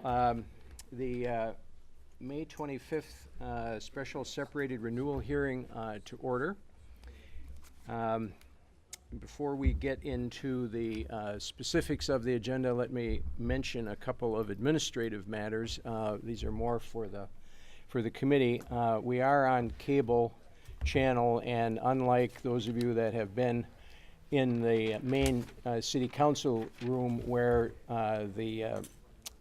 The May 25th special separated renewal hearing to order. Before we get into the specifics of the agenda, let me mention a couple of administrative matters. These are more for the committee. We are on cable channel, and unlike those of you that have been in the main city council room where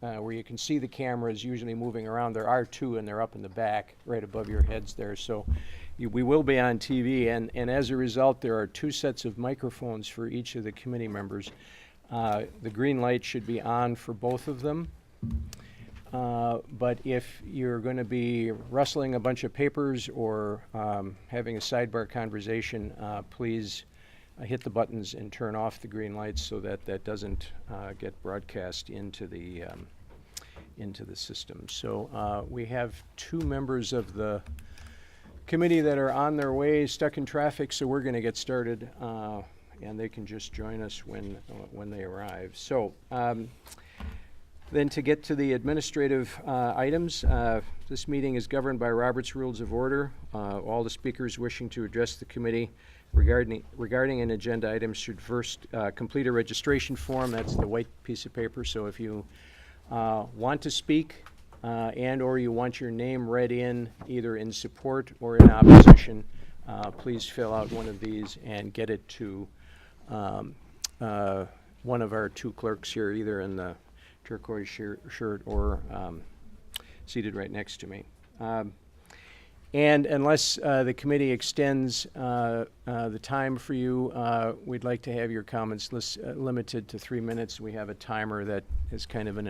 where you can see the cameras usually moving around, there are two, and they're up in the back right above your heads there. So we will be on TV, and as a result there are two sets of microphones for each of the committee members. The green light should be on for both of them, but if you're going to be rustling a bunch of papers or having a sidebar conversation, please hit the buttons and turn off the green lights so that that doesn't get broadcast into the system. So we have two members of the committee that are on their way, stuck in traffic, so we're going to get started, and they can just join us when they arrive. So then to get to the administrative items, this meeting is governed by Robert's Rules of Order. All the speakers wishing to address the committee regarding an agenda item should first complete a registration form. That's the white piece of paper. So if you want to speak and or you want your name read in either in support or in opposition, please fill out one of these and get it to one of our two clerks here, either in the turquoise shirt or seated right next to me. And unless the committee extends the time for you, we'd like to have your comments limited to 3 minutes. We have a timer that is kind of an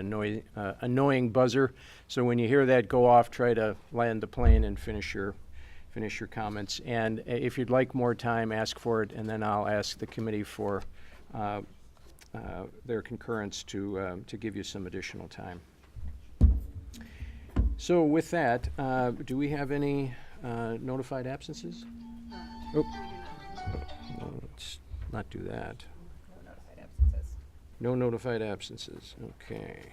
annoying buzzer. So when you hear that go off, try to land the plane and finish your comments. And if you'd like more time, ask for it, and then I'll ask the committee for their concurrence to give you some additional time. So with that, do we have any notified absences? Oh, let's not do that. No notified absences. No notified absences. Okay.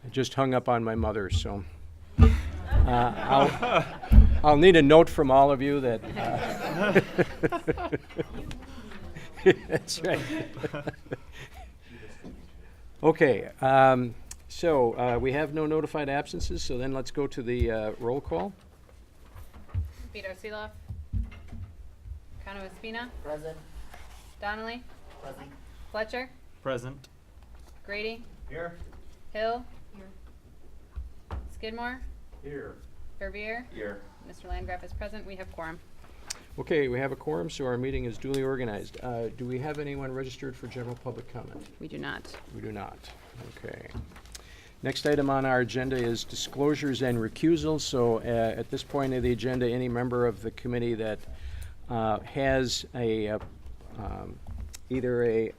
I just hung up on my mother, so I'll need a note from all of you that. That's right. Okay, so we have no notified absences, so then let's go to the roll call. Peter Seeloff. Cano Espina. Present. Donnelly. Present. Fletcher. Present. Grady. Here. Hill. Here. Skidmore. Here. Vervier. Here. Mr. Landgraf is present. We have quorum. Okay, we have a quorum, so our meeting is duly organized. Do we have anyone registered for general public comment? We do not. We do not. Okay. Next item on our agenda is disclosures and recusals. So at this point of the agenda, any member of the committee that has either a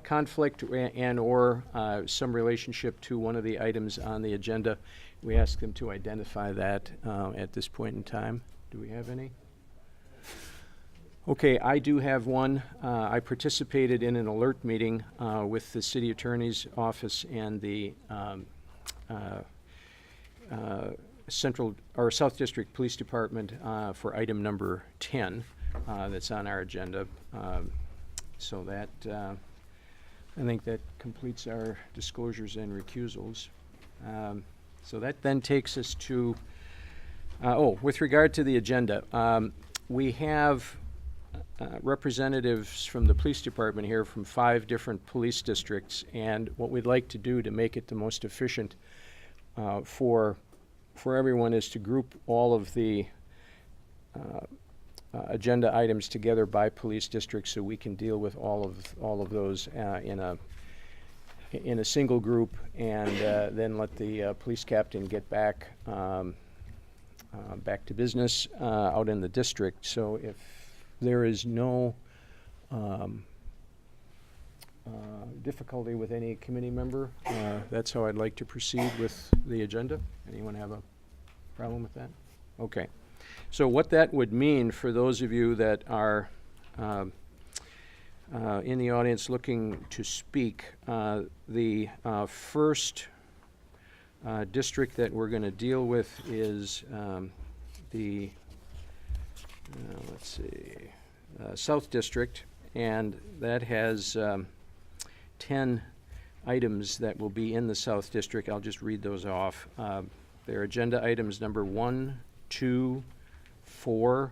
conflict and or some relationship to one of the items on the agenda, we ask them to identify that at this point in time. Do we have any? Okay, I do have one. I participated in an alert meeting with the city attorney's office and the Central or South District Police Department for item number 10 that's on our agenda. So that I think that completes our disclosures and recusals. So that then takes us to with regard to the agenda, we have representatives from the police department here from 5 different police districts, and what we'd like to do to make it the most efficient for everyone is to group all of the agenda items together by police district, so we can deal with all of those in a single group, and then let the police captain get back to business out in the district. So if there is no difficulty with any committee member, that's how I'd like to proceed with the agenda. Anyone have a problem with that? Okay. So what that would mean for those of you that are in the audience looking to speak. The first district that we're going to deal with is the, let's see, South District, and that has 10 items that will be in the South District. I'll just read those off. They're agenda items number 1, 2, 4,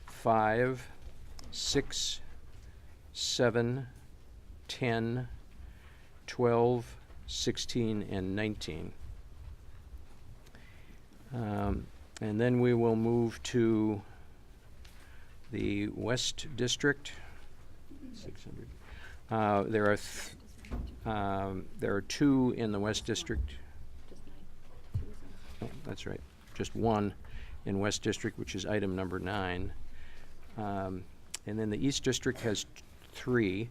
5, 6, 7, 10, 12, 16, and 19. And then we will move to the West District. 600. There are 2 in the West District. Oh, that's right. Just 1 in West District, which is item number 9. And then the East District has 3,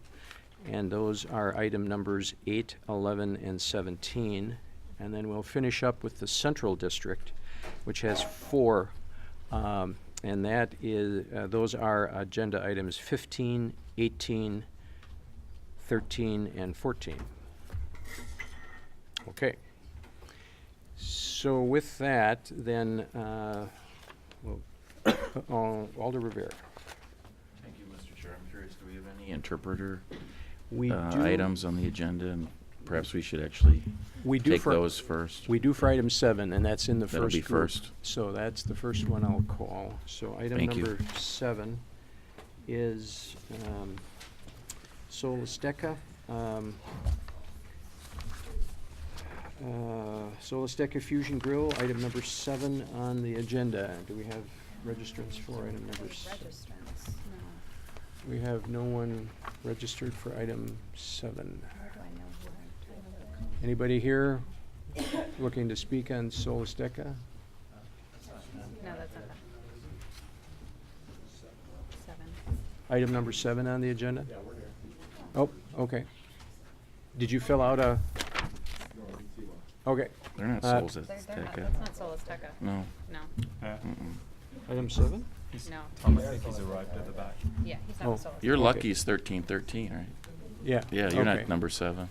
and those are item numbers 8, 11, and 17. And then we'll finish up with the Central District, which has 4, and that is those are agenda items 15, 18, 13, and 14. Okay. So with that, then, Alder Rivera. Thank you, Mr. Chair. I'm curious, do we have any interpreter We do items on the agenda? And perhaps we should actually take those first. We do for item 7, and that's in the That'll first be group. first. So that's the first one I'll call. So item Thank you. number 7 is Solisteka. Solisteka Fusion Grill, item number 7 on the agenda. Do we have registrants for item number 7? Registrants, no. We have no one registered for item 7. Where do I know who I'm trying to look? Anybody here looking to speak on Solisteka? No, that's not that. 7. Item number 7 on the agenda? Oh, okay. Did you fill out a? Okay. They're not They're Souls not, Azteca. that's not Solisteka. No. No, Item 7? no. Tom, I think he's arrived at the back. Yeah, he's Oh. not Solisteka. You're Okay. lucky it's 1313, right? Yeah. Yeah, you're okay. not number 7.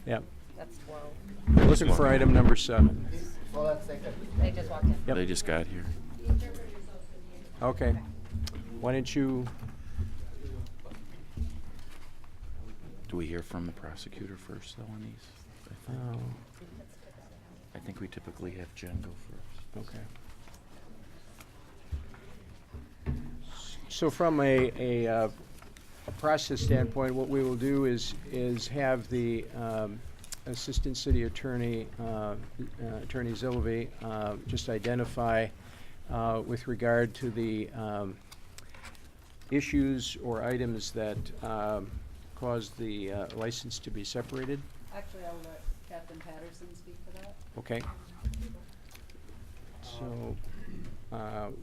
Yeah. That's 12. Looking for item number 7. They just walked in. Yep. They just got here. Okay. Why don't you, Do we hear from the prosecutor first, though, on these? oh, I think we typically have Jen go first. okay. So from a process standpoint, what we will do is have the Assistant City Attorney, Attorney Zilvey, just identify with regard to the issues or items that caused the license to be separated. Actually, I'll let Captain Patterson speak for that. Okay. So,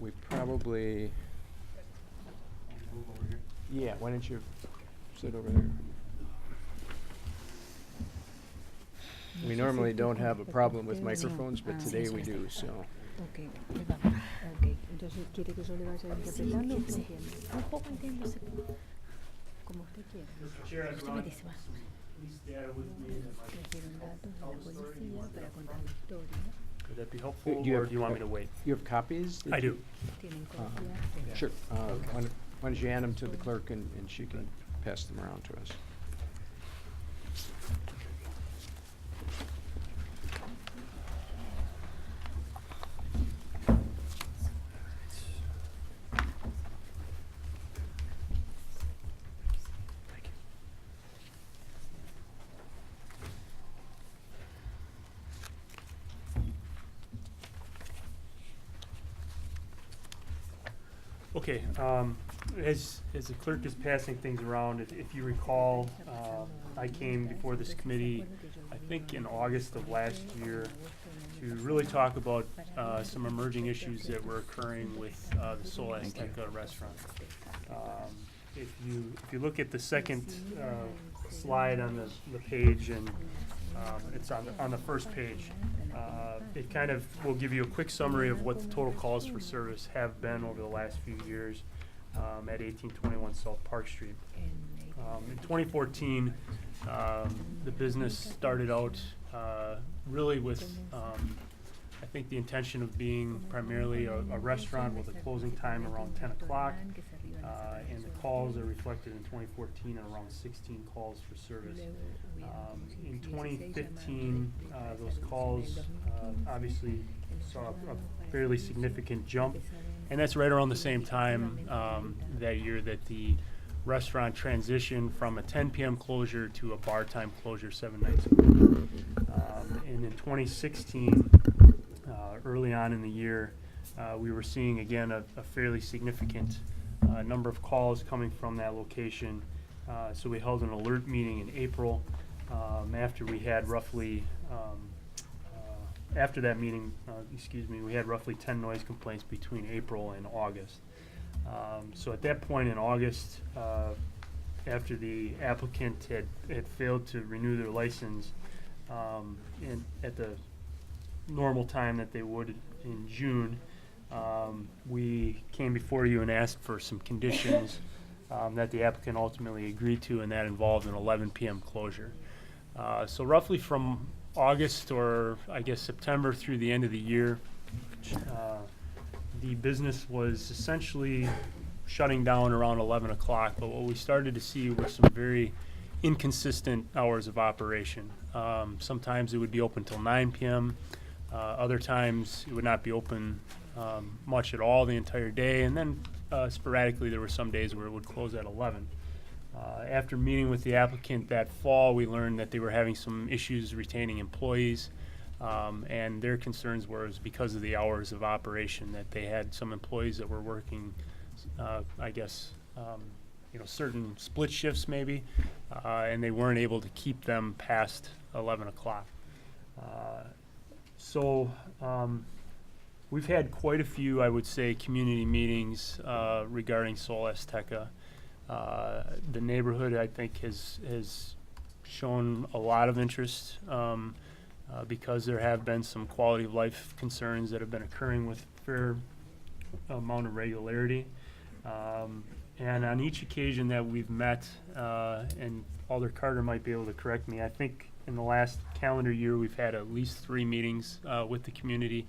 we probably, yeah, why don't you sit over there? We normally don't have a problem with microphones, but today we do, so. Ok, le vamos. Ok, entonces quiere que yo le vaya interpretando. Entiendo. Un poco entiendo, como usted quiera. Usted me dice más. Recibieron datos de la policía para contar la historia. Would that be helpful, Do you or have- do you want me to wait? You have copies? I do. Tienen copia. Sure. Why don't you hand them to the clerk and she can pass them around to us. Thank you. Okay, as the clerk is passing things around, if you recall, I came before this committee, I think in August of last year, to really talk about some emerging issues that were occurring with the Sol Azteca restaurant. If you look at the second slide on the page, and it's on the first page, it kind of will give you a quick summary of what the total calls for service have been over the last few years at 1821 South Park Street. In 2014, the business started out really with, I think, the intention of being primarily a restaurant with a closing time around 10 o'clock. And the calls are reflected in 2014 at around 16 calls for service. In 2015, those calls obviously saw a fairly significant jump. And that's right around the same time that year that the restaurant transitioned from a 10 p.m. closure to a bar time closure 7 nights a week. And in 2016, early on in the year, we were seeing again a fairly significant number of calls coming from that location. So we held an alert meeting in April after we had roughly, after that meeting, we had roughly 10 noise complaints between April and August. So at that point in August, after the applicant had failed to renew their license at the normal time that they would in June, we came before you and asked for some conditions that the applicant ultimately agreed to, and that involved an 11 p.m. closure. So roughly from August, or I guess September, through the end of the year, the business was essentially shutting down around 11 o'clock, but what we started to see were some very inconsistent hours of operation. Sometimes it would be open till 9 p.m. Other times it would not be open much at all the entire day, and then sporadically there were some days where it would close at 11. After meeting with the applicant that fall, we learned that they were having some issues retaining employees, and their concerns were because of the hours of operation, that they had some employees that were working, certain split shifts maybe, and they weren't able to keep them past 11 o'clock. So we've had quite a few, I would say, community meetings regarding Sol Azteca. The neighborhood, I think, has shown a lot of interest because there have been some quality of life concerns that have been occurring with a fair amount of regularity. And on each occasion that we've met, and Alder Carter might be able to correct me, I think in the last calendar year we've had at least 3 meetings with the community.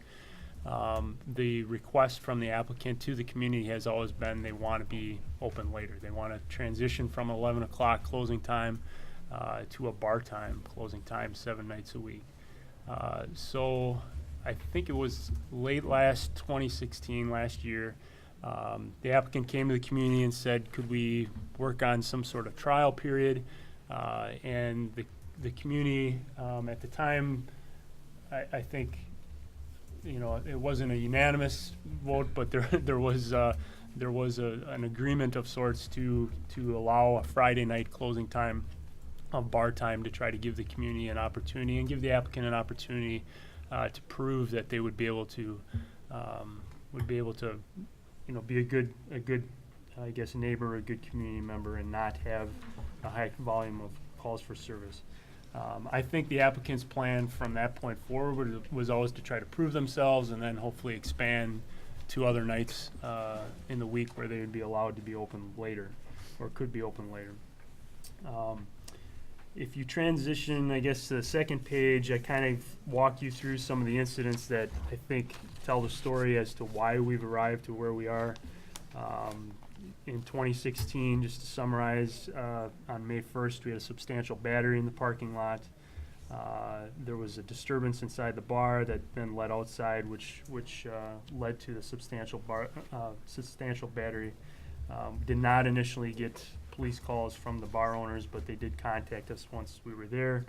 The request from the applicant to the community has always been they want to be open later. They want to transition from 11 o'clock closing time to a bar time closing time 7 nights a week. So I think it was late 2016, last year, the applicant came to the community and said, could we work on some sort of trial period? And the community at the time, I think, it wasn't a unanimous vote, but there was an agreement of sorts to allow a Friday night closing time of bar time to try to give the community an opportunity and give the applicant an opportunity to prove that they would be able to be a good I guess neighbor, a good community member, and not have a high volume of calls for service. I think the applicant's plan from that point forward was always to try to prove themselves and then hopefully expand to other nights in the week where they would be allowed to be open later, or could be open later. If you transition, I guess, to the second page, I kind of walk you through some of the incidents that I think tell the story as to why we've arrived to where we are. In 2016, just to summarize, on May 1st, we had a substantial battery in the parking lot. There was a disturbance inside the bar that then led outside, which led to the substantial battery. Did not initially get police calls from the bar owners, but they did contact us once we were there.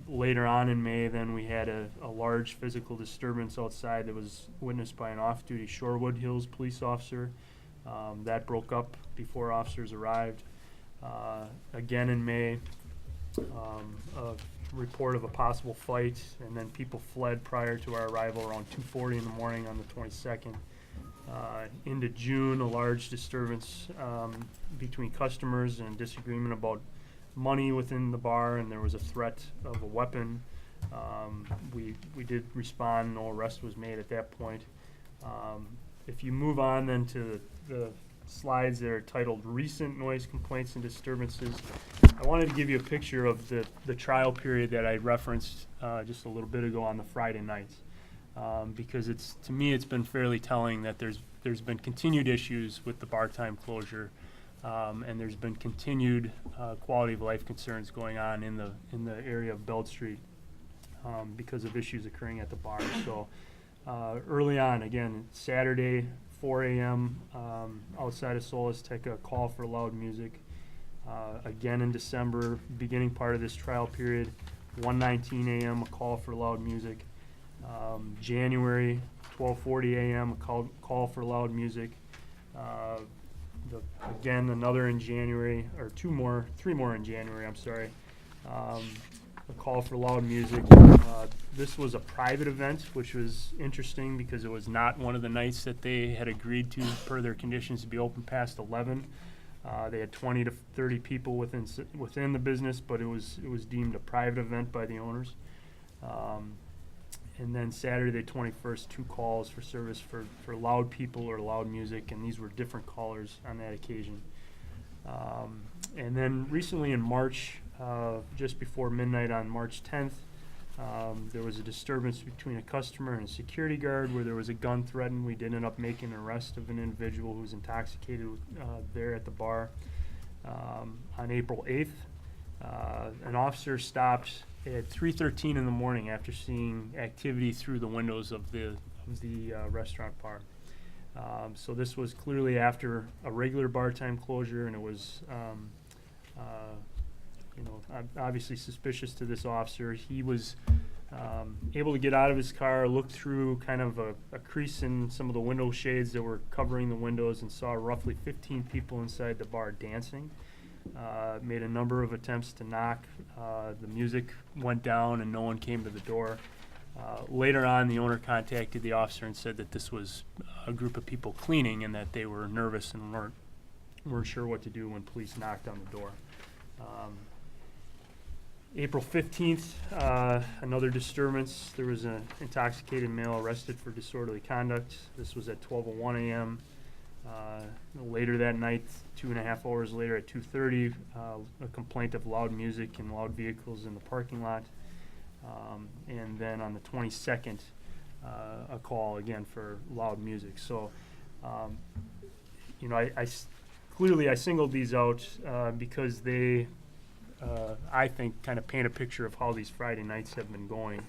Later on in May, then we had a large physical disturbance outside that was witnessed by an off-duty Shorewood Hills police officer. That broke up before officers arrived. Again in May, a report of a possible fight, and then people fled prior to our arrival around 2:40 in the morning on the 22nd. Into June, a large disturbance between customers and disagreement about money within the bar, and there was a threat of a weapon. We did respond. No arrest was made at that point. If you move on then to the slides that are titled Recent Noise Complaints and Disturbances. I wanted to give you a picture of the trial period that I referenced just a little bit ago on the Friday nights. Because to me, it's been fairly telling that there's been continued issues with the bar time closure, and there's been continued quality of life concerns going on in the area of Belt Street because of issues occurring at the bar. So early on, again, Saturday, 4 a.m. Outside of Solis, take a call for loud music. Again in December, beginning part of this trial period, 1:19 a.m. a call for loud music. January, 12:40 a.m. a call for loud music. Again, another in January, or three more in January, I'm sorry. A call for loud music. This was a private event, which was interesting because it was not one of the nights that they had agreed to per their conditions to be open past 11. They had 20 to 30 people within the business, but it was deemed a private event by the owners. And then Saturday, 21st, 2 calls for service for loud people or loud music, and these were different callers on that occasion. And then recently in March, just before midnight on March 10th, there was a disturbance between a customer and a security guard where there was a gun threatened. We did end up making an arrest of an individual who was intoxicated there at the bar. On April 8th, an officer stopped at 3:13 in the morning after seeing activity through the windows of the restaurant bar. So this was clearly after a regular bar time closure, and it was obviously suspicious to this officer. He was able to get out of his car, look through kind of a crease in some of the window shades that were covering the windows, and saw roughly 15 people inside the bar dancing. Made a number of attempts to knock. The music went down and no one came to the door. Later on, the owner contacted the officer and said that this was a group of people cleaning and that they were nervous and weren't sure what to do when police knocked on the door. April 15th, another disturbance. There was an intoxicated male arrested for disorderly conduct. This was at 12:01 a.m. Later that night, 2.5 hours later at 2:30, a complaint of loud music and loud vehicles in the parking lot. And then on the 22nd, a call again for loud music. So, clearly I singled these out because they, I think, kind of paint a picture of how these Friday nights have been going.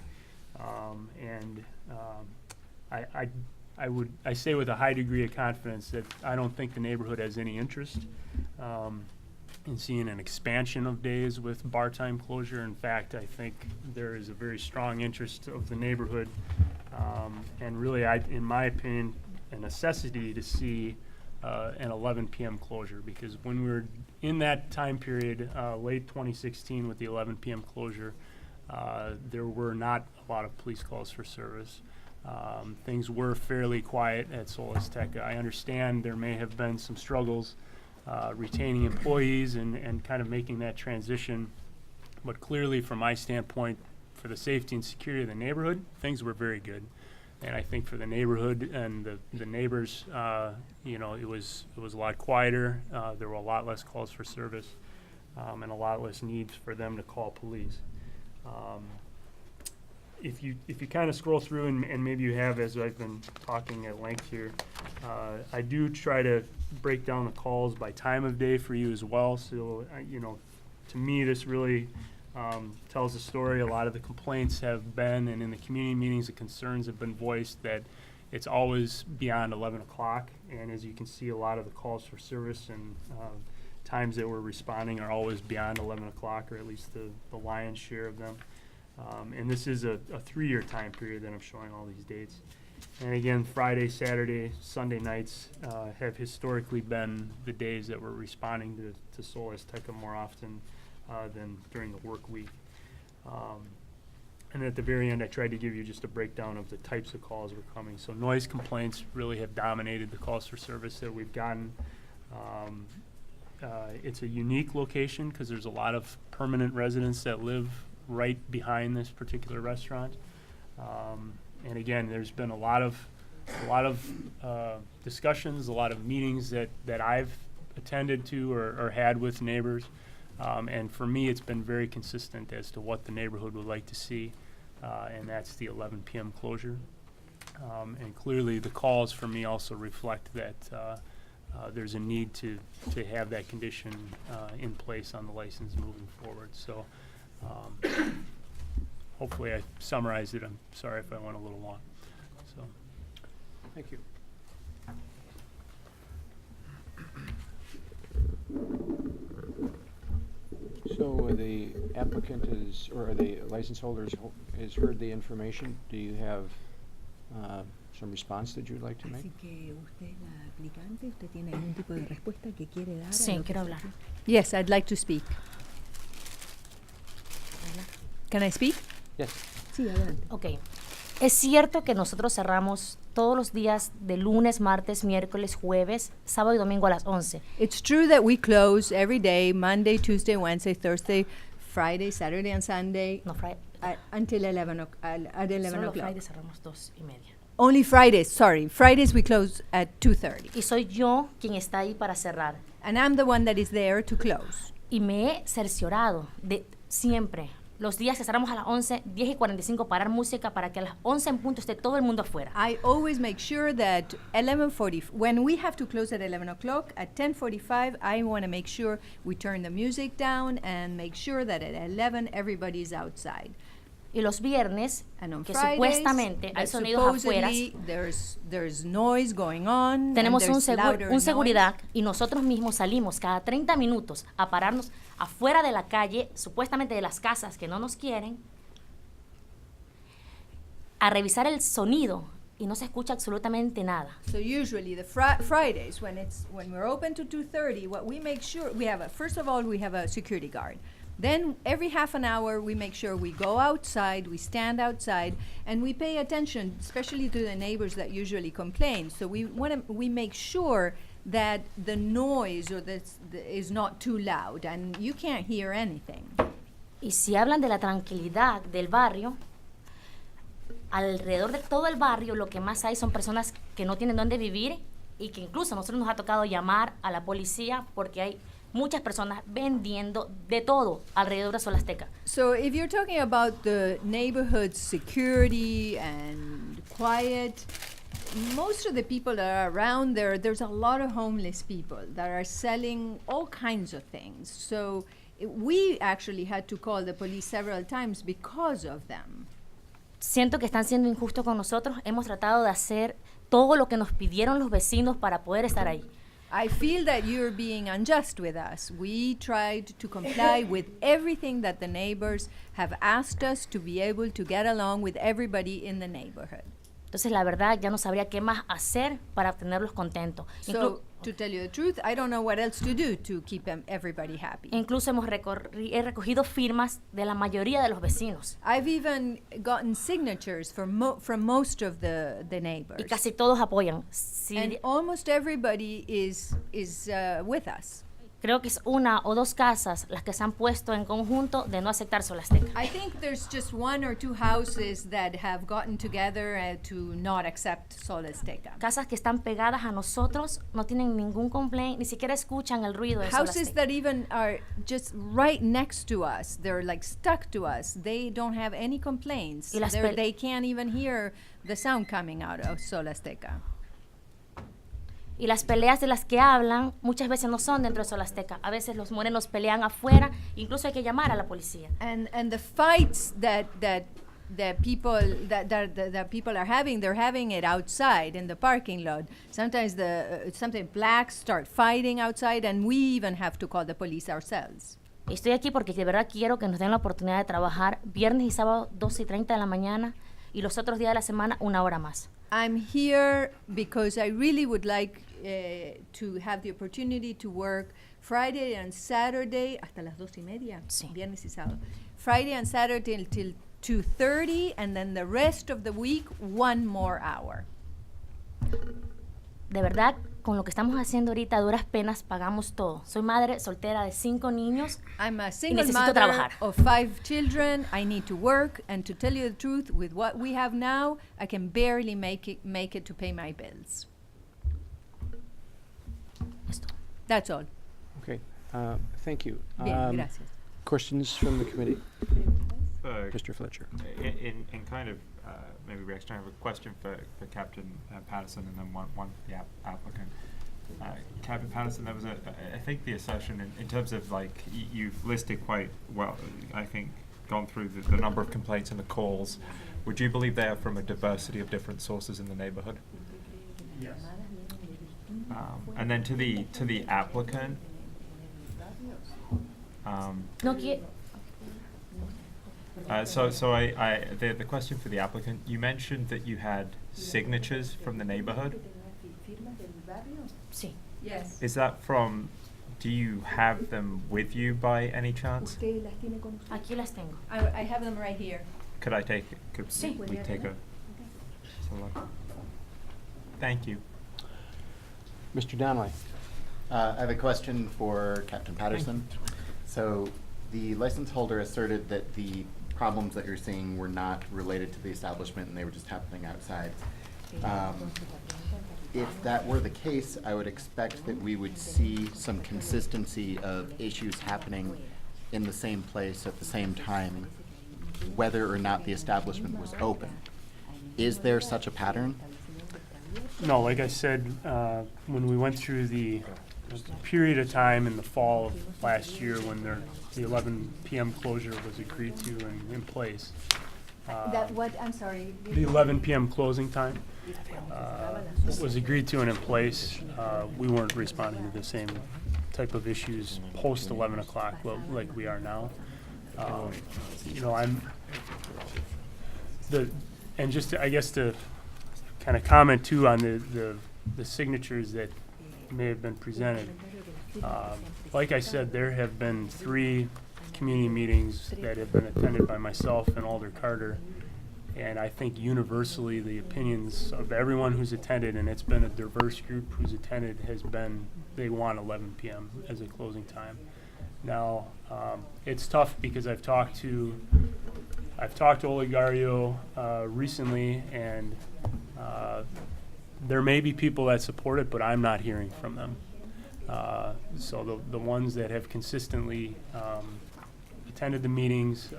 I say with a high degree of confidence that I don't think the neighborhood has any interest in seeing an expansion of days with bar time closure. In fact, I think there is a very strong interest of the neighborhood, and really, in my opinion, a necessity to see an 11 p.m. closure, because when we were in that time period, late 2016 with the 11 p.m. closure, there were not a lot of police calls for service. Things were fairly quiet at Solis Tech. I understand there may have been some struggles retaining employees and kind of making that transition, but clearly from my standpoint, for the safety and security of the neighborhood, things were very good. And I think for the neighborhood and the neighbors, it was a lot quieter. There were a lot less calls for service, and a lot less needs for them to call police. If you kind of scroll through, and maybe you have, as I've been talking at length here, I do try to break down the calls by time of day for you as well. So, to me, this really tells a story. A lot of the complaints have been, and in the community meetings, the concerns have been voiced that it's always beyond 11 o'clock. And as you can see, a lot of the calls for service and times that we're responding are always beyond 11 o'clock, or at least the lion's share of them. And this is a 3-year time period that I'm showing all these dates. And again, Friday, Saturday, Sunday nights have historically been the days that we're responding to Solis Tech more often than during the work week. And at the very end, I tried to give you just a breakdown of the types of calls that were coming. So noise complaints really have dominated the calls for service that we've gotten. It's a unique location because there's a lot of permanent residents that live right behind this particular restaurant. And again, there's been a lot of a lot of discussions, a lot of meetings that I've attended to or had with neighbors. And for me, it's been very consistent as to what the neighborhood would like to see, and that's the 11 p.m. closure. And clearly, the calls for me also reflect that there's a need to have that condition in place on the license moving forward. So hopefully I summarized it. I'm sorry if I went a little long. So. Thank you. So the applicant is, or the license holder has heard the information. Do you have some response that you'd like to make? Así que usted, la aplicante, ¿usted tiene algún tipo de respuesta que quiere dar? Sí, quiero hablar. Yes, I'd like to speak. Can I speak? Yes. Sí, adelante. Ok. Es cierto que nosotros cerramos todos los días de lunes, martes, miércoles, jueves, sábado y domingo a las 11. It's true that we close every day, Monday, Tuesday, Wednesday, Thursday, Friday, Saturday, and Sunday No, until 11 at 11 solo los o'clock. Fridays cerramos 2:30. Only Fridays, sorry. Fridays we close at 2:30. Y soy yo quien está ahí para cerrar. And I'm the one that is there to close. Y me he cerciorado de siempre, los días que cerramos a las 11, 10:45, parar música para que a las 11 en punto esté todo el mundo afuera. I always make sure that 11:40, when we have to close at 11 o'clock, at 10:45, I want to make sure we turn the music down and make sure that at 11 everybody is outside. Y los viernes, And on que Fridays, supuestamente hay that sonidos afuera, supposedly there's noise going on. tenemos and un, there's louder un seguridad noise. y nosotros mismos salimos cada 30 minutos a pararnos afuera de la calle, supuestamente de las casas que no nos quieren, a revisar el sonido y no se escucha absolutamente nada. So usually the Fridays when we're open to 2:30, what we make sure first of all we have a security guard. Then every half an hour we make sure we go outside, we stand outside, and we pay attention, especially to the neighbors that usually complain. So we make sure that the noise is not too loud and you can't hear anything. Y si hablan de la tranquilidad del barrio, alrededor de todo el barrio lo que más hay son personas que no tienen dónde vivir y que incluso a nosotros nos ha tocado llamar a la policía porque hay muchas personas vendiendo de todo alrededor de Sol Azteca. So if you're talking about the neighborhood security and quiet, most of the people that are around there's a lot of homeless people that are selling all kinds of things. So we actually had to call the police several times because of them. Siento que están siendo injustos con nosotros. Hemos tratado de hacer todo lo que nos pidieron los vecinos para poder estar ahí. I feel that you're being unjust with us. We tried to comply with everything that the neighbors have asked us to be able to get along with everybody in the neighborhood. Entonces, la verdad, ya no sabría qué más hacer para tenerlos contentos. So, to tell you the truth, I don't know what else to do to keep everybody happy. Incluso he recogido firmas de la mayoría de los vecinos. I've even gotten signatures from most of the neighbors. Y casi todos apoyan. And almost everybody is with us. Creo que es una o dos casas las que se han puesto en conjunto de no aceptar Sol Azteca. I think there's just one or two houses that have gotten together to not accept Sol Azteca. Casas que están pegadas a nosotros, no tienen ningún complaint, ni siquiera escuchan el ruido de Sol Houses Azteca. that even are just right next to us, they're like stuck to us. They don't have any complaints. Y las They can't even hear the sound coming out of Sol Azteca. Y las peleas de las que hablan muchas veces no son dentro de Sol Azteca. A veces los morenos pelean afuera, incluso hay que llamar a la policía. And the fights that people are having, they're having it outside in the parking lot. Sometimes sometimes blacks start fighting outside, and we even have to call the police ourselves. Y estoy aquí porque de verdad quiero que nos den la oportunidad de trabajar viernes y sábado 12:30 de la mañana y los otros días de la semana 1 hora más. I'm here because I really would like to have the opportunity to work Friday and Saturday hasta las 2:30. Sí. Viernes y sábado. Friday and Saturday until 2:30, and then the rest of the week 1 more hour. De verdad, con lo que estamos haciendo ahorita, a duras penas pagamos todo. Soy madre soltera de 5 niños. I'm a single necesito mother trabajar. of 5 children. I need to work, and to tell you the truth, with what we have now, I can barely make it to pay my bills. Esto. That's all. Okay, thank you. Bien, gracias. Questions from the committee? Mr. Fletcher. In kind of maybe reaction, I have a question for Captain Patterson and then one for the applicant. Captain Patterson, there was I think the assertion in terms of like you've listed quite well, I think, gone through the number of complaints and the calls. Would you believe they are from a diversity of different sources in the neighborhood? Yes. And then to the applicant, No quiero. so the question for the applicant, you mentioned that you had signatures from the neighborhood. Sí. Yes. Is that from, do you have them with you by any chance? Aquí las tengo. I have them right here. Could I take, could Sí. we take a look? Thank you. Mr. Donnelly. I have a question for Captain Patterson. So the license holder asserted that the problems that you're seeing were not related to the establishment and they were just happening outside. If that were the case, I would expect that we would see some consistency of issues happening in the same place at the same time, whether or not the establishment was open. Is there such a pattern? No, like I said, when we went through the period of time in the fall of last year when the 11 p.m. closure was agreed to and in place. That what? I'm sorry. The 11 p.m. closing time was agreed to and in place. We weren't responding to the same type of issues post 11 o'clock like we are now. And just I guess to kind of comment too on the signatures that may have been presented. Like I said, there have been 3 community meetings that have been attended by myself and Alder Carter, and I think universally the opinions of everyone who's attended, and it's been a diverse group who's attended, has been they want 11 p.m. as a closing time. Now, it's tough because I've talked to Oligario recently, and there may be people that support it, but I'm not hearing from them. So the ones that have consistently attended the meetings,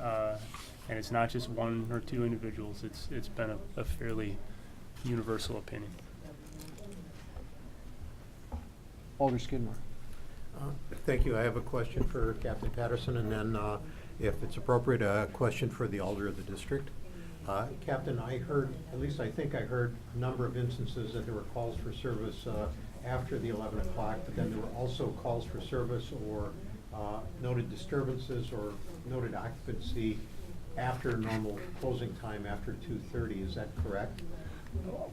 and it's not just 1 or 2 individuals, it's been a fairly universal opinion. Alder Skidmore. Thank you. I have a question for Captain Patterson, and then, if it's appropriate, a question for the Alder of the district. Captain, I heard, at least I think I heard, a number of instances that there were calls for service after the 11 o'clock, but then there were also calls for service or noted disturbances or noted occupancy after normal closing time, after 2:30. Is that correct?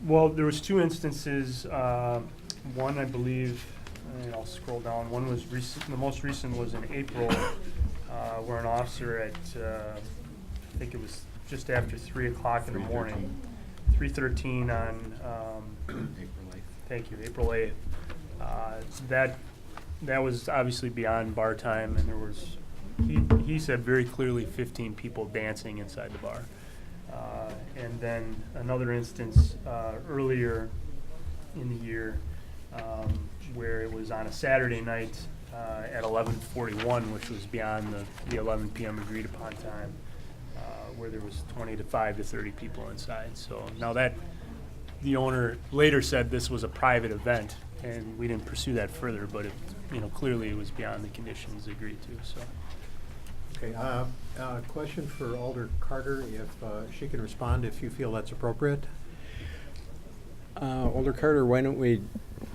Well, there was 2 instances. One, I believe, and I'll scroll down. One was recent. The most recent was in April, where an officer at I think it was just after 3 o'clock in the morning, 3:13 on April 8th. Thank you, April 8th. That was obviously beyond bar time, and there was he said very clearly 15 people dancing inside the bar. And then another instance earlier in the year where it was on a Saturday night at 11:41, which was beyond the 11 p.m. agreed upon time, where there was 25 to 30 people inside. So now that the owner later said this was a private event, and we didn't pursue that further, but clearly it was beyond the conditions agreed to. So. Okay. Question for Alder Carter, if she can respond, if you feel that's appropriate. Alder Carter, why don't we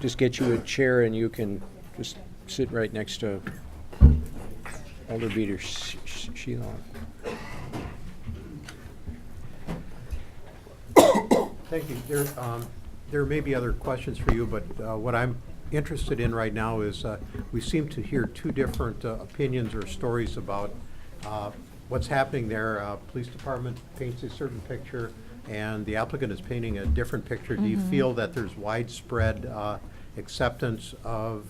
just get you a chair and you can just sit right next to Alder Beater Sheila. Thank you. There may be other questions for you, but what I'm interested in right now is we seem to hear 2 different opinions or stories about what's happening there. Police department paints a certain picture, and the applicant is painting a different picture. Do you feel that there's widespread acceptance of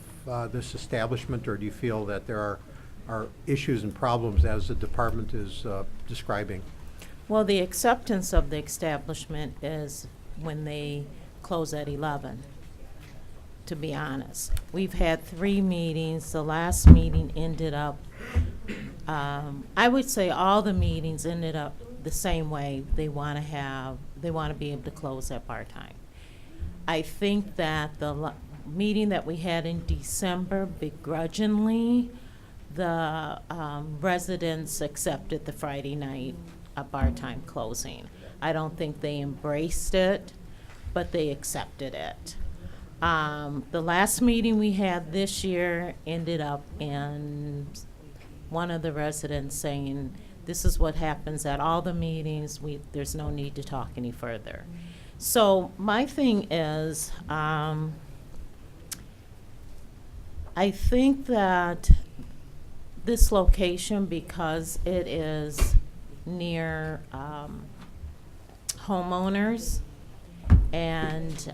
this establishment, or do you feel that there are issues and problems as the department is describing? Well, the acceptance of the establishment is when they close at 11, to be honest. We've had 3 meetings. The last meeting ended up, I would say all the meetings ended up the same way. They want to be able to close at bar time. I think that the meeting that we had in December, begrudgingly, the residents accepted the Friday night bar time closing. I don't think they embraced it, but they accepted it. The last meeting we had this year ended up in one of the residents saying, this is what happens at all the meetings, there's no need to talk any further. So my thing is, I think that this location, because it is near homeowners and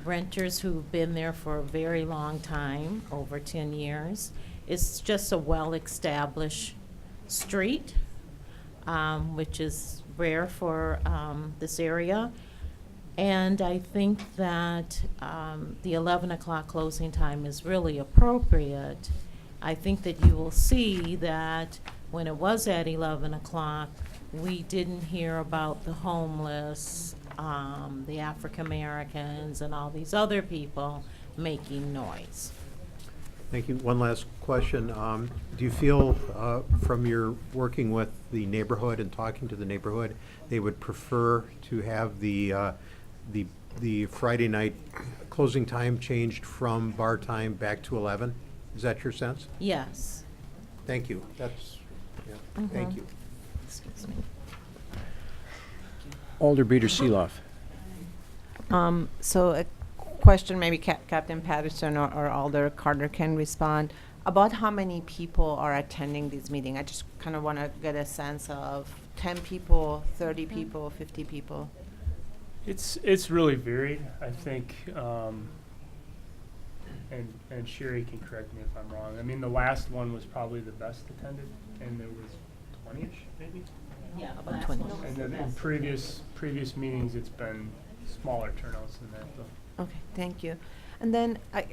renters who've been there for a very long time, over 10 years, it's just a well-established street, which is rare for this area. And I think that the 11 o'clock closing time is really appropriate. I think that you will see that when it was at 11 o'clock, we didn't hear about the homeless, the African Americans, and all these other people making noise. Thank you. One last question. Do you feel, from your working with the neighborhood and talking to the neighborhood, they would prefer to have the Friday night closing time changed from bar time back to 11? Is that your sense? Yes. Thank you. That's, yeah, thank you. Excuse me. Alder Beater Seeloff. So a question, maybe Captain Patterson or Alder Carter can respond, about how many people are attending this meeting. I just kind of want to get a sense of 10 people, 30 people, 50 people. It's really varied. I think, and Sherry can correct me if I'm wrong. I mean, the last one was probably the best attended, and there was 20-ish, maybe? Yeah, about 20. And then in previous meetings, it's been smaller turnouts than that, though. Okay, thank you. And then I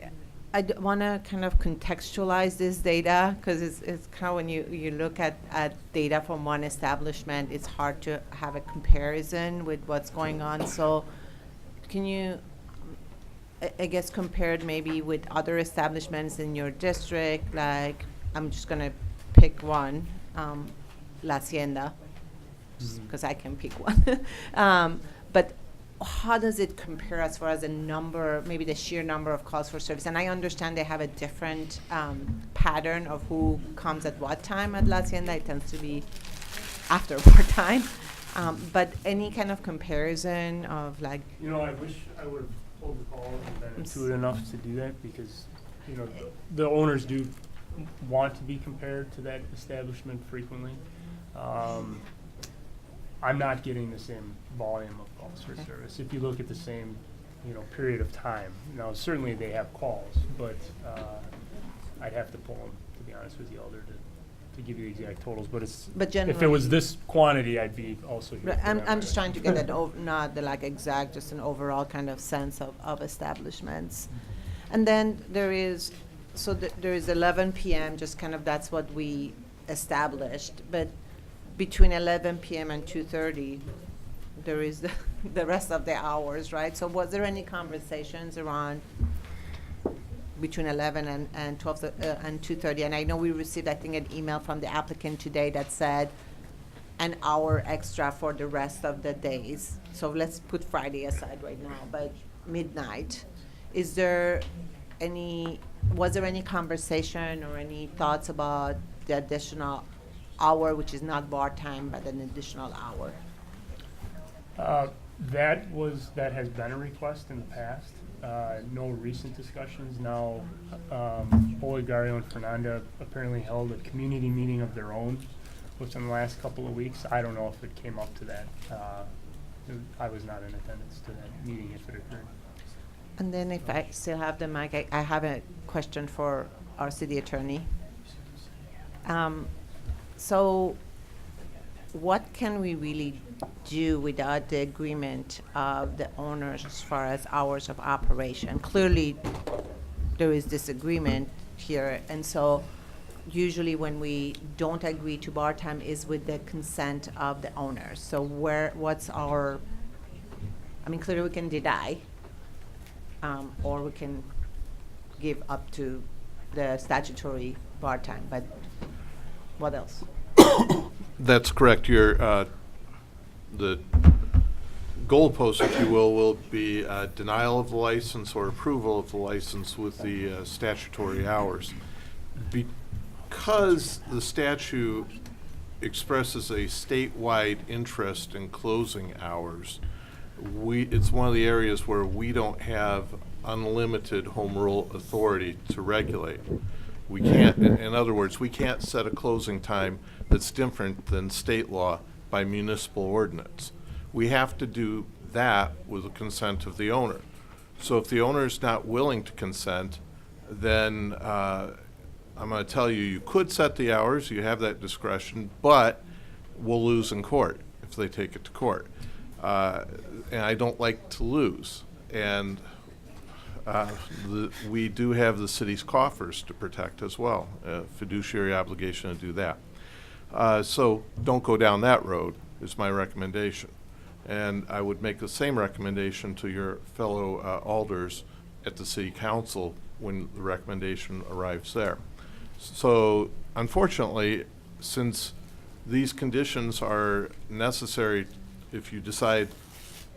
want to kind of contextualize this data, because it's kind of when you look at data from one establishment, it's hard to have a comparison with what's going on. So can you, I guess, compared maybe with other establishments in your district, like, I'm just going to pick one, La Hacienda, because I can pick one. But how does it compare as far as the number, maybe the sheer number of calls for service? And I understand they have a different pattern of who comes at what time at La Hacienda. It tends to be after work time. But any kind of comparison of, like... You know, I wish I would have pulled the call and been intuitive enough to do that, because, you know, the owners do want to be compared to that establishment frequently. I'm not getting the same volume of calls for service. If you look at the same, you know, period of time. Now, certainly they have calls, but I'd have to pull them, to be honest with you, Alder, to give you the exact totals. But it's, But if it was this quantity, I'd be also here. Right, for that, I'm just right? trying to get that, not the like exact, just an overall kind of sense of establishments. And then there is, so there is 11 p.m., just kind of that's what we established. But between 11 p.m. and 2:30, there is the rest of the hours, right? So was there any conversations around between 11 and 12 and 2:30? And I know we received, I think, an email from the applicant today that said an hour extra for the rest of the days. So let's put Friday aside right now, but midnight. Was there any conversation or any thoughts about the additional hour, which is not bar time, but an additional hour? That has been a request in the past. No recent discussions. Now, Olegario and Fernanda apparently held a community meeting of their own within the last couple of weeks. I don't know if it came up to that. I was not in attendance to that meeting if it occurred. And then if I still have the mic, I have a question for our city attorney. So what can we really do without the agreement of the owners as far as hours of operation? Clearly, there is disagreement here, and so usually when we don't agree to bar time is with the consent of the owners. So what's our, I mean, clearly we can deny, or we can give up to the statutory bar time, but what else? That's correct. The goalpost, if you will be denial of the license or approval of the license with the statutory hours. Because the statute expresses a statewide interest in closing hours, it's one of the areas where we don't have unlimited home rule authority to regulate. We can't, in other words, we can't set a closing time that's different than state law by municipal ordinance. We have to do that with the consent of the owner. So if the owner is not willing to consent, then I'm going to tell you, you could set the hours, you have that discretion, but we'll lose in court if they take it to court. And I don't like to lose. And we do have the city's coffers to protect as well, a fiduciary obligation to do that. So don't go down that road is my recommendation. And I would make the same recommendation to your fellow alders at the city council when the recommendation arrives there. So unfortunately, since these conditions are necessary, if you decide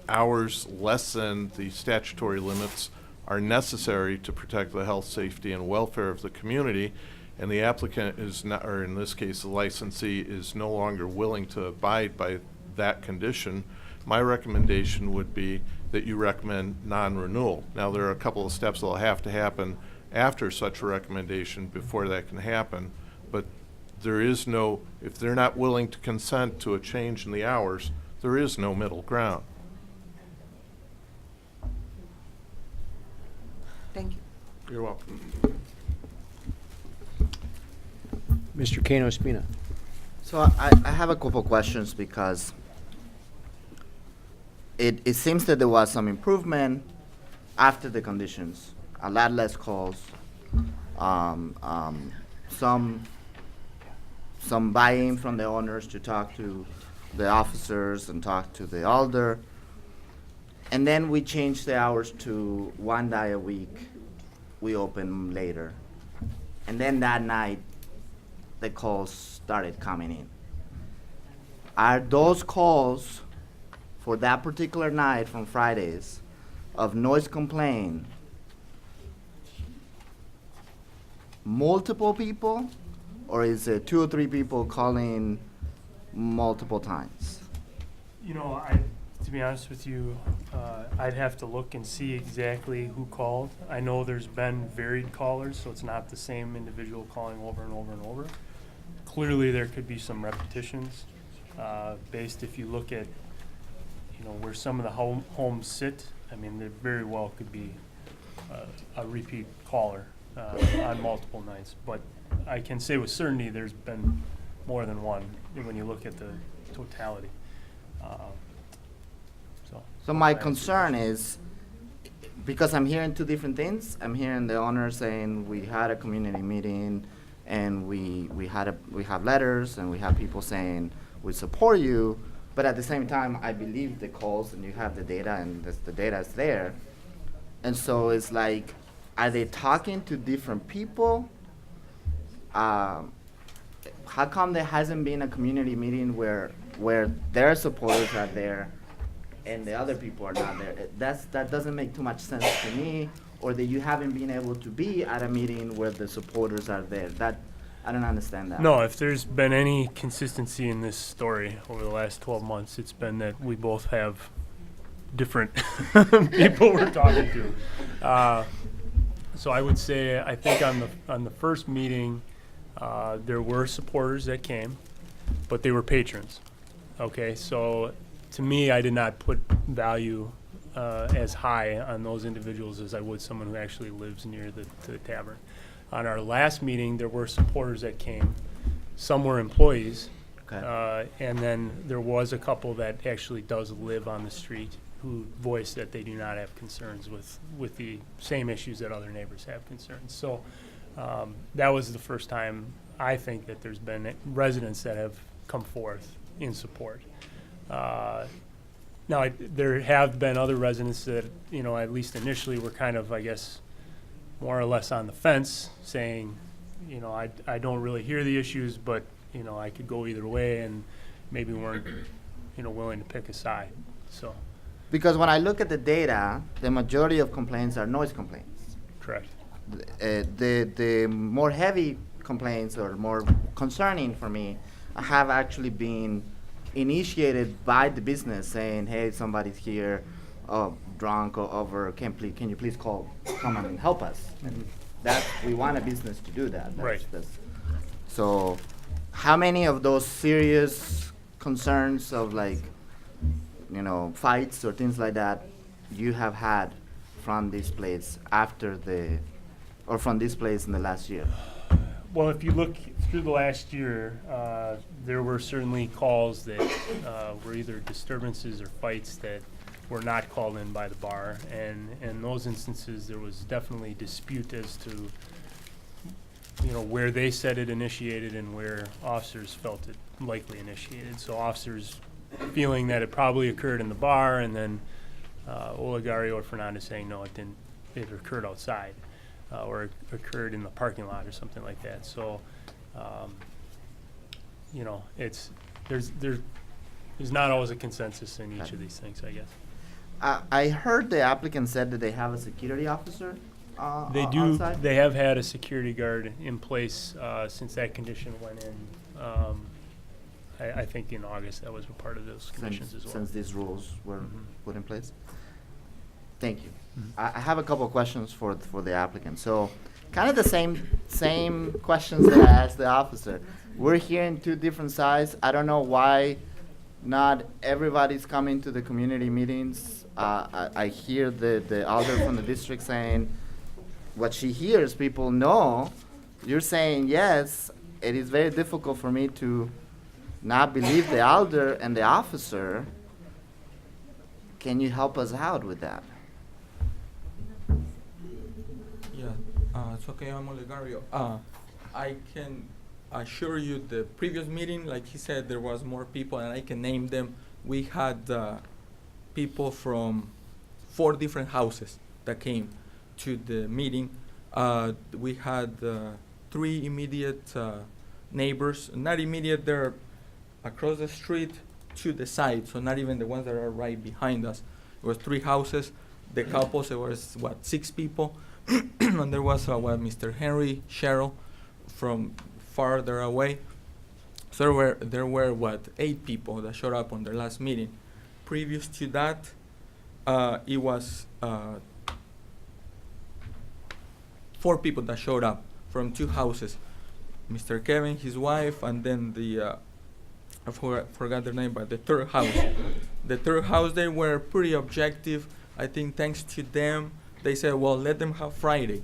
hours less than the statutory limits are necessary to protect the health, safety, and welfare of the community, and the applicant is not, or in this case, the licensee is no longer willing to abide by that condition, my recommendation would be that you recommend non-renewal. Now, there are a couple of steps that will have to happen after such a recommendation before that can happen, but there is no, if they're not willing to consent to a change in the hours, there is no middle ground. Thank you. You're welcome. Mr. Kano Espina. So I have a couple questions because it seems that there was some improvement after the conditions, a lot less calls, some buy-in from the owners to talk to the officers and talk to the alder. And then we changed the hours to 1 day a week. We open later. And then that night, the calls started coming in. Are those calls for that particular night from Fridays of noise complaint multiple people, or is it 2 or 3 people calling multiple times? You know, to be honest with you, I'd have to look and see exactly who called. I know there's been varied callers, so it's not the same individual calling over and over and over. Clearly, there could be some repetitions, based if you look at, you know, where some of the homes sit. I mean, there very well could be a repeat caller on multiple nights. But I can say with certainty there's been more than one when you look at the totality. So my concern is, because I'm hearing 2 different things. I'm hearing the owner saying we had a community meeting and we have letters and we have people saying we support you, but at the same time I believe the calls and you have the data and the data is there. And so it's like, are they talking to different people? How come there hasn't been a community meeting where their supporters are there and the other people are not there? That doesn't make too much sense to me. Or that you haven't been able to be at a meeting where the supporters are there. That, I don't understand that. No, if there's been any consistency in this story over the last 12 months, it's been that we both have different people we're talking to. So I would say, I think on the first meeting, there were supporters that came, but they were patrons. Okay, so to me, I did not put value as high on those individuals as I would someone who actually lives near the tavern. On our last meeting, there were supporters that came. Some were employees. Okay. And then there was a couple that actually does live on the street who voiced that they do not have concerns with the same issues that other neighbors have concerns. So that was the first time I think that there's been residents that have come forth in support. Now, there have been other residents that, at least initially were kind of, I guess, more or less on the fence, saying, I don't really hear the issues, but, I could go either way, and maybe weren't, willing to pick a side. So. Because when I look at the data, the majority of complaints are noise complaints. Correct. The more heavy complaints or more concerning for me have actually been initiated by the business saying, hey, somebody's here, drunk or over, can you please come and help us? And that, we want a business to do that. Right. So how many of those serious concerns of fights or things like that you have had from this place from this place in the last year? Well, if you look through the last year, there were certainly calls that were either disturbances or fights that were not called in by the bar. And in those instances, there was definitely dispute as to, where they said it initiated and where officers felt it likely initiated. So officers feeling that it probably occurred in the bar, and then Olegario or Fernandez saying, no, it didn't, it occurred outside. Or occurred in the parking lot or something like that. So, there's not always a consensus in each of these things, I guess. I heard the applicant said that they have a security officer They do. outside? They have had a security guard in place since that condition went in. I think in August that was a part of those conditions as well. Since these rules were put in place? Thank you. Mhm. I have a couple of questions for the applicant. So, kind of the same questions that I asked the officer. We're hearing two different sides. I don't know why not everybody's coming to the community meetings. I hear the alder from the district saying what she hears. People know. You're saying yes. It is very difficult for me to not believe the alder and the officer. Can you help us out with that? Yeah, it's okay, I'm Olegario. I can assure you the previous meeting, like he said, there was more people, and I can name them. We had people from 4 different houses that came to the meeting. We had 3 immediate neighbors, not immediate, they're across the street to the side, so not even the ones that are right behind us. It was 3 houses. The couples, there was 6 people. And there was Mr. Henry Sherrill from farther away. So there were 8 people that showed up on their last meeting. Previous to that, it was 4 people that showed up from 2 houses. Mr. Kevin, his wife, and then I forgot their name, but the 3rd house. The 3rd house, they were pretty objective. I think thanks to them, they said, well, let them have Friday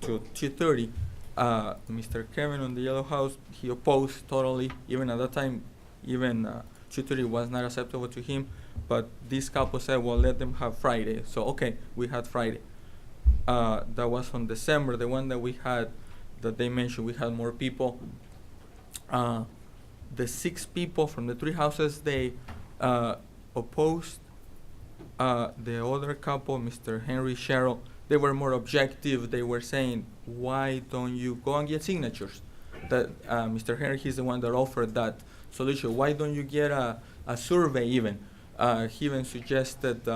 to 2:30. Mr. Kevin on the yellow house, he opposed totally. Even at that time, 2:30 was not acceptable to him. But this couple said, well, let them have Friday. So, okay, we had Friday. That was on December. The one that we had, that they mentioned, we had more people. The 6 people from the 3 houses, they opposed. The other couple, Mr. Henry Sherrill, they were more objective. They were saying, why don't you go and get signatures? That Mr. Henry, he's the one that offered that solution. Why don't you get a survey even? He even suggested,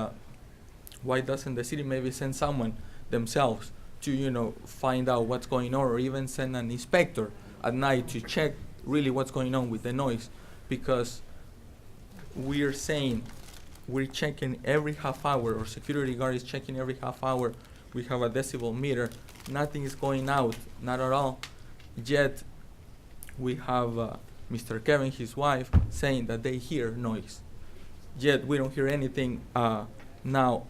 why doesn't the city maybe send someone themselves to, find out what's going on, or even send an inspector at night to check really what's going on with the noise? Because we're saying, we're checking every half hour, or security guard is checking every half hour. We have a decibel meter. Nothing is going out, not at all. Yet, we have Mr. Kevin, his wife, saying that they hear noise. Yet, we don't hear anything now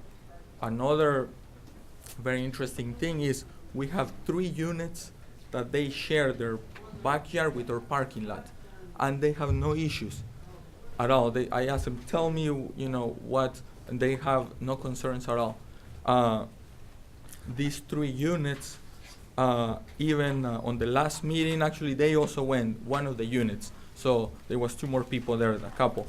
another very interesting thing is we have 3 units that they share their backyard with our parking lot, and they have no issues at all. I asked them, tell me, what, and they have no concerns at all. These 3 units, even on the last meeting, actually, they also went one of the units. So there was 2 more people there, a couple.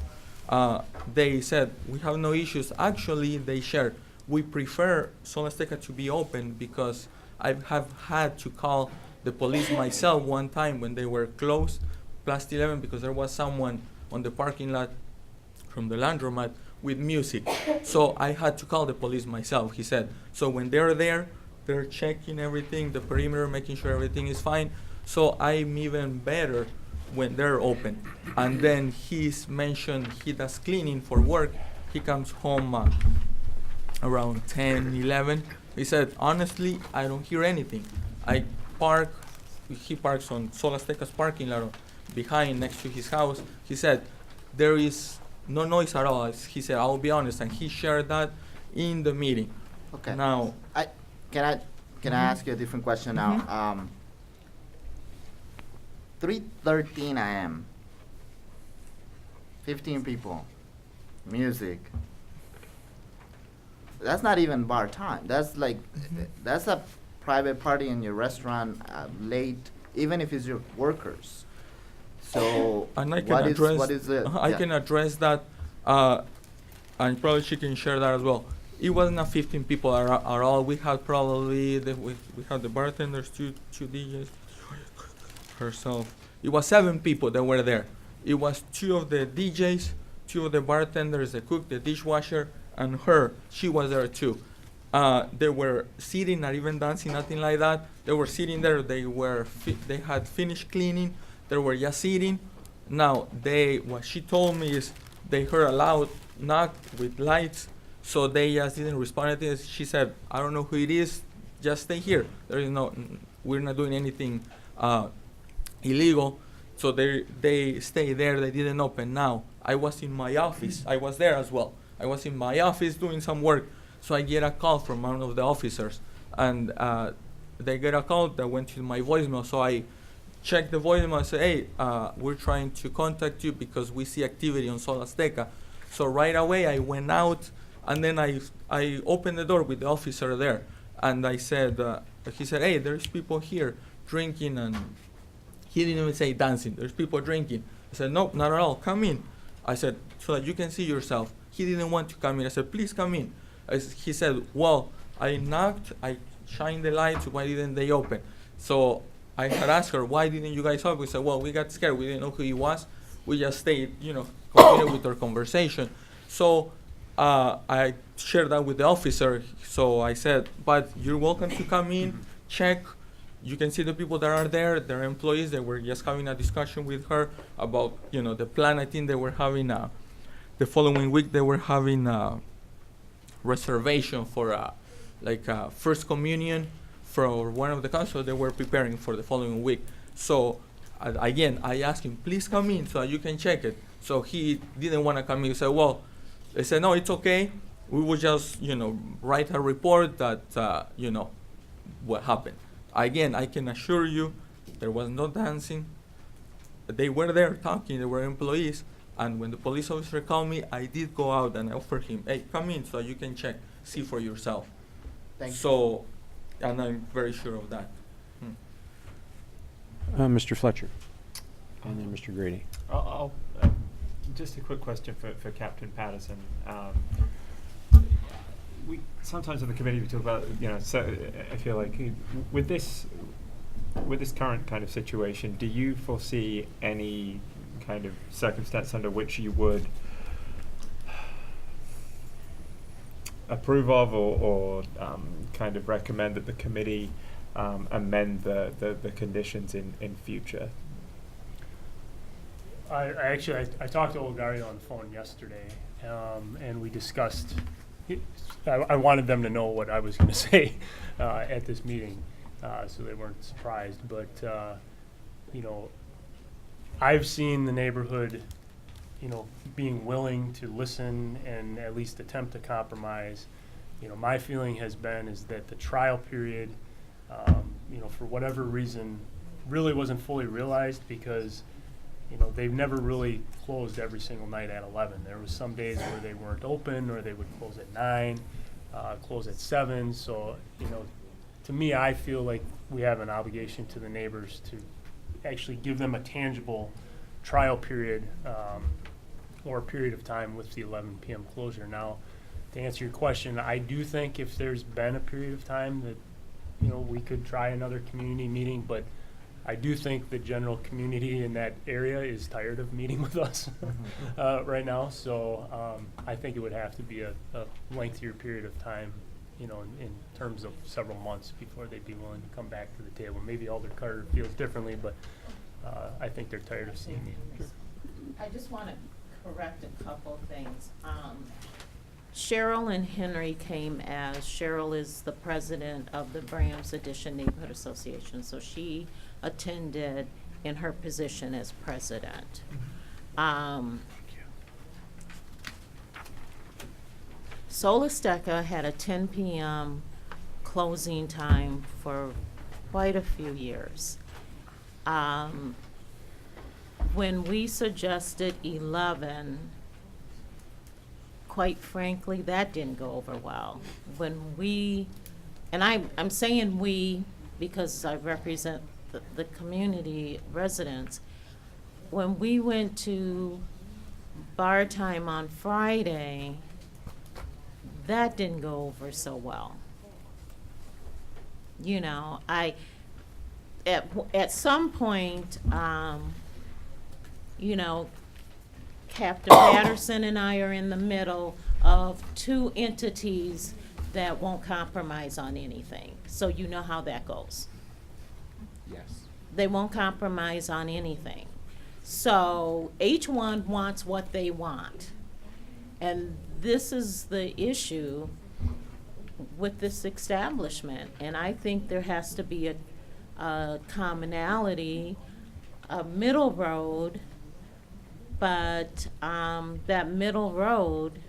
They said, we have no issues. Actually, they shared, we prefer Sol Azteca to be open because I have had to call the police myself one time when they were closed, past 11, because there was someone on the parking lot from the laundromat with music. So I had to call the police myself, he said. So when they're there, they're checking everything, the perimeter, making sure everything is fine. So I'm even better when they're open. And then he's mentioned he does cleaning for work. He comes home around 10, 11. He said, honestly, I don't hear anything. He parks on Sol Azteca's parking lot behind, next to his house. He said, there is no noise at all. He said, I'll be honest, and he shared that in the meeting. Okay. Now, Can I ask you a different question now? 3:13 a.m. 15 people, music. That's not even bar time. That's like, that's a private party in your restaurant late, even if it's your workers. So and I can address, what is it? I can address that, and probably she can share that as well. It wasn't 15 people at all. We had probably, we had the bartenders, two DJs, herself. It was 7 people that were there. It was 2 of the DJs, 2 of the bartenders, the cook, the dishwasher, and her. She was there too. They were sitting, not even dancing, nothing like that. They were sitting there. They had finished cleaning. They were just sitting. Now, what she told me is they heard a loud knock with lights, so they just didn't respond to this. She said, I don't know who it is, just stay here. We're not doing anything illegal. So they stay there, they didn't open. Now, I was in my office. I was there as well. I was in my office doing some work. So I get a call from one of the officers, and they get a call that went to my voicemail. So I checked the voicemail and said, hey, we're trying to contact you because we see activity on Sol Azteca. So right away I went out, and then I opened the door with the officer there. And I said, he said, hey, there's people here drinking, and he didn't even say dancing. There's people drinking. I said, no, not at all. Come in. I said, so that you can see yourself. He didn't want to come in. I said, please come in. He said, well, I knocked, I shined the lights, why didn't they open? So I had asked her, why didn't you guys open? We said, well, we got scared. We didn't know who he was. We just stayed, continued with our conversation. So I shared that with the officer. So I said, but you're welcome to come in, check. You can see the people that are there, they're employees. They were just having a discussion with her about, the plan. I think they were having, the following week, they were having a reservation for first communion for one of the councils. They were preparing for the following week. So again, I asked him, please come in so you can check it. So he didn't want to come in. He said, well, they said, no, it's okay. We will just, write a report that, what happened. Again, I can assure you there was no dancing. They were there talking, they were employees. And when the police officer called me, I did go out and I offered him, hey, come in so you can check, see for yourself. Thank you. So, and I'm very sure of that. Mr. Fletcher, and then Mr. Grady. I'll just a quick question for Captain Patterson. We sometimes in the committee we talk about, so I feel like with this current kind of situation, do you foresee any kind of circumstance under which you would approve of or kind of recommend that the committee amend the conditions in future? I talked to Olgario on the phone yesterday, and we discussed. I wanted them to know what I was going to say at this meeting, so they weren't surprised. But I've seen the neighborhood, being willing to listen and at least attempt to compromise my feeling has been is that the trial period, for whatever reason, really wasn't fully realized because, they've never really closed every single night at 11. There was some days where they weren't open, or they would close at 9, close at 7. So, to me, I feel like we have an obligation to the neighbors to actually give them a tangible trial period or a period of time with the 11 p.m. closure. Now, to answer your question, I do think if there's been a period of time that, we could try another community meeting, but I do think the general community in that area is tired of meeting with us right now. So I think it would have to be a lengthier period of time, in terms of several months before they'd be willing to come back to the table. Maybe Alder Carter feels differently, but I think they're tired of seeing me. I just want to correct a couple things. Cheryl and Henry came as, Cheryl is the president of the Brams Addition Neighborhood Association, so she attended in her position as president. Solesteca had a 10 p.m. closing time for quite a few years. When we suggested 11, quite frankly, that didn't go over well. When we, and I'm saying we because I represent the community residents, when we went to bar time on Friday, that didn't go over so well. At some point, Captain Patterson and I are in the middle of two entities that won't compromise on anything. So you know how that goes. Yes. They won't compromise on anything. So each one wants what they want. And this is the issue with this establishment. And I think there has to be a commonality, a middle road, but that middle road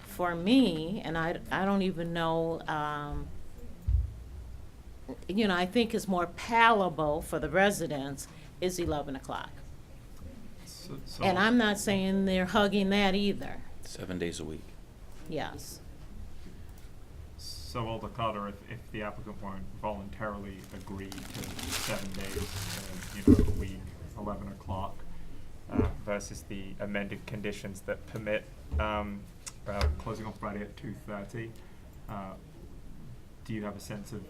for me, and I don't even know, I think is more palatable for the residents, is 11 o'clock. And I'm not saying they're hugging that either. 7 days a week. Yes. So, Alder Carter, if the applicant won't voluntarily agree to 7 days, a week, 11 o'clock, versus the amended conditions that permit closing on Friday at 2:30, do you have a sense of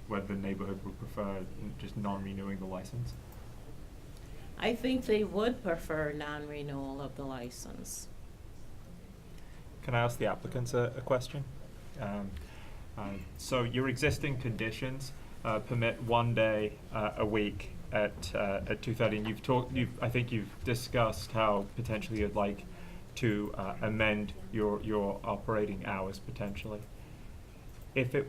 whether the neighborhood would prefer just non-renewing the license? I think they would prefer non-renewal of the license. Can I ask the applicants a question? So your existing conditions permit 1 day a week at 2:30, and I think you've discussed how potentially you'd like to amend your operating hours potentially. If the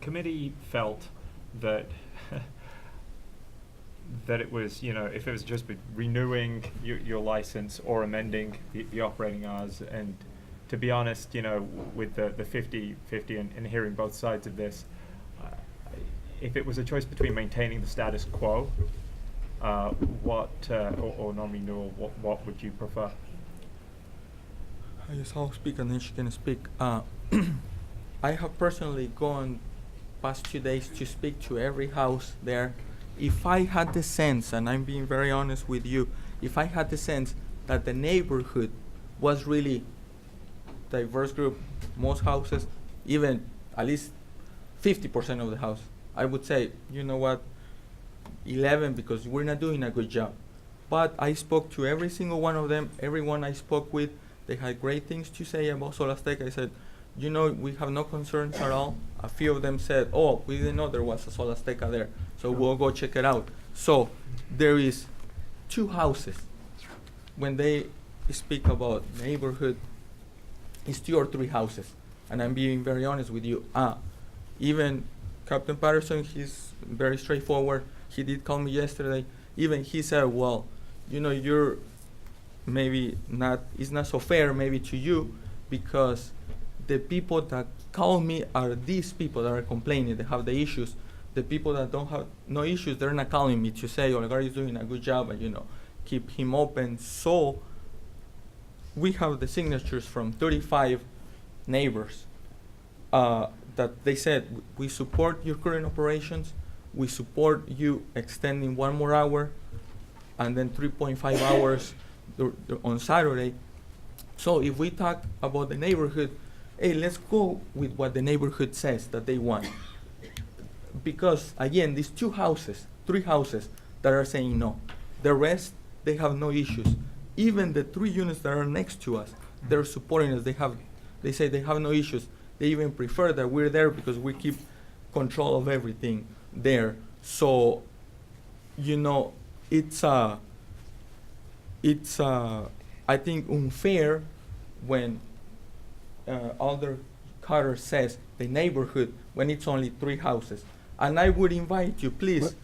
committee felt that that it was, if it was just renewing your license or amending the operating hours, and to be honest, with the 50-50 and hearing both sides of this, if it was a choice between maintaining the status quo, or non-renewal, what would you prefer? I guess I'll speak and then she can speak. I have personally gone past 2 days to speak to every house there. If I had the sense, and I'm being very honest with you, if I had the sense that the neighborhood was really diverse group, most houses, even at least 50% of the house, I would say, you know what, 11, because we're not doing a good job. But I spoke to every single one of them. Everyone I spoke with, they had great things to say about Solasteka. I said, we have no concerns at all. A few of them said, oh, we didn't know there was a Solasteka there, so we'll go check it out. So there is 2 houses. When they speak about neighborhood, it's 2 or 3 houses. And I'm being very honest with you. Even Captain Patterson, he's very straightforward. He did call me yesterday. Even he said, well, you know, you're maybe not, it's not so fair maybe to you, because the people that call me are these people that are complaining, they have the issues. The people that don't have no issues, they're not calling me to say, Oliver is doing a good job and, you know, keep him open. So we have the signatures from 35 neighbors that they said, we support your current operations, we support you extending 1 more hour, and then 3.5 hours on Saturday. So if we talk about the neighborhood, hey, let's go with what the neighborhood says that they want. Because again, these 3 houses that are saying no. The rest, they have no issues. Even the 3 units that are next to us, they're supporting us. They say they have no issues. They even prefer that we're there because we keep control of everything there. So, you know, it's I think unfair when Alder Carter says the neighborhood when it's only 3 houses. And I would invite you, please,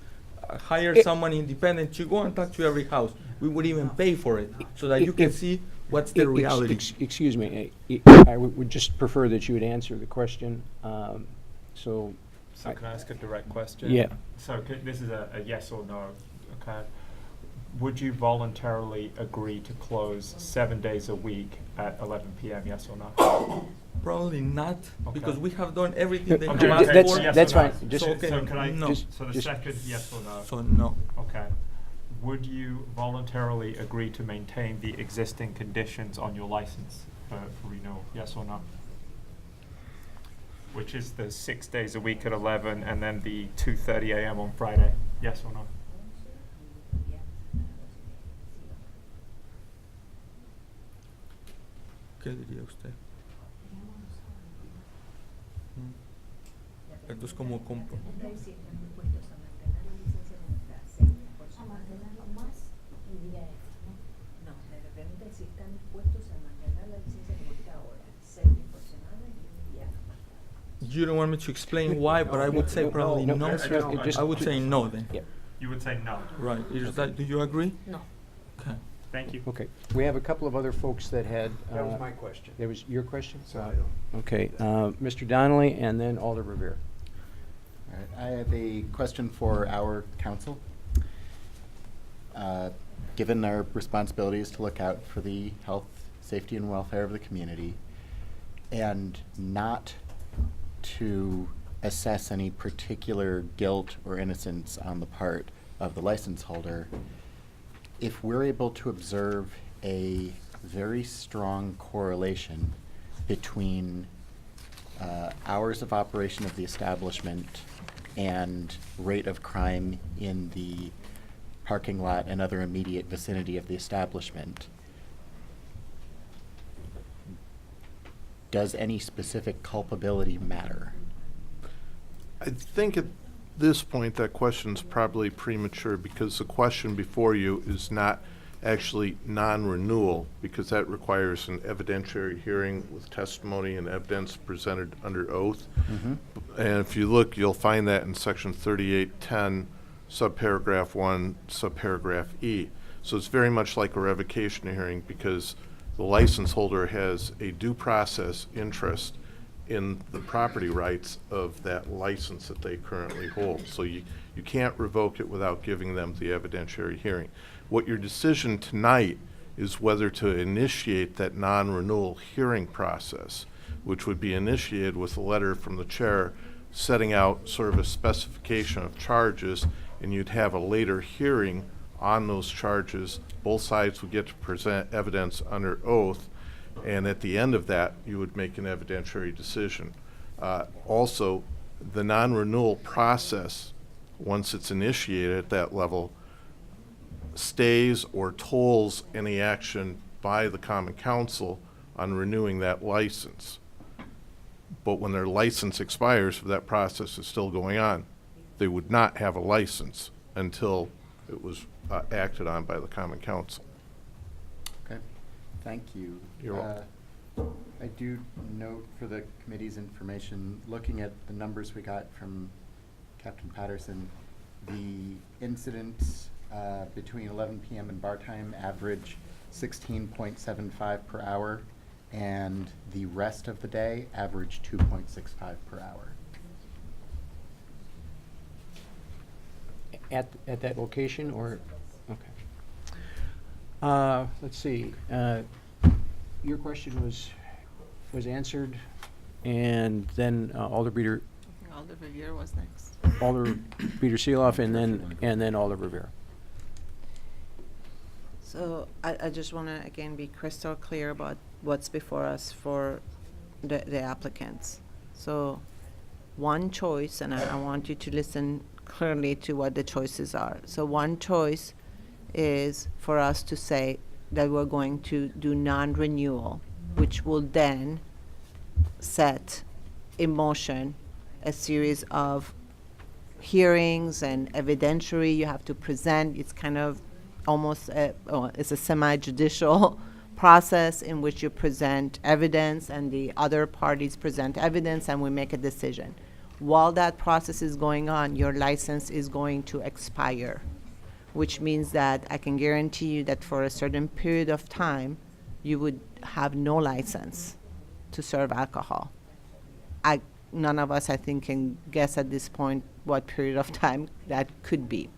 hire someone independent to go and talk to every house. We would even pay for it so that you can see what's the reality. Excuse me, I would just prefer that you would answer the question. So can I ask a direct question? Yeah. So this is a yes or no. Okay. Would you voluntarily agree to close 7 days a week at 11 p.m., yes or no? Probably not, Okay. because we have done everything they have Okay, asked that's- for. yes that's or no? fine. Just- So Okay, can I, no. so the second yes or no? So no. Okay. Would you voluntarily agree to maintain the existing conditions on your license for renewal, yes or no? Which is the 6 days a week at 11 and then the 2:30 a.m. on Friday, yes or no? ¿Qué diría usted? Esto es como compro. You don't want me to explain why, but I would say probably no. I would say no then. Yeah. You would say no. Right. Is that, do you agree? No. Okay. Thank you. Okay, we have a couple of other folks that had. That was my question. That was your question? So I don't. Okay, Mr. Donnelly and then Alder Rivera. All right, I have a question for our council. Given our responsibilities to look out for the health, safety, and welfare of the community, and not to assess any particular guilt or innocence on the part of the license holder, if we're able to observe a very strong correlation between hours of operation of the establishment and rate of crime in the parking lot and other immediate vicinity of the establishment, does any specific culpability matter? I think at this point that question's probably premature because the question before you is not actually non-renewal, because that requires an evidentiary hearing with testimony and evidence presented under oath. Mm-hmm. And if you look, you'll find that in section 3810, subparagraph 1, subparagraph E. So it's very much like a revocation hearing because the license holder has a due process interest in the property rights of that license that they currently hold. So you can't revoke it without giving them the evidentiary hearing. What your decision tonight is whether to initiate that non-renewal hearing process, which would be initiated with a letter from the chair setting out sort of a specification of charges, and you'd have a later hearing on those charges. Both sides would get to present evidence under oath, and at the end of that, you would make an evidentiary decision. Also, the non-renewal process, once it's initiated at that level, stays or tolls any action by the Common Council on renewing that license. But when their license expires, if that process is still going on, they would not have a license until it was acted on by the Common Council. Okay, thank you. You're welcome. I do note for the committee's information, looking at the numbers we got from Captain Patterson, the incidents between 11 p.m. and bar time average 16.75 per hour, and the rest of the day average 2.65 per hour. At that location, or, okay. Let's see, your question was answered, and then Alder Beater, Alder Revere was next. Alder Beater Seeloff, and then Alder Rivera. So I just want to, again, be crystal clear about what's before us for the applicants. So one choice, and I want you to listen clearly to what the choices are. So one choice is for us to say that we're going to do non-renewal, which will then set in motion a series of hearings and evidentiary you have to present. It's kind of almost it's a semi-judicial process in which you present evidence and the other parties present evidence and we make a decision. While that process is going on, your license is going to expire, which means that I can guarantee you that for a certain period of time, you would have no license to serve alcohol. None of us, I think, can guess at this point what period of time that could be.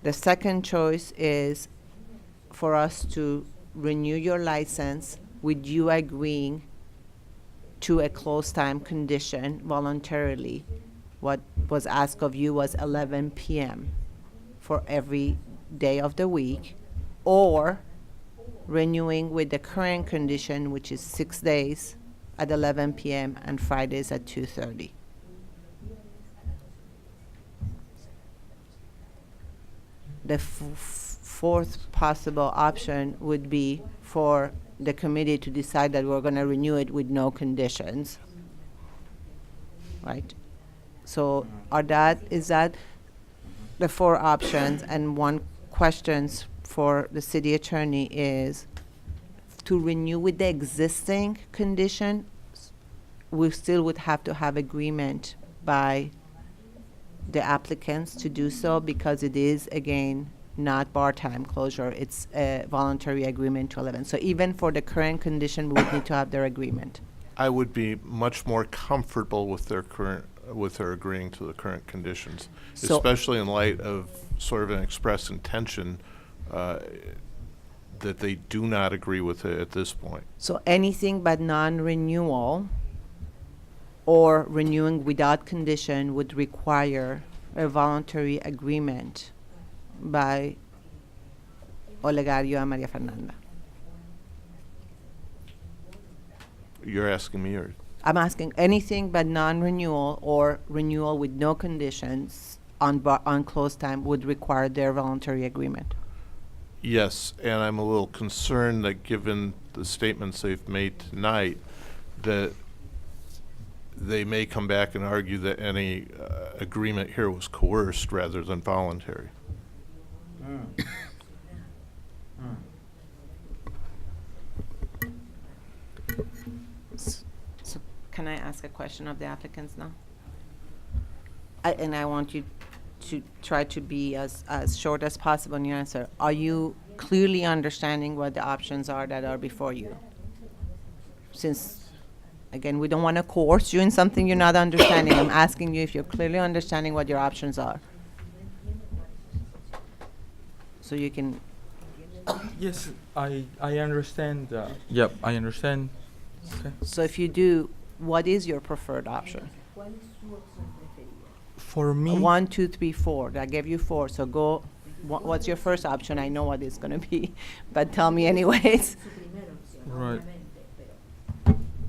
The second choice is for us to renew your license with you agreeing to a close time condition voluntarily. What was asked of you was 11 p.m. for every day of the week, or renewing with the current condition, which is 6 days at 11 p.m. and Fridays at 2:30. The fourth possible option would be for the committee to decide that we're going to renew it with no conditions, right? So is that the four options? And one questions for the city attorney is to renew with the existing condition. We still would have to have agreement by the applicants to do so, because it is, again, not bar time closure. It's a voluntary agreement to 11. So even for the current condition, we would need to have their agreement. I would be much more comfortable with their agreeing to the current conditions, So- especially in light of sort of an express intention that they do not agree with it at this point. So anything but non-renewal or renewing without condition would require a voluntary agreement by Olegario and Maria Fernanda. You're asking me, or? I'm asking anything but non-renewal or renewal with no conditions on close time would require their voluntary agreement. Yes, and I'm a little concerned that given the statements they've made tonight, that they may come back and argue that any agreement here was coerced rather than voluntary. So can I ask a question of the applicants now? I want you to try to be as short as possible in your answer. Are you clearly understanding what the options are that are before you? Since, again, we don't want to coerce you in something you're not understanding. I'm asking you if you're clearly understanding what your options are. So you can. Yes, I understand. Yep, I understand. Okay. So if you do, what is your preferred option? For me, 1, 2, 3, 4. I gave you 4. So go. What's your first option? I know what it's going to be, but tell me anyways. right.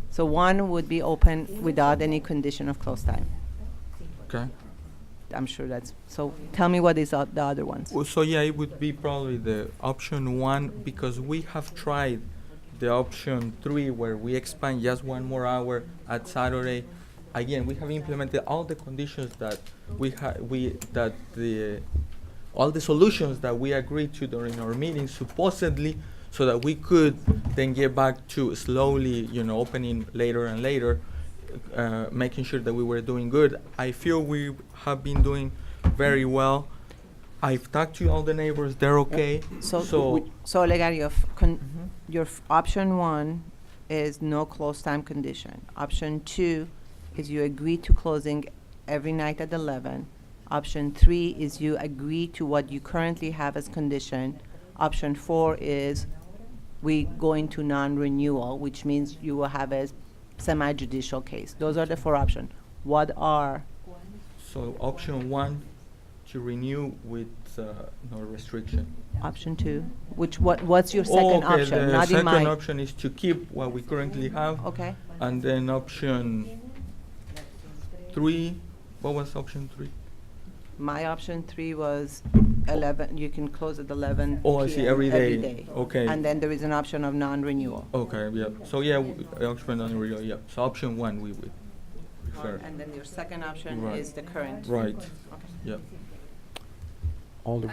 So 1 would be open without any condition of close time. Okay. I'm sure that's. So tell me what is the other ones. Well, so yeah, it would be probably the option 1, because we have tried the option 3 where we expand just 1 more hour at Saturday. Again, we have implemented all the conditions that all the solutions that we agreed to during our meeting, supposedly, so that we could then get back to slowly, opening later and later, making sure that we were doing good. I feel we have been doing very well. I've talked to all the neighbors, they're okay. So, So, so Olegario, your option one is no close time condition. Option two is you agree to closing every night at 11. Option three is you agree to what you currently have as condition. Option four is we go into non-renewal, which means you will have a semi-judicial case. Those are the four options. What are, so option one, to renew with no restriction. option two? What's your second Okay, option? the Not in second my, option is to keep what we currently have. okay? And then option three, what was option three? My option three was 11, you can close at 11 Oh, I see, PM every day. Okay. And then there is an option of non-renewal. Okay, yeah, so yeah, option on real, yeah, so option one we would prefer. And then your second option Right. is the current. Right, Okay. yeah. Alder,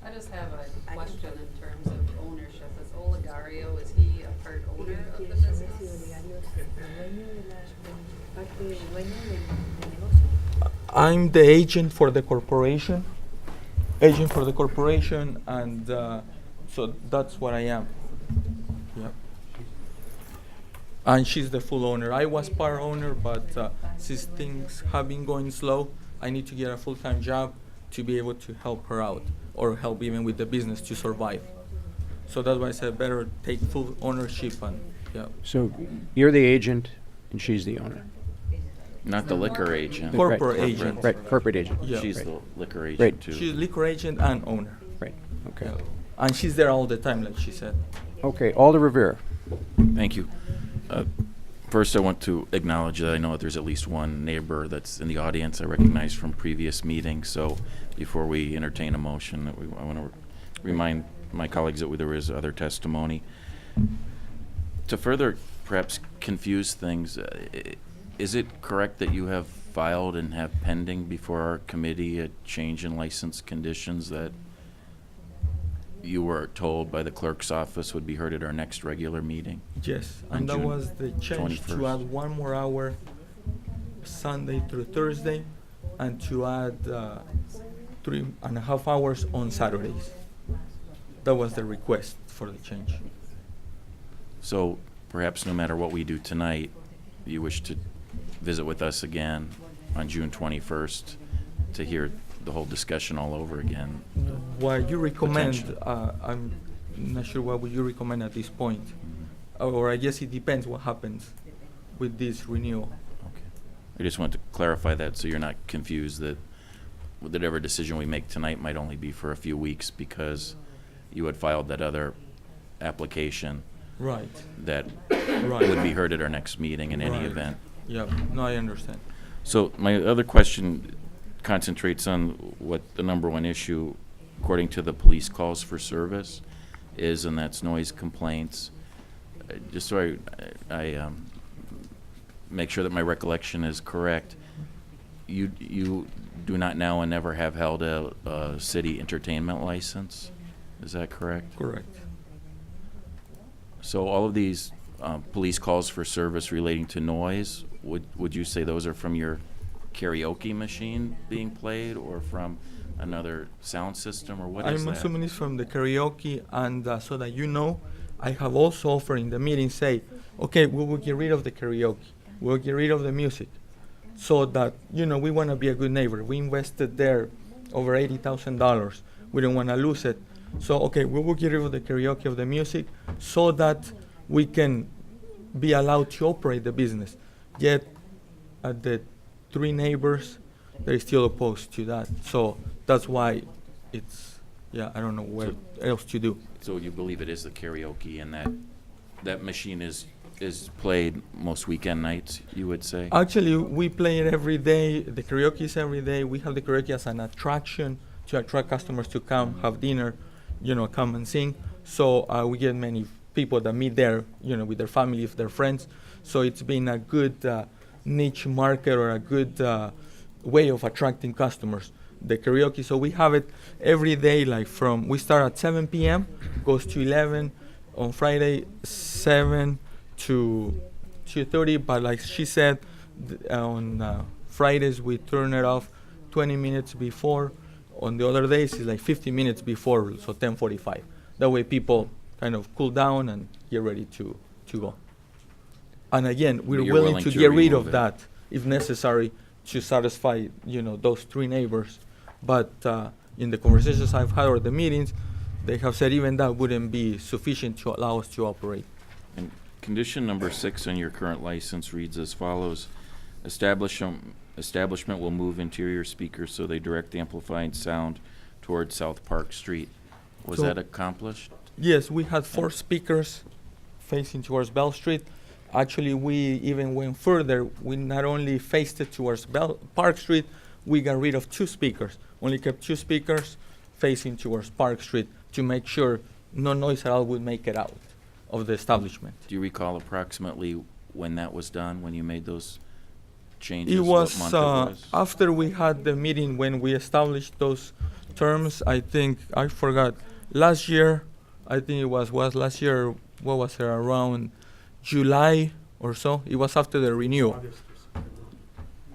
I just have a question in terms of ownership. Is Olegario, is he a part owner of the business? I'm the agent for the corporation, and so that's what I am. Yeah. And she's the full owner. I was part owner, but since things have been going slow, I need to get a full-time job to be able to help her out, or help even with the business to survive. So that's why I said better take full ownership and, yeah. so you're the agent and she's the owner? Not the liquor agent. Corporate agent. Right, corporate agent. Yeah. She's Right. the liquor Right. agent too. She's liquor agent and owner. Right, okay. Yeah. And she's there all the time, like she said. Okay, Alder Rivera. Thank you. First, I want to acknowledge that I know that there's at least one neighbor that's in the audience I recognize from previous meetings. So before we entertain a motion, I want to remind my colleagues that there is other testimony. To further perhaps confuse things, is it correct that you have filed and have pending before our committee a change in license conditions that you were told by the clerk's office would be heard at our next regular meeting? Yes, On and that June was the change to 21st. add 1 more hour Sunday through Thursday, and to add 3.5 hours on Saturdays. That was the request for the change. So perhaps no matter what we do tonight, you wish to visit with us again on June 21st to hear the whole discussion all over again. What you recommend, Potentially. I'm not sure what would you recommend at this point. Or I guess it depends what happens with this renewal. Okay. I just want to clarify that so you're not confused that whatever decision we make tonight might only be for a few weeks because you had filed that other application Right, that right. would be heard at our next meeting in any Right. event. Yeah, no, I understand. So my other question concentrates on what the number one issue, according to the police calls for service, is, and that's noise complaints. Just so I make sure that my recollection is correct, you do not now and never have held a city entertainment license? Is that correct? Correct. So all of these police calls for service relating to noise, would you say those are from your karaoke machine being played or from another sound system, or what is I'm that? assuming it's from the karaoke, and so that you know, I have also offered in the meeting, say, okay, we will get rid of the karaoke, we'll get rid of the music, so that, you know, we want to be a good neighbor. We invested there over $80,000. We don't want to lose it. So, okay, we will get rid of the karaoke, of the music, so that we can be allowed to operate the business. Yet, the 3 neighbors, they're still opposed to that. So that's why it's, yeah, I don't know what else to do. So you believe it is the karaoke, and that machine is played most weekend nights, you would say? Actually, we play it every day. The karaoke is every day. We have the karaoke as an attraction to attract customers to come have dinner, you know, come and sing. So we get many people that meet there, you know, with their families, their friends. So it's been a good niche market, or a good way of attracting customers, the karaoke. So we have it every day, like we start at 7 p.m., goes to 11, on Friday 7 to 2:30, but like she said, on Fridays we turn it off 20 minutes before. On the other days, it's like 50 minutes before, so 10:45. That way people kind of cool down and get ready to go. And again, we're you're willing willing to to get rid remove of it. that if necessary to satisfy, those 3 neighbors. But in the conversations I've had or the meetings, they have said even that wouldn't be sufficient to allow us to operate. And condition number 6 on your current license reads as follows. Establishment will move interior speakers so they direct the amplified sound towards South Park Street. Was So- that accomplished? Yes, we had 4 speakers facing towards Bell Street. Actually, we even went further. We not only faced it towards Park Street, we got rid of 2 speakers. Only kept 2 speakers facing towards Park Street to make sure no noise at all would make it out of the establishment. Do you recall approximately when that was done, when you made those changes? It what was month it was? after we had the meeting when we established those terms. I think I forgot. Last year, I think it was last year. What was it, around July or so? It was after the renewal.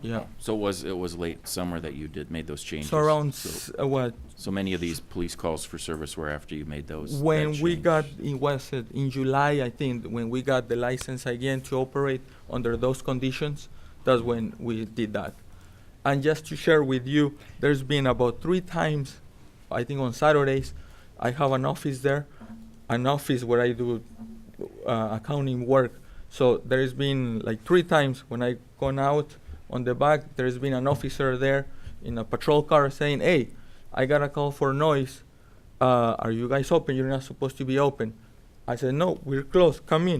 Yeah. So it was late summer that you made those changes? So around what? So many of these police calls for service were after you made those. When that we change. got in July, I think, when we got the license again to operate under those conditions, that's when we did that. And just to share with you, there's been about 3 times, I think on Saturdays, I have an office there, an office where I do accounting work. So there's been like 3 times when I gone out on the back, there's been an officer there in a patrol car saying, "Hey, I got a call for noise. Are you guys open? You're not supposed to be open." I said, "No, we're closed. Come in."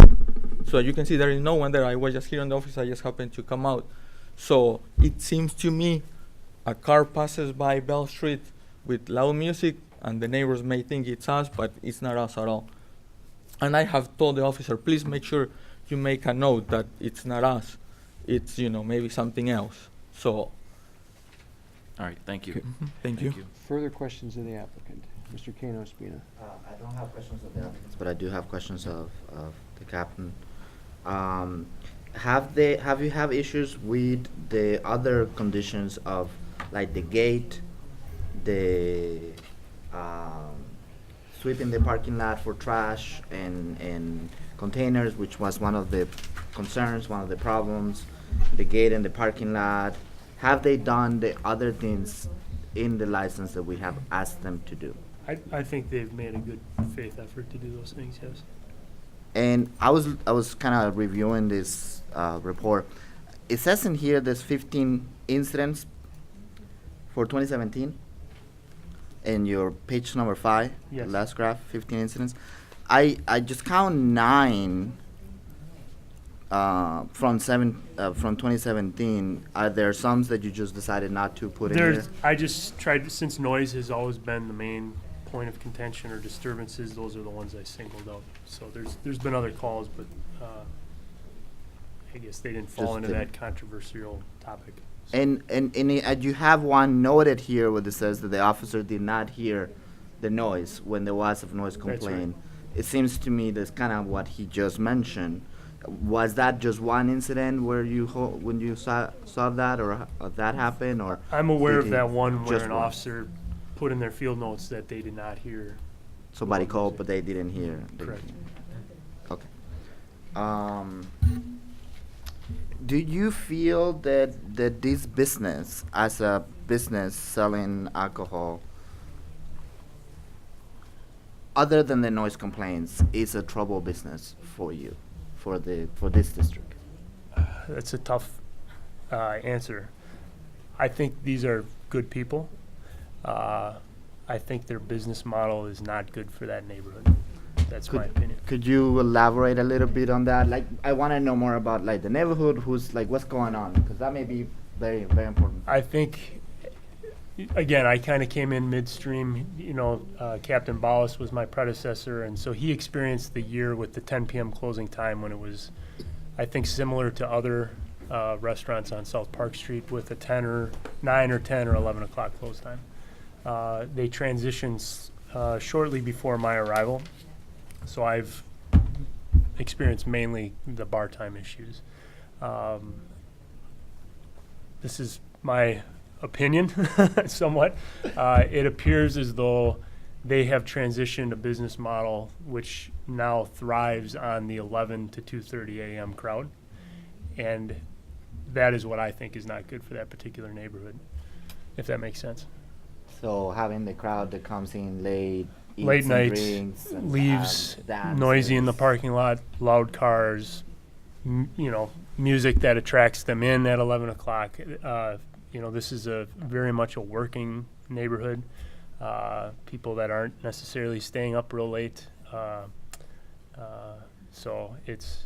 So you can see there is no one there. I was just here in the office. I just happened to come out. So it seems to me a car passes by Bell Street with loud music, and the neighbors may think it's us, but it's not us at all. And I have told the officer, please make sure you make a note that it's not us. It's, maybe something else. So. All right, thank you. Okay, thank you. Further questions of the applicant? Mr. Kano Espina. I don't have questions of the applicants, but I do have questions of the captain. Have you have issues with the other conditions of, like the gate, the sweeping the parking lot for trash and containers, which was one of the concerns, one of the problems, the gate and the parking lot? Have they done the other things in the license that we have asked them to do? I think they've made a good faith effort to do those things, yes. And I was kind of reviewing this report. It says in here there's 15 incidents for 2017. In your page number 5, Yes. the last graph, 15 incidents. I just count 9 from 2017. Are there some that you just decided not to put in here? I just tried, since noise has always been the main point of contention or disturbances, those are the ones I singled out. So there's been other calls, but I guess they didn't fall Just into didn't. that controversial topic. And you have one noted here where it says that the officer did not hear the noise when there was a noise That's right. complaint. It seems to me that's kind of what he just mentioned. Was that just one incident where when you saw that, or that happened, or? I'm aware did of he- that one where just an one? officer put in their field notes that they did not hear. Somebody called, but they didn't hear. Correct. Okay. Do you feel that this business, as a business selling alcohol, other than the noise complaints, is a trouble business for you, for this district? That's a tough answer. I think these are good people. I think their business model is not good for that neighborhood. That's my opinion. Could you elaborate a little bit on that? Like, I want to know more about like the neighborhood, what's going on, because that may be very, very important. I think, again, I kind of came in midstream. Captain Ballas was my predecessor, and so he experienced the year with the 10 p.m. closing time when it was, I think, similar to other restaurants on South Park Street with a 9 or 10 or 11 o'clock close time. They transitioned shortly before my arrival, so I've experienced mainly the bar time issues. This is my opinion, somewhat. It appears as though they have transitioned a business model which now thrives on the 11 to 2:30 a.m. crowd. And that is what I think is not good for that particular neighborhood, if that makes sense. So having the crowd that comes in late, eats Late and nights, drinks, and leaves, dances. noisy in the parking lot, loud cars, music that attracts them in at 11 o'clock. This is very much a working neighborhood. People that aren't necessarily staying up real late. So it's,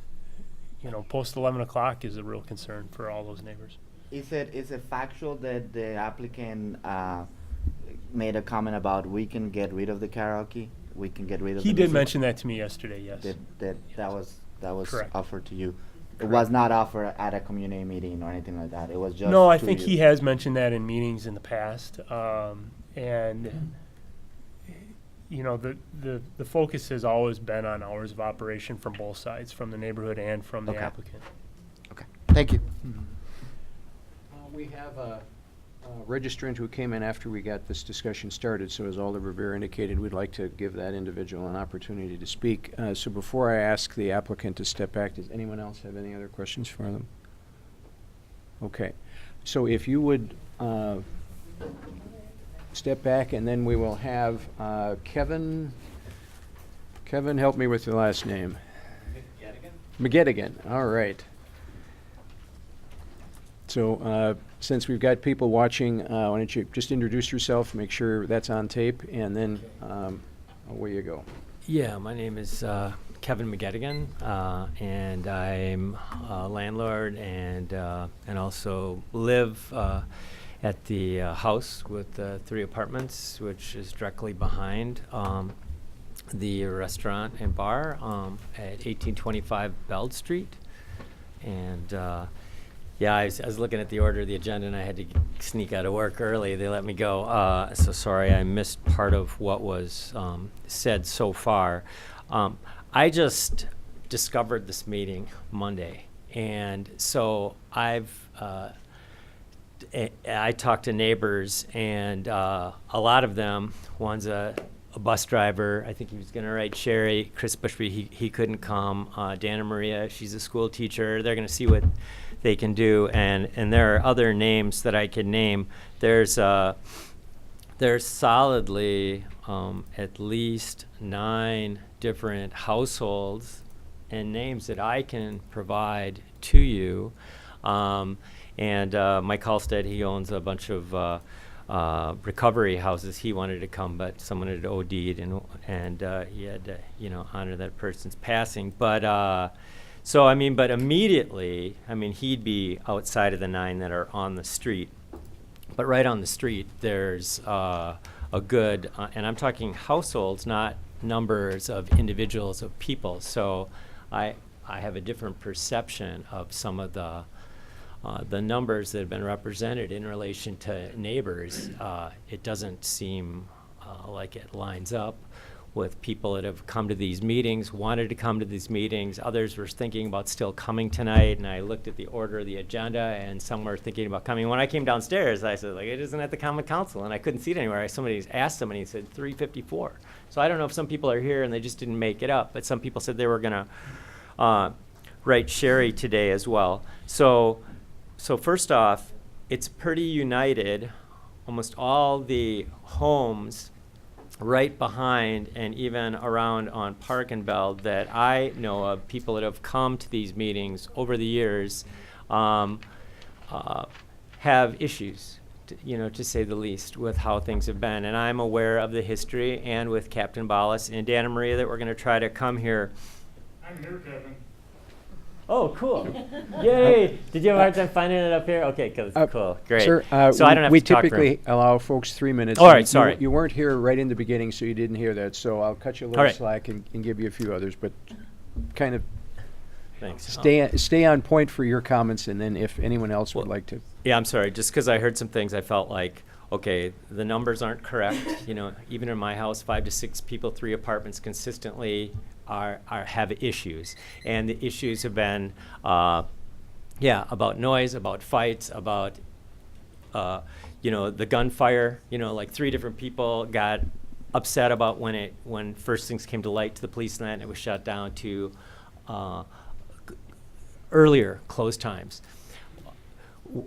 post 11 o'clock is a real concern for all those neighbors. Is it factual that the applicant made a comment about we can get rid of the karaoke? We can get rid of. He the did music? mention that to me yesterday. Yes. That was Correct. offered to you. It Correct. was not offered at a community meeting or anything like that. It was just. No, I to think you. he has mentioned that in meetings in the past, and the focus has always been on hours of operation from both sides, from the neighborhood and from the Okay. applicant. Okay. Thank you. We have a registrant who came in after we got this discussion started, so as Alder Rivera indicated, we'd like to give that individual an opportunity to speak. So before I ask the applicant to step back, does anyone else have any other questions for them? Okay. So if you would step back, and then we will have Kevin. Kevin, help me with your last name. McGettigan. All right. So since we've got people watching, why don't you just introduce yourself, make sure that's on tape, and then away you go. Yeah, my name is Kevin McGettigan, and I'm a landlord and also live at the house with 3 apartments, which is directly behind the restaurant and bar at 1825 Bell Street. And I was looking at the order of the agenda, and I had to sneak out of work early. They let me go. So sorry, I missed part of what was said so far. I just discovered this meeting Monday, and so I talked to neighbors, and a lot of them, one's a bus driver, I think he was going to write Sherry, Chris Bushby, he couldn't come, Dana Maria, she's a school teacher, they're going to see what they can do, and there are other names that I could name. There's solidly at least 9 different households and names that I can provide to you. And Mike Halstead, he owns a bunch of recovery houses. He wanted to come, but someone had OD'd, and he had to, honor that person's passing. But but immediately, he'd be outside of the 9 that are on the street. But right on the street, there's a good, and I'm talking households, not numbers of individuals of people. So I have a different perception of some of the numbers that have been represented in relation to neighbors. It doesn't seem like it lines up with people that have come to these meetings, wanted to come to these meetings. Others were thinking about still coming tonight, and I looked at the order of the agenda, and some were thinking about coming. When I came downstairs, I said, it isn't at the Common Council, and I couldn't see it anywhere. Somebody asked somebody, he said 3:54. So I don't know if some people are here and they just didn't make it up, but some people said they were gonna write Sherry today as well. So first off, it's pretty united. Almost all the homes right behind and even around on Park and Bell that I know of, people that have come to these meetings over the years, have issues, to say the least, with how things have been. And I'm aware of the history, and with Captain Ballas and Dana Maria, that we're going to try to come here. I'm here, Kevin. Oh, cool. Yay. Did you have a hard time finding it up here? Okay, cool. Great. Sir, so I don't have we to talk for typically him. allow folks 3 minutes. All right, You- sorry. You weren't here right in the beginning, so you didn't hear that, so I'll cut you a All little right. slack and give you a few others, but kind of Thanks. stay on point for your comments, and then if anyone else would like to. Yeah, I'm sorry. Just because I heard some things, I felt like, okay, the numbers aren't correct. Even in my house, 5 to 6 people, 3 apartments consistently have issues, and the issues have been, about noise, about fights, about the gunfire, like 3 different people got upset about when first things came to light to the police and it was shut down to earlier close times.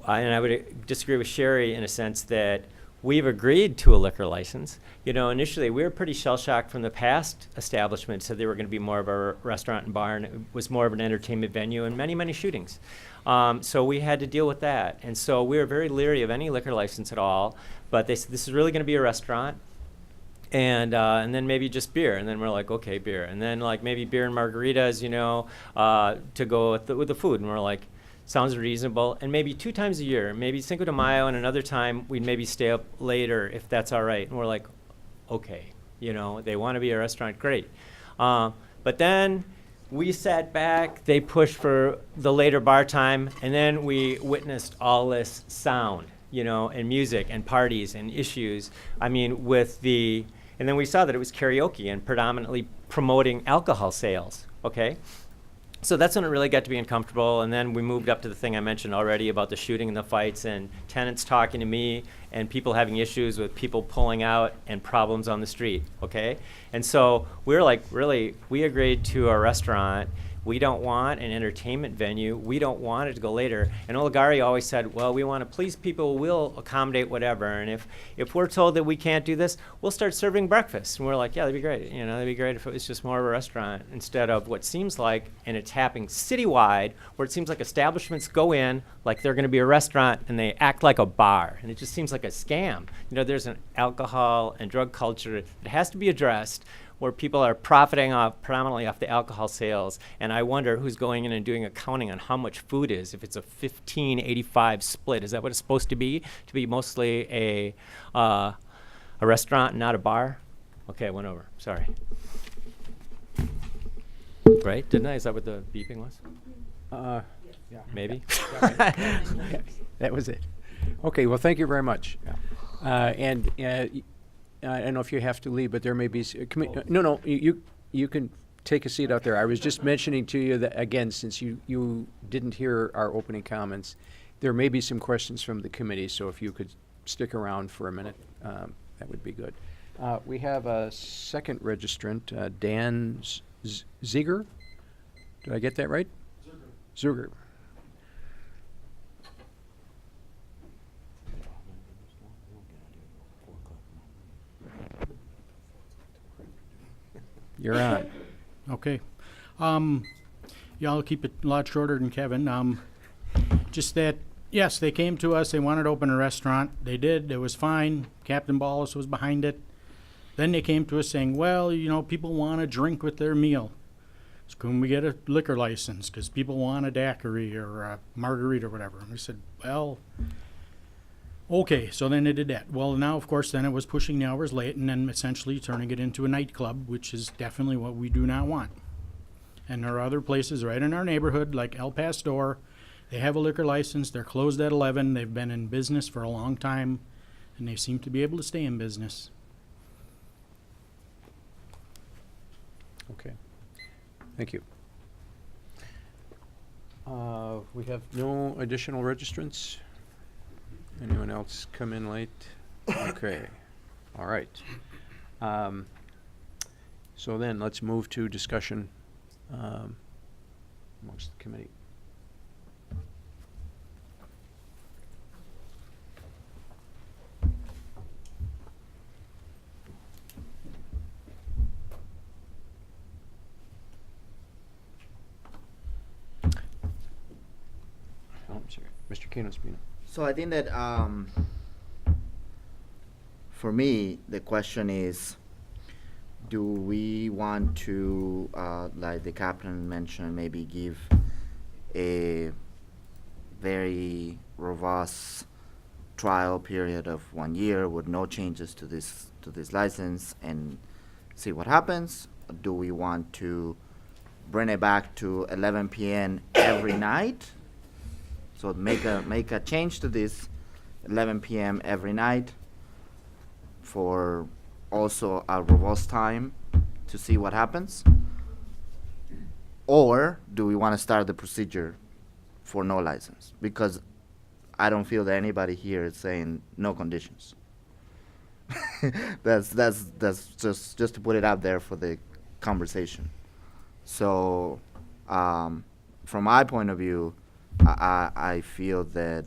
And I would disagree with Sherry in a sense that we've agreed to a liquor license. Initially we were pretty shell-shocked from the past establishment, said they were going to be more of a restaurant and bar, and it was more of an entertainment venue, and many, many shootings. So we had to deal with that. And so we were very leery of any liquor license at all, but they said this is really going to be a restaurant. And then maybe just beer, and then we're like, okay, beer, and then like maybe beer and margaritas, to go with the food, and we're like, sounds reasonable. And maybe 2 times a year, maybe Cinco de Mayo, and another time we'd maybe stay up later if that's all right. And we're like, okay, they want to be a restaurant, great. But then we sat back, they pushed for the later bar time, and then we witnessed all this sound, and music and parties and issues. I mean, and then we saw that it was karaoke and predominantly promoting alcohol sales, okay? So that's when it really got to be uncomfortable, and then we moved up to the thing I mentioned already about the shooting and the fights and tenants talking to me and people having issues with people pulling out and problems on the street, okay? And so we're like, really, we agreed to a restaurant. We don't want an entertainment venue. We don't want it to go later. And Oligari always said, well, we want to please people. We'll accommodate whatever. And if we're told that we can't do this, we'll start serving breakfast. And we're like, yeah, that'd be great. That'd be great if it was just more of a restaurant instead of what seems like, and it's happening citywide, where it seems like establishments go in like they're going to be a restaurant and they act like a bar. And it just seems like a scam. There's an alcohol and drug culture that has to be addressed, where people are profiting predominantly off the alcohol sales. And I wonder who's going in and doing accounting on how much food is, if it's a 15-85 split. Is that what it's supposed to be? To be mostly a restaurant and not a bar? Okay, I went over, sorry. Right, didn't I? Is that what the beeping was? Yeah. Maybe? That was it. Okay, well, thank you very much. I don't know if you have to leave, but there may be, no, you can take a seat out there. I was just mentioning to you that, again, since you didn't hear our opening comments, there may be some questions from the committee, so if you could stick around for a minute, that would be good. We have a second registrant, Dan Ziger. Did I get that right? Zuger. You're on. Okay. Yeah, I'll keep it a lot shorter than Kevin. Just that, yes, they came to us. They wanted to open a restaurant. They did. It was fine. Captain Ballas was behind it. Then they came to us saying, well, people want to drink with their meal. So can we get a liquor license? Because people want a daiquiri or a margarita or whatever. And we said, well, okay, so then they did that. Well, now, of course, then it was pushing the hours late and then essentially turning it into a nightclub, which is definitely what we do not want. And there are other places right in our neighborhood, like El Pastor. They have a liquor license. They're closed at 11. They've been in business for a long time, and they seem to be able to stay in business. Okay. Thank you. We have no additional registrants. Anyone else come in late? Okay. All right. So then let's move to discussion amongst the committee. Oh, I'm sorry. Mr. Kano-Spina. So I think that for me, the question is, do we want to, like the captain mentioned, maybe give a very robust trial period of 1 year with no changes to this license and see what happens? Or do we want to bring it back to 11 p.m. every night? So make a change to this 11 p.m. every night for also a robust time to see what happens? Or do we want to start the procedure for no license? Because I don't feel that anybody here is saying no conditions. that's just to put it out there for the conversation. So, from my point of view, I feel that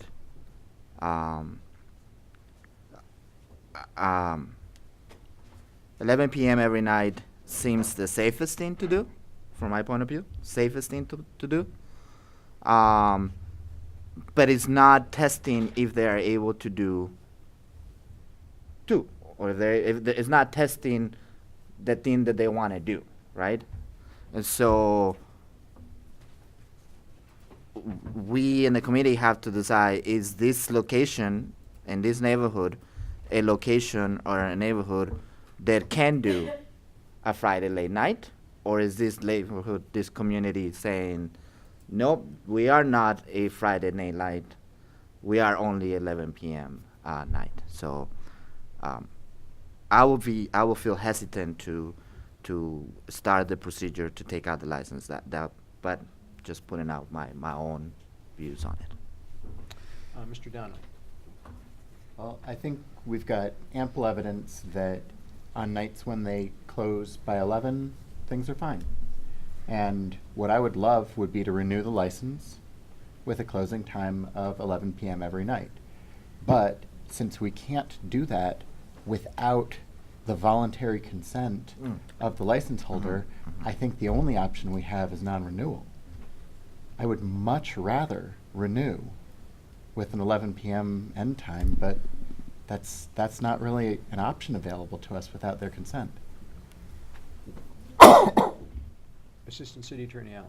11 p.m. every night seems the safest thing to do, from my point of view, safest thing to do. But it's not testing if they are able to do 2, or if it's not testing the thing that they want to do, right? And so we in the committee have to decide, is this location in this neighborhood a location or a neighborhood that can do a Friday late night? Or is this neighborhood, this community saying, nope, we are not a Friday night light. We are only 11 p.m. Night. So I will feel hesitant to start the procedure to take out the license. But just putting out my own views on it. Mr. Donnelly. Well, I think we've got ample evidence that on nights when they close by 11, things are fine. And what I would love would be to renew the license with a closing time of 11 p.m. every night. But since we can't do that without the voluntary consent of the license holder, I think the only option we have is non-renewal. I would much rather renew with an 11 p.m. end time, but that's not really an option available to us without their consent. Assistant City Attorney Allen.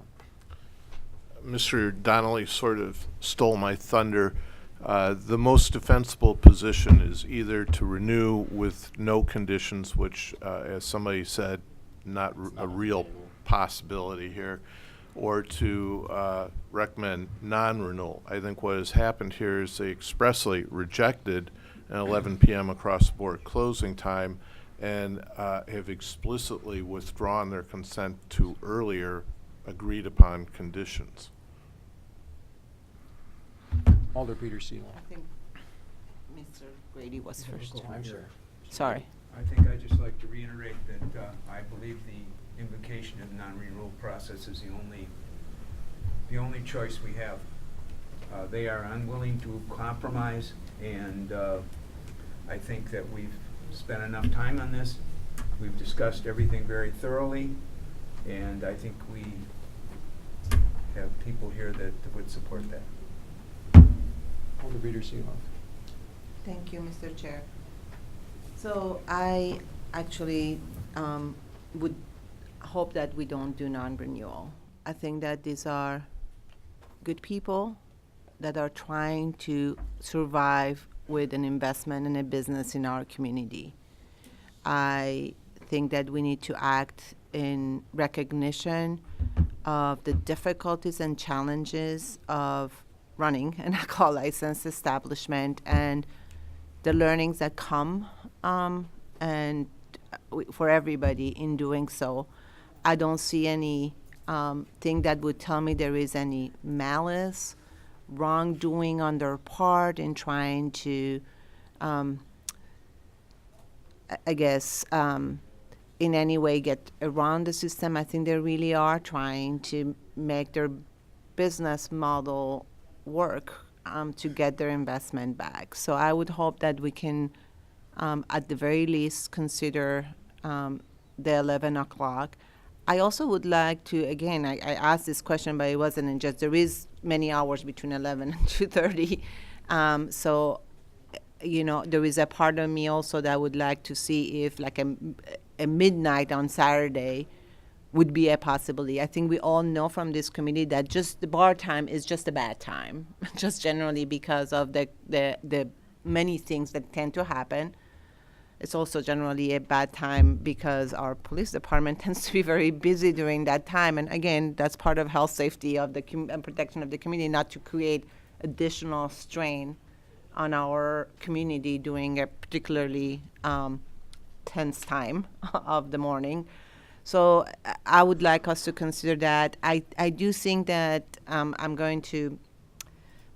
Mr. Donnelly sort of stole my thunder. The most defensible position is either to renew with no conditions, which, as somebody said, not a real possibility here, or to recommend non-renewal. I think what has happened here is they expressly rejected an 11 p.m. across-the-board closing time and have explicitly withdrawn their consent to earlier agreed-upon conditions. Alder Peter Seelon. I think Mr. Grady was first. Oh, I'm sorry. Sorry. I think I'd just like to reiterate that I believe the invocation of the non-renewal process is the only choice we have. They are unwilling to compromise, and I think that we've spent enough time on this. We've discussed everything very thoroughly, and I think we have people here that would support that. Alder Peter Seelon. Thank you, Mr. Chair. So I actually would hope that we don't do non-renewal. I think that these are good people that are trying to survive with an investment in a business in our community. I think that we need to act in recognition of the difficulties and challenges of running an alcohol license establishment and the learnings that come for everybody in doing so. I don't see any thing that would tell me there is any malice, wrongdoing on their part in trying to, in any way get around the system. I think they really are trying to make their business model work to get their investment back. So I would hope that we can, at the very least, consider the 11 o'clock. I also would like to, again, I asked this question, but it wasn't in just, there is many hours between 11 and 2:30. So, there is a part of me also that would like to see if like a midnight on Saturday would be a possibility. I think we all know from this committee that just the bar time is just a bad time, just generally because of the many things that tend to happen. It's also generally a bad time because our police department tends to be very busy during that time. And again, that's part of health safety of the and protection of the community, not to create additional strain on our community during a particularly tense time of the morning. So I would like us to consider that. I do think that I'm going to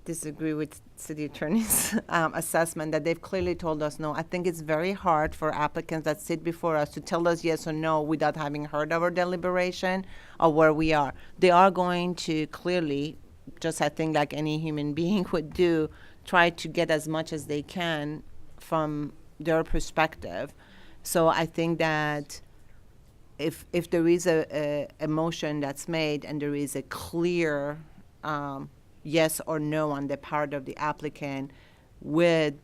disagree with city attorney's assessment that they've clearly told us no. I think it's very hard for applicants that sit before us to tell us yes or no without having heard our deliberation of where we are. They are going to clearly, just I think like any human being would do, try to get as much as they can from their perspective. So I think that if there is a motion that's made and there is a clear yes or no on the part of the applicant with,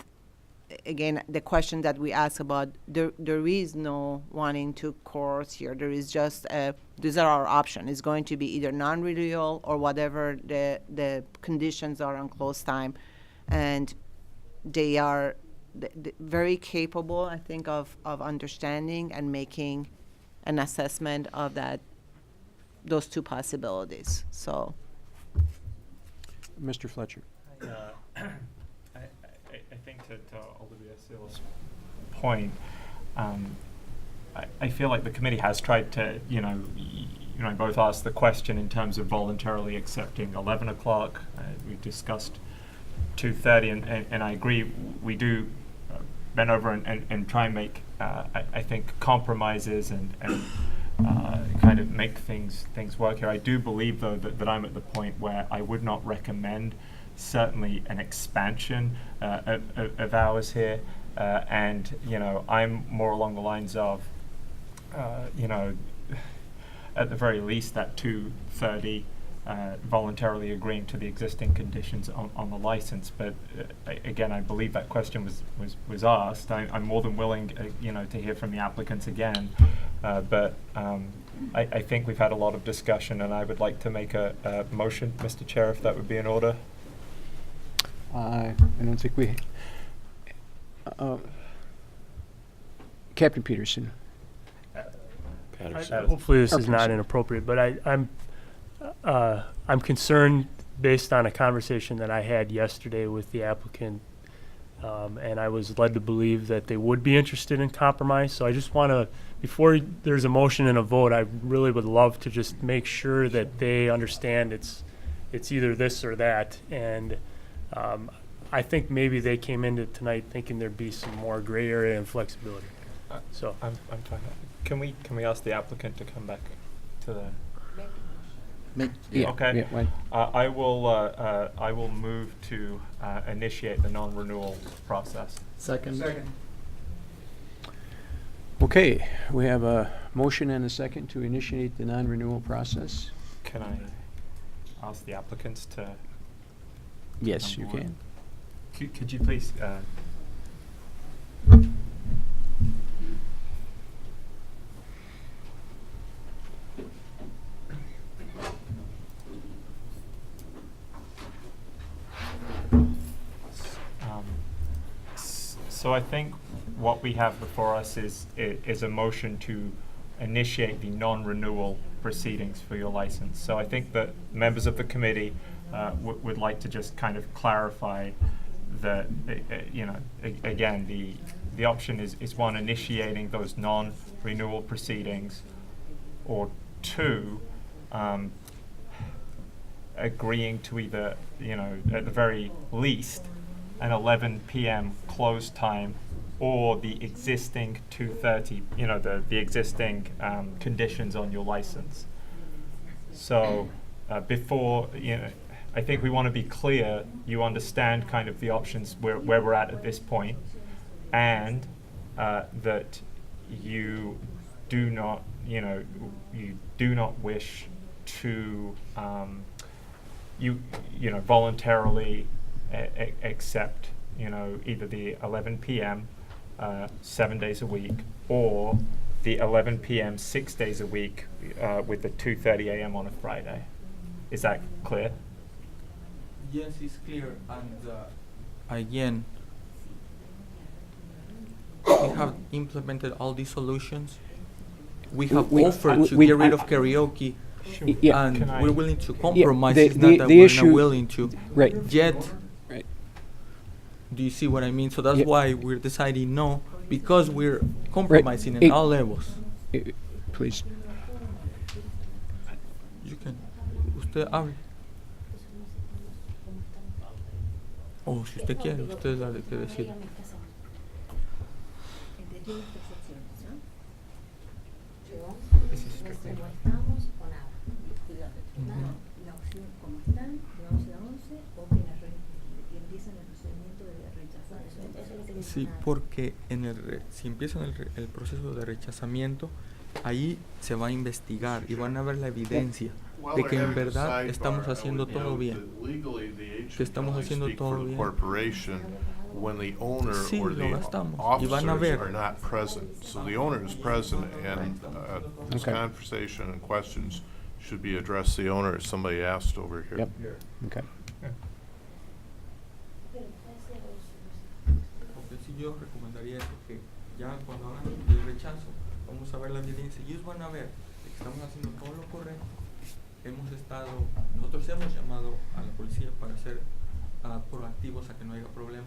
again, the question that we ask about, there is no wanting to coerce here. There is just, these are our options. It's going to be either non-renewal or whatever the conditions are on close time. And they are very capable, I think, of understanding and making an assessment of those two possibilities. So. Mr. Fletcher. I think to Olivia Seal's point, I feel like the committee has tried to, both ask the question in terms of voluntarily accepting 11 o'clock. We discussed 2:30, and I agree, we do bend over and try and make, I think, compromises and kind of make things work here. I do believe, though, that I'm at the point where I would not recommend certainly an expansion of hours here, and I'm more along the lines of at the very least that 2:30 voluntarily agreeing to the existing conditions on the license. But again, I believe that question was asked. I'm more than willing to hear from the applicants again, but I think we've had a lot of discussion, and I would like to make a motion, Mr. Chair, if that would be in order. I don't think we... Captain Peterson. Hopefully this is not inappropriate, but I'm concerned based on a conversation that I had yesterday with the applicant, and I was led to believe that they would be interested in compromise. So I just want to, before there's a motion and a vote, I really would love to just make sure that they understand it's either this or that. And I think maybe they came into tonight thinking there'd be some more gray area and flexibility. So I'm fine. Can we ask the applicant to come back to the? Okay. Yeah, I will move to initiate the non-renewal process. Second. Okay, we have a motion and a second to initiate the non-renewal process. Can I ask the applicants to? Yes, you Number can. one. Could you please? So I think what we have before us is a motion to initiate the non-renewal proceedings for your license. So I think that members of the committee would like to just kind of clarify that, again, the option is one, initiating those non-renewal proceedings, or two, agreeing to either, at the very least, an 11 p.m. close time, or the existing 2:30, the existing conditions on your license. So before, I think we want to be clear, you understand kind of the options where we're at this point, and that you do not, you do not wish to, voluntarily accept, either the 11 p.m. 7 days a week, or the 11 p.m. 6 days a week with the 2:30 a.m. on a Friday. Is that clear? Yes, it's clear. And again, we have implemented all these solutions. We have offered to get rid of karaoke, Yeah. and Can we're I- willing to compromise. the- It's the- not that the we're issue- not willing to. Right. Yet, Right. do you see what I mean? So that's Yeah. why we're deciding no, because we're compromising in all levels. Please. You can. Usted hable. O si usted quiere, usted la que decide. La opción como están, de 11 a 11, o que empiezan el procedimiento de rechazar. Sí, porque si empiezan el proceso de rechazamiento, ahí se va a investigar y van a ver la evidencia de que en verdad estamos haciendo todo bien. Que estamos haciendo todo bien. When the owner Sí, or lo the gastamos. Y van a ver. officers are not present. So the owner is present, and this Okay. conversation and questions should be addressed to the owner, as somebody asked over here. Yep. Okay. Porque sí, yo recomendaría eso, que ya cuando hagan el rechazo, vamos a ver la evidencia y ellos van a ver que estamos haciendo todo lo correcto. Nosotros hemos llamado a la policía para ser proactivos a que no haya problemas.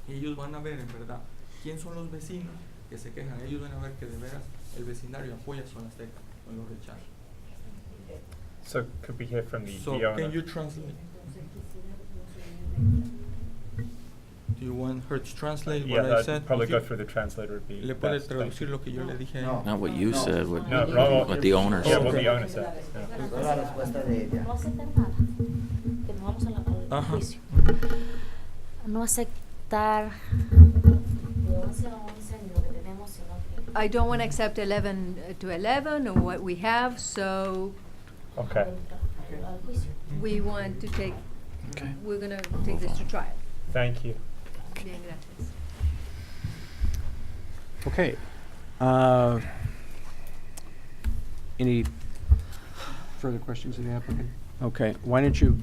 Y ellos van a ver en verdad quién son los vecinos que se quejan. Ellos van a ver que de veras el vecindario apoya a Zona Azteca con los rechazos. So could we hear from the So owner? can you translate? Do you want her to translate Yeah, what I I'd said? probably If go you- through the translator would be ¿Le puede best, thank traducir you. lo que yo le dije a No. ella? Not what you said, what, No, no, what the owner Yeah, said. what the owner said. Yeah. Fue la respuesta de ella. No aceptar nada, que nos vamos al Ajá. juicio. No aceptar de 11 a 11 ni lo que tenemos, sino que I don't want to accept 11 to 11 or what we have, so Okay. al juicio. we want to take, Okay. we're going to take this to trial. Thank you. Bien, gracias. Okay. Any further questions of the applicant? Okay, why don't you,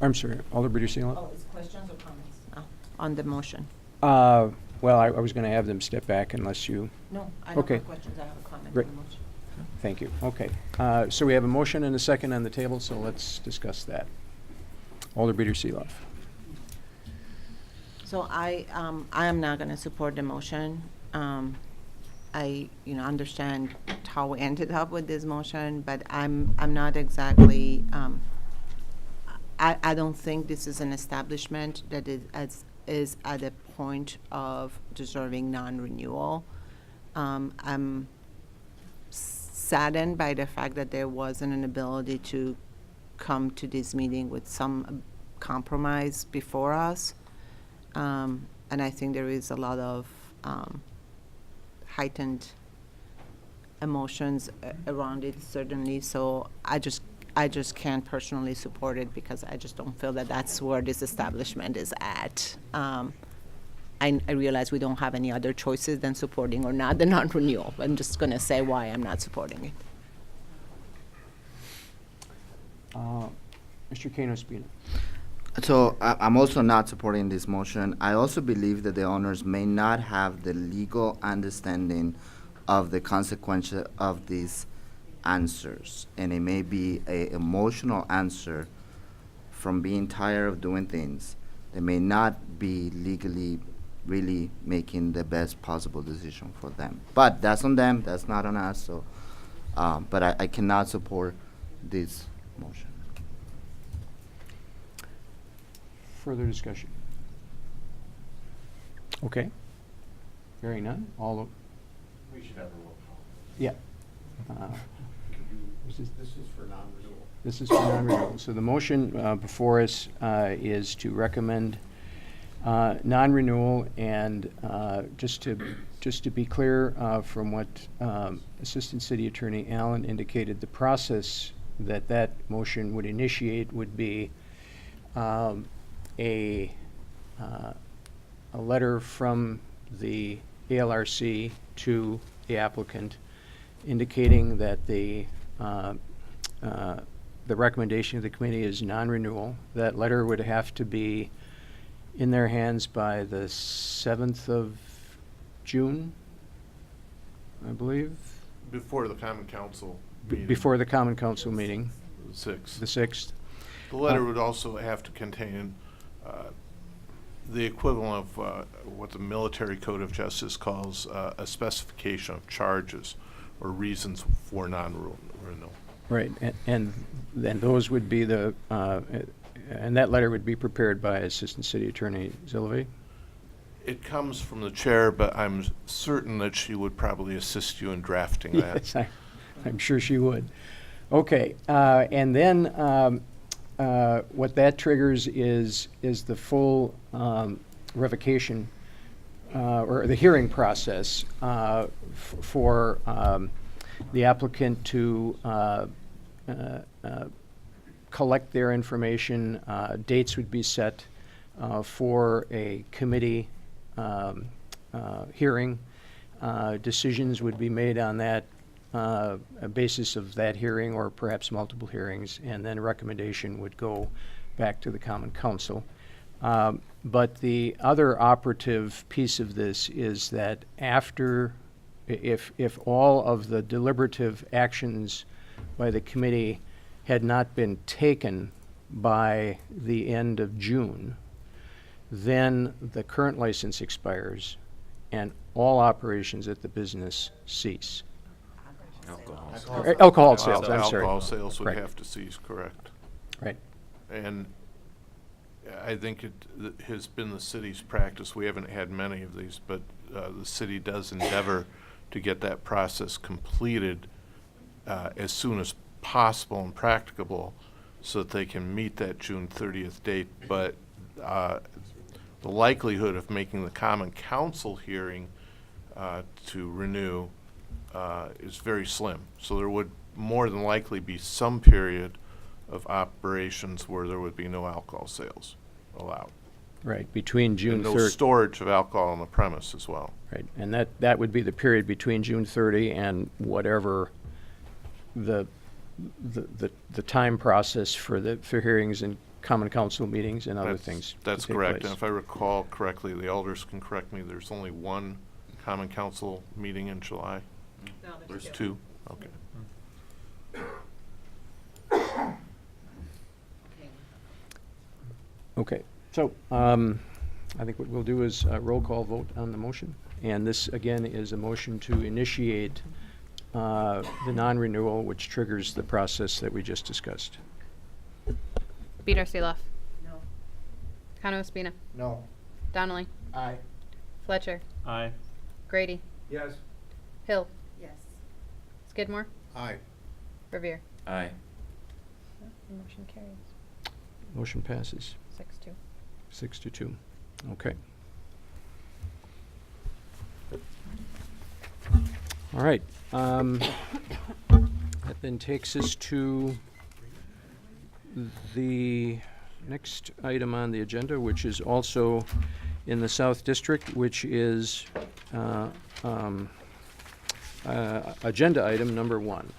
I'm sorry, Alder Sealant? Oh, it's questions or comments? No, on the motion. Well, I was going to have them step back unless you, No, I don't Okay. have questions, I have a comment on Great. the motion. thank you. Okay, so we have a motion and a second on the table, so let's discuss that. Alder Seeloff. So I am not gonna support the motion. I, understand how we ended up with this motion, but I'm not exactly, I don't think this is an establishment that is at a point of deserving non-renewal. I'm saddened by the fact that there wasn't an ability to come to this meeting with some compromise before us. And I think there is a lot of heightened emotions around it, certainly. So I just can't personally support it because I just don't feel that that's where this establishment is at. I realize we don't have any other choices than supporting or not the non-renewal. I'm just going to say why I'm not supporting it. Mr. Kano Spina. So I'm also not supporting this motion. I also believe that the owners may not have the legal understanding of the consequences of these answers. And it may be an emotional answer from being tired of doing things. They may not be legally really making the best possible decision for them. But that's on them, that's not on us. So, but I cannot support this motion. Further discussion? Okay. Hearing none, all of, We should have a roll call. yeah. This is for non-renewal. This is for non-renewal. So the motion before us is to recommend non-renewal, and just to be clear from what Assistant City Attorney Allen indicated, the process that motion would initiate would be a letter from the ALRC to the applicant indicating that the recommendation of the committee is non-renewal. That letter would have to be in their hands by the 7th of June, I believe, Before the Common Council meeting. before the Common Council meeting, The 6th. the 6th. The letter would also have to contain the equivalent of what the Military Code of Justice calls a specification of charges or reasons for non-renewal. Right, and then those would be the, And that letter would be prepared by Assistant City Attorney Zillivi? It comes from the chair, but I'm certain that she would probably assist you in drafting that. Yes, I'm sure she would. Okay, and then what that triggers is the full revocation or the hearing process for the applicant to collect their information. Dates would be set for a committee hearing. Decisions would be made on that a basis of that hearing or perhaps multiple hearings, and then a recommendation would go back to the Common Council. But the other operative piece of this is that after, if all of the deliberative actions by the committee had not been taken by the end of June, then the current license expires and all operations at the business cease. Alcohol sales, I'm sorry. Alcohol sales would Right. have to cease, correct. Right. And I think it has been the city's practice, we haven't had many of these, but the city does endeavor to get that process completed as soon as possible and practicable so that they can meet that June 30th date. But the likelihood of making the Common Council hearing to renew is very slim. So there would more than likely be some period of operations where there would be no alcohol sales allowed. Right, between June And no 3rd. storage of alcohol on the premise as well. Right, and that would be the period between June 30 and whatever the time process for hearings and Common Council meetings and other things. That's to take correct. place. And if I recall correctly, the elders can correct me, there's only one Common Council meeting in July? No, There's two? Okay. Okay, so I think what we'll do is a roll call vote on the motion. And this, again, is a motion to initiate the non-renewal, which triggers the process that we just discussed. Peter Seeloff. No. Cano Espina. No. Donnelly. Aye. Fletcher. Aye. Grady. Yes. Hill. Yes. Skidmore. Aye. Revere. Aye. Motion carries. Motion passes 6-2. 6-2. Okay. All right. That then takes us to the next item on the agenda, which is also in the South District, which is agenda item number 1.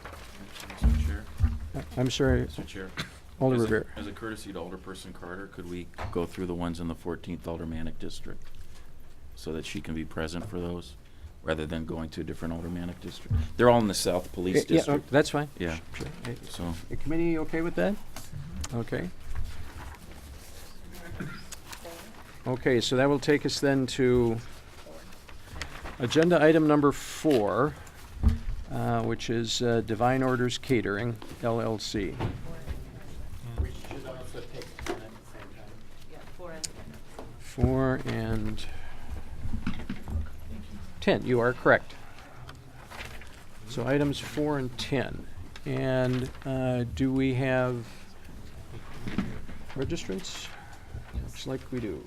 Mr. Chair. I'm sorry. Mr. Chair. Alder As a- Rivera. As a courtesy to Alderperson Carter, could we go through the ones in the 14th Aldermanic District so that she can be present for those, rather than going to a different Aldermanic District? They're all in the South Police Yeah, District. that's fine. Yeah. Sure. So, The committee okay with that? Okay. Okay, so that will take us then to agenda item number 4, which is Divine Orders Catering, LLC. We should also take 10 at the same time. Yeah, 4 and 10. 4 and 10, you are correct. So items 4 and 10. And do we have registrants? Looks like we do.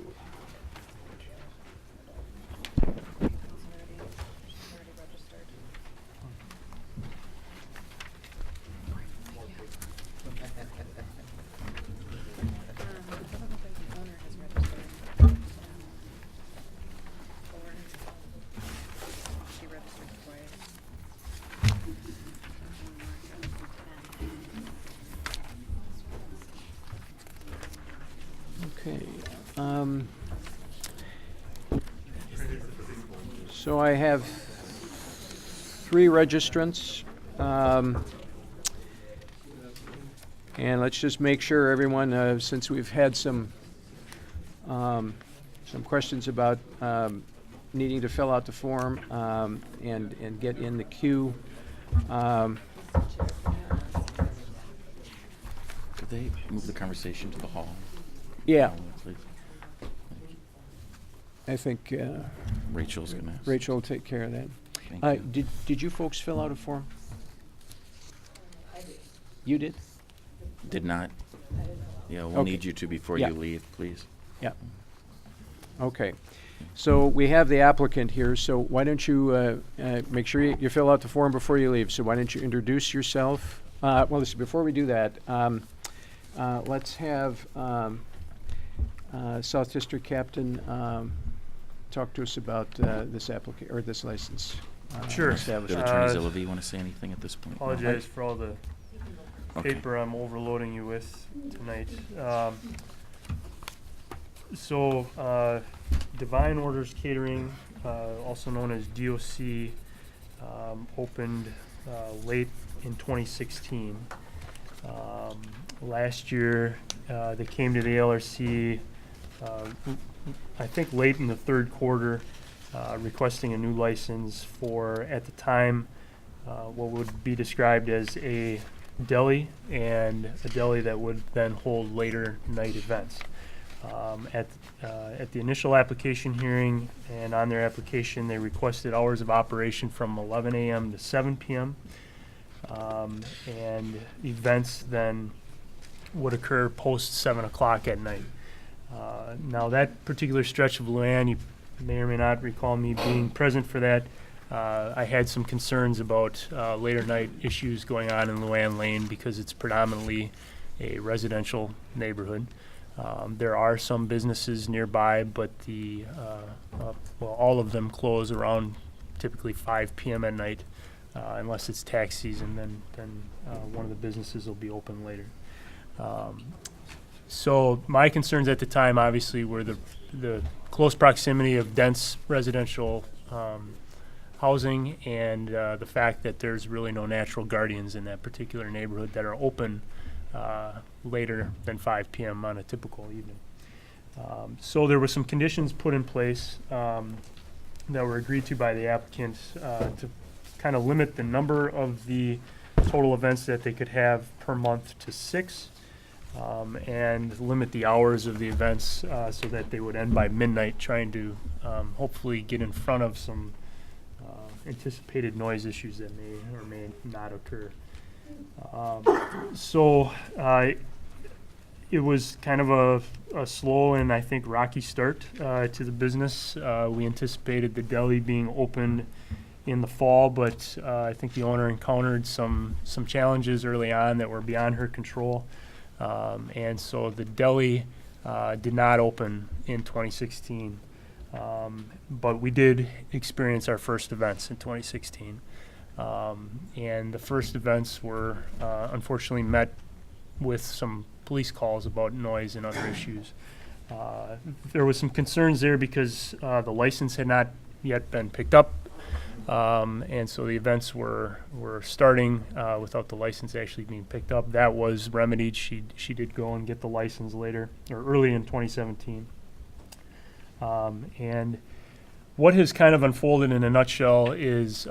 Okay. So I have 3 registrants. And let's just make sure everyone, since we've had some questions about needing to fill out the form and get in the queue. could they move the conversation to the hall? Yeah. Please. I think Rachel's gonna ask. Rachel will take care of that. Thank you. Did you folks fill out a form? You did? Did not? Yeah, we'll Okay. need you to before Yeah. you leave, please. Yeah. Okay. So we have the applicant here, so why don't you make sure you fill out the form before you leave. So why don't you introduce yourself? Well, listen, before we do that, let's have South District Captain talk to us about this application, or this license. Sure. establishment. Did Attorney Zillaby want to say anything at this point? No? Apologize for all the Okay. paper I'm overloading you with tonight. So, Divine Orders Catering, also known as DOC, opened late in 2016. Last year, they came to the LRC, I think late in the third quarter, requesting a new license for, at the time, what would be described as a deli, and a deli that would then hold later night events. At the initial application hearing and on their application, they requested hours of operation from 11 a.m. to 7 p.m. And events then would occur post 7 o'clock at night. Now that particular stretch of Luann, you may or may not recall me being present for that. I had some concerns about later night issues going on in Luann Lane because it's predominantly a residential neighborhood. There are some businesses nearby, but all of them close around typically 5 p.m. at night, unless it's tax season. Then one of the businesses will be open later. So my concerns at the time, obviously, were the close proximity of dense residential housing and the fact that there's really no natural guardians in that particular neighborhood that are open later than 5 p.m. on a typical evening. So there were some conditions put in place that were agreed to by the applicant to kind of limit the number of the total events that they could have per month to 6, and limit the hours of the events so that they would end by midnight, trying to hopefully get in front of some anticipated noise issues that may or may not occur. It was kind of a slow and I think rocky start to the business. We anticipated the deli being opened in the fall, but I think the owner encountered some challenges early on that were beyond her control. And so the deli did not open in 2016. But we did experience our first events in 2016. And the first events were unfortunately met with some police calls about noise and other issues. There was some concerns there because the license had not yet been picked up. And so the events were starting without the license actually being picked up. That was remedied. She did go and get the license later, or early in 2017. And what has kind of unfolded in a nutshell is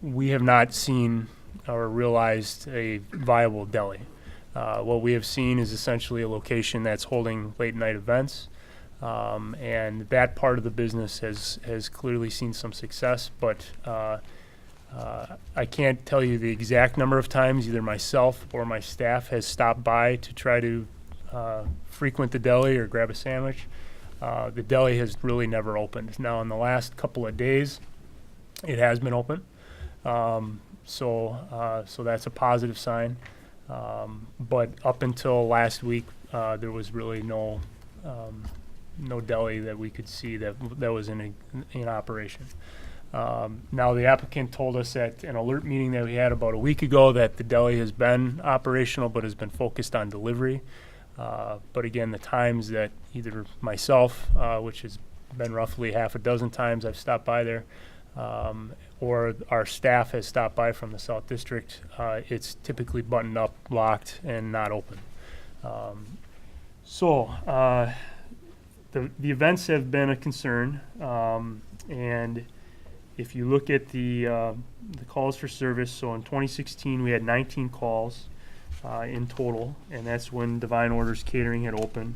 we have not seen or realized a viable deli. What we have seen is essentially a location that's holding late night events. And that part of the business has clearly seen some success, but I can't tell you the exact number of times either myself or my staff has stopped by to try to frequent the deli or grab a sandwich. The deli has really never opened. Now, in the last couple of days, it has been open, so that's a positive sign. But up until last week, there was really no deli that we could see that was in operation. Now, the applicant told us at an alert meeting that we had about a week ago that the deli has been operational but has been focused on delivery. But again, the times that either myself, which has been roughly half a dozen times I've stopped by there, or our staff has stopped by from the South District, it's typically buttoned up, locked, and not open. The events have been a concern, and if you look at the calls for service, so in 2016 we had 19 calls in total, and that's when Divine Orders Catering had opened.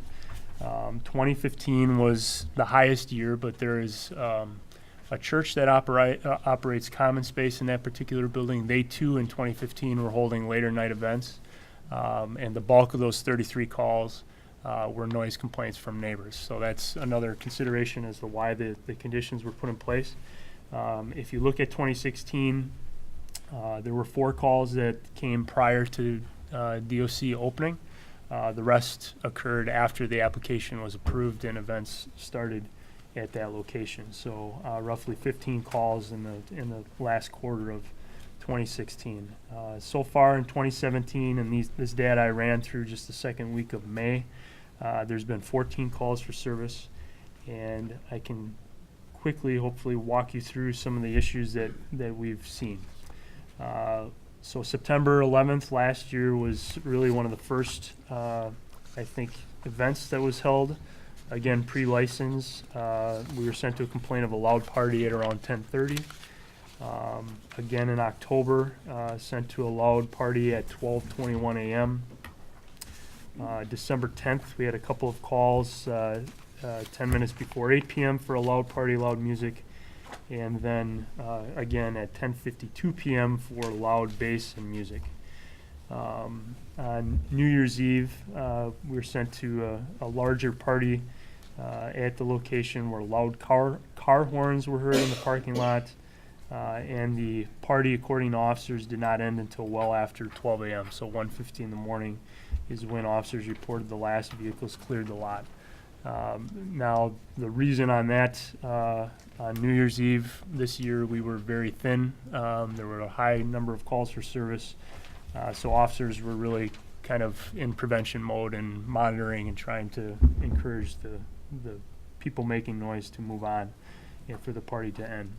2015 was the highest year, but there is a church that operates common space in that particular building. They too in 2015 were holding later night events, and the bulk of those 33 calls were noise complaints from neighbors. So that's another consideration as to why the conditions were put in place. If you look at 2016, there were 4 calls that came prior to DOC opening. The rest occurred after the application was approved and events started at that location. So roughly 15 calls in the last quarter of 2016. So far in 2017, and this data I ran through just the second week of May, there's been 14 calls for service, and I can quickly, hopefully, walk you through some of the issues that we've seen. So September 11th last year was really one of the first, I think, events that was held. Again, pre-license. We were sent to a complaint of a loud party at around 10:30. Again in October, sent to a loud party at 12:21 a.m. December 10th, we had a couple of calls 10 minutes before 8 p.m. for a loud party, loud music. And then again at 10:52 p.m. for loud bass and music. On New Year's Eve, we were sent to a larger party at the location where loud car horns were heard in the parking lot, and the party, according to officers, did not end until well after 12 a.m. So 1:50 in the morning is when officers reported the last vehicles cleared the lot. Now, the reason on that, on New Year's Eve this year, we were very thin. There were a high number of calls for service, so officers were really kind of in prevention mode and monitoring and trying to encourage the people making noise to move on and for the party to end.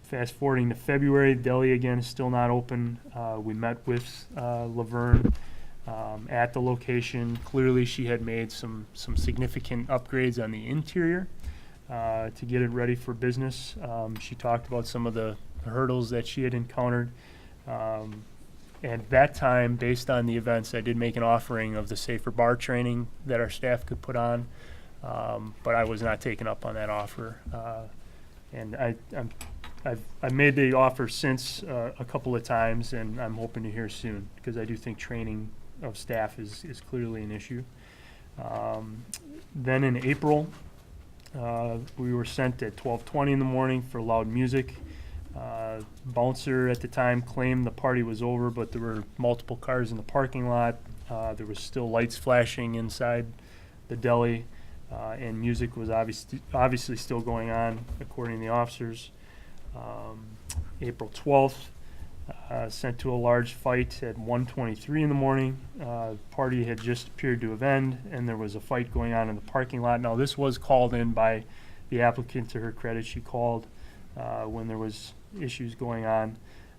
Fast forwarding to February, deli again is still not open. We met with Laverne at the location. Clearly, she had made some significant upgrades on the interior to get it ready for business. She talked about some of the hurdles that she had encountered. At that time, based on the events, I did make an offering of the safer bar training that our staff could put on, but I was not taken up on that offer. And I've made the offer since a couple of times, and I'm hoping to hear soon, because I do think training of staff is clearly an issue. Then in April, we were sent at 12:20 in the morning for loud music. Bouncer at the time claimed the party was over, but there were multiple cars in the parking lot. There was still lights flashing inside the deli, and music was obviously still going on, according to the officers. April 12th, sent to a large fight at 1:23 in the morning. Party had just appeared to have ended, and there was a fight going on in the parking lot. Now, this was called in by the applicant. To her credit, she called when there was issues going on.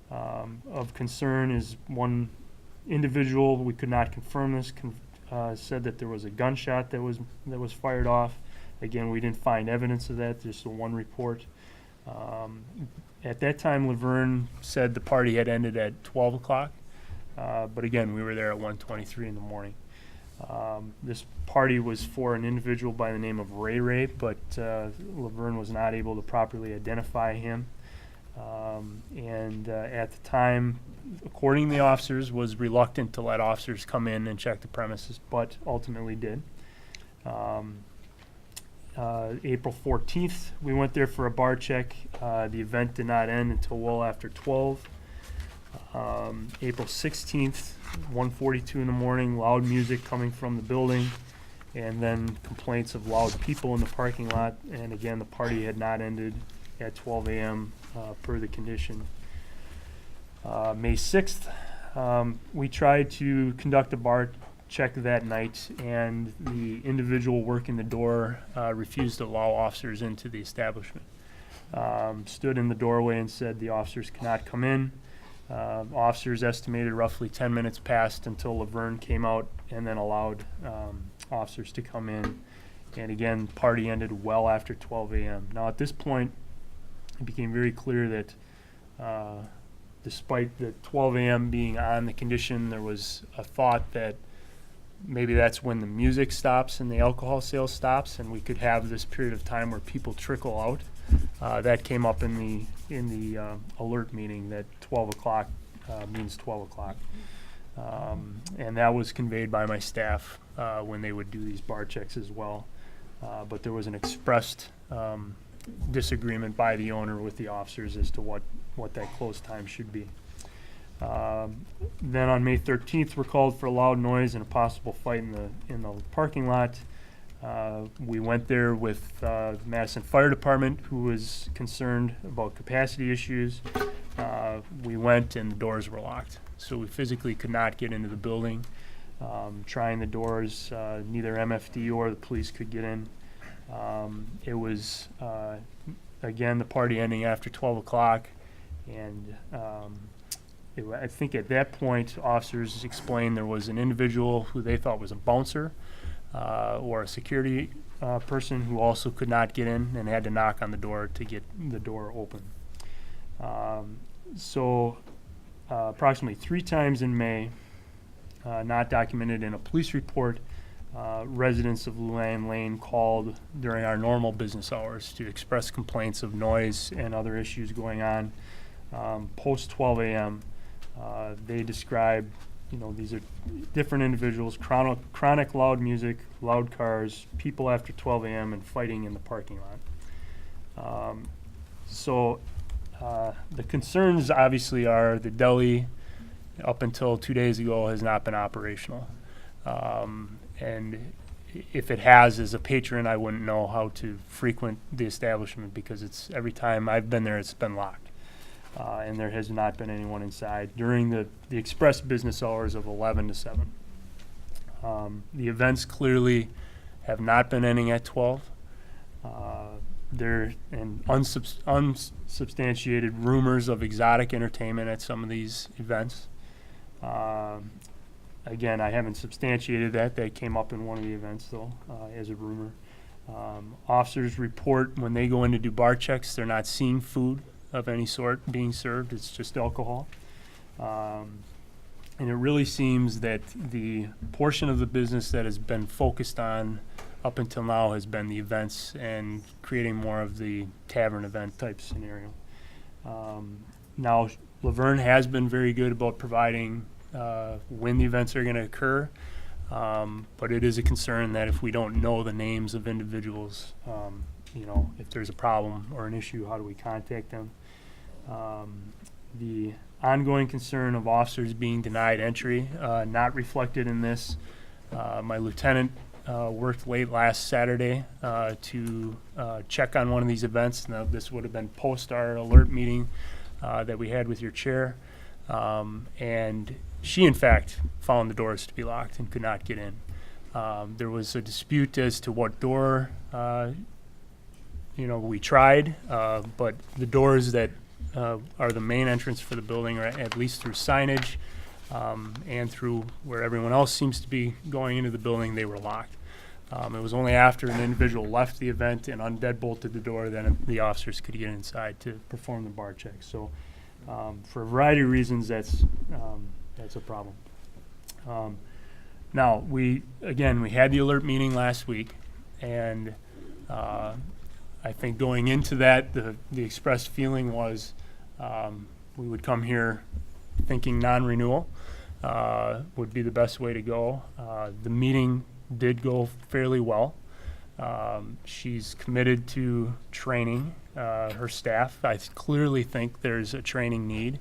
Of concern is one individual, we could not confirm this, said that there was a gunshot that was fired off. Again, we didn't find evidence of that, just the one report. At that time, Laverne said the party had ended at 12 o'clock, but again, we were there at 1:23 in the morning. This party was for an individual by the name of Ray, but Laverne was not able to properly identify him. And at the time, according to the officers, was reluctant to let officers come in and check the premises, but ultimately did. April 14th, we went there for a bar check. The event did not end until well after 12. April 16th, 1:42 in the morning, loud music coming from the building, and then complaints of loud people in the parking lot. And again, the party had not ended at 12 a.m. Per the condition. May 6th, we tried to conduct a bar check that night, and the individual working the door refused to allow officers into the establishment. Stood in the doorway and said the officers cannot come in. Officers estimated roughly 10 minutes passed until Laverne came out and then allowed officers to come in. And again, party ended well after 12 a.m. Now at this point, it became very clear that despite the 12 a.m. being on the condition, there was a thought that maybe that's when the music stops and the alcohol sales stops, and we could have this period of time where people trickle out. That came up in the alert meeting, that 12 o'clock means 12 o'clock. And that was conveyed by my staff when they would do these bar checks as well. But there was an expressed disagreement by the owner with the officers as to what that close time should be. Then on May 13th, we're called for loud noise and a possible fight in the parking lot. We went there with the Madison Fire Department, who was concerned about capacity issues. We went and the doors were locked, so we physically could not get into the building. Trying the doors, neither MFD or the police could get in. It was, again, the party ending after 12 o'clock, and I think at that point, officers explained there was an individual who they thought was a bouncer or a security person who also could not get in and had to knock on the door to get the door open. So approximately 3 times in May, not documented in a police report, residents of Luann Lane called during our normal business hours to express complaints of noise and other issues going on post 12 a.m. They describe, these are different individuals, chronic loud music, loud cars, people after 12 a.m. and fighting in the parking lot. So the concerns obviously are the deli up until 2 days ago has not been operational. And if it has, as a patron, I wouldn't know how to frequent the establishment because it's every time I've been there, it's been locked. And there has not been anyone inside during the express business hours of 11 to 7. The events clearly have not been ending at 12. There and unsubstantiated rumors of exotic entertainment at some of these events. Again, I haven't substantiated that. That came up in one of the events, though, as a rumor. Officers report when they go in to do bar checks, they're not seeing food of any sort being served. It's just alcohol. And it really seems that the portion of the business that has been focused on up until now has been the events and creating more of the tavern event type scenario. Now, Laverne has been very good about providing when the events are going to occur, but it is a concern that if we don't know the names of individuals, if there's a problem or an issue, how do we contact them? The ongoing concern of officers being denied entry, not reflected in this. My lieutenant worked late last Saturday to check on one of these events. Now, this would have been post our alert meeting that we had with your chair. And she, in fact, found the doors to be locked and could not get in. There was a dispute as to what door, we tried, but the doors that are the main entrance for the building, or at least through signage and through where everyone else seems to be going into the building, they were locked. It was only after an individual left the event and undeadbolted the door that the officers could get inside to perform the bar check. So for a variety of reasons, that's a problem. Now, we had the alert meeting last week, and I think going into that, the expressed feeling was we would come here thinking non-renewal would be the best way to go. The meeting did go fairly well. She's committed to training her staff. I clearly think there's a training need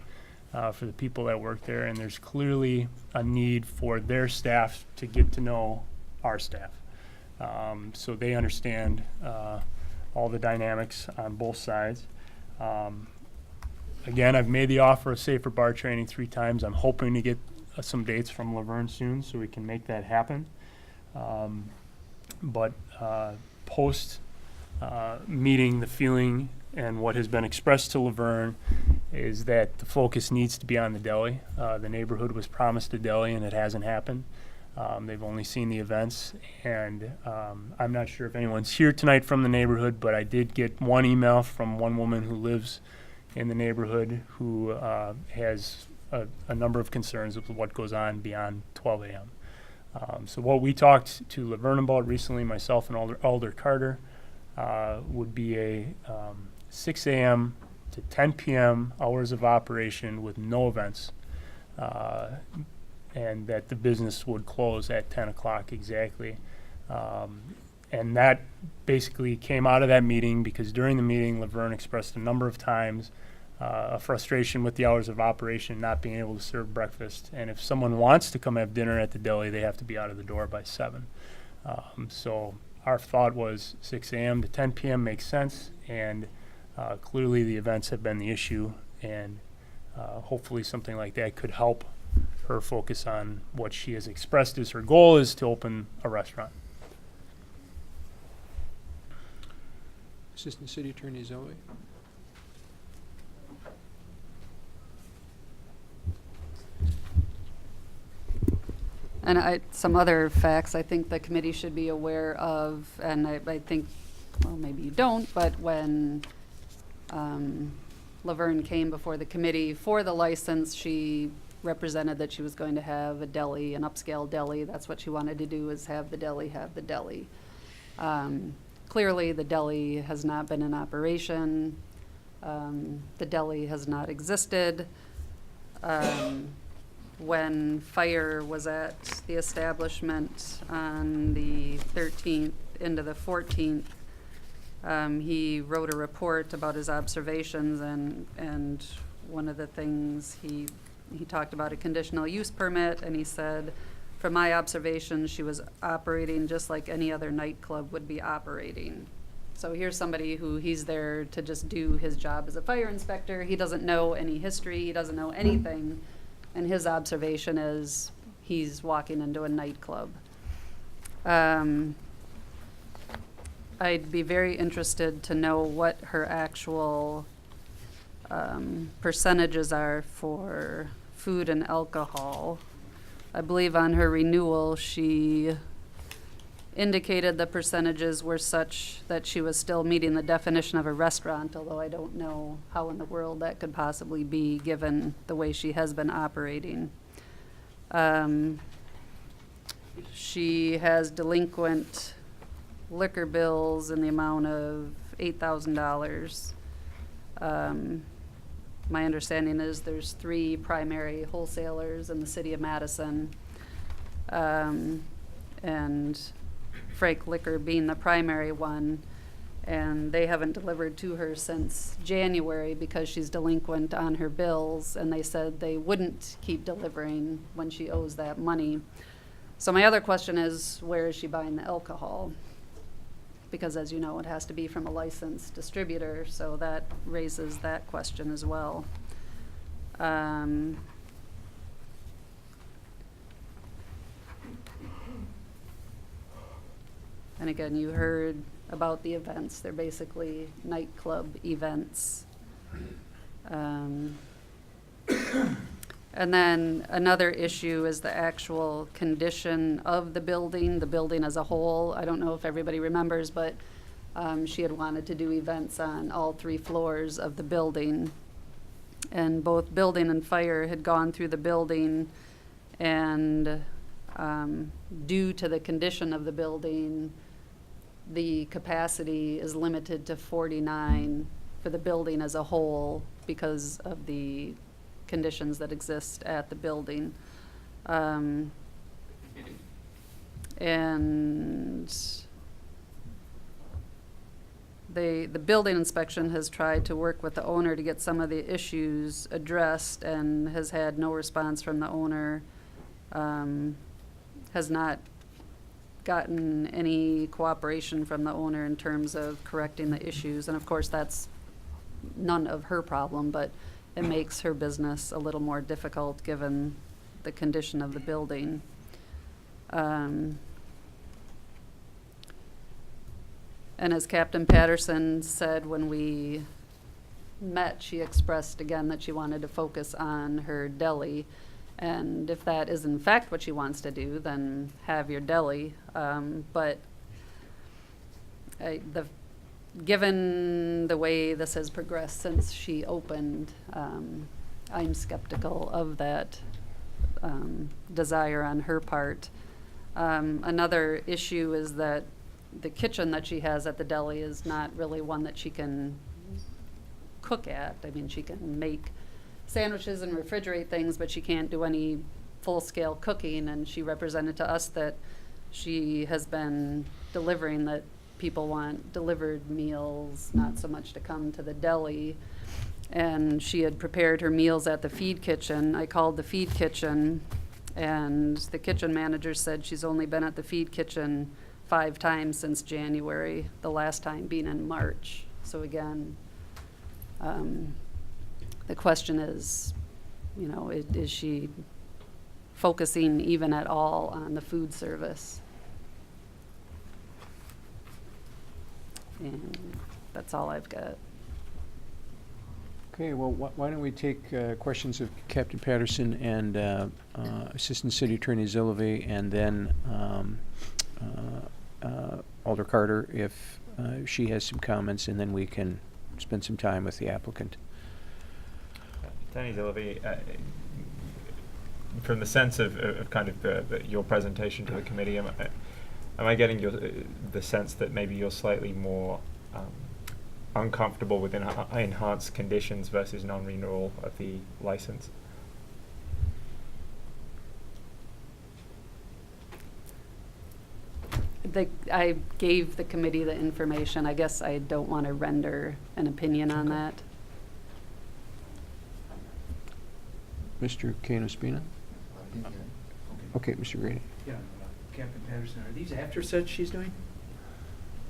for the people that work there, and there's clearly a need for their staff to get to know our staff. So they understand all the dynamics on both sides. Again, I've made the offer of safer bar training 3 times. I'm hoping to get some dates from Laverne soon so we can make that happen. But post meeting, the feeling and what has been expressed to Laverne is that the focus needs to be on the deli. The neighborhood was promised a deli, and it hasn't happened. They've only seen the events, and I'm not sure if anyone's here tonight from the neighborhood, but I did get one email from one woman who lives in the neighborhood who has a number of concerns with what goes on beyond 12 a.m. So what we talked to Laverne about recently, myself and Alder Carter, would be a 6 a.m. to 10 p.m. hours of operation with no events, and that the business would close at 10 o'clock exactly. And that basically came out of that meeting because during the meeting, Laverne expressed a number of times a frustration with the hours of operation, not being able to serve breakfast. And if someone wants to come have dinner at the deli, they have to be out of the door by 7. So our thought was 6 a.m. to 10 p.m. makes sense, and clearly the events have been the issue, and hopefully something like that could help her focus on what she has expressed as her goal is to open a restaurant. Assistant City Attorney Zoe. And some other facts I think the committee should be aware of, and I think, well, maybe you don't, but when Laverne came before the committee for the license, she represented that she was going to have a deli, an upscale deli. That's what she wanted to do, is have the deli. Clearly, the deli has not been in operation. The deli has not existed. When fire was at the establishment on the 13th into the 14th, he wrote a report about his observations, and one of the things he talked about a conditional use permit, and he said, from my observations, she was operating just like any other nightclub would be operating. So here's somebody who he's there to just do his job as a fire inspector. He doesn't know any history, he doesn't know anything. And his observation is he's walking into a nightclub. I'd be very interested to know what her actual percentages are for food and alcohol. I believe on her renewal, she indicated the percentages were such that she was still meeting the definition of a restaurant, although I don't know how in the world that could possibly be given the way she has been operating. She has delinquent liquor bills in the amount of $8,000. My understanding is there's 3 primary wholesalers in the city of Madison, and Frank Liquor being the primary one, and they haven't delivered to her since January because she's delinquent on her bills, and they said they wouldn't keep delivering when she owes that money. So my other question is, where is she buying the alcohol? Because as you know, it has to be from a licensed distributor, so that raises that question as well. And again, you heard about the events. They're basically nightclub events. And then another issue is the actual condition of the building as a whole. I don't know if everybody remembers, but she had wanted to do events on all 3 floors of the building. And both building and fire had gone through the building, and due to the condition of the building, the capacity is limited to 49 for the building as a whole because of the conditions that exist at the building. And the building inspection has tried to work with the owner to get some of the issues addressed and has had no response from the owner, has not gotten any cooperation from the owner in terms of correcting the issues. And of course, that's none of her problem, but it makes her business a little more difficult given the condition of the building. And as Captain Patterson said when we met, she expressed again that she wanted to focus on her deli. And if that is in fact what she wants to do, then have your deli. But given the way this has progressed since she opened, I'm skeptical of that desire on her part. Another issue is that the kitchen that she has at the deli is not really one that she can cook at. I mean, she can make sandwiches and refrigerate things, but she can't do any full-scale cooking, and she represented to us that she has been delivering, that people want delivered meals, not so much to come to the deli. And she had prepared her meals at the feed kitchen. I called the feed kitchen, and the kitchen manager said she's only been at the feed kitchen 5 times since January, the last time being in March. So again, the question is, you know, is she focusing even at all on the food service? And that's all I've got. Okay, well, why don't we take questions of Captain Patterson and Assistant City Attorney Zillove, and then Alder Carter, if she has some comments, and then we can spend some time with the applicant. Attorney Zillove, from the sense of kind of your presentation to the committee, am I getting the sense that maybe you're slightly more uncomfortable with enhanced conditions versus non-renewal of the license? I gave the committee the information. I guess I don't want to render an opinion on that. Mr. Kano-Spina? Okay, Mr. Grady. Yeah, Captain Patterson, are these after sets she's doing?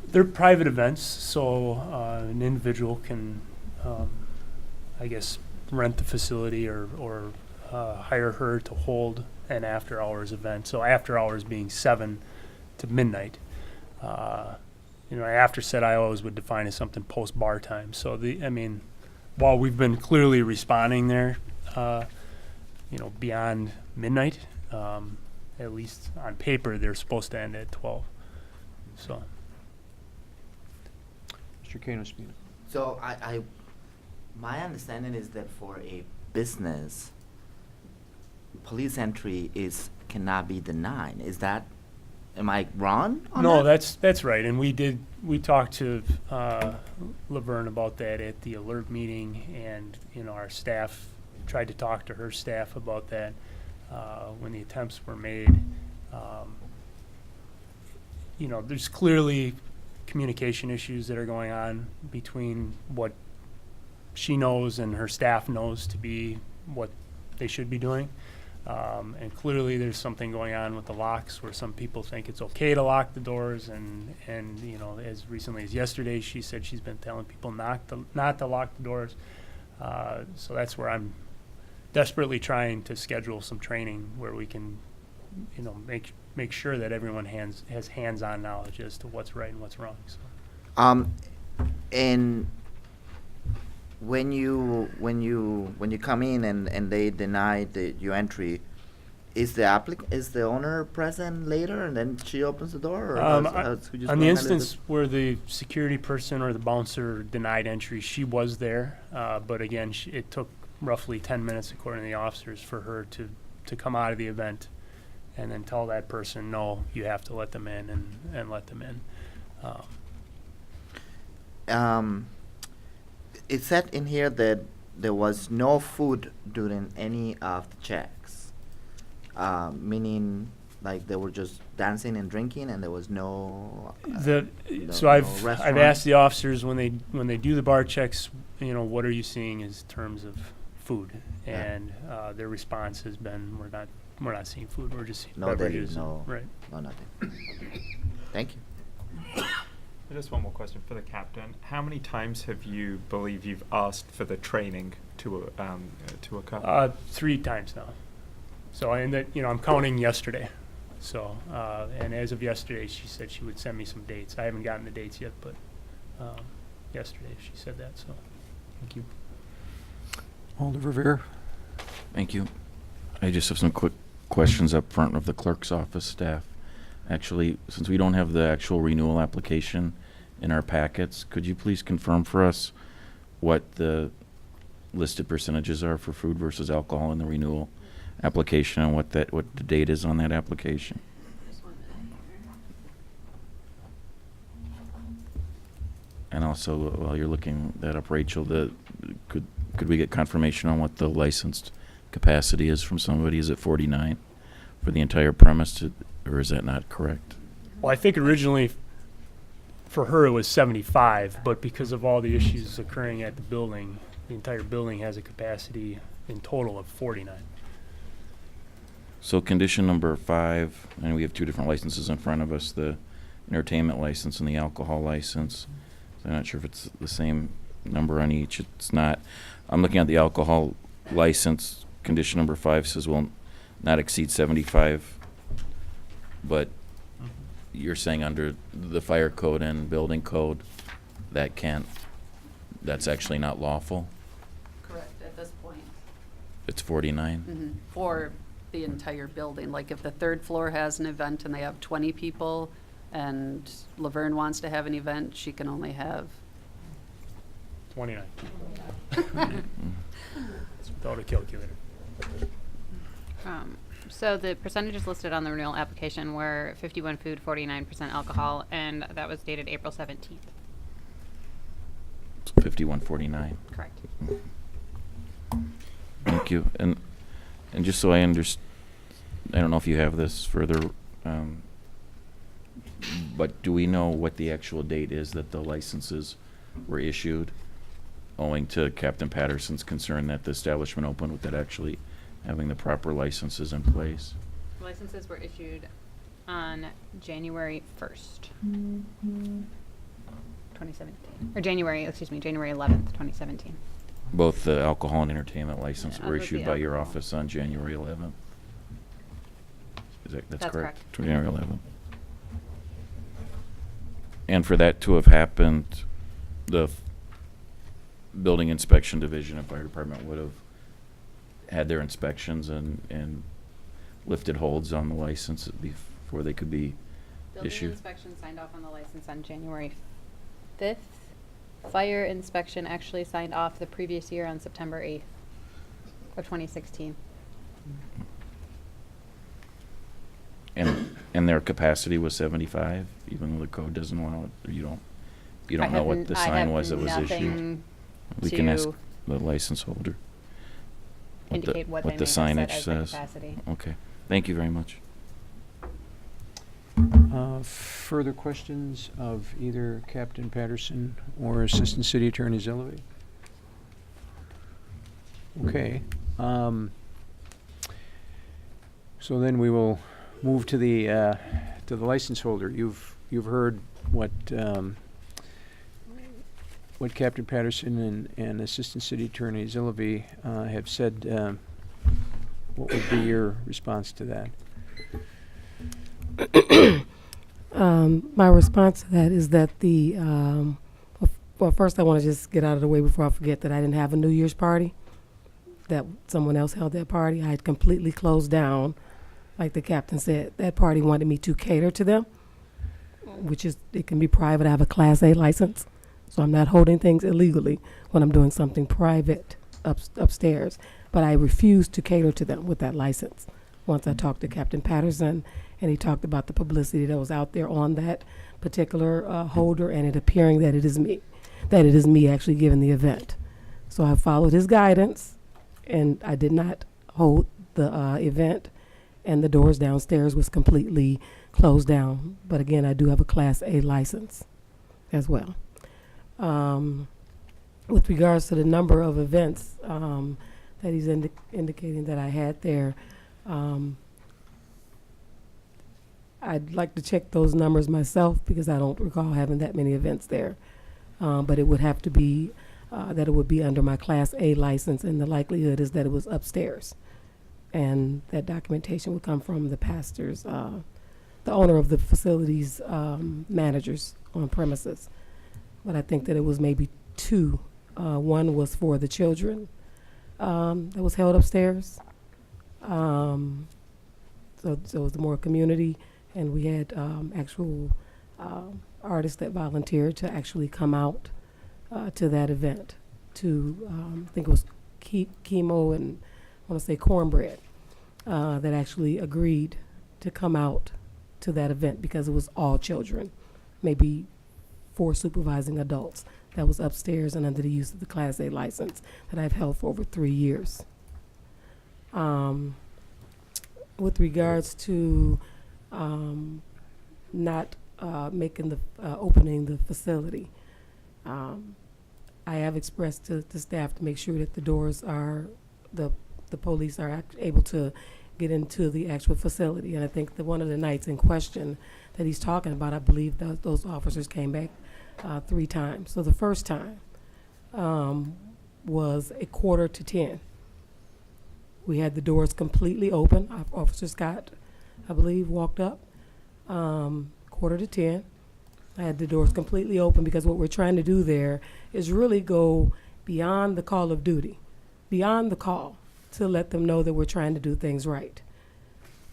They're private events, so an individual can, I guess, rent the facility or hire her to hold an after-hours event. So after-hours being 7 to midnight. You know, after set I always would define as something post-bar time. So I mean, while we've been clearly responding there, you know, beyond midnight, at least on paper, they're supposed to end at 12. So. Mr. Kano-Spina. So my understanding is that for a business, police entry cannot be denied. Is that, am I wrong on No, that? that's right. And we talked to Laverne about that at the alert meeting, and, you know, our staff tried to talk to her staff about that when the attempts were made. You know, there's clearly communication issues that are going on between what she knows and her staff knows to be what they should be doing. And clearly there's something going on with the locks where some people think it's okay to lock the doors, and you know, as recently as yesterday, she said she's been telling people not to lock the doors. So that's where I'm desperately trying to schedule some training where we can, you know, make sure that everyone has hands-on knowledge as to what's right and what's wrong. So. And when you come in and they deny your entry, is the owner present later and then she opens the door? Or On the instance where the security person or the bouncer denied entry, she was there, but again, it took roughly 10 minutes, according to the officers, for her to come out of the event and then tell that person, no, you have to let them in, and let them in. It said in here that there was no food during any of the checks, meaning like they were just dancing and drinking, and there was no. So I've asked the officers when they do the bar checks, you know, what are you seeing in terms of food, and their response has been, we're not seeing food, we're just seeing beverages. No, right. No, nothing. Thank you. Just one more question for the captain. How many times have you believe you've asked for the training to occur? 3 times now. So, and that, you know, I'm counting yesterday. So, and as of yesterday, she said she would send me some dates. I haven't gotten the dates yet, but yesterday she said that. So, thank you. Alder Rivera. Thank you. I just have some quick questions up front of the clerk's office staff. Actually, since we don't have the actual renewal application in our packets, could you please confirm for us what the listed percentages are for food versus alcohol in the renewal application, and what the date is on that application? And also, while you're looking that up, Rachel, could we get confirmation on what the licensed capacity is from somebody? Is it 49 for the entire premise, or is that not correct? Well, I think originally for her it was 75, but because of all the issues occurring at the building, the entire building has a capacity in total of 49. So condition number 5, and we have 2 different licenses in front of us, the entertainment license and the alcohol license. So I'm not sure if it's the same number on each. It's not. I'm looking at the alcohol license. Condition number 5 says will not exceed 75, but you're saying under the fire code and building code, that's actually not lawful? Correct, at this point. It's 49? For the entire building. Like if the 3rd floor has an event and they have 20 people and Laverne wants to have an event, she can only have 29. It's without a calculator. So the percentages listed on the renewal application were 51 food, 49% alcohol, and that was dated April 17th. 5149. Correct. Thank you. And just so I understand, I don't know if you have this further, but do we know what the actual date is that the licenses were issued, owing to Captain Patterson's concern that the establishment opened without actually having the proper licenses in place? Licenses were issued on January 1st, 2017. Or January 11th, 2017. Both the alcohol and entertainment license Yeah, were both the issued by your alcohol. office on January 11th? That's correct? correct. January 11th. And for that to have happened, the building inspection division and fire department would have had their inspections and lifted holds on the license before they could be Building issued? inspection signed off on the license on January 5th. Fire inspection actually signed off the previous year on September 8th of 2016. And their capacity was 75, even though the code doesn't allow it, or you don't know what the sign was that was issued? nothing We can ask to the license holder. indicate what they the may have said signage as their says. capacity. Okay, thank you very much. Further questions of either Captain Patterson or Assistant City Attorney Zillovey? Okay. So then we will move to the license holder. You've heard what Captain Patterson and Assistant City Attorney Zillovey have said. What would be your response to that? My response to that is that well, first I want to just get out of the way before I forget that I didn't have a New Year's party, that someone else held that party. I had completely closed down. Like the captain said, that party wanted me to cater to them, which is, it can be private. I have a Class A license, so I'm not holding things illegally when I'm doing something private upstairs. But I refused to cater to them with that license. Once I talked to Captain Patterson, and he talked about the publicity that was out there on that particular holder, and it appearing that it is me actually giving the event. So I followed his guidance, and I did not hold the event, and the doors downstairs was completely closed down. But again, I do have a Class A license as well. With regards to the number of events that he's indicating that I had there, I'd like to check those numbers myself because I don't recall having that many events there. But it would have to be that it would be under my Class A license, and the likelihood is that it was upstairs. And that documentation would come from the pastors, the owner of the facility's managers on premises. But I think that it was maybe 2. One was for the children that was held upstairs. So it was more community, and we had actual artists that volunteered to actually come out to that event to, I think it was chemo and I want to say cornbread, that actually agreed to come out to that event because it was all children, maybe for supervising adults. That was upstairs and under the use of the Class A license that I've held for over 3 years. With regards to not making the opening the facility, I have expressed to the staff to make sure that the doors are, the police are able to get into the actual facility. And I think that one of the nights in question that he's talking about, I believe those officers came back 3 times. So the first time was 9:45. We had the doors completely open. Officer Scott, I believe, walked up 9:45. I had the doors completely open because what we're trying to do there is really go beyond the call of duty, beyond the call, to let them know that we're trying to do things right.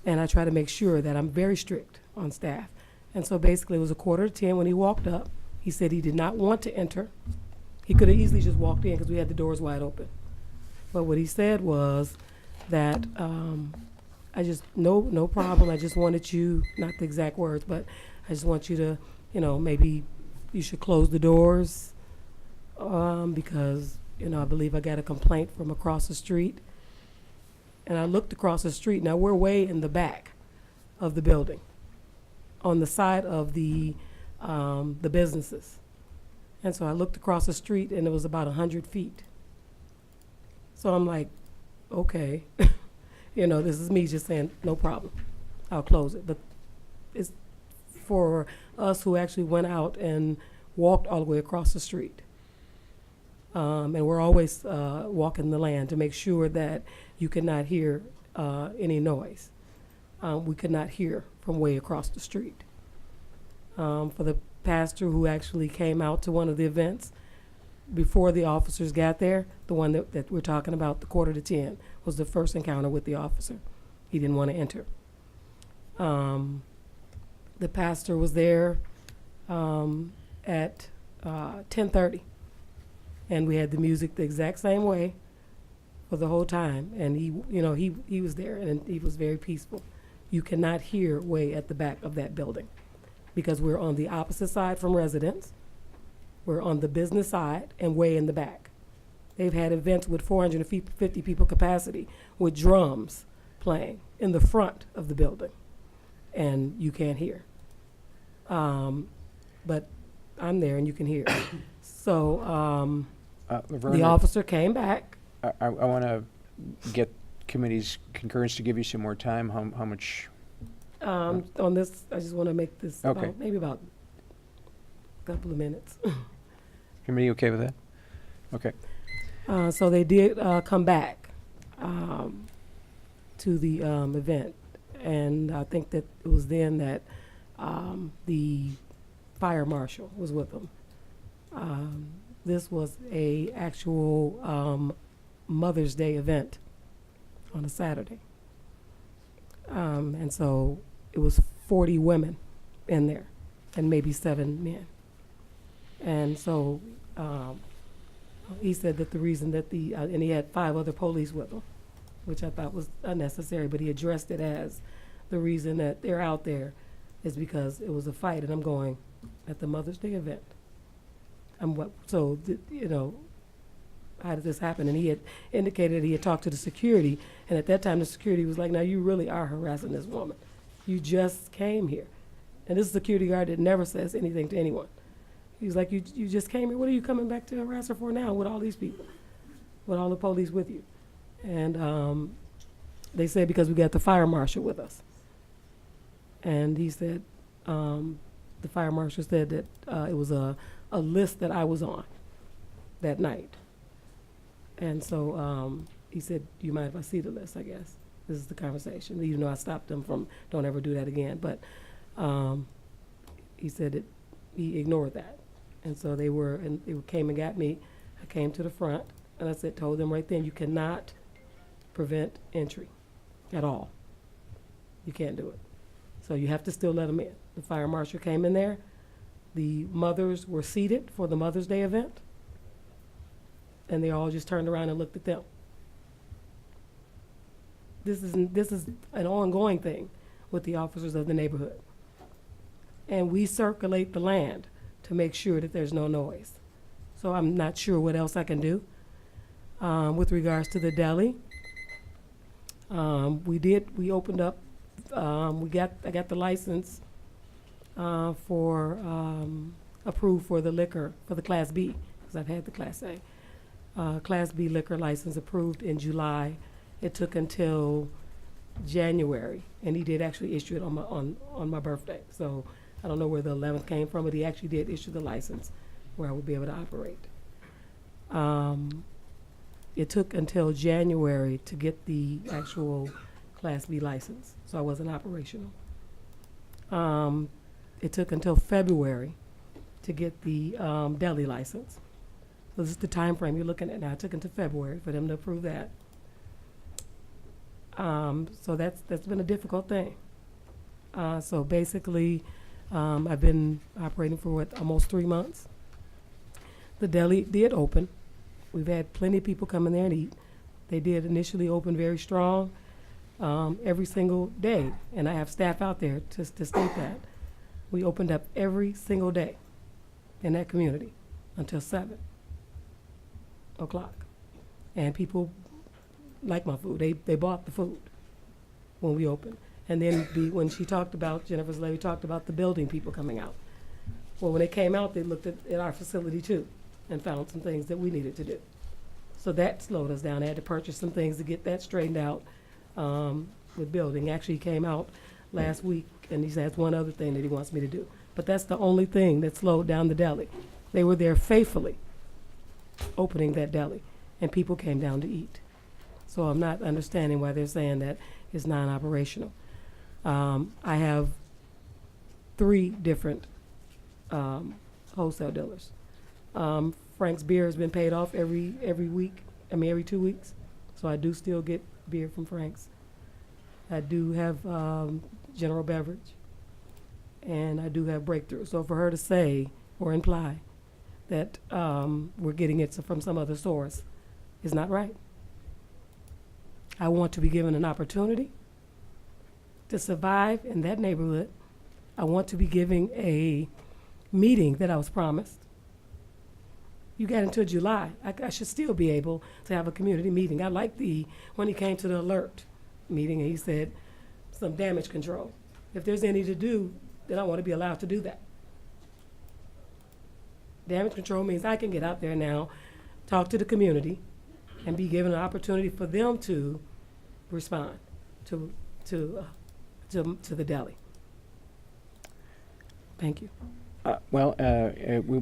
And I try to make sure that I'm very strict on staff. And so basically it was 9:45 when he walked up. He said he did not want to enter. He could have easily just walked in because we had the doors wide open. But what he said was that no problem. I just wanted you, not the exact words, but I just want you to, maybe you should close the doors because, I believe I got a complaint from across the street. And I looked across the street. Now, we're way in the back of the building, on the side of the businesses. And so I looked across the street, and it was about 100 feet. So I'm like, okay, this is me just saying, no problem, I'll close it. But it's for us who actually went out and walked all the way across the street. And we're always walking the land to make sure that you could not hear any noise. We could not hear from way across the street. For the pastor who actually came out to one of the events, before the officers got there, the one that we're talking about, the 9:45, was the first encounter with the officer. He didn't want to enter. The pastor was there at 10:30, and we had the music the exact same way for the whole time. And he was there, and he was very peaceful. You cannot hear way at the back of that building because we're on the opposite side from residents. We're on the business side and way in the back. They've had events with 450 people capacity with drums playing in the front of the building, and you can't hear. But I'm there and you can hear. So the officer came back. I want to get committee's concurrence to give you some more time. How much? On this, I just want to make this Okay. maybe about a couple of minutes. Committee okay with that? Okay. So they did come back to the event, and I think that it was then that the fire marshal was with them. This was a actual Mother's Day event on a Saturday, and so it was 40 women in there, and maybe 7 men. And so he said that the reason that and he had 5 other police with him, which I thought was unnecessary, but he addressed it as the reason that they're out there is because it was a fight. And I'm going, at the Mother's Day event. How did this happen? And he had indicated he had talked to the security, and at that time the security was like, now you really are harassing this woman. You just came here. And this security guard that never says anything to anyone. He was like, you just came here. What are you coming back to harass her for now with all these people, with all the police with you? And they said because we got the fire marshal with us. And he said, the fire marshal said that it was a list that I was on that night. And so he said, do you mind if I see the list, I guess? This is the conversation, even though I stopped him from, don't ever do that again. But he said that he ignored that. And so they came and got me. I came to the front, and I told them right then, you cannot prevent entry at all. You can't do it. So you have to still let them in. The fire marshal came in there. The mothers were seated for the Mother's Day event, and they all just turned around and looked at them. This is an ongoing thing with the officers of the neighborhood. And we circulate the land to make sure that there's no noise. So I'm not sure what else I can do. With regards to the deli, we opened up, I got the license for, approved for the liquor, for the Class B, because I've had the Class A. Class B liquor license approved in July. It took until January, and he did actually issue it on my birthday. So I don't know where the 11th came from, but he actually did issue the license where I would be able to operate. It took until January to get the actual Class B license, so I wasn't operational. It took until February to get the deli license. So this is the time frame you're looking at now. It took until February for them to approve that. So that's been a difficult thing. So basically, I've been operating for almost 3 months. The deli did open. We've had plenty of people come in there and eat. They did initially open very strong every single day, and I have staff out there to state that. We opened up every single day in that community until 7 o'clock. And people like my food. They bought the food when we opened. And then when she talked about, Jennifer's lady talked about the building people coming out. Well, when they came out, they looked at our facility too and found some things that we needed to do. So that slowed us down. I had to purchase some things to get that straightened out with building. Actually, he came out last week and he has one other thing that he wants me to do. But that's the only thing that slowed down the deli. They were there faithfully opening that deli, and people came down to eat. So I'm not understanding why they're saying that it's non-operational. I have 3 different wholesale dealers. Frank's beer has been paid off every week, every 2 weeks. So I do still get beer from Frank's. I do have General Beverage, and I do have Breakthrough. So for her to say or imply that we're getting it from some other source is not right. I want to be given an opportunity to survive in that neighborhood. I want to be giving a meeting that I was promised. You got until July. I should still be able to have a community meeting. I like when he came to the alert meeting and he said some damage control. If there's any to do, then I want to be allowed to do that. Damage control means I can get out there now, talk to the community, and be given an opportunity for them to respond to the deli. Thank you.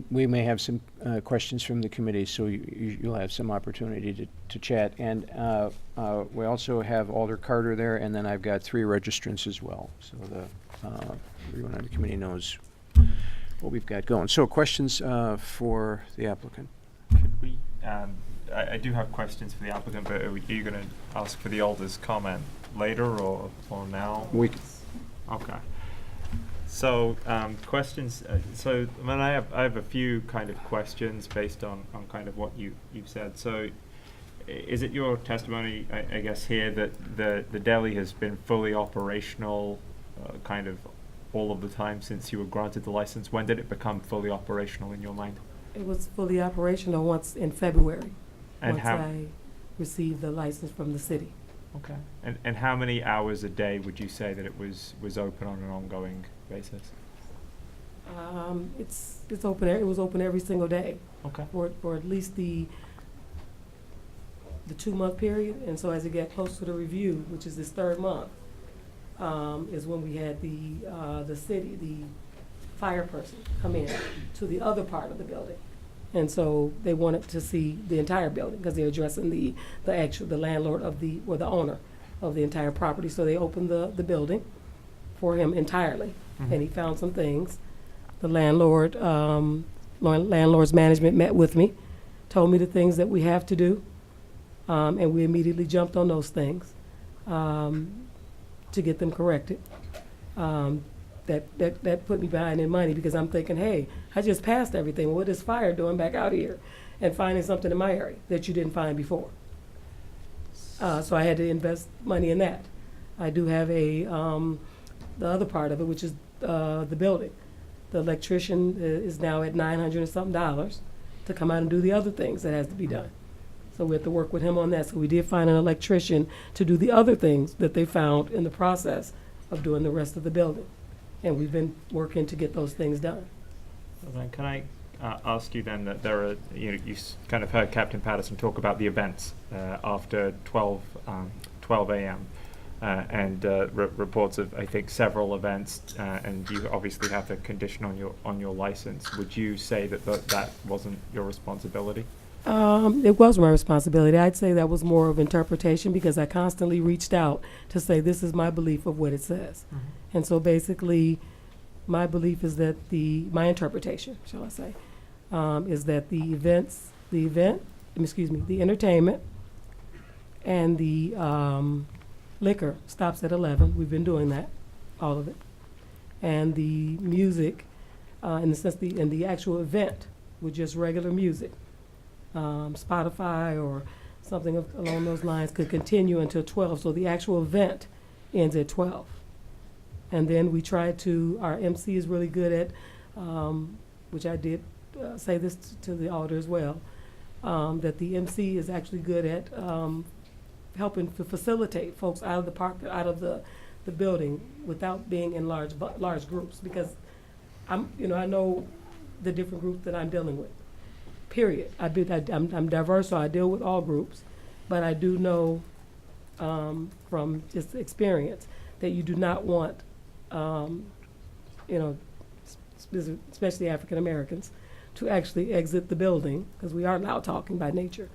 We may have some questions from the committee, so you'll have some opportunity to chat. And we also have Alder Carter there, and then I've got 3 registrants as well. So everyone on the committee knows what we've got going. So questions for the applicant? Could we, I do have questions for the applicant, but are you going to ask for the Alder's comment later or now? Okay. So questions. So I mean, I have a few kind of questions based on kind of what you've said. So is it your testimony, I guess here, that the deli has been fully operational, kind of all of the time since you were granted the license? When did it become fully operational in your mind? It was fully operational once in February. And once I received the license from the city. Okay. And how many hours a day would you say that it was open on an ongoing basis? It's open. It was open every single day. Okay. For at least the 2-month period, and so as it got close to the review, which is this 3rd month, is when we had the fire person come in to the other part of the building. And so they wanted to see the entire building because they're addressing the landlord or the owner of the entire property. So they opened the building for him entirely, and he found some things. The landlord's management met with me, told me the things that we have to do, and we immediately jumped on those things to get them corrected. That put me behind in money because I'm thinking, hey, I just passed everything. What is fire doing back out here and finding something in my area that you didn't find before? So I had to invest money in that. I do have the other part of it, which is the building. The electrician is now at $900 and something to come out and do the other things that has to be done. So we have to work with him on that. So we did find an electrician to do the other things that they found in the process of doing the rest of the building. And we've been working to get those things done. Well, then can I ask you then that there are, you kind of heard Captain Patterson talk about the events after 12 a.m. And reports of, I think, several events, and you obviously have the condition on your license. Would you say that that wasn't your responsibility? It was my responsibility. I'd say that was more of interpretation because I constantly reached out to say this is my belief of what it says. Mm-hmm. And so basically my belief is that my interpretation, shall I say, is that the entertainment and the liquor stops at 11. We've been doing that, all of it. And the music, in the sense the actual event with just regular music, Spotify or something along those lines could continue until 12. So the actual event ends at 12. And then we try our MC is really good at, which I did say this to the auditor as well, that the MC is actually good at helping to facilitate folks out of the park, out of the building without being in large groups, because I know the different groups that I'm dealing with. Period. I'm diverse, so I deal with all groups, but I do know from just experience that you do not want, especially African Americans, to actually exit the building, because we are loud talking by nature,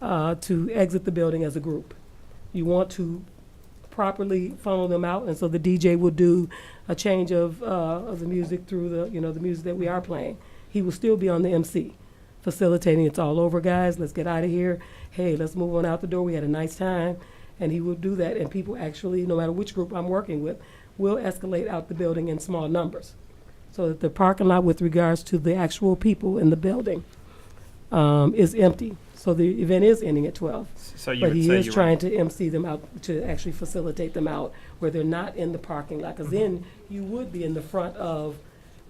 to exit the building as a group. You want to properly funnel them out, and so the DJ will do a change of the music through the music that we are playing. He will still be on the MC, facilitating. It's all over, guys. Let's get out of here. Hey, let's move on out the door. We had a nice time, and he will do that. And people actually, no matter which group I'm working with, will escalate out the building in small numbers, so that the parking lot, with regards to the actual people in the building, is empty. So the event is ending at 12. So you but would he say is you trying to MC them out, to actually facilitate them out where they're not in the parking lot, because then you would be in the front of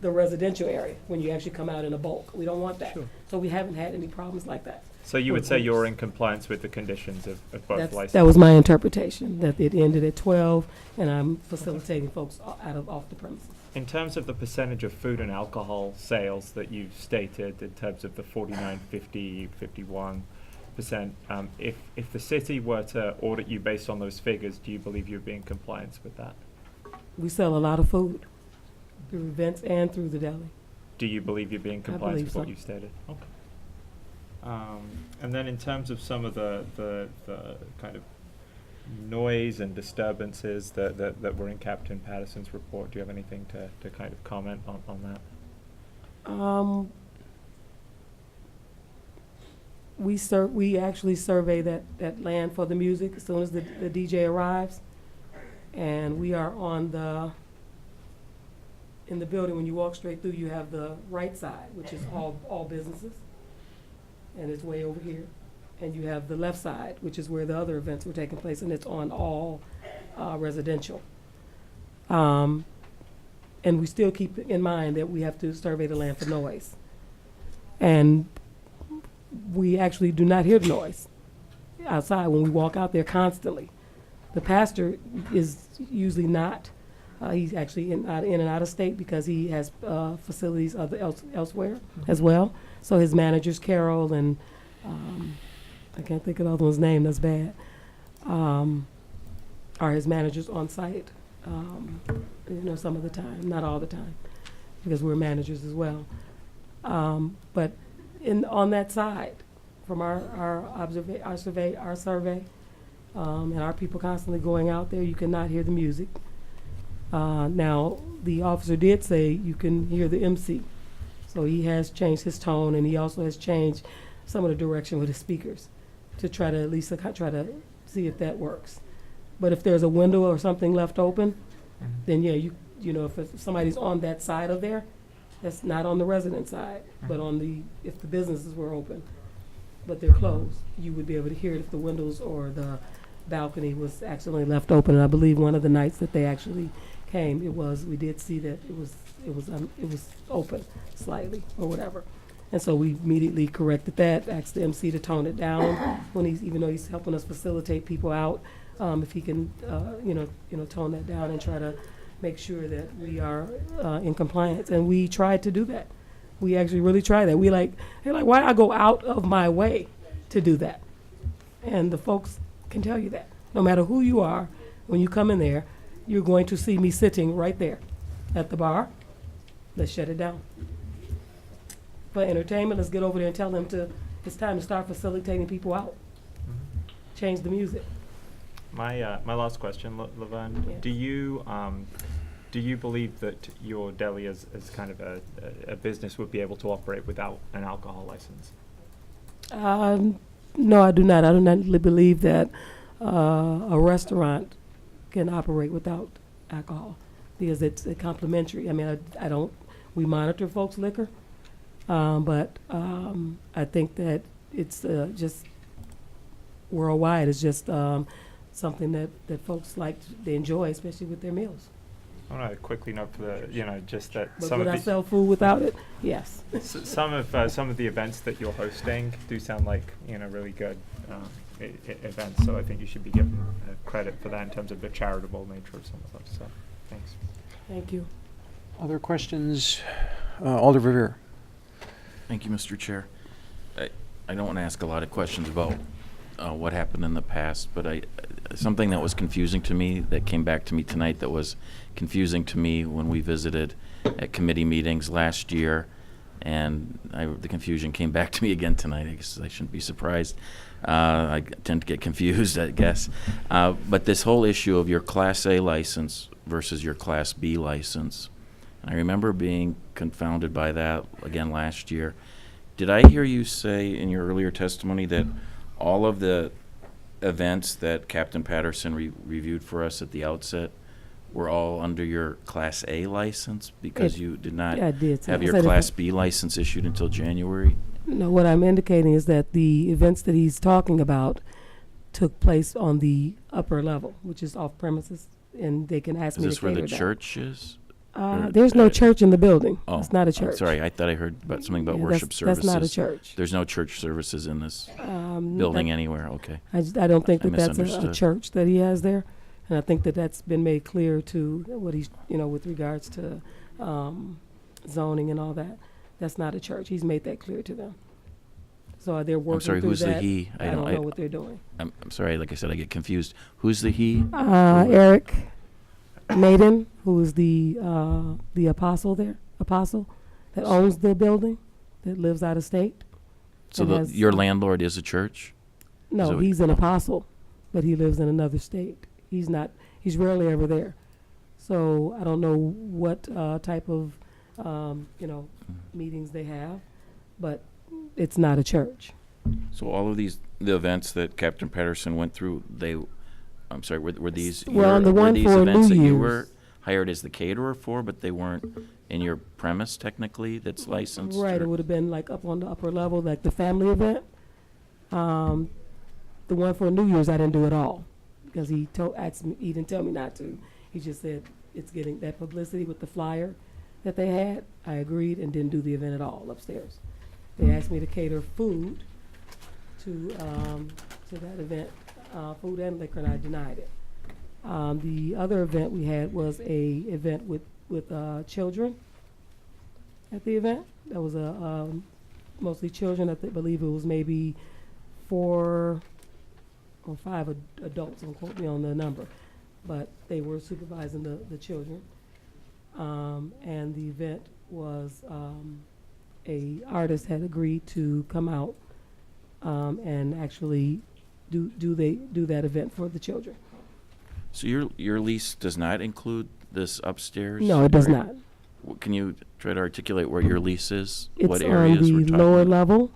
the residential area when you actually come out in a bulk. We don't want that. Sure. So we haven't had any problems like that. So you would say you're in compliance with the conditions of both licenses? That was my interpretation, that it ended at 12, and I'm facilitating folks off the premises. In terms of the percentage of food and alcohol sales that you've stated, in terms of the 49, 50, 51%, if the city were to audit you based on those figures, do you believe you'd be in compliance with that? We sell a lot of food through events and through the deli. Do you believe you'd be in compliance believe with what so. you've stated? Okay. And then in terms of some of the kind of noise and disturbances that were in Captain Patterson's report, do you have anything to kind of comment on that? We actually survey that land for the music as soon as the DJ arrives, and we are in the building. When you walk straight through, you have the right side, which is all businesses, and it's way over here. And you have the left side, which is where the other events were taking place, and it's on all residential. And we still keep in mind that we have to survey the land for noise. And we actually do not hear the noise outside when we walk out there constantly. The pastor is usually not. He's actually in and out of state because he has facilities elsewhere as well. So his managers, Carol and I can't think of the other one's name, that's bad, are his managers on site, some of the time, not all the time, because we're managers as well. But on that side, from our survey, and our people constantly going out there, you cannot hear the music. Now, the officer did say you can hear the MC, so he has changed his tone, and he also has changed some of the direction with his speakers to try to at least try to see if that works. But if there's a window or something left open, then yeah, if somebody's on that side of there, that's not on the resident side, but if the businesses were open, but they're closed, you would be able to hear it if the windows or the balcony was accidentally left open. And I believe one of the nights that they actually came, we did see that it was open slightly or whatever. And so we immediately corrected that, asked the MC to tone it down when even though he's helping us facilitate people out, if he can, tone that down and try to make sure that we are in compliance. And we tried to do that. We actually really tried that. They're like, why I go out of my way to do that? And the folks can tell you that. No matter who you are, when you come in there, you're going to see me sitting right there at the bar. Let's shut it down. For entertainment, let's get over there and tell them it's time to start facilitating people out. Change the music. My last question, Laverne, Yes. do you believe that your deli as kind of a business would be able to operate without an alcohol license? No, I do not. I do not believe that a restaurant can operate without alcohol because it's complimentary. I mean, we monitor folks' liquor, but I think that it's just worldwide. It's just something that folks they enjoy, especially with their meals. I want to quickly note for just that But some would of I the sell food without it? Yes. some of the events that you're hosting do sound like really good events. So I think you should be given credit for that in terms of the charitable nature of some of those. So thanks. Thank you. Other questions? Alder Revere. Thank you, Mr. Chair. I don't want to ask a lot of questions about what happened in the past, but something that was confusing to me that came back to me tonight that was confusing to me when we visited at committee meetings last year, and the confusion came back to me again tonight. I guess I shouldn't be surprised. I tend to get confused, I guess. But this whole issue of your Class A license versus your Class B license, I remember being confounded by that again last year. Did I hear you say in your earlier testimony that all of the events that Captain Patterson reviewed for us at the outset were all under your Class A license because you did not I did say- have I your said if Class B license issued until January? No, what I'm indicating is that the events that he's talking about took place on the upper level, which is off premises, and they can ask Is me this to where cater the that. church is? Or, There's no church in the building. Oh, It's not a I'm church. sorry, I thought I heard about something about Yeah, worship that's services. not a church. There's no church services in this building anywhere. Okay. I don't think I that that's a misunderstood. church that he has there, and I think that that's been made clear to what he's, with regards to zoning and all that. That's not a church. He's made that clear to them. So they're working I'm sorry, through who's that. the he? I don't know what they're doing. I'm sorry, like I said, I get confused. Who's the he? Eric Maiden, who is the apostle that owns the building, that lives out of state. So and has- your landlord is a church? No, So- he's an apostle, but he lives in another state. He's rarely ever there. So I don't know what type of, meetings they have, but it's not a church. So all of the events that Captain Patterson went through, I'm sorry, were these Well, on the were one these for events New that you Year's. were hired as the caterer for, but they weren't in your premise technically that's licensed? Right, or- it would have been like up on the upper level, like the family event. The one for New Year's, I didn't do at all because he didn't tell me not to. He just said it's getting that publicity with the flyer that they had. I agreed and didn't do the event at all upstairs. They asked me to cater food to that event, food and liquor, and I denied it. The other event we had was a event with children at the event. That was mostly children. I believe it was maybe 4 or 5 adults. Don't quote me on the number, but they were supervising the children. And the event was a artist had agreed to come out and actually do that event for the children. So your lease does not include this upstairs? No, it does area? not. Can you try to articulate where your lease is? It's What on areas we're the talking lower about? level,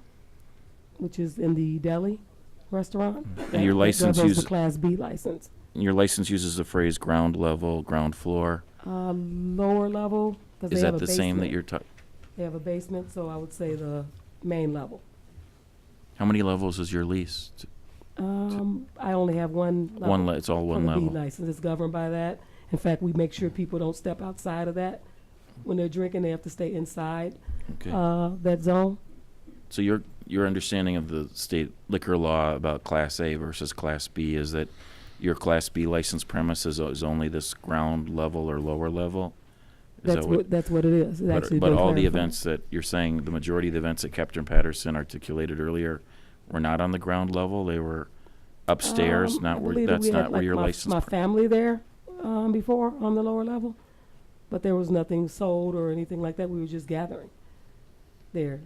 which is in the deli restaurant. And your that license governs uses the Class B license. Your license uses the phrase ground level, ground floor. Lower level, because Is they have that a the same that basement. you're talking? They have a basement, so I would say the main level. How many levels is your lease? I only have one level. It's all one for the B level. license. It's governed by that, In fact, we make sure people don't step outside of that. When they're drinking, they have to stay inside Okay. that zone. So your understanding of the state liquor law about Class A versus Class B is that your Class B licensed premise is only this ground level or lower level? Is That's what it is. It's actually But been all the clarified. events that you're saying, the majority of the events that Captain Patterson articulated earlier were not on the ground level? They were upstairs, I not where, believe that that's we had, not where like, your my license. family there before on the lower level, but there was nothing sold or anything like that. We were just gathering there.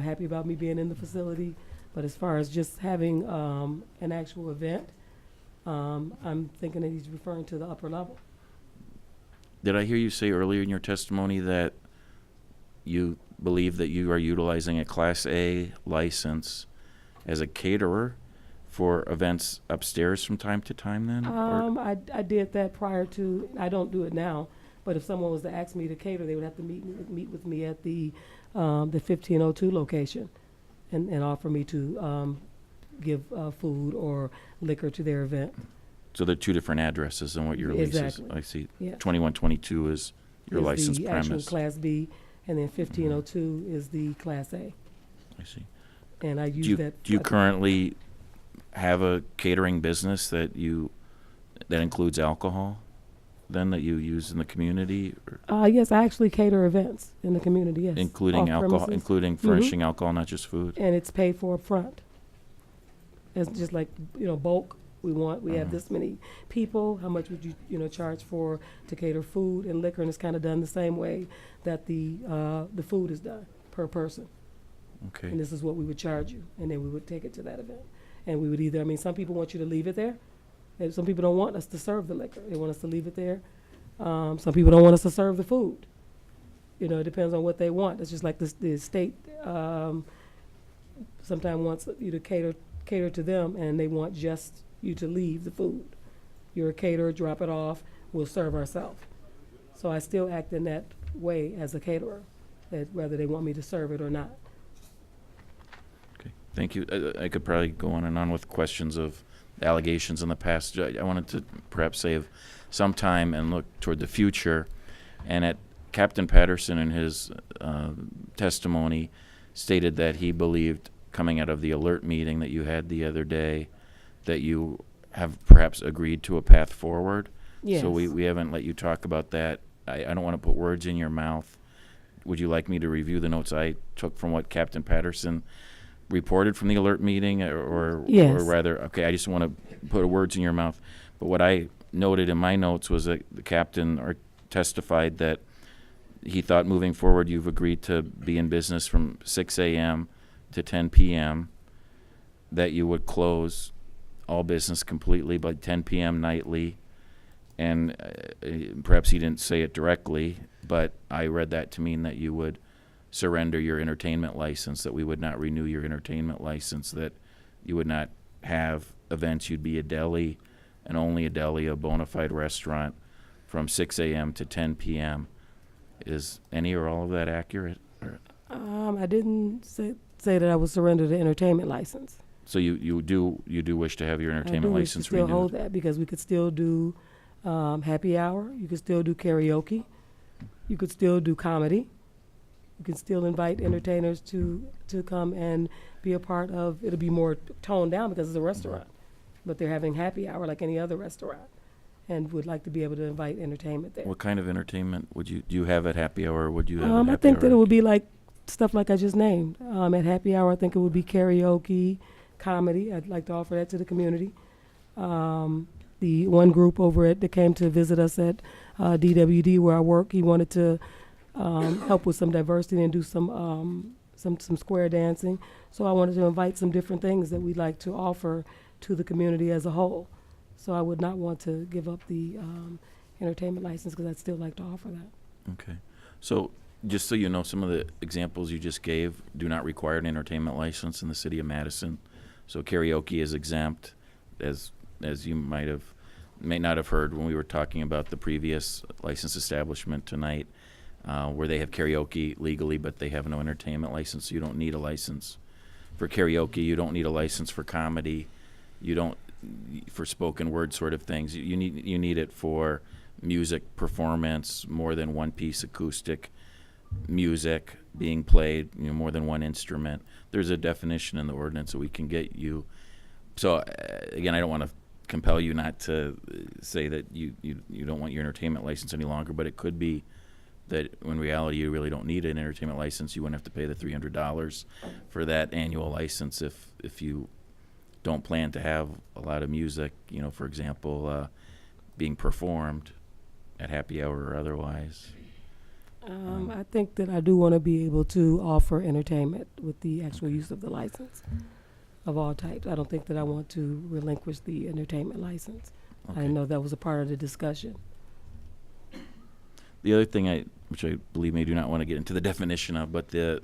Happy about me being in the facility, but as far as just having an actual event, I'm thinking that he's referring to the upper level. Did I hear you say earlier in your testimony that you believe that you are utilizing a Class A license as a caterer for events upstairs from time to time then? I did that prior to. I don't do it now, but if someone was to ask me to cater, they would have to meet with me at the 1502 location, and offer me to give food or liquor to their event. So they're two different addresses than what your lease is. Exactly. I see. Yeah. 2122 is your licensed the premise. actual Class B, and then 1502 is the Class A. I see. And I use Do you, that. do you currently have a catering business that includes alcohol then that you use in the community? Or Yes, I actually cater events in the community, yes. including Off alcohol, premises. including Mhm. furnishing alcohol, not just food? And it's paid for up front. It's just like, bulk. We have this many people. How much would you, charge to cater food and liquor? And it's kind of done the same way that the food is done per person. Okay. And this is what we would charge you, and then we would take it to that event. And we would some people want you to leave it there. And some people don't want us to serve the liquor. They want us to leave it there. Some people don't want us to serve the food. It depends on what they want. It's just like the state sometimes wants you to cater to them, and they want just you to leave the food. You're a caterer, drop it off, we'll serve ourselves. So I still act in that way as a caterer, that whether they want me to serve it or not. Okay, thank you. I could probably go on and on with questions of allegations in the past. I wanted to perhaps save some time and look toward the future. And at Captain Patterson in his testimony stated that he believed, coming out of the alert meeting that you had the other day, that you have perhaps agreed to a path forward. Yes. So we haven't let you talk about that. I don't want to put words in your mouth. Would you like me to review the notes I took from what Captain Patterson reported from the alert meeting, or Yes. rather, okay, I just want to put words in your mouth. But what I noted in my notes was that the captain testified that he thought moving forward you've agreed to be in business from 6 a.m. to 10 p.m., that you would close all business completely by 10 p.m. nightly, and perhaps he didn't say it directly, but I read that to mean that you would surrender your entertainment license, that we would not renew your entertainment license, that you would not have events. You'd be a deli, and only a deli, a bona fide restaurant, from 6 a.m. to 10 p.m. Is any or all of that accurate? I didn't say that I would surrender the entertainment license. So you do wish to have your entertainment I do wish license to still renewed? hold that, because we could still do happy hour. You could still do karaoke. You could still do comedy. You can still invite entertainers to come and be a part of. It'll be more toned down because it's a restaurant, but they're having happy hour like any other restaurant, and would like to be able to invite entertainment there. What kind of entertainment do you have at happy hour? Would you have at happy I think hour? that it would be like stuff like I just named. At happy hour, I think it would be karaoke, comedy. I'd like to offer that to the community. The one group that came to visit us at DWD where I work, he wanted to help with some diversity and do some square dancing. So I wanted to invite some different things that we'd like to offer to the community as a whole. So I would not want to give up the entertainment license, because I'd still like to offer that. Okay. So just so you know, some of the examples you just gave do not require an entertainment license in the city of Madison. So karaoke is exempt, as you may not have heard when we were talking about the previous licensed establishment tonight, where they have karaoke legally, but they have no entertainment license. So you don't need a license for karaoke. You don't need a license for comedy. You don't for spoken word sort of things. You need it for music performance, more than one piece acoustic music being played, more than one instrument. There's a definition in the ordinance that we can get you. So again, I don't want to compel you not to say that you don't want your entertainment license any longer, but it could be that in reality you really don't need an entertainment license. You wouldn't have to pay the $300 for that annual license if you don't plan to have a lot of music, for example, being performed at happy hour or otherwise. I think that I do want to be able to offer entertainment with the actual use of the license of all types. I don't think that I want to relinquish the entertainment license. Okay. I know that was a part of the discussion. The other thing which I believe may do not want to get into the definition of, but the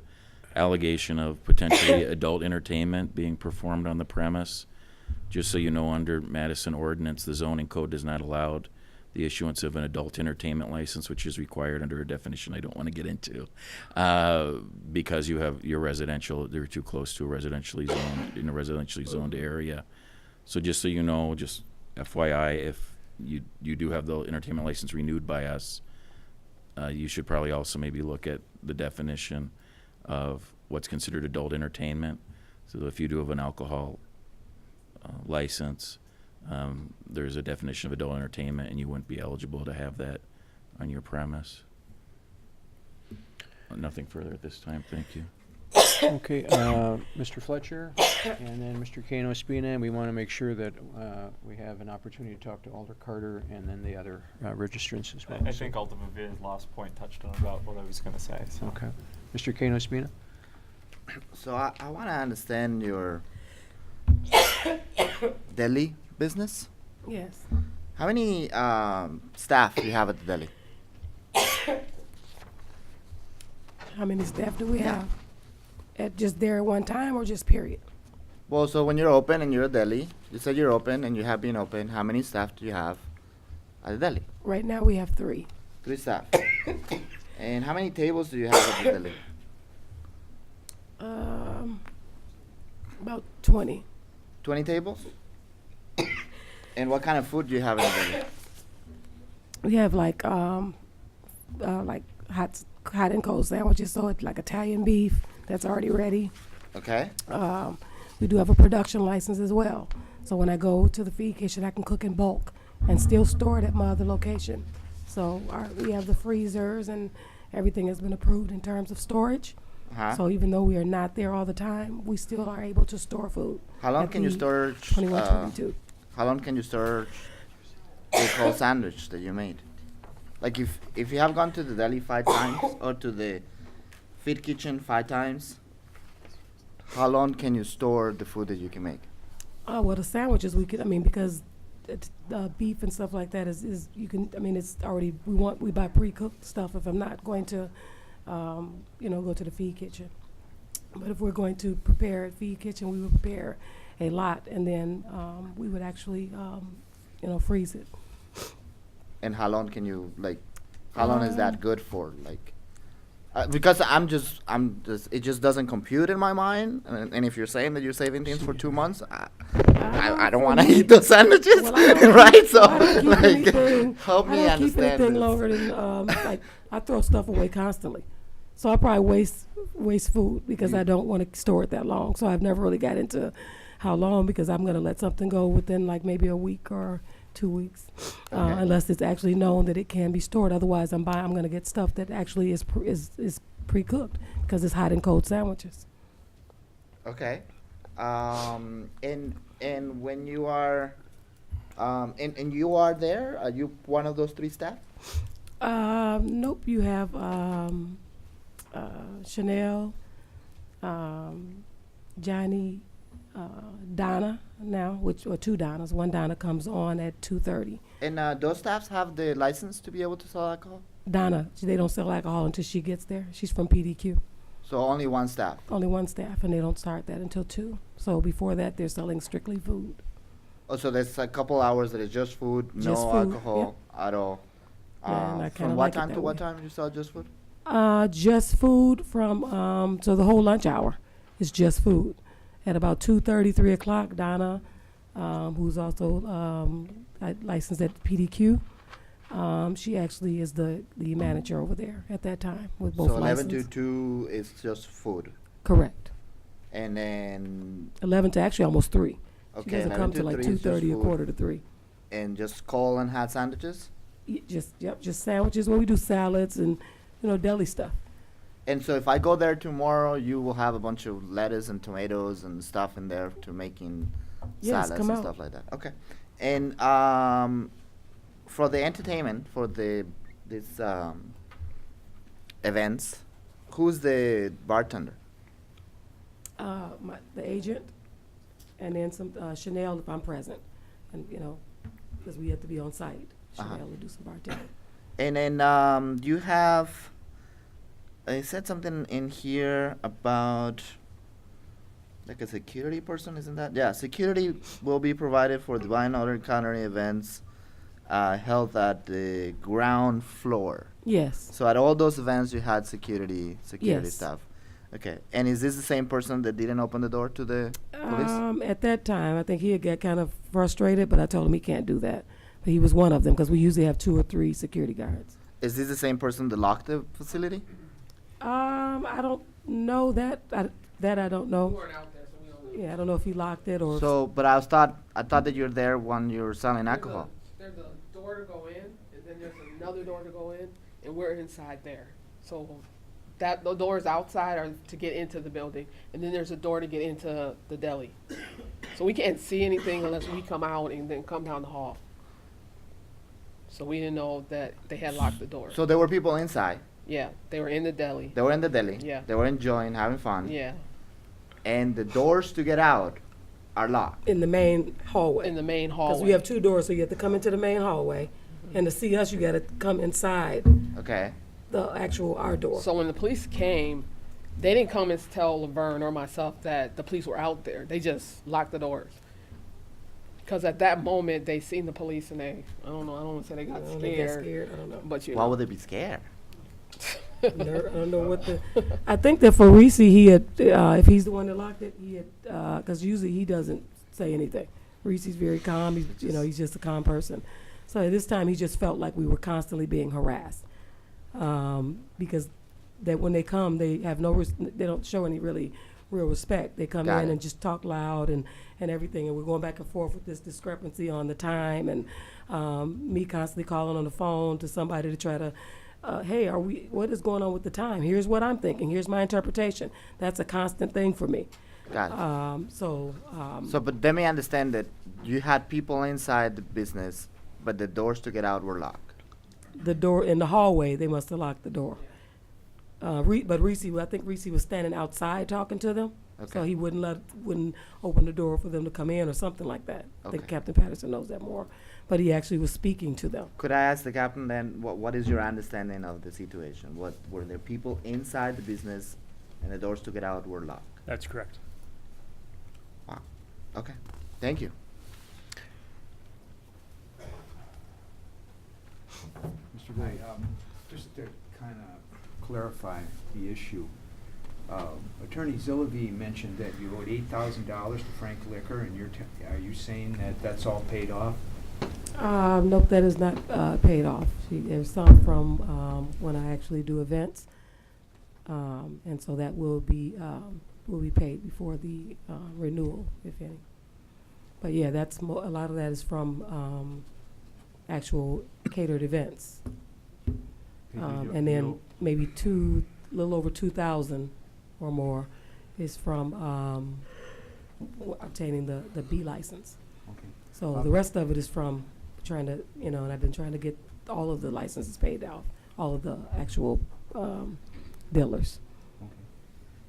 allegation of potentially adult entertainment being performed on the premise. Just so you know, under Madison ordinance, the zoning code does not allow the issuance of an adult entertainment license, which is required under a definition I don't want to get into, because you're residential. They're too close to a residentially zoned area. So just so you know, just FYI, if you do have the entertainment license renewed by us, you should probably also maybe look at the definition of what's considered adult entertainment. So if you do have an alcohol license, there's a definition of adult entertainment, and you wouldn't be eligible to have that on your premise. Nothing further at this time. Thank you. Okay, Mr. Fletcher, and then Mr. Kano Espina, and we want to make sure that we have an opportunity to talk to Alder Carter and then the other registrants as well. I think Alder Vivia's last point touched on about what I was going to say. So. Okay. Mr. Kano Espina? So I want to understand your deli business. Yes. How many staff do you have at the deli? How many staff do we have? At just there at one time or just period? Well, so when you're open and you're a deli, you said you're open and you have been open. How many staff do you have at the deli? Right now we have 3. 3 staff. And how many tables do you have at the deli? About 20. 20 tables? And what kind of food do you have in the deli? We have like hot and cold sandwiches, so it's like Italian beef that's already ready. Okay. We do have a production license as well. So when I go to the feed kitchen, I can cook in bulk and still store it at my other location. So we have the freezers and everything has been approved in terms of storage. Uh-huh. So even though we are not there all the time, we still are able to store food. How long can you store? 2122. How long can you store a cold sandwich that you made? Like if you have gone to the deli 5 times or to the feed kitchen 5 times, how long can you store the food that you can make? Well, the sandwiches because beef and stuff like that is you can. It's already we buy pre-cooked stuff. If I'm not going to, go to the feed kitchen, but if we're going to prepare at feed kitchen, we would prepare a lot and then we would actually, freeze it. And how long can you how long is that good for? Because it just doesn't compute in my mind. And if you're saying that you're saving things for 2 months, I don't want to eat those sandwiches, right? So, help me understand. I don't keep anything longer than I throw stuff away constantly, so I probably waste food because I don't want to store it that long. So I've never really got into how long because I'm going to let something go within maybe a week or 2 weeks, unless it's actually known that it can be stored. Otherwise, I'm going to get stuff that actually is pre-cooked because it's hot and cold sandwiches. Okay, and when you are, and you are there, are you one of those 3 staff? Nope. You have Chanel, Johnny, Donna now, or 2 Donnas. 1 Donna comes on at 2:30. And those staffs have the license to be able to sell alcohol? Donna, they don't sell alcohol until she gets there. She's from PDQ. So only 1 staff? Only 1 staff, and they don't start that until 2. So before that, they're selling strictly food. Oh, so there's a couple hours that is just food, no alcohol at all. From what time to what time you sell just food? Just food from so the whole lunch hour is just food. At about 2:30, 3 o'clock, Donna, who's also licensed at PDQ, She actually is the manager over there at that time with both So 11 to licenses. 2 is just food. Correct. And then 11 to actually almost 3. She okay, doesn't 11 come to till like 3 is just 2:30 or food. 2:45. And just call and have sandwiches. Just sandwiches. Well, we do salads and deli stuff. And so if I go there tomorrow, you will have a bunch of lettuce and tomatoes and stuff in there to making Yes, salads come and out. stuff like that. Okay. And for the entertainment, for these events, who's the bartender? The agent, and then some Chanel if I'm present, and because we have to be on site. Chanel will do some bartending. And then you have. I said something in here about like a security person, isn't that? Yeah, security will be provided for divine order economy events held at the ground floor. Yes. So at all those events, you had security Yes. staff. Okay. And is this the same person that didn't open the door to the police? At that time, I think he had got kind of frustrated, but I told him he can't do that. But he was one of them because we usually have 2 or 3 security guards. Is this the same person that locked the facility? I don't know that. I don't know. Yeah, I don't know if he locked it or. So, but I thought that you're there when you're selling alcohol. There's a door to go in, and then there's another door to go in, and we're inside there. So that the doors outside are to get into the building, and then there's a door to get into the deli. So we can't see anything unless we come out and then come down the hall. So we didn't know that they had locked the door. So there were people inside. Yeah, they were in the deli. They were in the deli. Yeah. They were enjoying, having fun. Yeah. And the doors to get out are locked. In the main hallway. In the main hallway. Because we have 2 doors, so you have to come into the main hallway, and to see us, you got to come inside Okay. the actual our door. So when the police came, they didn't come and tell Laverne or myself that the police were out there. They just locked the doors. Because at that moment, they seen the police and I don't want to say they got scared. They got scared, I don't know. But Why would they be scared? I don't know what the. I think that for Reese, he had, if he's the one that locked it, he had, because usually he doesn't say anything. Reese's very calm. He's just a calm person. So at this time, he just felt like we were constantly being harassed, because that when they come, they have they don't show any really real respect. They come Got in it. and just talk loud and everything, and we're going back and forth with this discrepancy on the time, and me constantly calling on the phone to somebody to try to. Hey, what is going on with the time? Here's what I'm thinking. Here's my interpretation. That's a constant thing for me. Got it. So, but let me understand that you had people inside the business, but the doors to get out were locked. the door in the hallway, they must have locked the door. But Reese, I think Reese was standing outside talking to them. So Okay. he wouldn't open the door for them to come in or something like that. I think Okay. Captain Patterson knows that more. But he actually was speaking to them. Could I ask the captain then, what is your understanding of the situation? Were there people inside the business and the doors to get out were locked? That's correct. Wow. Okay. Thank you. Mr. Gray, just to kind of clarify the issue, Attorney Zillavi mentioned that you owed $8,000 to Frank Liquor, and are you saying that that's all paid off? Nope, that is not paid off. There's some from when I actually do events, and so that will be paid before the renewal, if any. But yeah, that's a lot of that is from actual catered events, and then maybe little over 2,000 or more is from obtaining the B license. Okay. So the rest of it is from trying to, and I've been trying to get all of the licenses paid out, all of the actual dealers. Okay.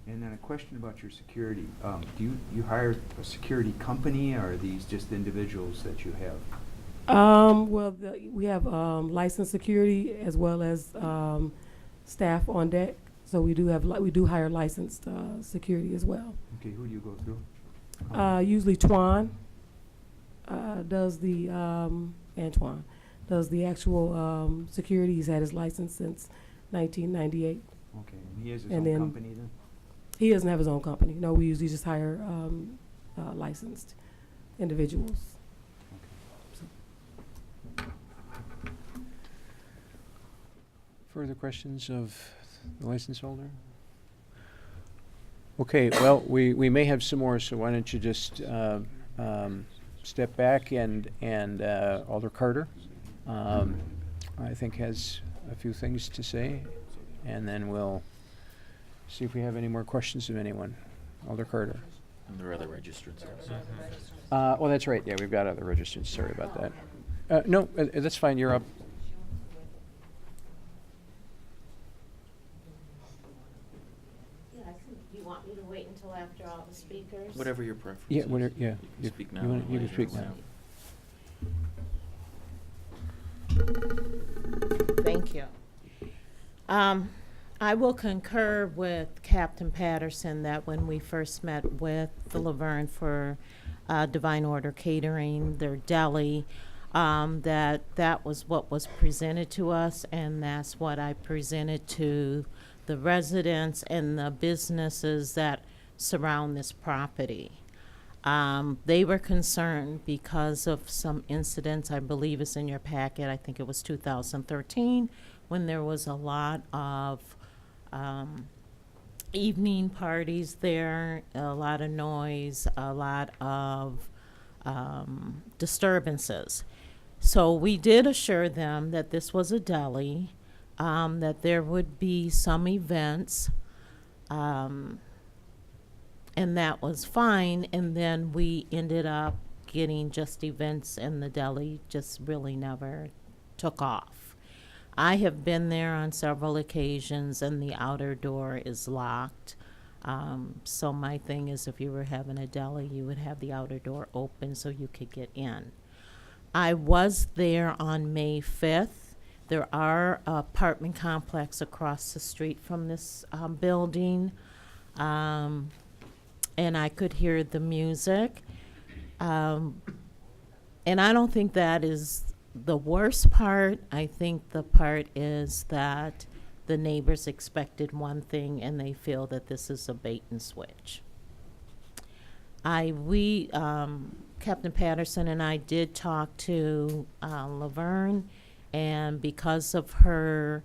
And then a question about your security. Do you hire a security company, or are these just individuals that you have? Well, we have licensed security as well as staff on deck. So we do hire licensed security as well. Okay, who do you go through? Usually Twan does the Antoine does the actual security. He's had his license since 1998. Okay, and he has his And own then company then? He doesn't have his own company. No, we usually just hire licensed individuals. further questions of the license holder? Okay, well, we may have some more, so why don't you just step back and Alder Carter, I think has a few things to say, and then we'll see if we have any more questions of anyone. Alder Carter. And there are other registrants also. Oh, that's right. Yeah, we've got other registrants. Sorry about that. No, that's fine. You're up. Yeah, I think you want me to wait until after all the speakers? Whatever your preference Yeah, is. whatever, yeah. You can speak now. You or can later, speak now. whatever. Thank you. I will concur with Captain Patterson that when we first met with the Laverne for Divine Order Catering, their deli, that was what was presented to us, and that's what I presented to the residents and the businesses that surround this property. They were concerned because of some incidents, I believe is in your packet, I think it was 2013, when there was a lot of evening parties there, a lot of noise, a lot of disturbances. So we did assure them that this was a deli, that there would be some events, and that was fine. And then we ended up getting just events, and the deli just really never took off. I have been there on several occasions, and the outer door is locked. So my thing is, if you were having a deli, you would have the outer door open so you could get in. I was there on May 5th. There are apartment complex across the street from this building, and I could hear the music. And I don't think that is the worst part. I think the part is that the neighbors expected one thing and they feel that this is a bait and switch. Captain Patterson and I did talk to Laverne, and because of her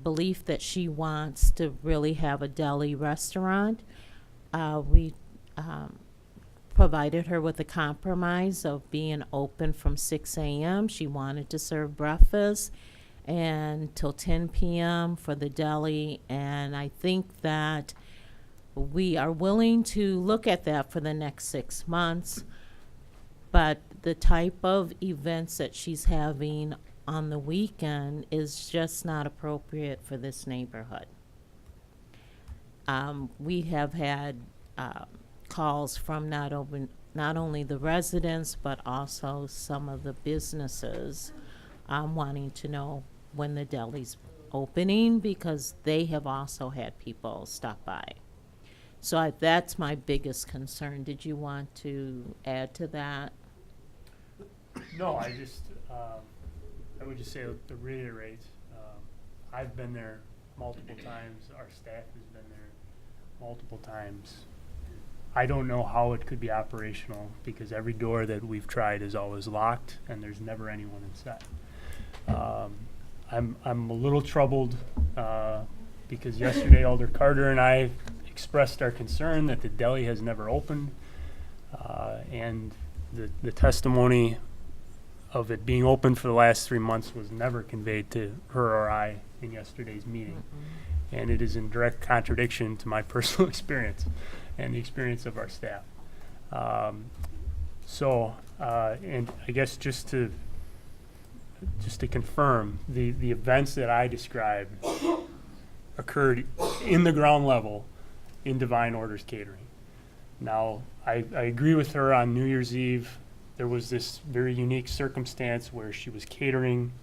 belief that she wants to really have a deli restaurant, we provided her with a compromise of being open from 6 a.m. She wanted to serve breakfast and till 10 p.m. for the deli, and I think that we are willing to look at that for the next 6 months, but the type of events that she's having on the weekend is just not appropriate for this neighborhood. We have had calls from not only the residents but also some of the businesses wanting to know when the deli's opening, because they have also had people stop by. So that's my biggest concern. Did you want to add to that? No, I would just say to reiterate, I've been there multiple times. Our staff has been there multiple times. I don't know how it could be operational because every door that we've tried is always locked and there's never anyone inside. I'm a little troubled because yesterday Alder Carter and I expressed our concern that the deli has never opened, and the testimony of it being open for the last 3 months was never conveyed to her or I in yesterday's meeting. And it is in direct contradiction to my personal experience and the experience of our staff. And I guess just to confirm, the events that I described occurred in the ground level in Divine Orders Catering. Now, I agree with her on New Year's Eve. There was this very unique circumstance where she was catering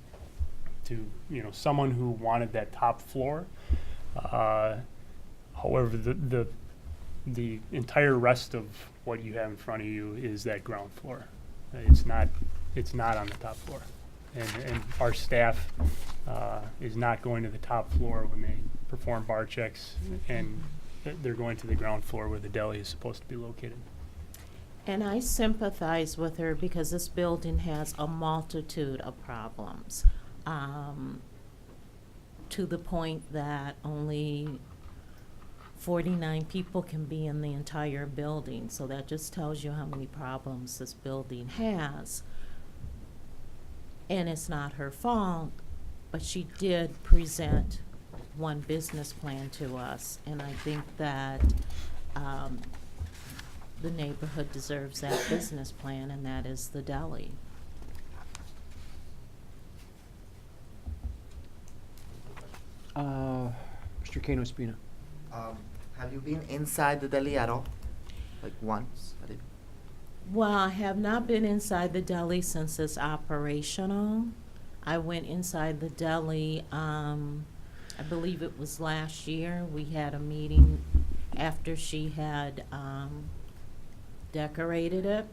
to someone who wanted that top floor. However, the entire rest of what you have in front of you is that ground floor. It's not on the top floor, and our staff is not going to the top floor when they perform bar checks, and they're going to the ground floor where the deli is supposed to be located. And I sympathize with her because this building has a multitude of problems. to the point that only 49 people can be in the entire building. So that just tells you how many problems this building has. And it's not her fault, but she did present one business plan to us. And I think that the neighborhood deserves that business plan, and that is the deli. Mr. Kano Spina. Have you been inside the deli at all? Like once? Well, I have not been inside the deli since it's operational. I went inside the deli, I believe it was last year. We had a meeting after she had decorated it.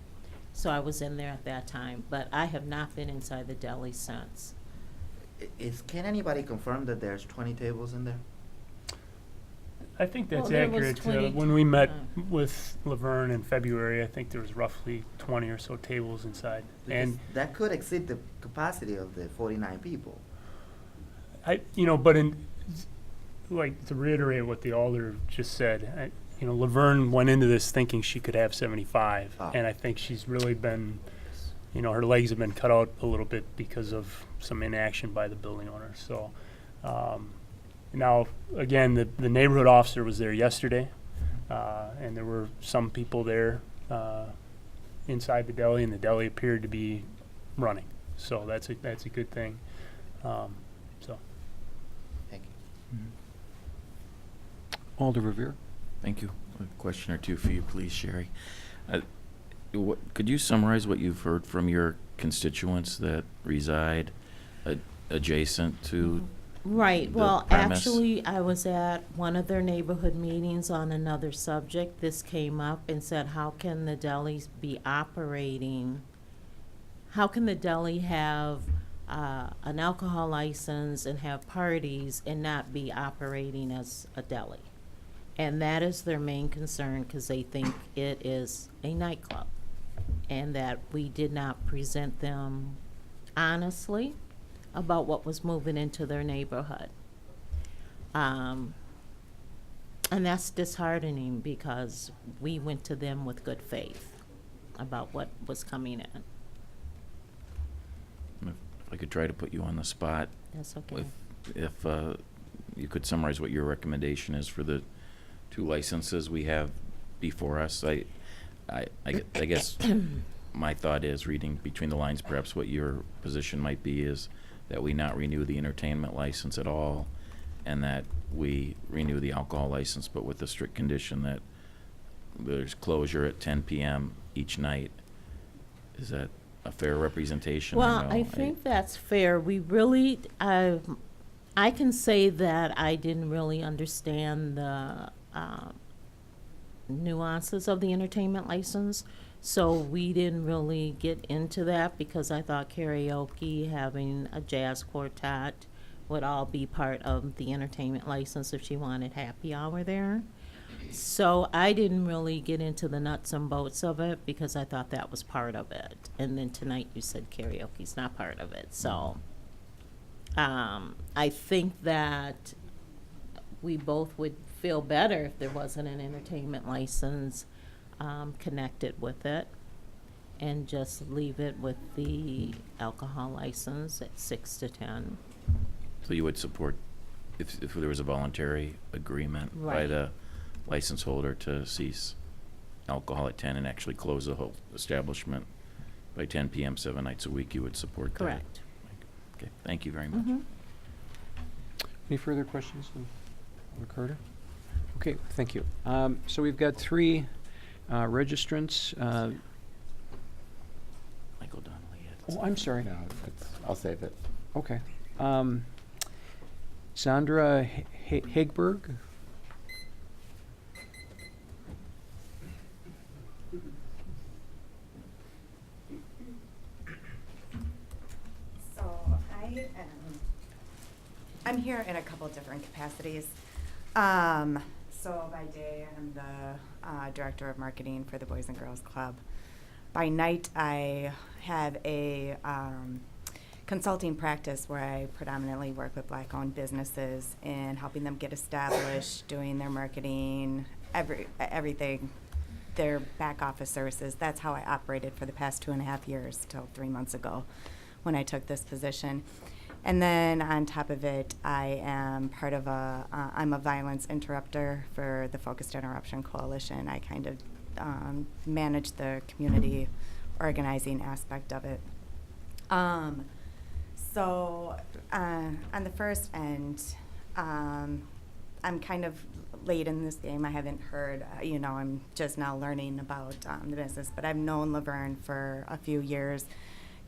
So I was in there at that time, but I have not been inside the deli since. Can anybody confirm that there's 20 tables in there? I think that's Well, there was accurate. 20 When we met with Laverne in February, I think there was roughly 20 or so tables inside. Because And that could exceed the capacity of the 49 people. but like to reiterate what the alder just said, Laverne went into this thinking she could have 75, and I think she's really been, her legs have been cut out a little bit because of some inaction by the building owner. So now, again, the neighborhood officer was there yesterday, and there were some people there inside the deli, and the deli appeared to be running. So that's a good thing. Thank you. Alder Revere. Thank you. A question or two for you, please, Sherry. Could you summarize what you've heard from your constituents that reside adjacent to Right. the Well, premise? actually, I was at one of their neighborhood meetings on another subject. This came up and said, how can the delis be operating? How can the deli have an alcohol license and have parties and not be operating as a deli? And that is their main concern because they think it is a nightclub and that we did not present them honestly about what was moving into their neighborhood. And that's disheartening because we went to them with good faith about what was coming in. If I could try to put you on the spot. That's okay. If you could summarize what your recommendation is for the 2 licenses we have before us. I guess my thought is, reading between the lines, perhaps what your position might be is that we not renew the entertainment license at all, and that we renew the alcohol license, but with the strict condition that there's closure at 10 p.m. each night. Is that a fair representation? Well, or no? I think that's fair. We really, I can say that I didn't really understand the nuances of the entertainment license, so we didn't really get into that because I thought karaoke, having a jazz quartet would all be part of the entertainment license if she wanted happy hour there. So I didn't really get into the nuts and bolts of it because I thought that was part of it. And then tonight you said karaoke's not part of it. So I think that we both would feel better if there wasn't an entertainment license connected with it, and just leave it with the alcohol license at 6 to 10. So you would support if there was a voluntary agreement by Right. the license holder to cease alcohol at 10 and actually close the whole establishment by 10 p.m. 7 nights a week, you would support that? Correct. Okay, thank you very much. Mhm. Any further questions of Alder Carter? Okay, thank you. So we've got 3 registrants. Michael Donnelly. Oh, I'm sorry. No, I'll save it. Okay. Sandra Hagberg. So I'm here in a couple different capacities. So by day, I'm the director of marketing for the Boys and Girls Club. By night, I have a consulting practice where I predominantly work with Black-owned businesses and helping them get established, doing their marketing, everything, their back office services. That's how I operated for the past 2.5 years till 3 months ago when I took this position. And then on top of it, I am part of I'm a violence interrupter for the Focused Interruption Coalition. I kind of manage the community organizing aspect of it. So on the first end, I'm kind of late in this game. I haven't heard, I'm just now learning about the business, but I've known Laverne for a few years,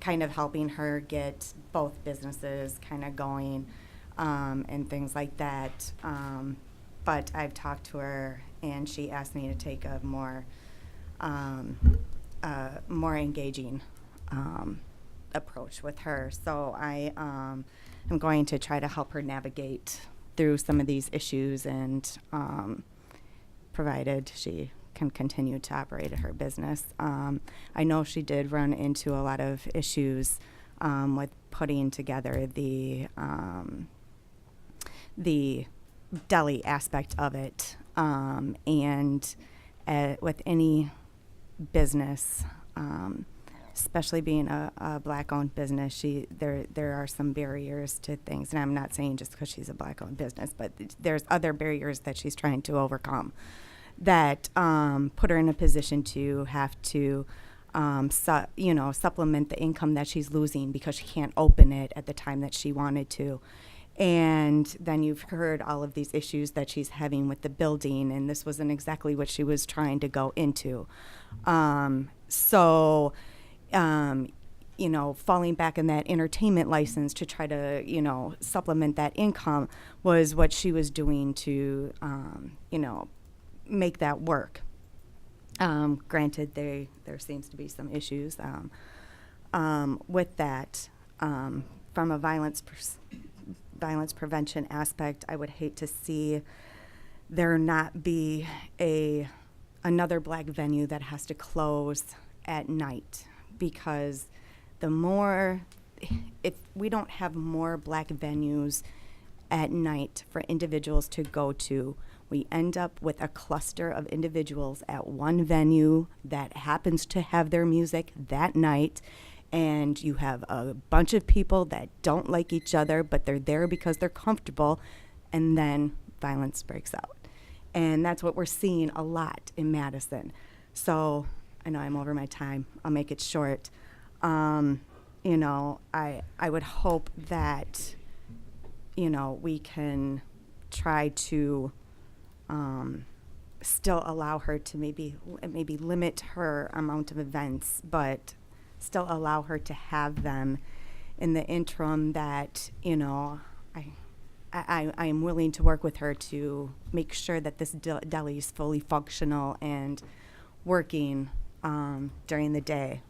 kind of helping her get both businesses kind of going and things like that. But I've talked to her, and she asked me to take a more engaging approach with her. So I am going to try to help her navigate through some of these issues, and provided she can continue to operate her business. I know she did run into a lot of issues with putting together the deli aspect of it, and with any business, especially being a Black-owned business, there are some barriers to things, and I'm not saying just because she's a Black-owned business, but there's other barriers that she's trying to overcome that put her in a position to have to, supplement the income that she's losing because she can't open it at the time that she wanted to. And then you've heard all of these issues that she's having with the building, and this wasn't exactly what she was trying to go into. Falling back in that entertainment license to try to, supplement that income was what she was doing to, make that work. Granted, there seems to be some issues with that. From a violence prevention aspect, I would hate to see there not be another Black venue that has to close at night, because if we don't have more Black venues at night for individuals to go to, we end up with a cluster of individuals at one venue that happens to have their music that night, and you have a bunch of people that don't like each other, but they're there because they're comfortable, and then violence breaks out. And that's what we're seeing a lot in Madison. So I know I'm over my time. I'll make it short. I would hope that, we can try to still allow her to maybe limit her amount of events, but still allow her to have them in the interim that, I am willing to work with her to make sure that this deli is fully functional and working during the day,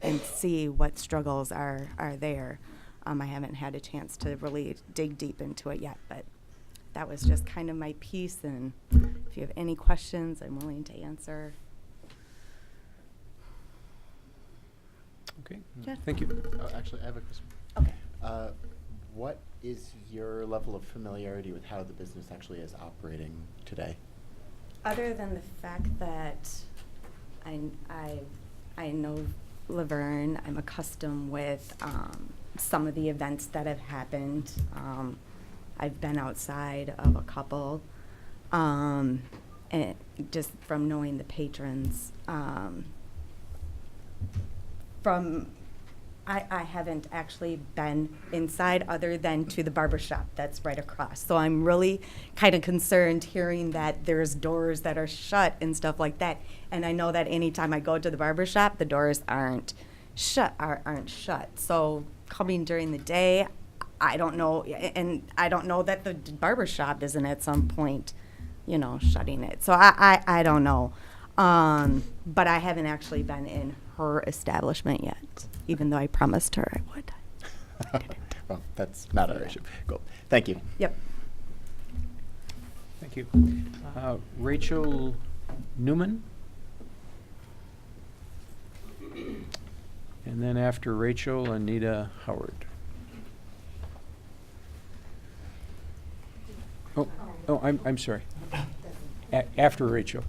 and see what struggles are there. I haven't had a chance to really dig deep into it yet, but that was just kind of my piece, and if you have any questions, I'm willing to answer. Okay, Yeah. thank you. Actually, I have a question. Okay. What is your level of familiarity with how the business actually is operating today? Other than the fact that I know Laverne, I'm accustomed with some of the events that have happened. I've been outside of a couple, and just from knowing the patrons. I haven't actually been inside other than to the barber shop that's right across. So I'm really kind of concerned hearing that there's doors that are shut and stuff like that. And I know that anytime I go to the barber shop, the doors aren't shut. So coming during the day, I don't know, and I don't know that the barber shop isn't at some point, shutting it. So I don't know. But I haven't actually been in her establishment yet, even though I promised her I would. Well, that's not our issue. Cool. Thank you. Yep. Thank you. Rachel Newman? And And then after Rachel, Anita Howard. Oh, I'm sorry. After Rachel.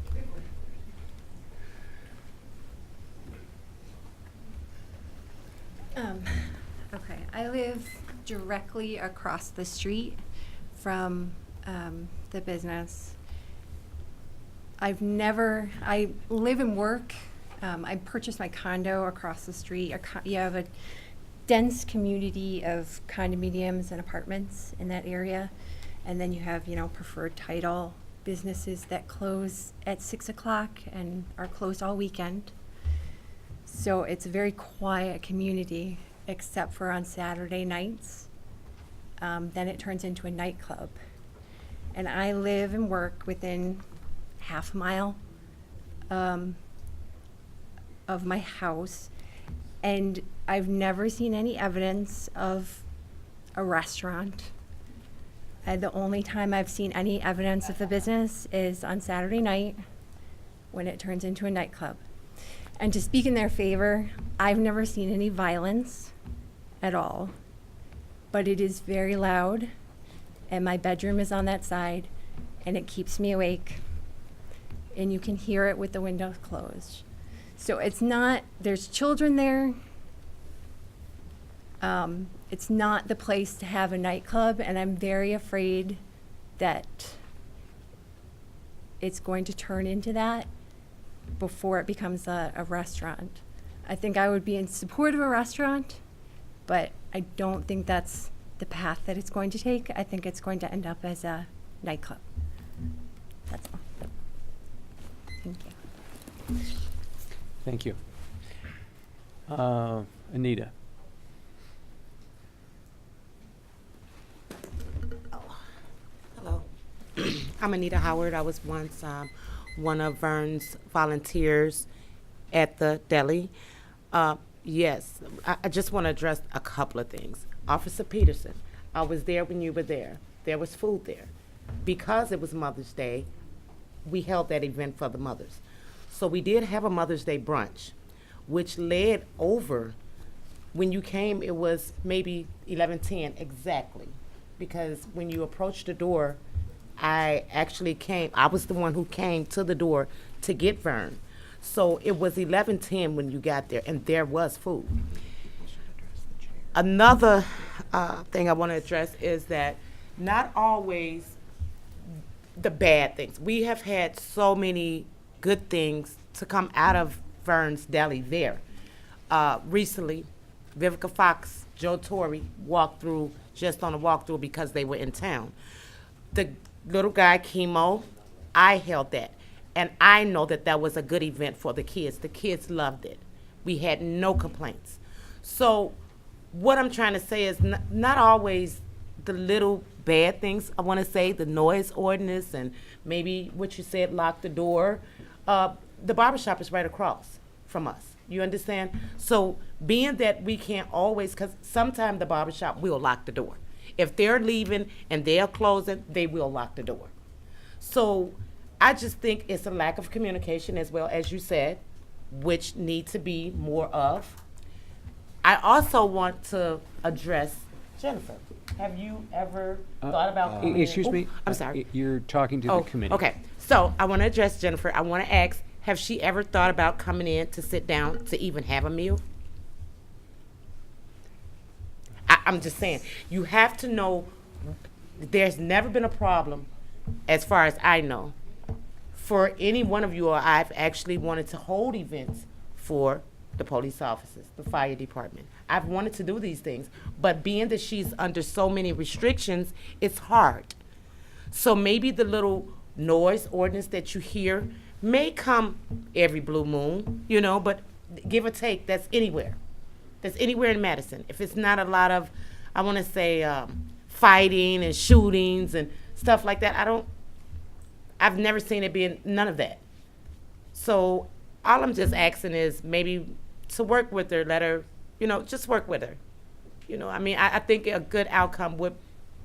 Okay, I live directly across the street from the business. I live and work, I purchased my condo across the street. You have a dense community of condominiums and apartments in that area. And then you have, preferred title businesses that close at 6 o'clock and are closed all weekend. So it's a very quiet community, except for on Saturday nights. Then it turns into a nightclub. And I live and work within half a mile of my house. And I've never seen any evidence of a restaurant. The only time I've seen any evidence of the business is on Saturday night when it turns into a nightclub. And to speak in their favor, I've never seen any violence at all, but it is very loud, and my bedroom is on that side, and it keeps me awake, and you can hear it with the windows closed. So it's not, there's children there. It's not the place to have a nightclub, and I'm very afraid that it's going to turn into that before it becomes a restaurant. I think I would be in support of a restaurant, but I don't think that's the path that it's going to take. I think it's going to end up as a nightclub. That's all. Thank you. Thank you. Anita. Hello. I'm Anita Howard. I was once one of Vern's volunteers at the deli. Yes, I just want to address a couple of things. Officer Peterson, I was there when you were there. There was food there. Because it was Mother's Day, we held that event for the mothers. So we did have a Mother's Day brunch, which led over. When you came, it was maybe 11:10 exactly. Because when you approached the door, I was the one who came to the door to get Vern. So it was 11:10 when you got there, and there was food. Another thing I want to address is that not always the bad things. We have had so many good things to come out of Vern's Deli there. Recently, Vivica Fox, Joe Torre walked through just on a walkthrough because they were in town. The little guy, Chemo, I held that. And I know that that was a good event for the kids. The kids loved it. We had no complaints. So what I'm trying to say is not always the little bad things. I want to say the noise ordinance and maybe what you said, lock the door. The barbershop is right across from us. You understand? So being that we can't always, because sometimes the barbershop will lock the door. If they're leaving and they're closing, they will lock the door. So I just think it's a lack of communication, as well as you said, which needs to be more of. I also want to address Jennifer. Have you ever thought about coming in? Excuse me? I'm sorry. You're talking to the committee. Okay. So I want to address Jennifer. I want to ask, have she ever thought about coming in to sit down to even have a meal? I'm just saying, you have to know there's never been a problem, as far as I know, for any one of you or I've actually wanted to hold events for the police officers, the fire department. I've wanted to do these things, but being that she's under so many restrictions, it's hard. So maybe the little noise ordinance that you hear may come every blue moon, but give or take, that's anywhere. That's anywhere in Madison. If it's not a lot of, I want to say, fighting and shootings and stuff like that, I've never seen it being none of that. So all I'm just asking is maybe to work with her, let her, just work with her. I think a good outcome would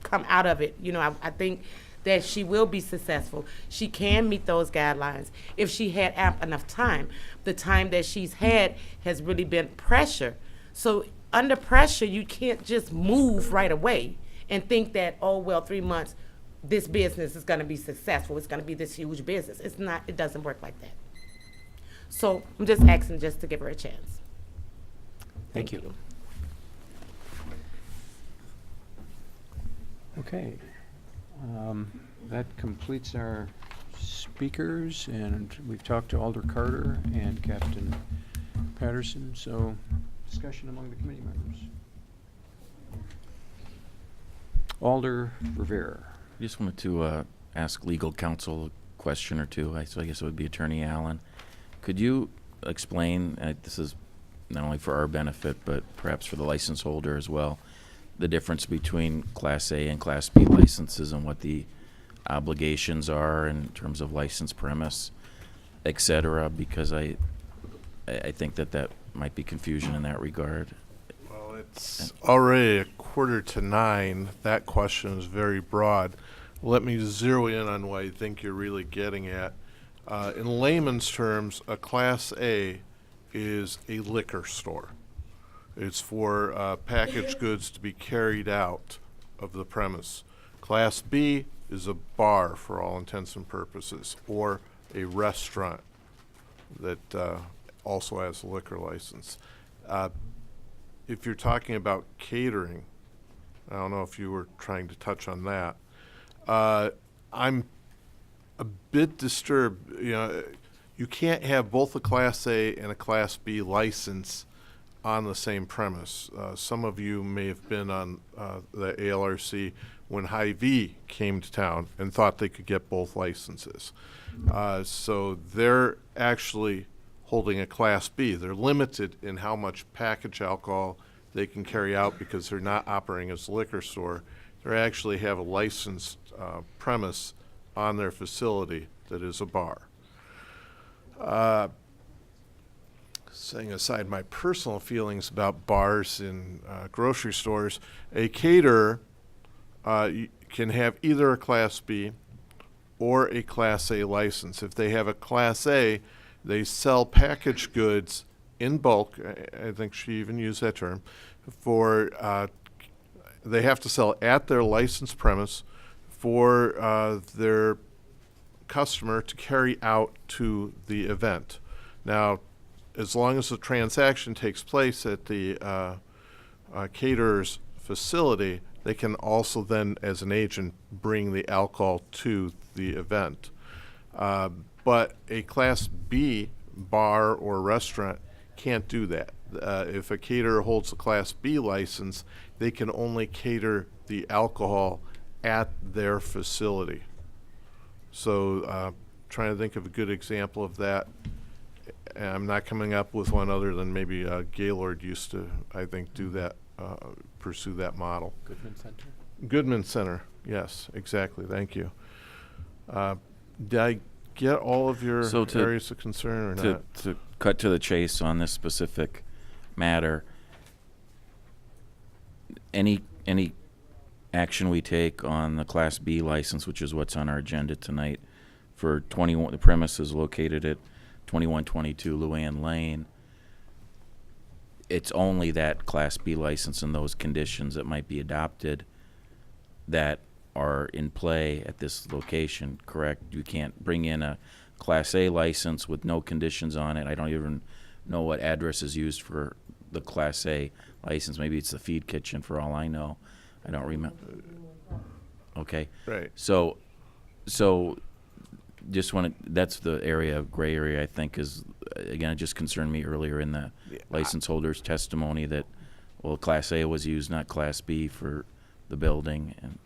come out of it. I think that she will be successful. She can meet those guidelines if she had enough time. The time that she's had has really been pressure So under pressure, you can't just move right away and think that, oh, well, 3 months, this business is going to be successful. It's going to be this huge business. It's not, it doesn't work like that. So I'm just asking just to give her a chance. Thank you. Okay. That completes our speakers, and we've talked to Alder Carter and Captain Patterson, so discussion among the committee members. Alder Rivera. I just wanted to ask legal counsel a question or two. So I guess it would be Attorney Allen. Could you explain, this is not only for our benefit, but perhaps for the license holder as well, the difference between Class A and Class B licenses and what the obligations are in terms of license premise, et cetera, because I think that might be confusion in that regard. Well, it's already 8:45. That question is very broad. Let me zero in on what I think you're really getting at. In layman's terms, a Class A is a liquor store. It's for packaged goods to be carried out of the premise. Class B is a bar for all intents and purposes, or a restaurant that also has a liquor license. If you're talking about catering, I don't know if you were trying to touch on that. I'm a bit disturbed. You know, you can't have both a Class A and a Class B license on the same premise. Some of you may have been on the ALRC when Hy-Vee came to town and thought they could get both licenses. So they're actually holding a Class B. They're limited in how much packaged alcohol they can carry out because they're not operating as a liquor store. They actually have a licensed premise on their facility that is a bar. Setting aside my personal feelings about bars in grocery stores, a caterer can have either a Class B or a Class A license. If they have a Class A, they sell packaged goods in bulk. I think she even used that term. They have to sell at their licensed premise for their customer to carry out to the event. Now, as long as the transaction takes place at the caterer's facility, they can also then, as an agent, bring the alcohol to the event. But a Class B bar or restaurant can't do that. If a caterer holds a Class B license, they can only cater the alcohol at their facility. So trying to think of a good example of that. I'm not coming up with one other than maybe Gaylord used to, I think, do that, pursue that model. Goodman Center? Goodman Center, yes, exactly, thank you. Did I get all of your areas of concern or not? To cut to the chase on this specific matter, any action we take on the Class B license, which is what's on our agenda tonight, for 21, the premises located at 2122 Luann Lane, it's only that Class B license and those conditions that might be adopted that are in play at this location, correct? You can't bring in a Class A license with no conditions on it. I don't even know what address is used for the Class A license. Maybe it's the feed kitchen for all I know. I don't remember. Okay. Right. So just want to, that's the area, gray area, I think, is, again, it just concerned me earlier in the license holder's testimony that, well, Class A was used, not Class B for the building. And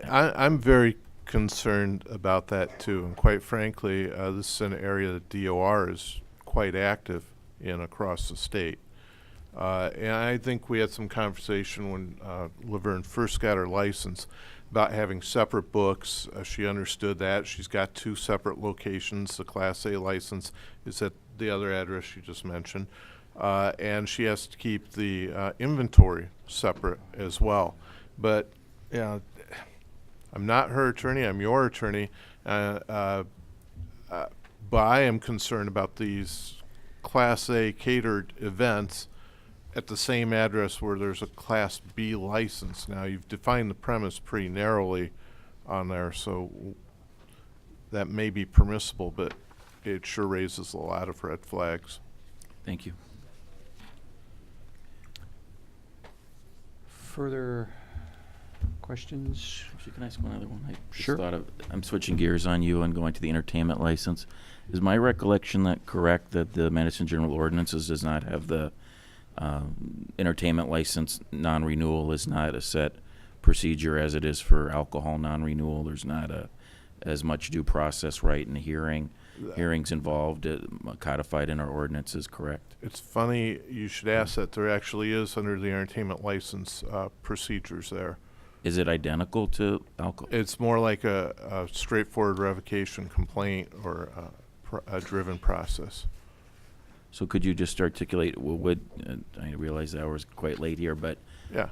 I'm very concerned about that, too. And quite frankly, this is an area that DOR is quite active in across the state. And I think we had some conversation when Laverne first got her license about having separate books. She understood that. She's got 2 separate locations. The Class A license is at the other address you just mentioned. And she has to keep the inventory separate as well. But, you know, I'm not her attorney. I'm your attorney. But I am concerned about these Class A catered events at the same address where there's a Class B license. Now, you've defined the premise pretty narrowly on there, so that may be permissible, but it sure raises a lot of red flags. Thank you. Further questions? Actually, can I ask one other one? I just Sure. thought of, I'm switching gears on you and going to the entertainment license. Is my recollection that correct, that the Madison General Ordinances does not have the entertainment license non-renewal is not a set procedure as it is for alcohol non-renewal? There's not as much due process right in the hearings involved, codified in our ordinances, correct? It's funny you should ask that. There actually is, under the entertainment license, procedures there. Is it identical to alcohol? It's more like a straightforward revocation complaint or a driven process. So could you just articulate, I realize the hour's quite late here, but Yeah.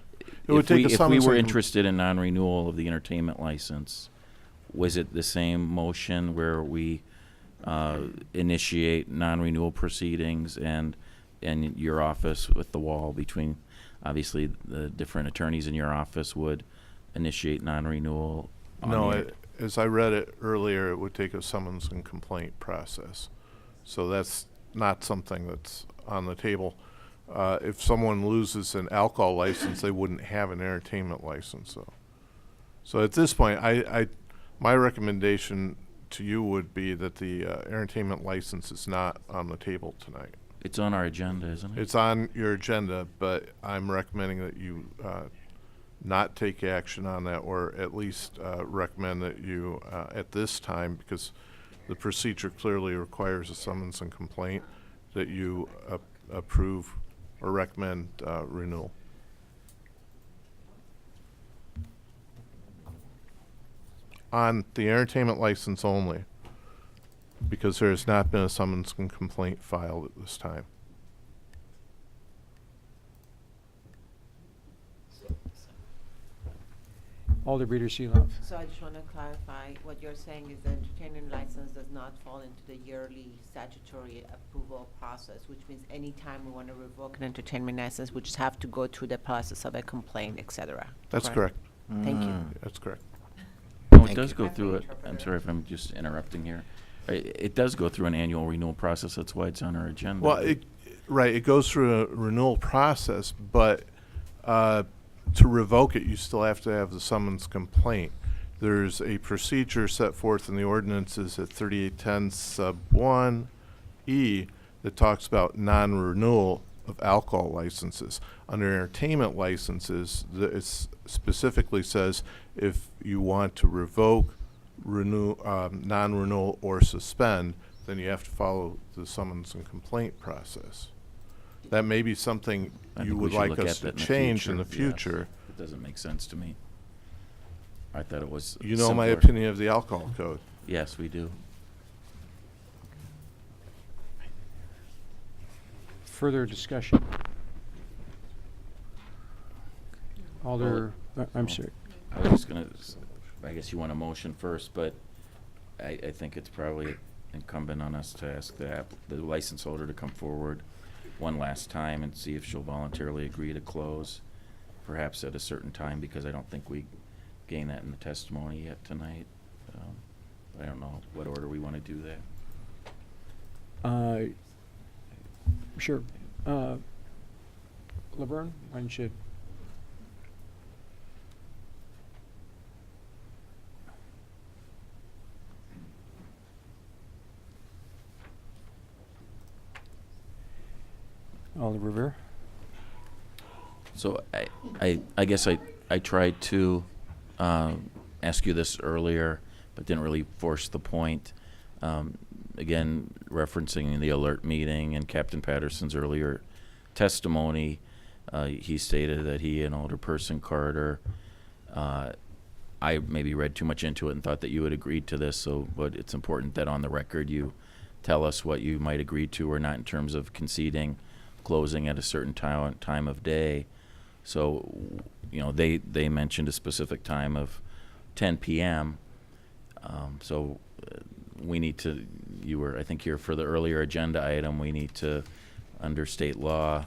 It would take a if we summons were and interested in non-renewal of the entertainment license, was it the same motion where we initiate non-renewal proceedings and your office with the wall between, obviously, the different attorneys in your office would initiate non-renewal? No, as I read it earlier, it would take a summons and complaint process. So that's not something that's on the table. If someone loses an alcohol license, they wouldn't have an entertainment license. So at this point, my recommendation to you would be that the entertainment license is not on the table tonight. It's on our agenda, isn't it? It's on your agenda, but I'm recommending that you not take action on that, or at least recommend that you, at this time, because the procedure clearly requires a summons and complaint, that you approve or recommend renewal. On the entertainment license only, because there has not been a summons and complaint filed at this time. Alder Breeder Seeloff. So I just want to clarify, what you're saying is the entertainment license does not fall into the yearly statutory approval process, which means anytime we want to revoke an entertainment license, we just have to go through the process of a complaint, et cetera. That's correct. Thank you. That's correct. No, it does go through it. I'm sorry if I'm just interrupting here. It does go through an annual renewal process. That's why it's on our agenda. Well, it goes through a renewal process, but to revoke it, you still have to have the summons complaint. There's a procedure set forth in the ordinances at 3810 sub 1E that talks about non-renewal of alcohol licenses. Under entertainment licenses, it specifically says if you want to revoke, renew, non-renewal, or suspend, then you have to follow the summons and complaint process. That may be something you would like us to change in the future. Yes. It doesn't make sense to me. I thought it was You know my simpler. opinion of the alcohol code. Yes, we do. Further discussion? Alder, I'm sorry. I was just gonna, I guess you want a motion first, but I think it's probably incumbent on us to ask the license holder to come forward one last time and see if she'll voluntarily agree to close, perhaps at a certain time, because I don't think we gain that in the testimony yet tonight. I don't know what order we want to do that. Sure. Laverne, why don't you? Alder Rivera. So I guess I tried to ask you this earlier, but didn't really force the point. Again, referencing the alert meeting and Captain Patterson's earlier testimony, he stated that he and Alderperson Carter, I maybe read too much into it and thought that you had agreed to this, but it's important that on the record you tell us what you might agree to or not in terms of conceding closing at a certain time of day. So, they mentioned a specific time of 10 p.m. So we need to, I think you're for the earlier agenda item, we need to, under state law,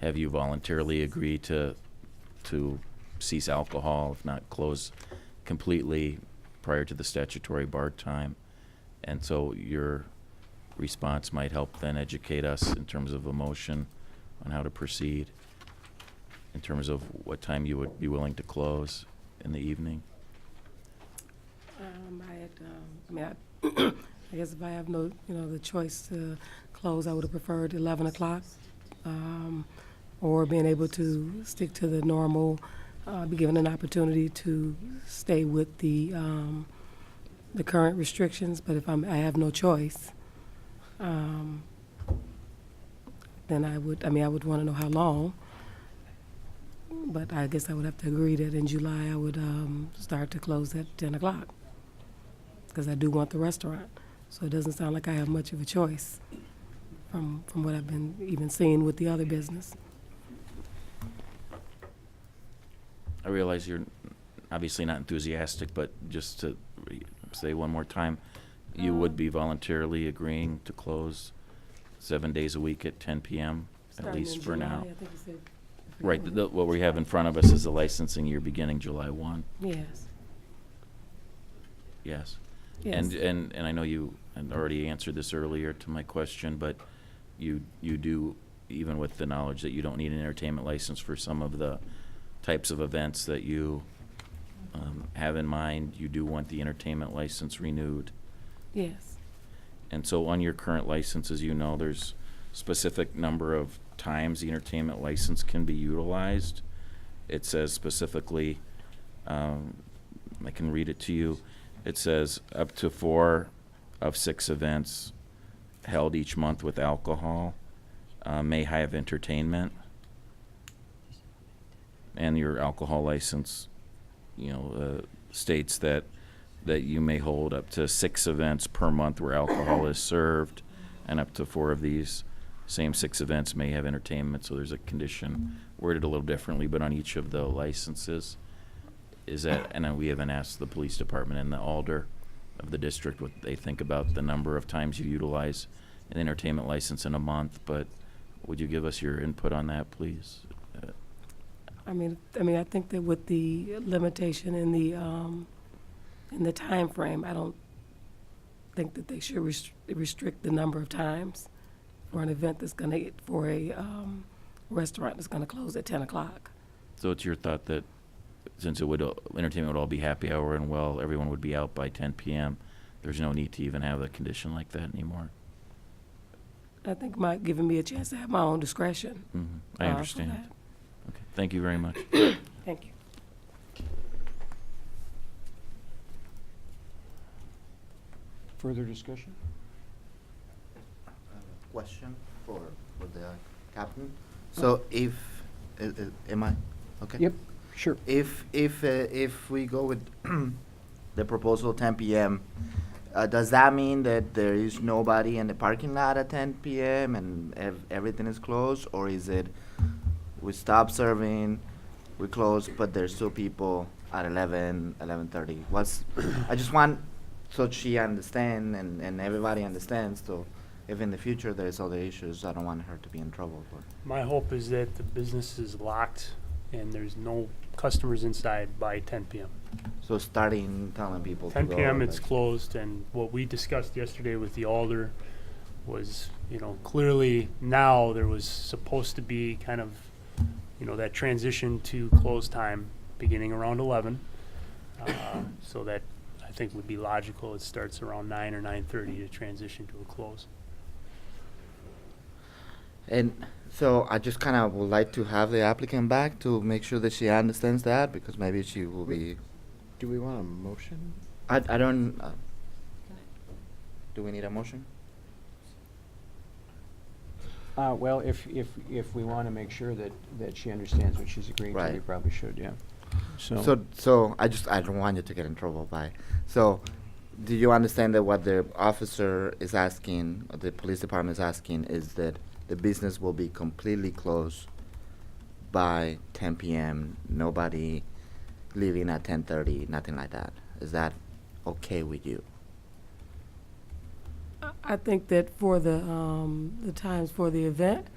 have you voluntarily agreed to cease alcohol, if not close completely prior to the statutory bar time? And so your response might help then educate us in terms of a motion on how to proceed, in terms of what time you would be willing to close in the evening. I guess if I have the choice to close, I would have preferred 11 o'clock, or being able to stick to the normal, be given an opportunity to stay with the current restrictions. But if I have no choice, then I would want to know how long. But I guess I would have to agree that in July I would start to close at 10 o'clock, because I do want the restaurant. So it doesn't sound like I have much of a choice from what I've been even seeing with the other business. I realize you're obviously not enthusiastic, but just to say one more time, you would be voluntarily agreeing to close 7 days a week at 10 p.m., at least for now? I think you said. Right, what we have in front of us is the licensing year beginning July 1. Yes. Yes. Yes. And I know you had already answered this earlier to my question, but you do, even with the knowledge that you don't need an entertainment license for some of the types of events that you have in mind, you do want the entertainment license renewed. Yes. And so on your current license, as you know, there's specific number of times the entertainment license can be utilized. It says specifically, I can read it to you. It says up to 4 of 6 events held each month with alcohol may have entertainment. And your alcohol license, states that you may hold up to 6 events per month where alcohol is served, and up to 4 of these same 6 events may have entertainment. So there's a condition worded a little differently, but on each of the licenses. Is that, and then we haven't asked the police department and the alder of the district what they think about the number of times you utilize an entertainment license in a month, but would you give us your input on that, please? I think that with the limitation in the time frame, I don't think that they should restrict the number of times for an event for a restaurant that's gonna close at 10 o'clock. So it's your thought that since entertainment would all be happy hour and everyone would be out by 10 p.m., there's no need to even have a condition like that anymore? I think giving me a chance to have my own discretion. I understand. Okay, thank you very much. Thank you. Further discussion? Question for the captain. So if, am I, okay? Yep, sure. If we go with the proposal 10 p.m., does that mean that there is nobody in the parking lot at 10 p.m. and everything is closed? Or is it we stop serving, we close, but there's still people at 11:30? I just want so she understand and everybody understands, so if in the future there's other issues, I don't want her to be in trouble. But My hope is that the business is locked and there's no customers inside by 10 p.m. So starting telling people 10 to go, p.m. it's like- closed, and what we discussed yesterday with the alder was, clearly now there was supposed to be kind of, that transition to close time beginning around 11. So that I think would be logical. It starts around 9 or 9:30 to transition to a close. And so I just kind of would like to have the applicant back to make sure that she understands that, because maybe she will be. Do we want a motion? I don't. Do we need a motion? Well, if we want to make sure that she understands what she's agreeing to, we Right. probably should, yeah. So I don't want you to get in trouble by. So, do you understand that what the officer is asking, or the police department is asking, is that the business will be completely closed by 10 p.m. Nobody leaving at 10:30, nothing like that. Is that okay with you? I think that for the times for the event,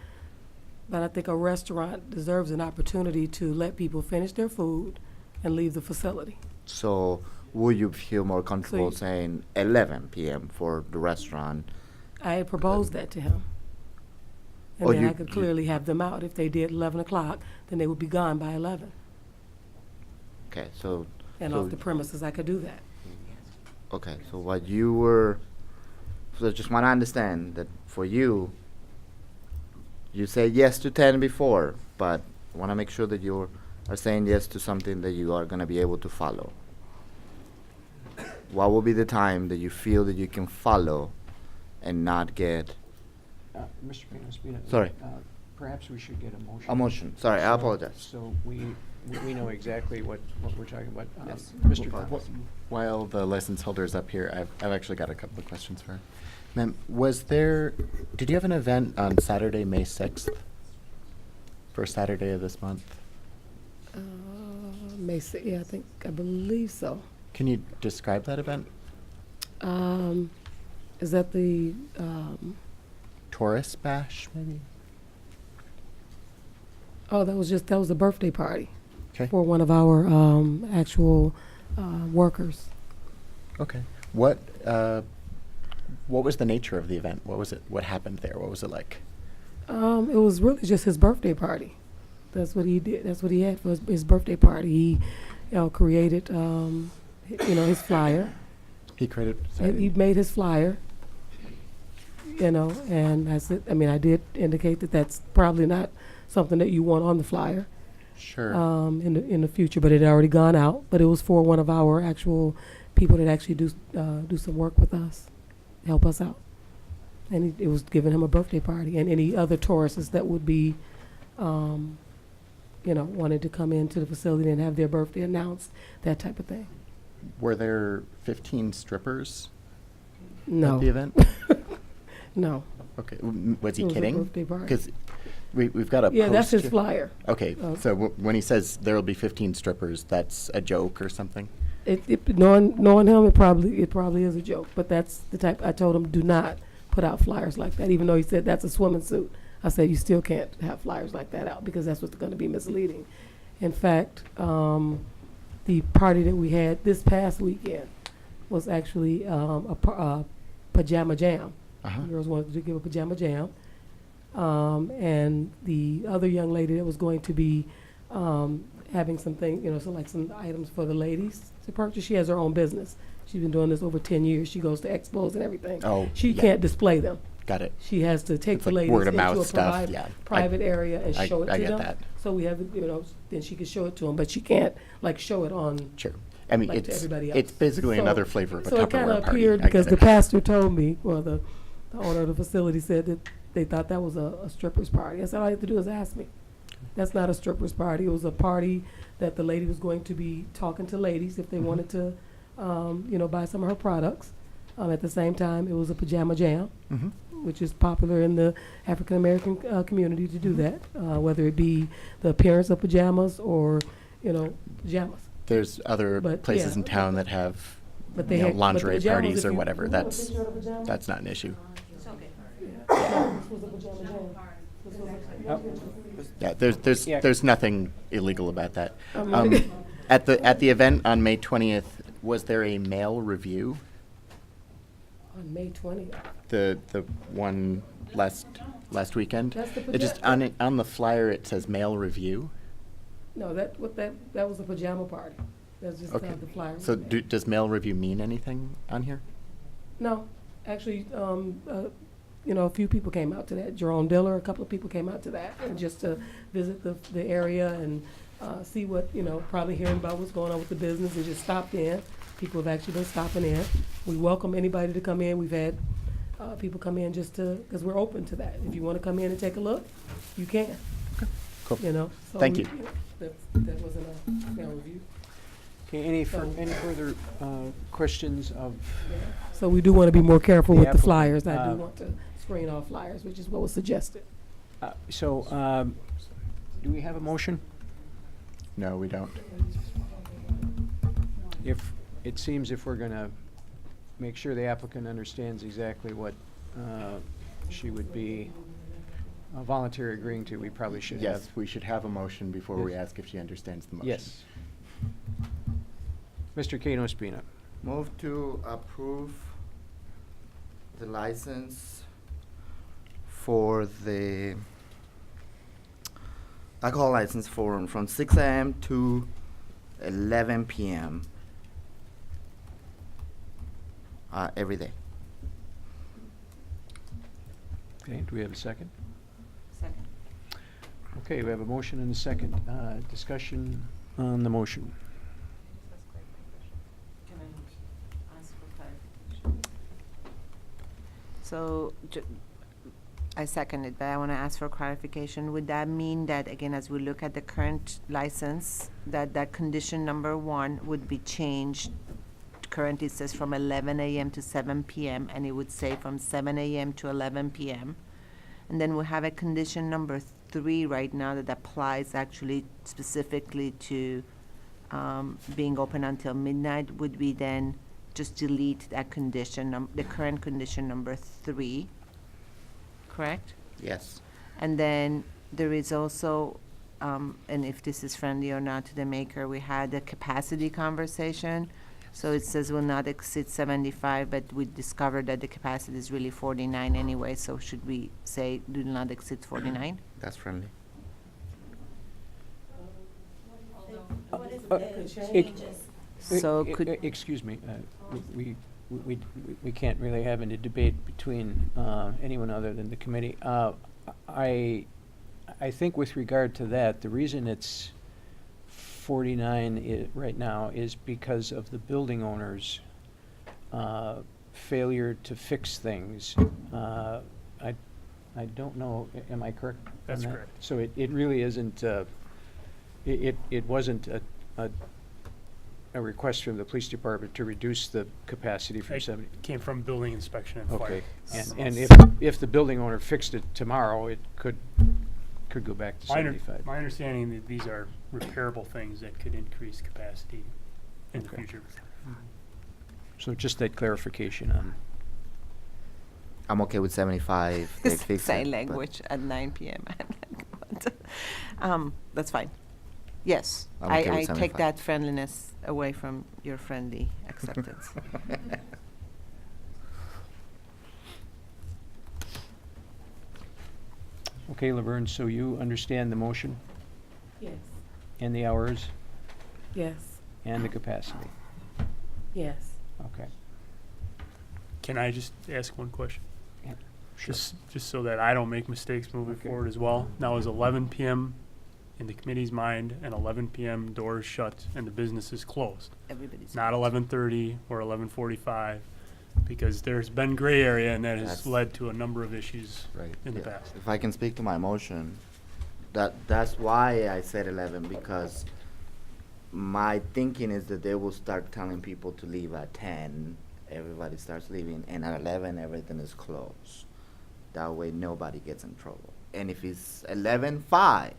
But I think a restaurant deserves an opportunity to let people finish their food and leave the facility. So would you feel more comfortable you- saying 11 p.m. for the restaurant? I had proposed that to him. And Oh, then you- I could you- clearly have them out. If they did 11 o'clock, then they would be gone by 11. Okay, so. And so off the premises, I could do that. Okay, so what you were, so just want to understand that for you, you said yes to 10 before, but want to make sure that you are saying yes to something that you are going to be able to follow. What will be the time that you feel that you can follow and not get Mr. Pena, Sorry. Perhaps we should get a motion. a motion? Sorry, I apologize. So we know exactly what we're talking about. Yes. Mr. While the license holder is up here, I've actually got a couple of questions for her. Ma'am, did you have an event on Saturday, May 6th? First Saturday of this month? Yeah, I believe so. Can you describe that event? Is that the, Tourist Bash, maybe? oh, that was a birthday party. Okay. For one of our, actual, workers. Okay. What was the nature of the event? What was it? What happened there? What was it like? It was really just his birthday party. That's what he did. That's what he had for his birthday party. He, created, his flyer. He created. He made his flyer. And I did indicate that that's probably not something that you want on the flyer. Sure. In the future, but it had already gone out. But it was for one of our actual people that actually do some work with us, help us out. And it was giving him a birthday party, and any other tourists that would be, wanted to come into the facility and have their birthday announced, that type of thing. Were there 15 strippers No. at the event? No. Okay. Was he It was a kidding? birthday party. Because we've got a Yeah, that's his poster- flyer. Okay. Oh. So when he says there will be 15 strippers, that's a joke or something? Knowing him, it probably is a joke, but that's the type. I told him, do not put out flyers like that. Even though he said that's a swimming suit, I said you still can't have flyers like that out because that's what's going to be misleading. In fact, the party that we had this past weekend was actually a pajama jam. Uh-huh. Girls wanted to give a pajama jam, and the other young lady that was going to be having something, some items for the ladies to purchase. She has her own business. She's been doing this over 10 years. She goes to expos and everything. Oh, She yeah. can't display them. Got it. She has to take It's the like ladies word of into mouth a stuff, yeah. private area and I show it to get them. that. So we have, then she can show it to them, but she can't show it on. Sure. I mean, like to it's everybody else. it's basically So- another flavor of a so it kind Tupperware of party. appeared I get because the it. pastor told me, well, the owner of the facility said that they thought that was a stripper's party. I said, all you have to do is ask me. That's not a stripper's party. It was a party that the lady was going to be talking to ladies if they Mhm. wanted to, buy some of her products. At the same time, it was a pajama jam, Mhm. which is popular in the African American community to do that, whether it be the appearance of pajamas or, pajamas. There's other But, places yeah. in town that have But they had- but the lingerie pajamas, parties if or you- whatever. you want a picture of a That's pajama? that's not an issue. This was a pajama jam. This was a- Yeah, there's nothing illegal about that. I'm not- At the event on May 20th, was there a male review? On May 20th. The one last weekend? That's the It just on the flyer it says male review. No, that was a pajama party. That's just Okay. the flyer. So does male review mean anything on here? No, actually, a few people came out to that. Jerome Diller, a couple of people came out to that, and just to visit the area and see what, probably hearing about what's going on with the business, and just stopped in. People have actually been stopping in. We welcome anybody to come in. We've had people come in because we're open to that. If you want to come in and take a look, you can. Cool. So Thank you. That wasn't a male review. Okay, any further questions of? So we do want to be more careful The with the applicant, flyers. I do want to screen off flyers, which is what was suggested. Do we have a motion? No, we don't. It seems if we're going to make sure the applicant understands exactly what she would be voluntarily agreeing to, we probably should have. Yes, we should have a motion before we Yes. ask if she understands the motion. Yes. Mr. Kano Spina. Move to approve the license for the alcohol license from 6 a.m. to 11 p.m. Every day. Okay, do we have a second? Second. Okay, we have a motion and a second. Discussion on the motion. Can I ask for clarification? So, I second it, but I want to ask for clarification. Would that mean that, again, as we look at the current license, that condition number 1 would be changed? Currently it says from 11 a.m. to 7 p.m., and it would say from 7 a.m. to 11 p.m. And then we have a condition number 3 right now that applies actually specifically to being open until midnight. Would we then just delete that condition, the current condition number 3, correct? Yes. And then there is also, and if this is friendly or not to the maker, we had a capacity conversation. So it says will not exceed 75, but we discovered that the capacity is really 49 anyway, so should we say do not exceed 49? That's friendly. So could, Excuse me, we can't really have any debate between anyone other than the committee. I think with regard to that, the reason it's 49 right now is because of the building owner's failure to fix things. I don't know, am I correct on That's that? correct. So it really isn't, it wasn't a request from the police department to reduce the capacity from It 70. came from building inspection and fire. Okay, and if the building owner fixed it tomorrow, it could go back to 75. My understanding that these are repairable things that could increase capacity in the Okay. future. So just that clarification on, I'm okay with 75. They fix it, sign but- language at 9 p.m. That's fine. Yes, I'm okay with I take 75. that friendliness away from your friendly acceptance. okay, Laverne, so you understand the motion Yes. and the hours Yes. and the capacity? Yes. Okay. Can I just ask one question? Yeah, sure. Just so that I don't make mistakes moving Okay. forward as well. Now, is 11 p.m. in the committee's mind and 11 p.m. doors shut and the business is closed? Everybody's. Not 11:30 or 11:45, because there's been gray area and that has That's- led to a number of issues Right. in the Yeah. past. If I can speak to my motion, that's why I said 11, because my thinking is that they will start telling people to leave at 10, everybody starts leaving, and at 11 everything is closed. That way nobody gets in trouble. And if it's 11:05,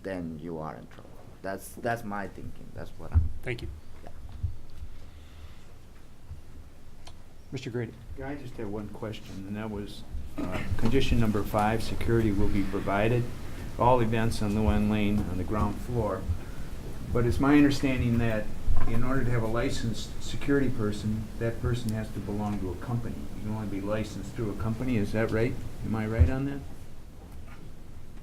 then you are in trouble. That's my thinking. That's what I'm. Thank you. Mr. Grady? Yeah, I just had one question, and that was, condition number 5, security will be provided. All events on Llewellyn Lane on the ground floor. But it's my understanding that in order to have a licensed security person, that person has to belong to a company. You can only be licensed through a company, is that right? Am I right on that?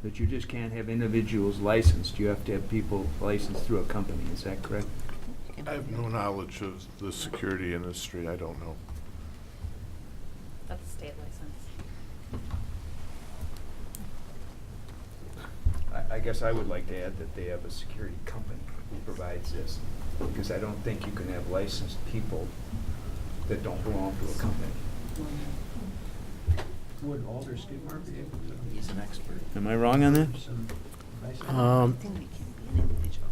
That you just can't have individuals licensed, you have to have people licensed through a company, is that correct? I have no knowledge of the security industry, I don't know. That's a state license. I guess I would like to add that they have a security company who provides this, because I don't think you can have licensed people that don't belong to a company. Would Alder Skidmore be able to? He's an expert. Am I wrong on that?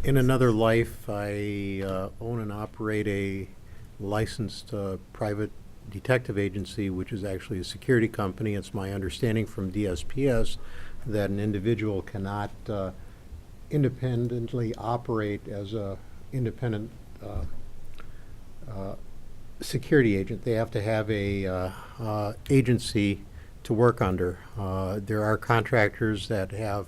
In another life, I own and operate a licensed private detective agency, which is actually a security company. It's my understanding from DSPS that an individual cannot independently operate as a independent security agent. They have to have a agency to work under. There are contractors that have,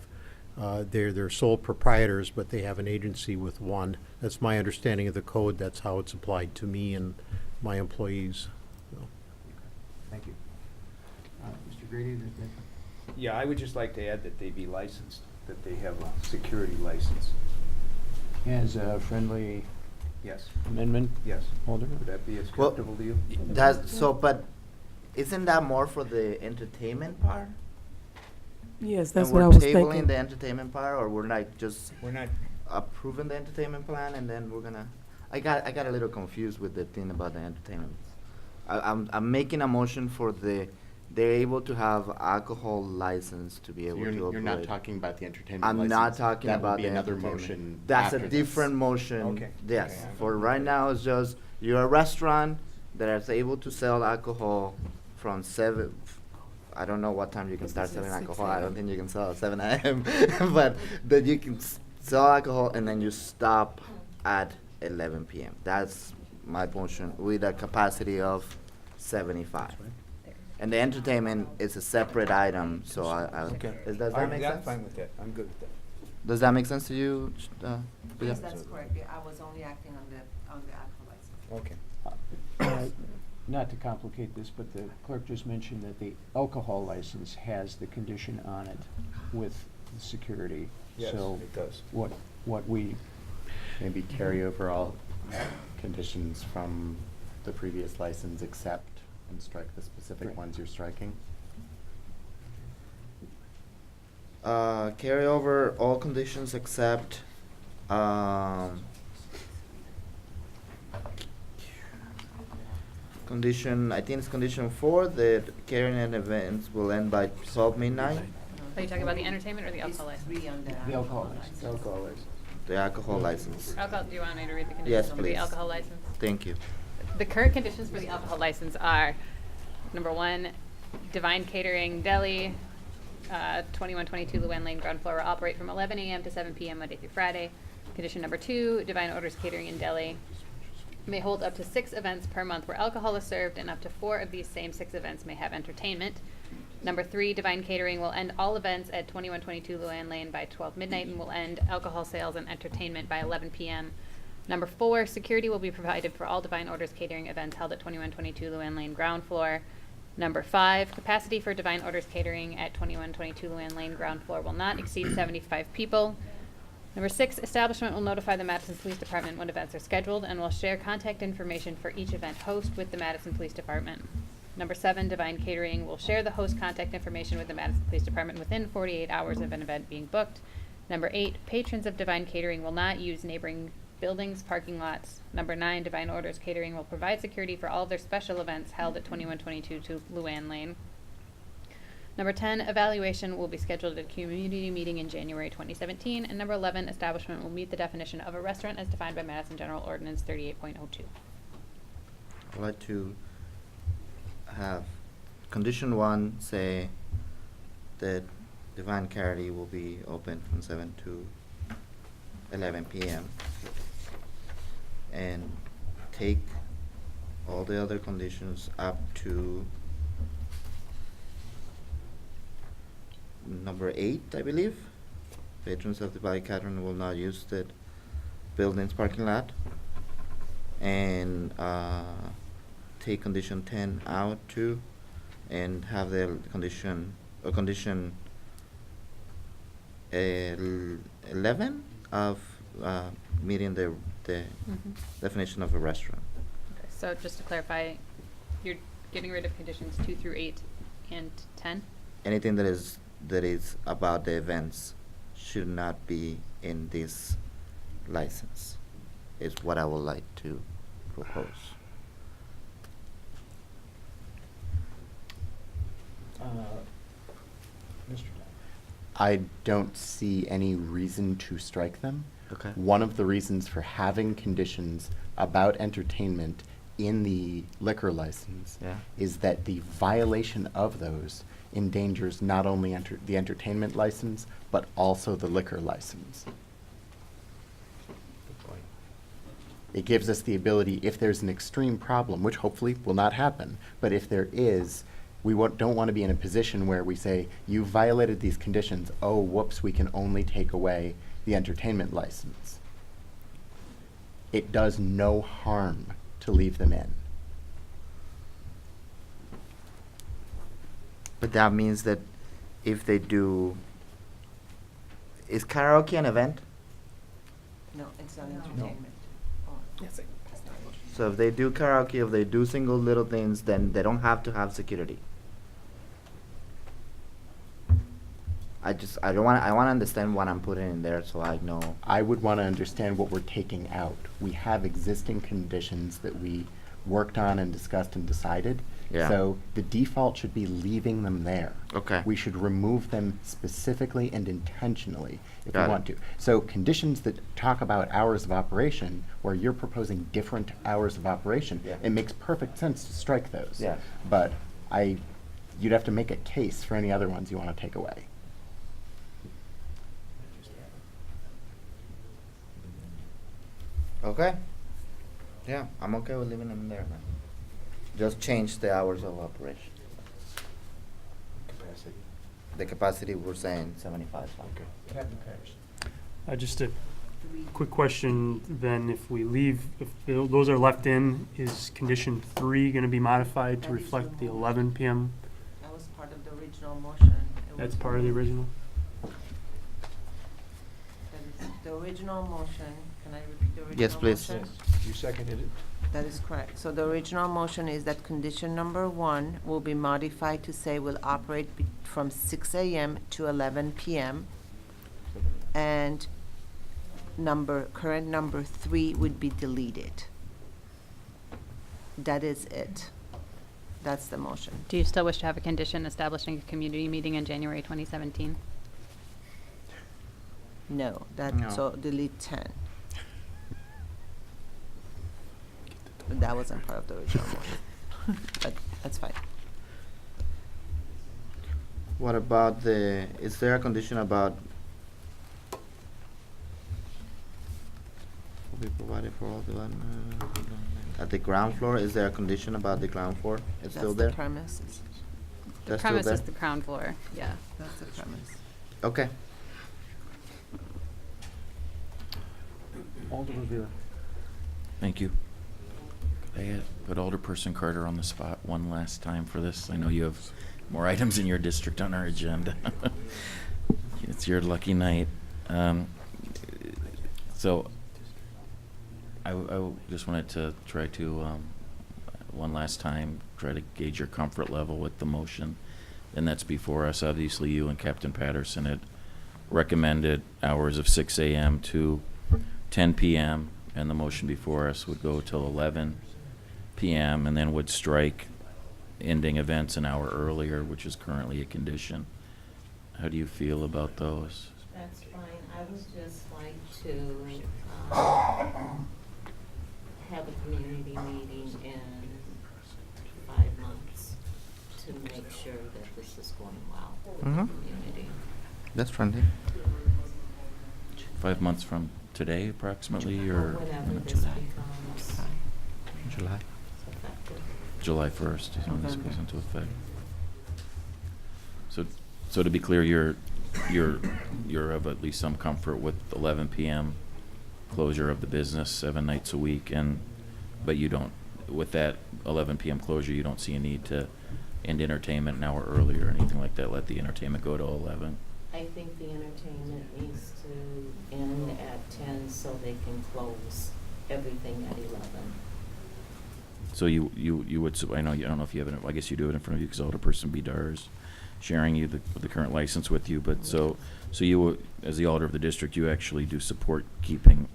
they're sole proprietors, but they have an agency with one. That's my understanding of the code. That's how it's applied to me and my employees. So. Thank you. Mr. Grady, yeah, I would just like to add that they be licensed, that they have a security license. As a friendly Yes. amendment? Yes. Alderman? Would that be acceptable to you? But isn't that more for the entertainment part? Yes, that's And what I we're was tabling thinking. the entertainment part, or we're like just We're not, approving the entertainment plan and then we're gonna, I got a little confused with the thing about the entertainment. I'm making a motion for they're able to have alcohol license to be able to operate. You're not talking about the entertainment I'm license. not talking That will about be the another entertainment. motion That's a after this. different motion. Okay. Yes, Okay. for right now, it's just, you're a restaurant that is able to sell alcohol from 7, I don't know what time you can start selling alcohol. I don't think you can sell at 7 a.m. But that you can sell alcohol and then you stop at 11 p.m. That's my motion with a capacity of 75. And the entertainment is a separate item, so okay. does that I'm- make yeah, I'm sense? fine with that. I'm good with that. Does that make sense to you? Yes, Leah? that's correct. I was only acting on the alcohol license. Okay. Not to complicate this, but the clerk just mentioned that the alcohol license has the condition on it with the security. Yes, So it does. what we, Maybe carry over all conditions from the previous license except and strike the specific Right. ones you're striking. Carry over all conditions except, condition, I think it's condition 4, that carrying an events will end by 12 midnight. Are you talking about the entertainment or the alcohol It's license? 3 on the alcohol license. The alcohol license. Alcohol, do you want me to read the Yes, conditions for the please. alcohol license? Thank you. The current conditions for the alcohol license are, number 1, Divine Catering Deli, 2122 Luann Lane, ground floor, will operate from 11 a.m. to 7 p.m. Monday through Friday. Condition number 2, Divine Orders Catering and Deli may hold up to 6 events per month where alcohol is served, and up to 4 of these same 6 events may have entertainment. Number 3, Divine Catering will end all events at 2122 Luann Lane by 12 midnight and will end alcohol sales and entertainment by 11 p.m. Number 4, security will be provided for all Divine Orders Catering events held at 2122 Luann Lane ground floor. Number 5, capacity for Divine Orders Catering at 2122 Luann Lane ground floor will not exceed 75 people. Number 6, establishment will notify the Madison Police Department when events are scheduled and will share contact information for each event host with the Madison Police Department. Number 7, Divine Catering will share the host contact information with the Madison Police Department within 48 hours of an event being booked. Number 8, patrons of Divine Catering will not use neighboring buildings, parking lots. Number 9, Divine Orders Catering will provide security for all of their special events held at 2122 to Luann Lane. Number 10, evaluation will be scheduled at a community meeting in January 2017. And number 11, establishment will meet the definition of a restaurant as defined by Madison General Ordinance 38.02. I'd like to have condition 1 say that Divine Charity will be open from 7 to 11 p.m. and take all the other conditions up to number 8, I believe. Patrons of Divine Catering will not use the building's parking lot. And take condition 10 out too, and have the condition, condition 11 of meeting the definition of a restaurant. Okay, so just to clarify, you're getting rid of conditions 2 through 8 and 10? Anything that is about the events should not be in this license, is what I would like to propose. Mr. I don't see any reason to strike them. Okay. One of the reasons for having conditions about entertainment in the liquor license Yeah. is that the violation of those endangers not only the entertainment license, but also the liquor license. It gives us the ability, if there's an extreme problem, which hopefully will not happen, but if there is, We don't want to be in a position where we say, you violated these conditions, oh, whoops, we can only take away the entertainment license. It does no harm to leave them in. But that means that if they do, is karaoke an event? No, it's not entertainment. So if they do karaoke, if they do single little things, then they don't have to have security. I want to understand what I'm putting in there so I know. I would want to understand what we're taking out. We have existing conditions that we worked on and discussed and decided. Yeah. So the default should be leaving them there. Okay. We should remove them specifically and intentionally if Got we it. want to. So conditions that talk about hours of operation, where you're proposing different hours of operation, Yeah. it makes perfect sense to strike those. Yeah. But you'd have to make a case for any other ones you want to take away. Okay. Yeah, I'm okay with leaving them there, man. Just change the hours of operation. Capacity. The capacity, we're saying 75. Okay. Captain Patterson. Just a quick question then, if we leave, if those are left in, is condition 3 going to be modified to That is reflect the removed. 11 PM? That was part of the original motion. It That's was part of the removed. original? That is the original motion. Can I repeat the original Yes, please. motion? You seconded it? That is correct. So the original motion is that condition number 1 will be modified to say will operate from 6 a.m. to 11 p.m. And current number 3 would be deleted. That is it. That's the motion. Do you still wish to have a condition establishing a community meeting in January 2017? No, No. so delete 10. That wasn't part of the original motion. But that's fine. What about is there a condition about will be provided for all development at the ground floor? Is there a condition about the ground floor? It's still there? That's the premises. The That's still premise there? is the ground floor, yeah. That's the premise. Okay. Alderman Revere. Thank you. Could I put Alderperson Carter on the spot one last time for this? I know you have more items in your district on our agenda. It's your lucky night. So I just wanted to try to, one last time, try to gauge your comfort level with the motion. And that's before us. Obviously, you and Captain Patterson had recommended hours of 6 a.m. to 10 p.m. and the motion before us would go till 11 p.m. and then would strike ending events an hour earlier, which is currently a condition. How do you feel about those? That's fine. I would just like to have a community meeting in 5 months to make sure that this is going well with the Mhm. community. That's friendly. 5 months from today, approximately, or Whenever this becomes July. effective. July 1st is when this November. goes into effect. So to be clear, you're of at least some comfort with 11 p.m. closure of the business 7 nights a week, but you don't, with that 11 p.m. closure, you don't see a need to end entertainment an hour earlier or anything like that. Let the entertainment go to 11. I think the entertainment needs to end at 10 so they can close everything at 11. So you would, I know, I don't know if you have it, I guess you do it in front of you because Alderperson Bedar is sharing you the current license with you, but so you, as the alder of the district, you actually do support keeping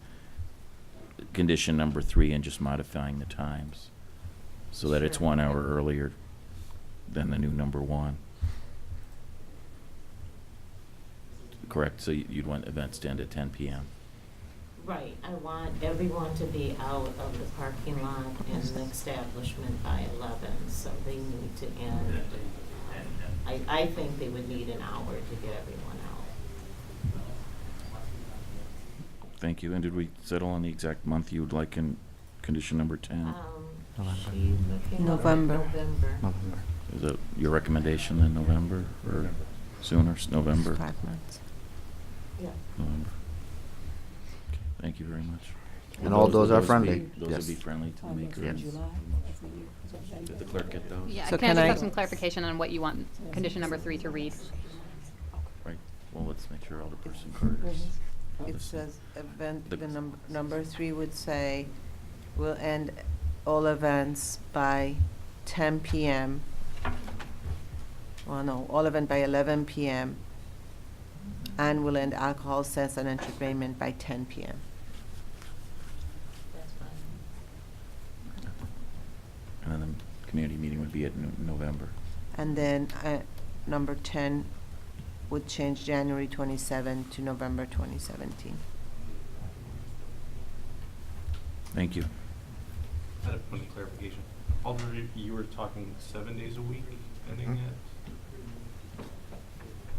condition number 3 and just modifying the times so that it's Sure. 1 hour earlier than the new number 1. Correct, so you'd want events to end at 10 p.m. Right, I want everyone to be out of the parking lot and the establishment by 11, so they need to end. I think they would need an hour to get everyone out. Thank you, and did we settle on the exact month you would like in condition number 10? November. She's looking at November. November. November. Is it your recommendation in November or sooner, November? 5 months. November. Okay, thank you very much. And all those are would be- friendly. Those Yes. would be friendly to the maker. Yes. Did the clerk get those? Yeah, So can I can just I- have some clarification on what you want condition number 3 to read? Right, well, let's make sure Alderperson Carter's. It says event, The- the number 3 would say, will end all events by 10 PM. Well, no, all event by 11 PM. And will end alcohol sales and entertainment by 10 PM. And then the community meeting would be at November. And then, number 10 would change January 27 to November 2017. Thank you. I had a point of clarification. Alder, you were talking 7 days a week ending Mhm. it?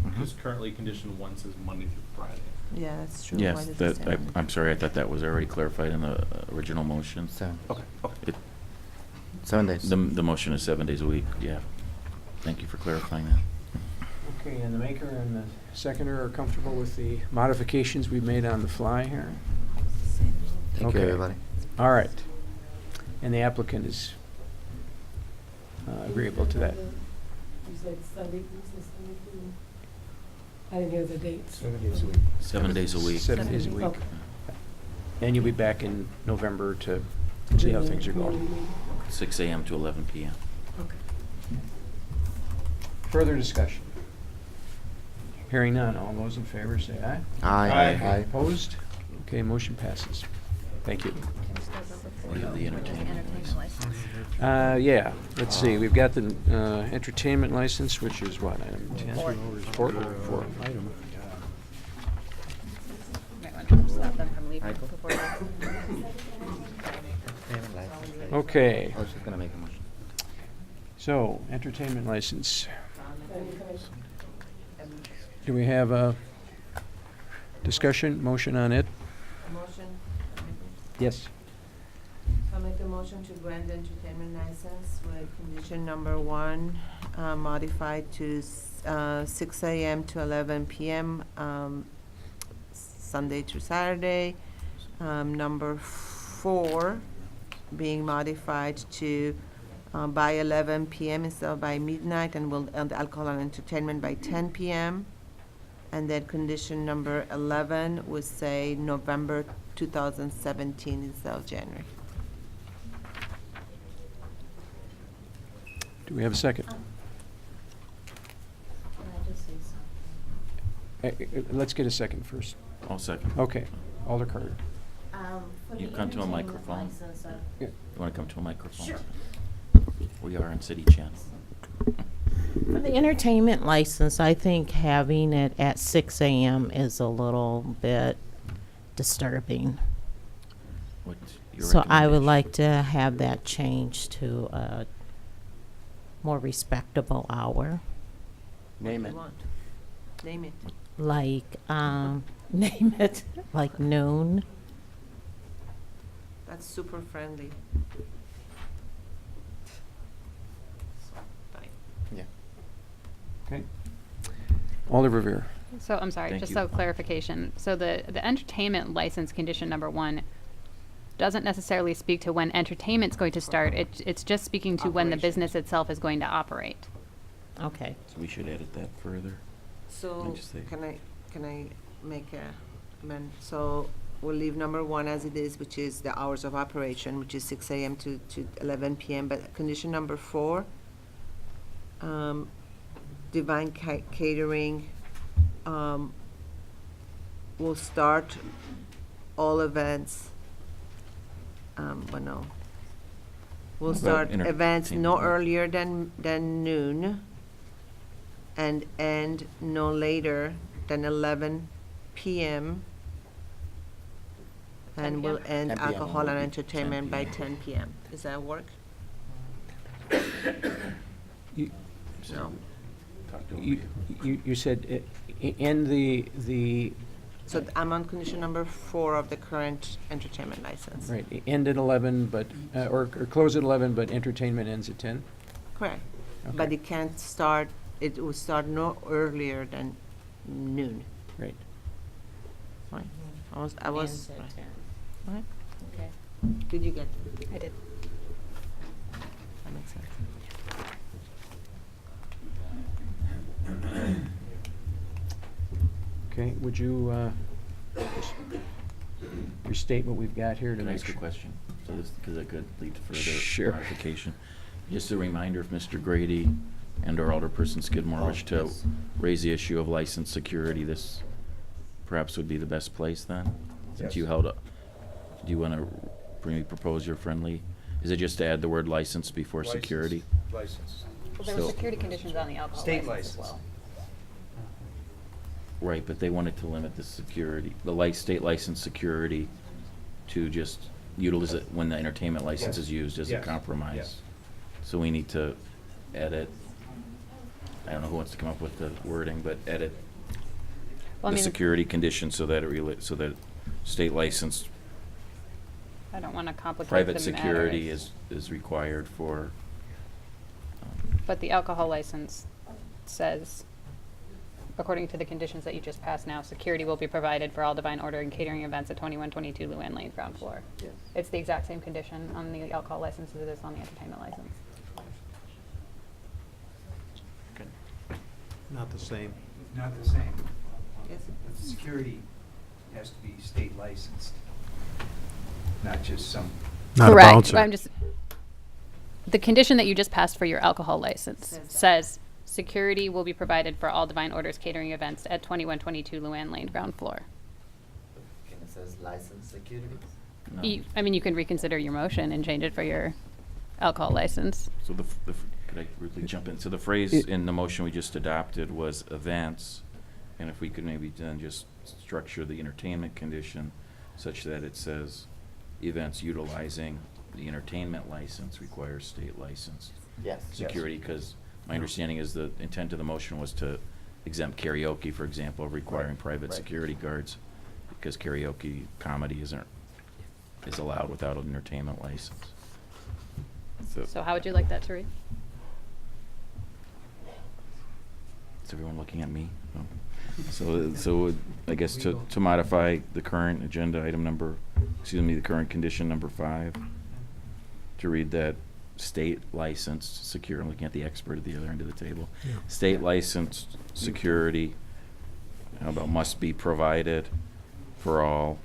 Because currently condition 1 says Monday through Friday. Yeah, that's true. Yes, Why does it that, say Monday? I'm sorry, I thought that was already clarified in the original motion. Seven. Okay, okay. It- 7 days. The motion is 7 days a week, yeah. Thank you for clarifying that. Okay, and the maker and the seconder are comfortable with the modifications we've made on the fly here? Thank you, Okay. everybody. All right. And the applicant is agreeable to that? You said Sunday, I didn't hear the dates. 7 days a week. 7 days a week. 7 days a week. Okay. And you'll be back in November to see how things are going. 6 AM to 11 PM. Okay. Further discussion? Hearing none, all those in favor say aye. Aye. Aye. Opposed? Okay, motion passes. Thank you. We have the entertainment license. Yeah, let's see, we've got the entertainment license, which is what, item 10? Four item. Might want to stop them from leaving before they- Okay, I was just gonna make a motion. so, entertainment license. Do we have a discussion, motion on it? Motion? Yes. I'll make a motion to grant the entertainment license with condition number 1, modified to 6 AM to 11 PM, Sunday through Saturday. Number 4 being modified to by 11 PM instead of by midnight, and will end alcohol and entertainment by 10 PM. And then condition number 11 would say November 2017 instead of January. Do we have a second? Let's get a second first. I'll second. Okay, Alder Carter. You come to a microphone. Yeah. You want to come to a microphone? Sure. We are on City Channel. For the entertainment license, I think having it at 6 AM is a little bit disturbing. What's your So I would recommendation? like to have that changed to a more respectable hour. Name What it. do you want? Name it. Like, name it, like noon. That's super friendly. Fine. Yeah. Okay. Alder Revere. So, I'm sorry, Thank just you. so clarification. So the entertainment license condition number 1 doesn't necessarily speak to when entertainment's going to start. It's just speaking to when the Operation. business itself is going to operate. Okay. So we should edit that further. So, What'd you say? can I make a amend? So, we'll leave number 1 as it is, which is the hours of operation, which is 6 AM to 11 PM. But condition number 4, Divine Catering, will start all events, well, no. We'll About start events no entertainment. earlier than noon and end no later than 11 PM. 10 And will PM? end 10 PM alcohol will and be entertainment by 10 PM. Does that work? You- No. You said end the, So I'm on condition number 4 of the current entertainment license. right, end at 11, but, or close at 11, but entertainment ends at 10? Correct. But Okay. it can't start, it will start no earlier than noon. Great. Fine. I was. Ends at right. 10. Right. Okay. Did you get? I did. That makes sense. Okay, would you just restate what we've got here to Can I make ask a sure? question? So this, because that could lead to further Sure. clarification. Just a reminder, if Mr. Grady and/or Alderperson Skidmore wish to yes. raise the issue of license security, this perhaps would be the best place then? Since you Yes. held up, do you want to propose your friendly? Is it just to add the word license before security? License. Well, there were So- security conditions on the alcohol State license as license. well. Right, but they wanted to limit the security, the state license security to just utilize it when the entertainment license Yes. is used as a Yes. compromise. Yes. So we need to edit, I don't know who wants to come up with the wording, but edit Well, I the mean, security condition so that so that state licensed I don't want to complicate private the security matters. is required for, But the alcohol license says, according to the conditions that you just passed now, security will be provided for all Divine Order and catering events at 2122 Luann Lane, ground floor. Yes. It's the exact same condition on the alcohol license as it is on the entertainment license. Not the same. Not the same. Yes. The security has to be state licensed, not just some. Not a Correct. bouncer. I'm just, the condition that you just passed for your alcohol license Says that. says, security will be provided for all Divine Orders catering events at 2122 Luann Lane, ground floor. And it says license security. no. I mean, you can reconsider your motion and change it for your alcohol license. So could I really jump in? So the phrase in the motion we just adopted was events, and if we could maybe then just structure the entertainment condition such that it says events utilizing the entertainment license requires state licensed Yes. security, because my understanding is the intent of the motion was to exempt karaoke, for example, of requiring private right. security guards, because karaoke comedy is allowed without an entertainment license. So how would you like that to read? Is everyone looking at me? No. So I guess to modify the current agenda item the current condition number 5, to read that state licensed secure, I'm looking at the expert at the other end of the table. Yeah. State licensed security, how about must be provided for all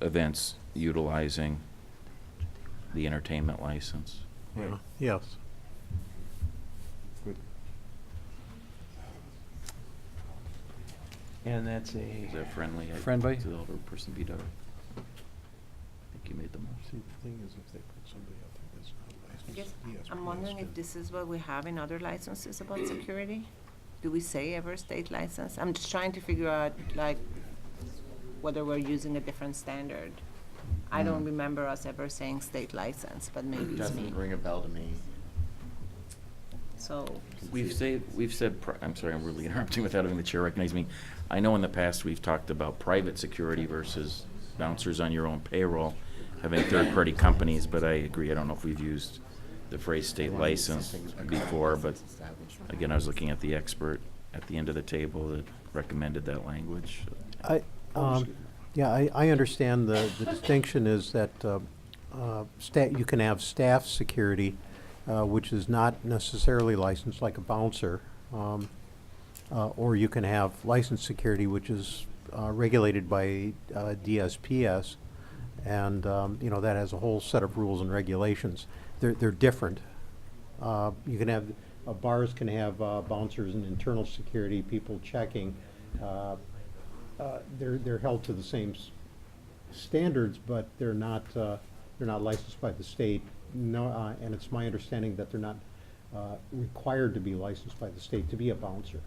events utilizing the entertainment license. Yeah. Yes. And that's Is that friendly? Friendly? To the other person be done. I think you made the motion. See, the thing is, if they put somebody out there that's not licensed, I guess, he has I'm to wondering be if this is what we have in other licenses about security? Do we say ever state license? I'm just trying to figure out, like, whether we're using a different standard. I don't remember us ever saying state license, but maybe it's me. Doesn't ring a bell to me. So, We've said, I'm sorry, I'm really interrupting without having the chair recognize me. I know in the past we've talked about private security versus bouncers on your own payroll, having third-party companies, but I agree, I don't know if we've used the phrase state license before, but again, I was looking at the expert at the end of the table that recommended that language. Yeah, I understand the distinction is that you can have staff security, which is not necessarily licensed like a bouncer, or you can have licensed security, which is regulated by DSPS, and that has a whole set of rules and regulations. They're different. You can have bars can have bouncers and internal security people checking. They're held to the same standards, but they're not licensed by the state. No, and it's my understanding that they're not required to be licensed by the state to be a bouncer.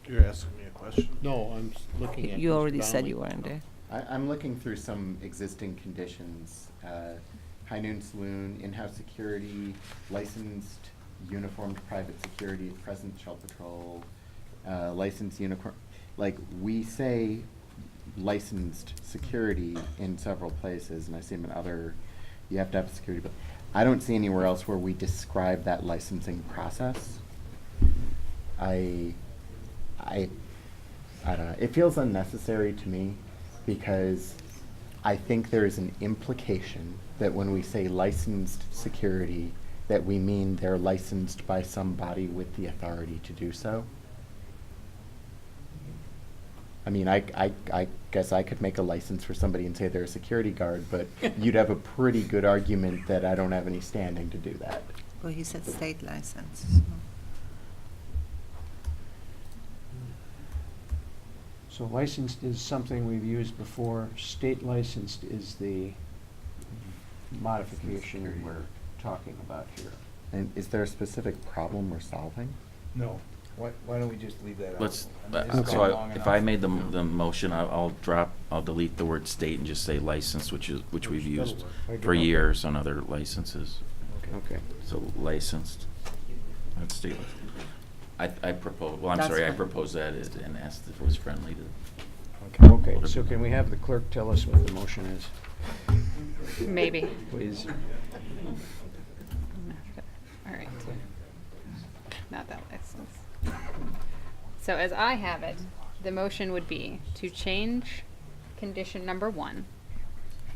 You're asking me a question? No, I'm looking at. you Mr. already said Donnelly. you weren't there. I'm looking through some existing conditions. High Noon Saloon, in-house security, licensed uniformed private security, present shell patrol, licensed unicorn. Like, we say licensed security in several places, and I see them in other, you have to have security, but I don't see anywhere else where we describe that licensing process. I don't know. It feels unnecessary to me because I think there is an implication that when we say licensed security, that we mean they're licensed by somebody with the authority to do so. I mean, I guess I could make a license for somebody and say they're a security guard, but you'd have a pretty good argument that I don't have any standing to do that. Well, he said state license. So licensed is something we've used before. State licensed is the modification we're talking about here. And is there a specific problem we're solving? No. Why don't we just leave that out? Let's, I mean, it's gone long if enough. I made the motion, I'll delete the word state and just say licensed, which we've used for years on other licenses. Okay. So licensed, that's state licensed. I propose, well, I'm That's sorry, I fine. proposed that and asked if it was friendly to. Okay, so can we have the clerk tell us what the motion is? Maybe. Please. All right. Not that license. So as I have it, the motion would be to change condition number 1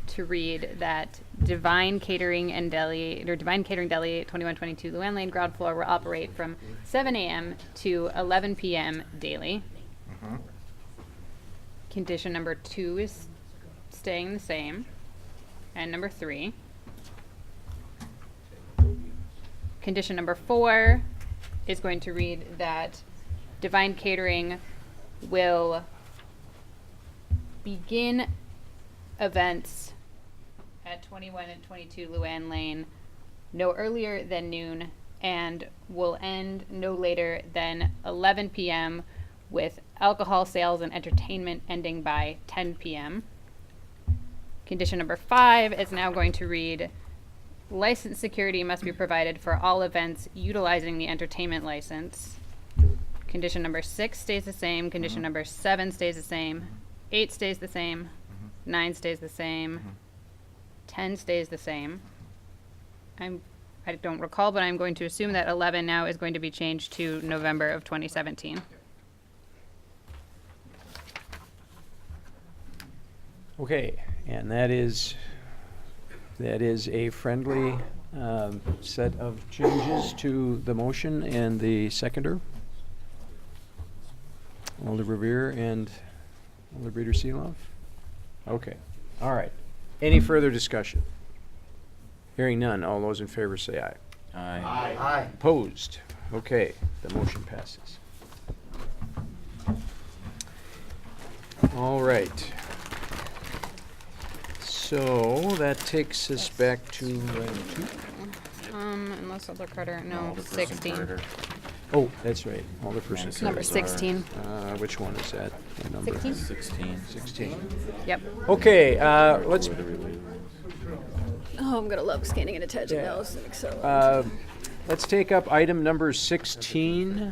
to read that Divine Catering Deli, 2122 Luann Lane ground floor will operate from 7 a.m. to 11 p.m. daily. Condition number 2 is staying the same. And number 3. Condition number 4 is going to read that Divine Catering will begin events at 21 and 22 Luann Lane no earlier than noon and will end no later than 11 p.m. with alcohol sales and entertainment ending by 10 p.m. Condition number 5 is now going to read licensed security must be provided for all events utilizing the entertainment license. Condition number 6 stays the same. Condition number 7 stays the same. 8 stays the same. 9 stays the same. 10 stays the same. I don't recall, but I'm going to assume that 11 now is going to be changed to November of 2017. Okay, and that is a friendly set of changes to the motion, and the seconder, Alder Revere and Alder Breeder Seeloff. Okay, all right. Any further discussion? Hearing none, all those in favor say aye. Aye. Aye. Opposed? Okay, the motion passes. All right. So that takes us back to item 2. Unless Alder Carter, no, Alderperson 16. Carter. Oh, that's right, Alderperson Madison. Number Carter. 16. Which one is that? What number? 16? 16. 16. Yep. Okay, let's, Oh, I'm gonna love scanning and attaching Yeah. those in Excel. let's take up item number 16. Do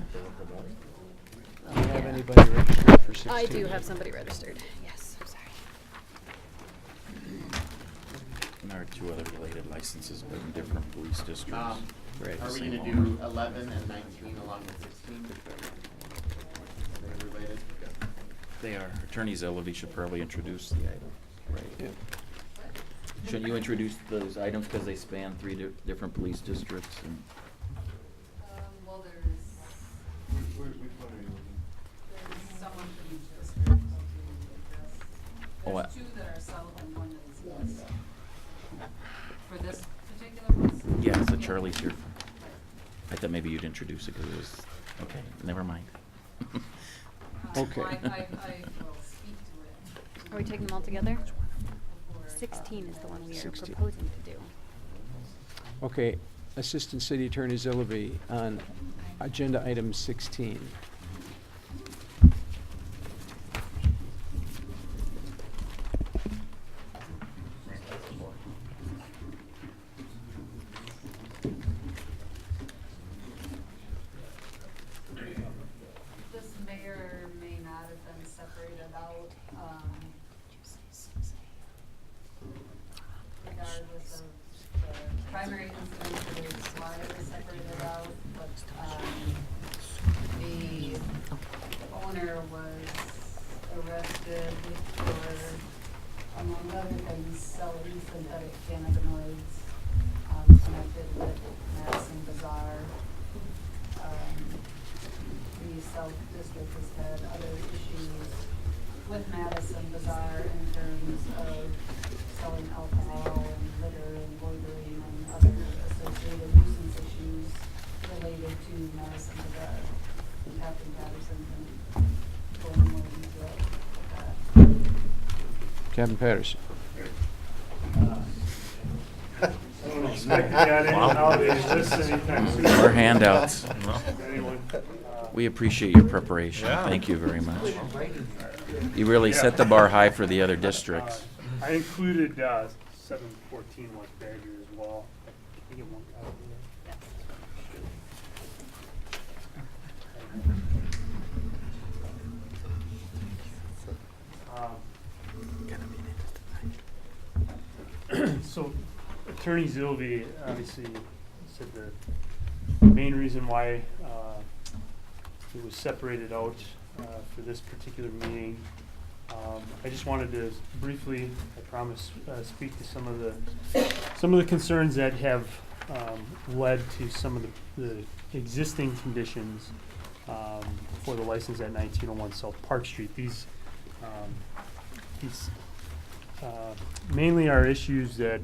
you have anybody registered for 16? I do have somebody registered. Yes, I'm sorry. And there are 2 other related licenses, but in different police districts. Right. Are we Same gonna owner. do 11 and 19 along with 16? Are they related? They are. Attorney Zelovy should probably introduce the item. Right, yeah. Shouldn't you introduce those items because they span 3 different police districts? And Well, there's someone from each district. Oh, There's 2 that are settled and 1 that is missed. For this particular one? yeah, so Charlie's here. I thought maybe you'd introduce it because it was, okay, never mind. Okay. Well, I will speak to it. Are we taking them all together? 16 is the one we are 16. proposing to do. Okay, Assistant City Attorney Zelovy on agenda item 16. This may or may not have been separated out, regardless of the primary incident is why it was separated out, but the owner was arrested for, among other things, selling synthetic cannabinoids connected with Madison Bazaar. The South District has had other issues with Madison Bazaar in terms of selling alcohol and litter and loitering and other associated nuisance issues related to Madison Bazaar. Captain Patterson can go into more detail with that. Captain Patterson. More handouts. We appreciate your preparation. Thank you very much. You really set the bar high for the other districts. I included 714 West Badger as well. Can you get one copy of that? So, Attorney Zilvey obviously said the main reason why it was separated out for this particular meeting. I just wanted to briefly, I promise, speak to some of the concerns that have led to some of the existing conditions for the license at 1901 South Park Street. These mainly are issues that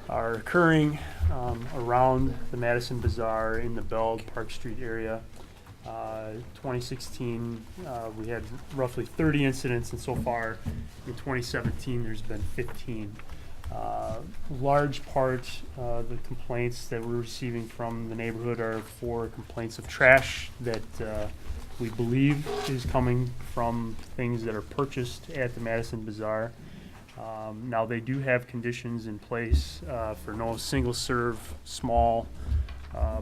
are occurring around the Madison Bazaar in the Bell Park Street area. 2016, we had roughly 30 incidents, and so far in 2017, there's been 15. Large part of the complaints that we're receiving from the neighborhood are for complaints of trash that we believe is coming from things that are purchased at the Madison Bazaar. Now, they do have conditions in place for no single-serve small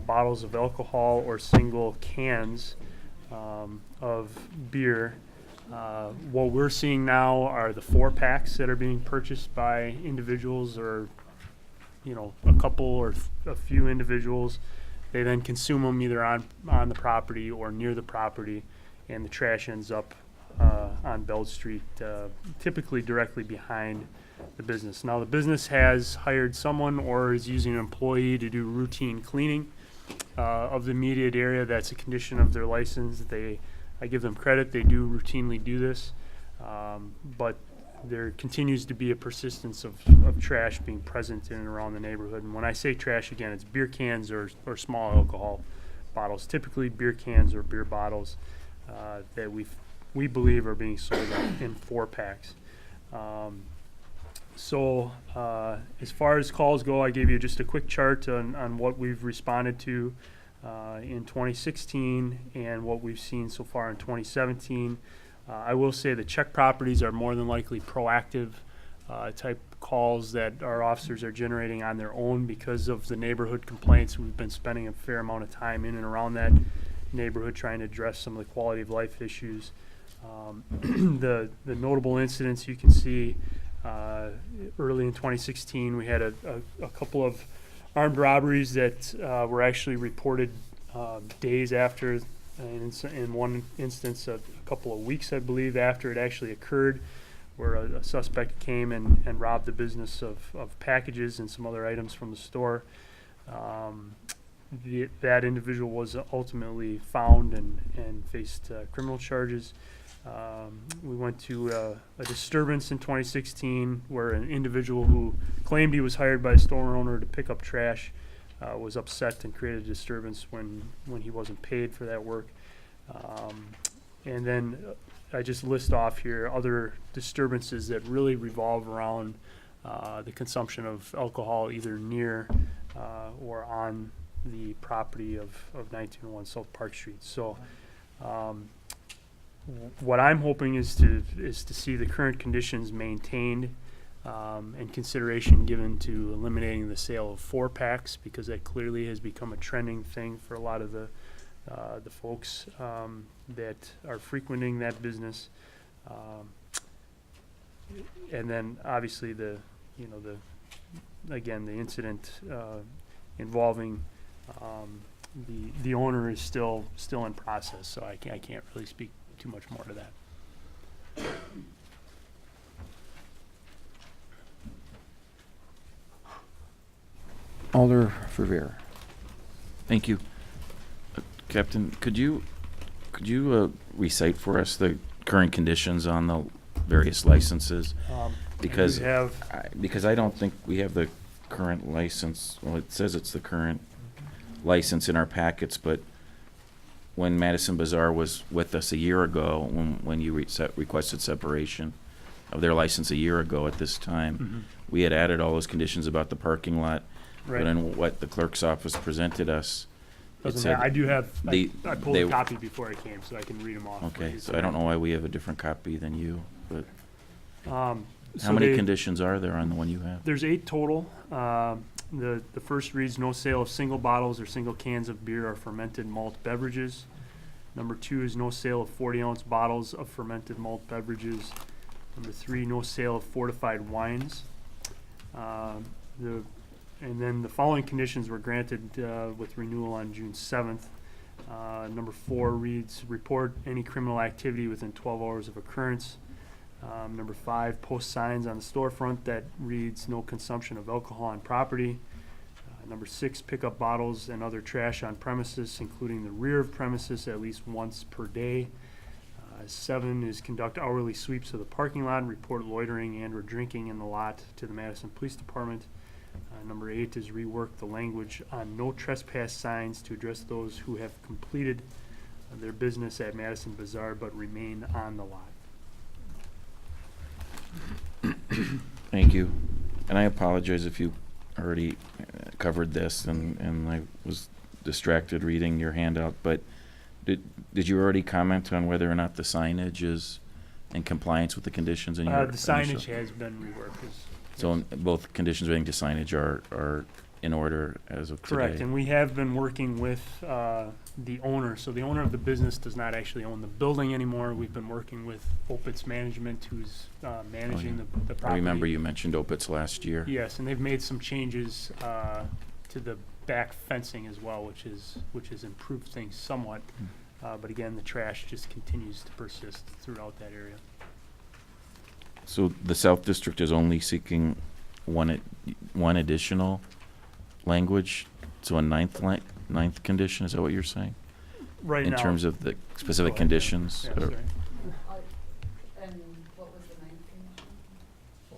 bottles of alcohol or single cans of beer. What we're seeing now are the 4-packs that are being purchased by individuals, or a couple or a few individuals. They then consume them either on the property or near the property, and the trash ends up on Bell Street, typically directly behind the business. Now, the business has hired someone or is using an employee to do routine cleaning of the immediate area. That's a condition of their license. I give them credit, they do routinely do this, but there continues to be a persistence of trash being present in and around the neighborhood. And when I say trash, again, it's beer cans or small alcohol bottles, typically beer cans or beer bottles that we believe are being sold in 4-packs. So as far as calls go, I gave you just a quick chart on what we've responded to in 2016 and what we've seen so far in 2017. I will say the check properties are more than likely proactive type calls that our officers are generating on their own because of the neighborhood complaints. We've been spending a fair amount of time in and around that neighborhood trying to address some of the quality of life issues. The notable incidents you can see early in 2016, we had a couple of armed robberies that were actually reported days after, and in one instance a couple of weeks, I believe, after it actually occurred, where a suspect came and robbed the business of packages and some other items from the store. That individual was ultimately found and faced criminal charges. We went to a disturbance in 2016 where an individual who claimed he was hired by a store owner to pick up trash was upset and created a disturbance when he wasn't paid for that work. And then I just list off here other disturbances that really revolve around the consumption of alcohol either near or on the property of 1901 South Park Street. So what I'm hoping is to see the current conditions maintained and consideration given to eliminating the sale of 4-packs, because that clearly has become a trending thing for a lot of the folks that are frequenting that business. And then obviously the again, the incident involving the owner is still in process, so I can't really speak too much more to that. Alder Verveer. Thank you. Captain, could you recite for us the current conditions on the various licenses? Because because I don't think we have the current license. Well, it says it's the current license in our packets, but when Madison Bazaar was with us a year ago, when you requested separation of their license a year ago at this time, we had added all those conditions about the parking lot. Right. But in what the clerk's office presented us, it Doesn't said matter. I do have, I pulled they- a copy before I came, so I can read them off. Okay, so I don't know why we have a different copy than you, but how So many conditions are there on the one you have? There's 8 total. The first reads, no sale of single bottles or single cans of beer or fermented malt beverages. Number 2 is no sale of 40-ounce bottles of fermented malt beverages. Number 3, no sale of fortified wines. And then the following conditions were granted with renewal on June 7th. Number 4 reads, report any criminal activity within 12 hours of occurrence. Number 5, post signs on the storefront that reads no consumption of alcohol on property. Number 6, pick up bottles and other trash on premises, including the rear of premises, at least once per day. 7 is conduct hourly sweeps of the parking lot and report loitering and or drinking in the lot to the Madison Police Department. Number 8 is rework the language on no trespass signs to address those who have completed their business at Madison Bazaar but remain on the lot. Thank you. And I apologize if you already covered this and I was distracted reading your handout, but did you already comment on whether or not the signage is in compliance with the conditions in your The signage has been reworked. So both conditions relating to signage are in order as of today? Correct, and we have been working with the owner. So the owner of the business does not actually own the building anymore. We've been working with Opitz Management, who's managing the property. I remember you mentioned Opitz last year. Yes, and they've made some changes to the back fencing as well, which has improved things somewhat. But again, the trash just continues to persist throughout that area. So the South District is only seeking one additional language, so a ninth condition, is that what you're saying? Right now. In terms of the specific conditions? Yeah, or- sorry. And what was the ninth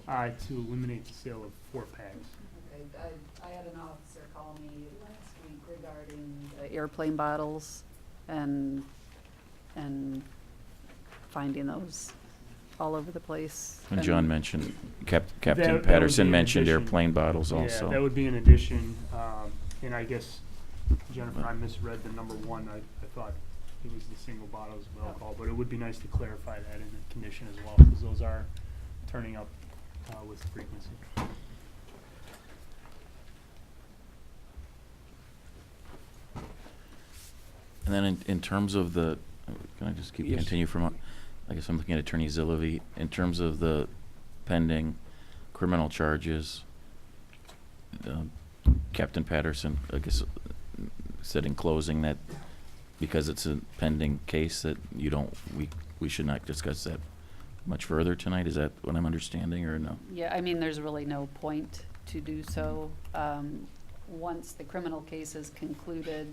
condition? To eliminate the sale of 4-packs. Okay, I had an officer call me last week regarding airplane bottles and finding those all over the place. And John mentioned, Captain That would Patterson be an mentioned addition. airplane bottles also. Yeah, that would be an addition, and I guess, Jennifer, I misread the number 1. I thought it was the single bottles of alcohol, but it would be nice to clarify that in the condition as well, because those are turning up with frequency. And then in terms of the, can I just Yes. continue from, I guess I'm looking at Attorney Zillavy, in terms of the pending criminal charges, Captain Patterson, I guess, said in closing that because it's a pending case that we should not discuss that much further tonight. Is that what I'm understanding, or no? Yeah, I mean, there's really no point to do so. Once the criminal case is concluded,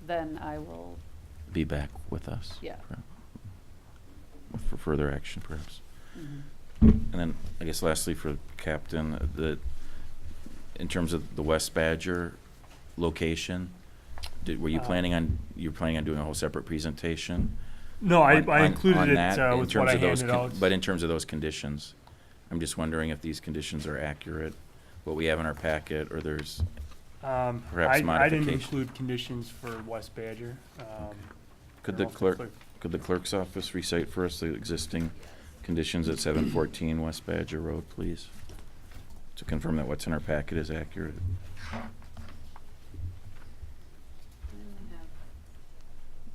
then I will, Be back with us? Yeah. For further action, perhaps. Mhm. And then, I guess lastly for Captain, in terms of the West Badger location, were you planning on doing a whole separate presentation? No, I on included it that, in with terms what I of those handed out. But in terms of those conditions, I'm just wondering if these conditions are accurate, what we have in our packet, or there's perhaps I didn't modification. include conditions for West Badger. Could I the don't know if clerk, could the clerk's office recite for us the existing conditions at 714 West Badger Road, please? To confirm that what's in our packet is accurate.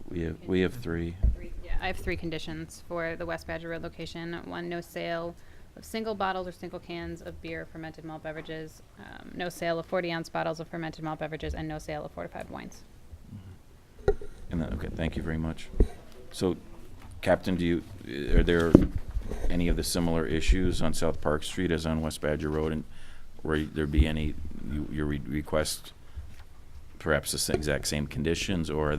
We have 3. Yeah, I have 3 conditions for the West Badger Road location. 1, no sale of single bottles or single cans of beer, fermented malt beverages, no sale of 40-ounce bottles of fermented malt beverages, and no sale of fortified wines. And then, okay, thank you very much. So, Captain, are there any of the similar issues on South Park Street as on West Badger Road, and where there be any your request, perhaps the exact same conditions, or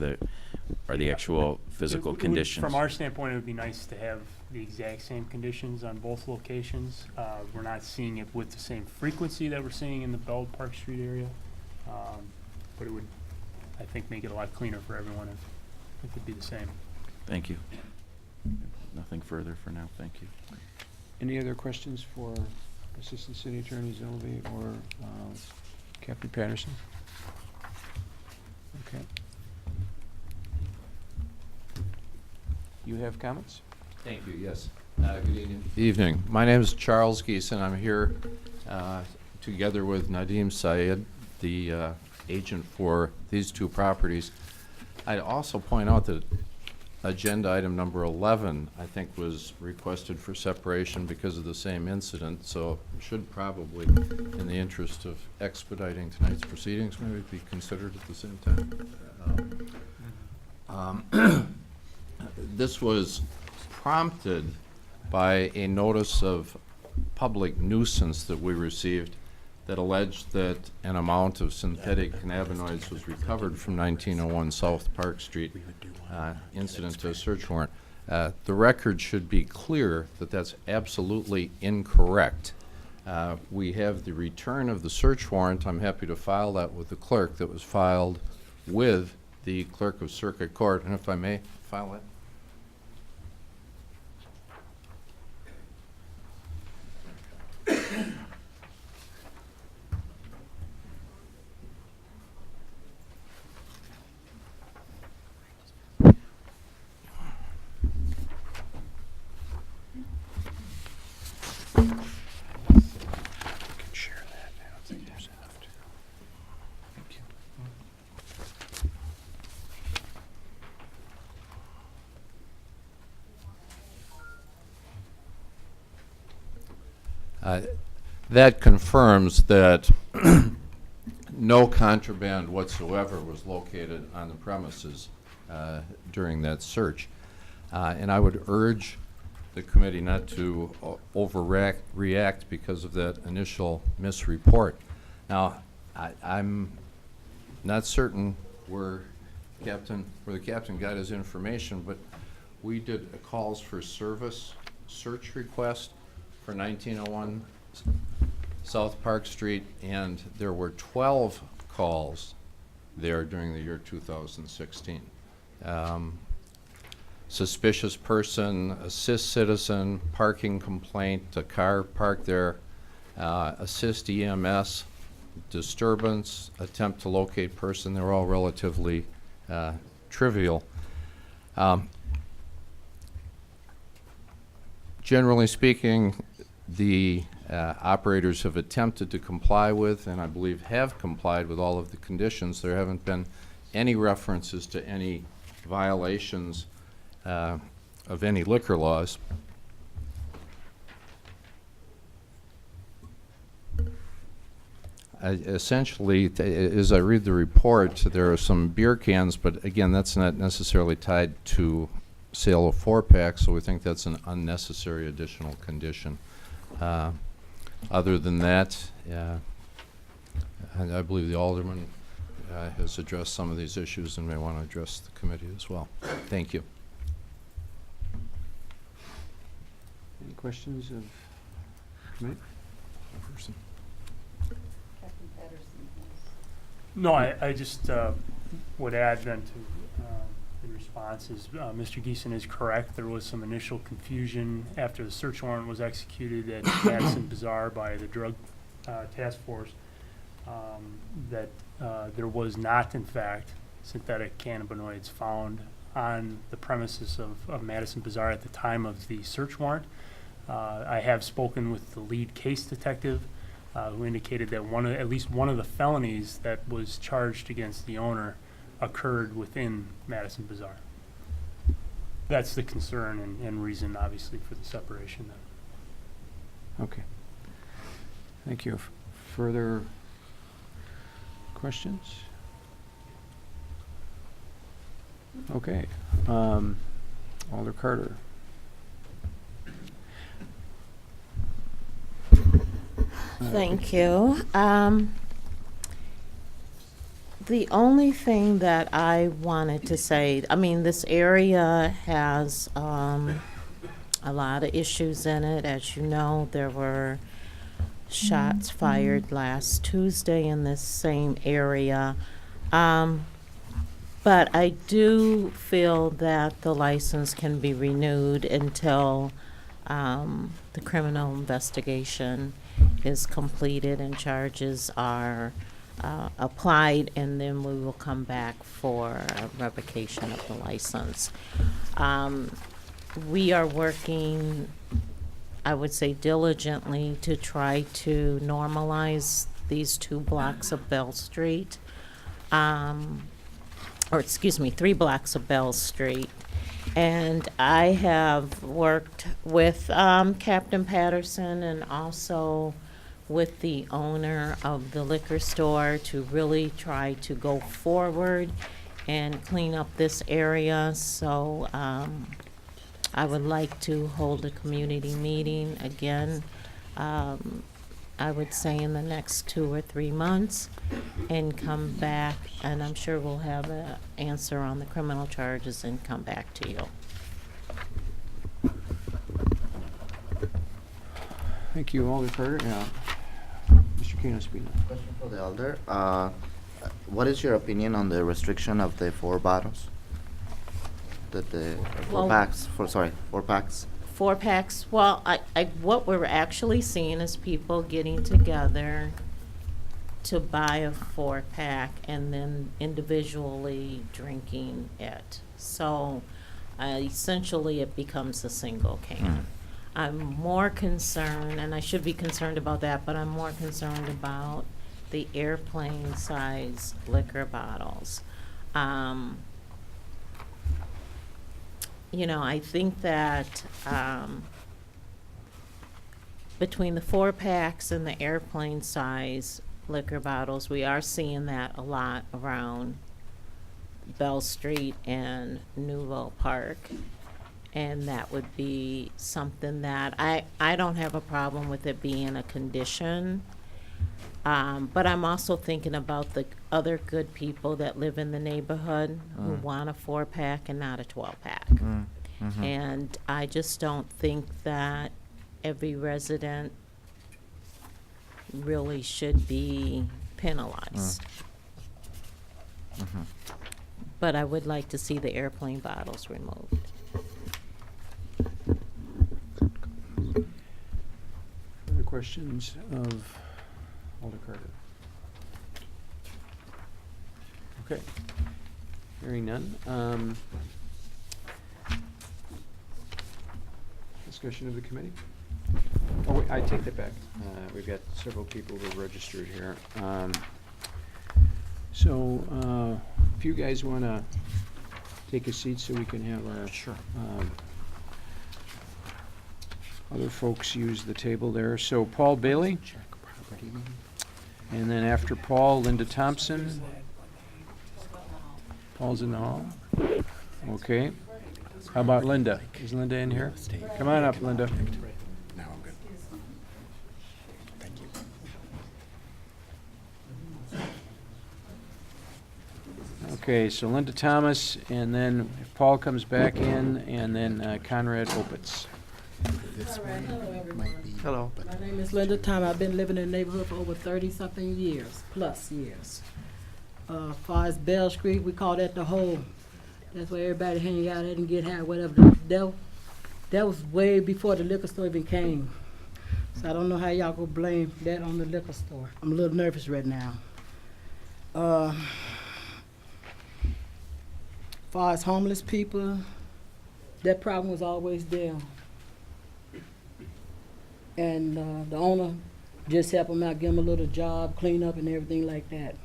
are the actual physical conditions? From our standpoint, it would be nice to have the exact same conditions on both locations. We're not seeing it with the same frequency that we're seeing in the Bell Park Street area, but it would, I think, make it a lot cleaner for everyone if it could be the same. Thank you. Nothing further for now. Thank you. Any other questions for Assistant City Attorney Zilvey or Captain Patterson? Okay. You have comments? Thank you, yes. Good evening. My name is Charles Geeson. I'm here together with Nadim Syed, the agent for these two properties. I'd also point out that agenda item number 11, I think, was requested for separation because of the same incident, so it should probably, in the interest of expediting tonight's proceedings, maybe be considered at the same time. This was prompted by a notice of public nuisance that we received that alleged that an amount of synthetic cannabinoids was recovered from 1901 South Park Street, incident to a search warrant. The record should be clear that that's absolutely incorrect. We have the return of the search warrant. I'm happy to file that with the clerk. That was filed with the clerk of circuit court, and if I may file it. That confirms that no contraband whatsoever was located on the premises during that search. And I would urge the committee not to overreact because of that initial misreport. Now, I'm not certain where the captain got his information, but we did a calls for service search request for 1901 South Park Street, and there were 12 calls there during the year 2016. Suspicious person, assist citizen, parking complaint, a car parked there, assist EMS, disturbance, attempt to locate person. They're all relatively trivial. Generally speaking, the operators have attempted to comply with, and I believe have complied with, all of the conditions. There haven't been any references to any violations of any liquor laws. Essentially, as I read the report, there are some beer cans, but again, that's not necessarily tied to sale of 4-packs, so we think that's an unnecessary additional condition. Other than that, I believe the alderman has addressed some of these issues and may want to address the committee as well. Thank you. Any questions of committee? Person. Captain Patterson. No, I just would add then to the responses. Mr. Geeson is correct. There was some initial confusion after the search warrant was executed at Madison Bazaar by the drug task force that there was not, in fact, synthetic cannabinoids found on the premises of Madison Bazaar at the time of the search warrant. I have spoken with the lead case detective who indicated that at least one of the felonies that was charged against the owner occurred within Madison Bazaar. That's the concern and reason, obviously, for the separation then. Okay. Thank you. Further questions? Okay. Alder Carter. Thank you. The only thing that I wanted to say, I mean, this area has a lot of issues in it. As you know, there were shots fired last Tuesday in this same area. But I do feel that the license can be renewed until the criminal investigation is completed and charges are applied, and then we will come back for a revocation of the license. We are working, I would say, diligently to try to normalize these 2 blocks of Bell Street, or excuse me, 3 blocks of Bell Street. And I have worked with Captain Patterson and also with the owner of the liquor store to really try to go forward and clean up this area. So I would like to hold a community meeting again, I would say in the next 2 or 3 months, and come back, and I'm sure we'll have an answer on the criminal charges and come back to you. Thank you, Alder Carter. Mr. Kano-Spina. Question for the elder. What is your opinion on the restriction of the 4 bottles? The 4 Well- packs, 4 packs? 4 packs, well, what we're actually seeing is people getting together to buy a 4-pack and then individually drinking it. So essentially it becomes a single can. I'm more concerned, and I should be concerned about that, but I'm more concerned about the airplane size liquor bottles. You know, I think that between the 4-packs and the airplane size liquor bottles, we are seeing that a lot around Bell Street and Newell Park. And that would be something that I don't have a problem with it being a condition. But I'm also thinking about the other good people that live in the neighborhood who want a 4-pack and not a 12-pack. And I just don't think that every resident really should be penalized. But I would like to see the airplane bottles removed. Further questions of Alder Carter? Okay. Hearing none. Discussion of the committee? Oh, wait, I take that back. We've got several people who are registered here. So if you guys want to take a seat so we can have our other folks use the table there. So Paul Bailey. And then after Paul, Linda Thompson. Paul's in the hall. Okay. How about Linda? Is Linda in here? Come on up, Linda. No, I'm good. Thank you. Okay, so Linda Thomas, and then if Paul comes back in, and then Conrad Opitz. This one might be. Hello. My name is Linda Thomas. I've been living in the neighborhood for over 30-something years, plus years. Far as Bell Street, we call that the hole. That's where everybody hang out at and get high, whatever. That was way before the liquor store even came. So I don't know how y'all go blame that on the liquor store. I'm a little nervous right now. Far as homeless people, that problem was always there. And the owner just helped him out, give him a little job, clean up and everything like that.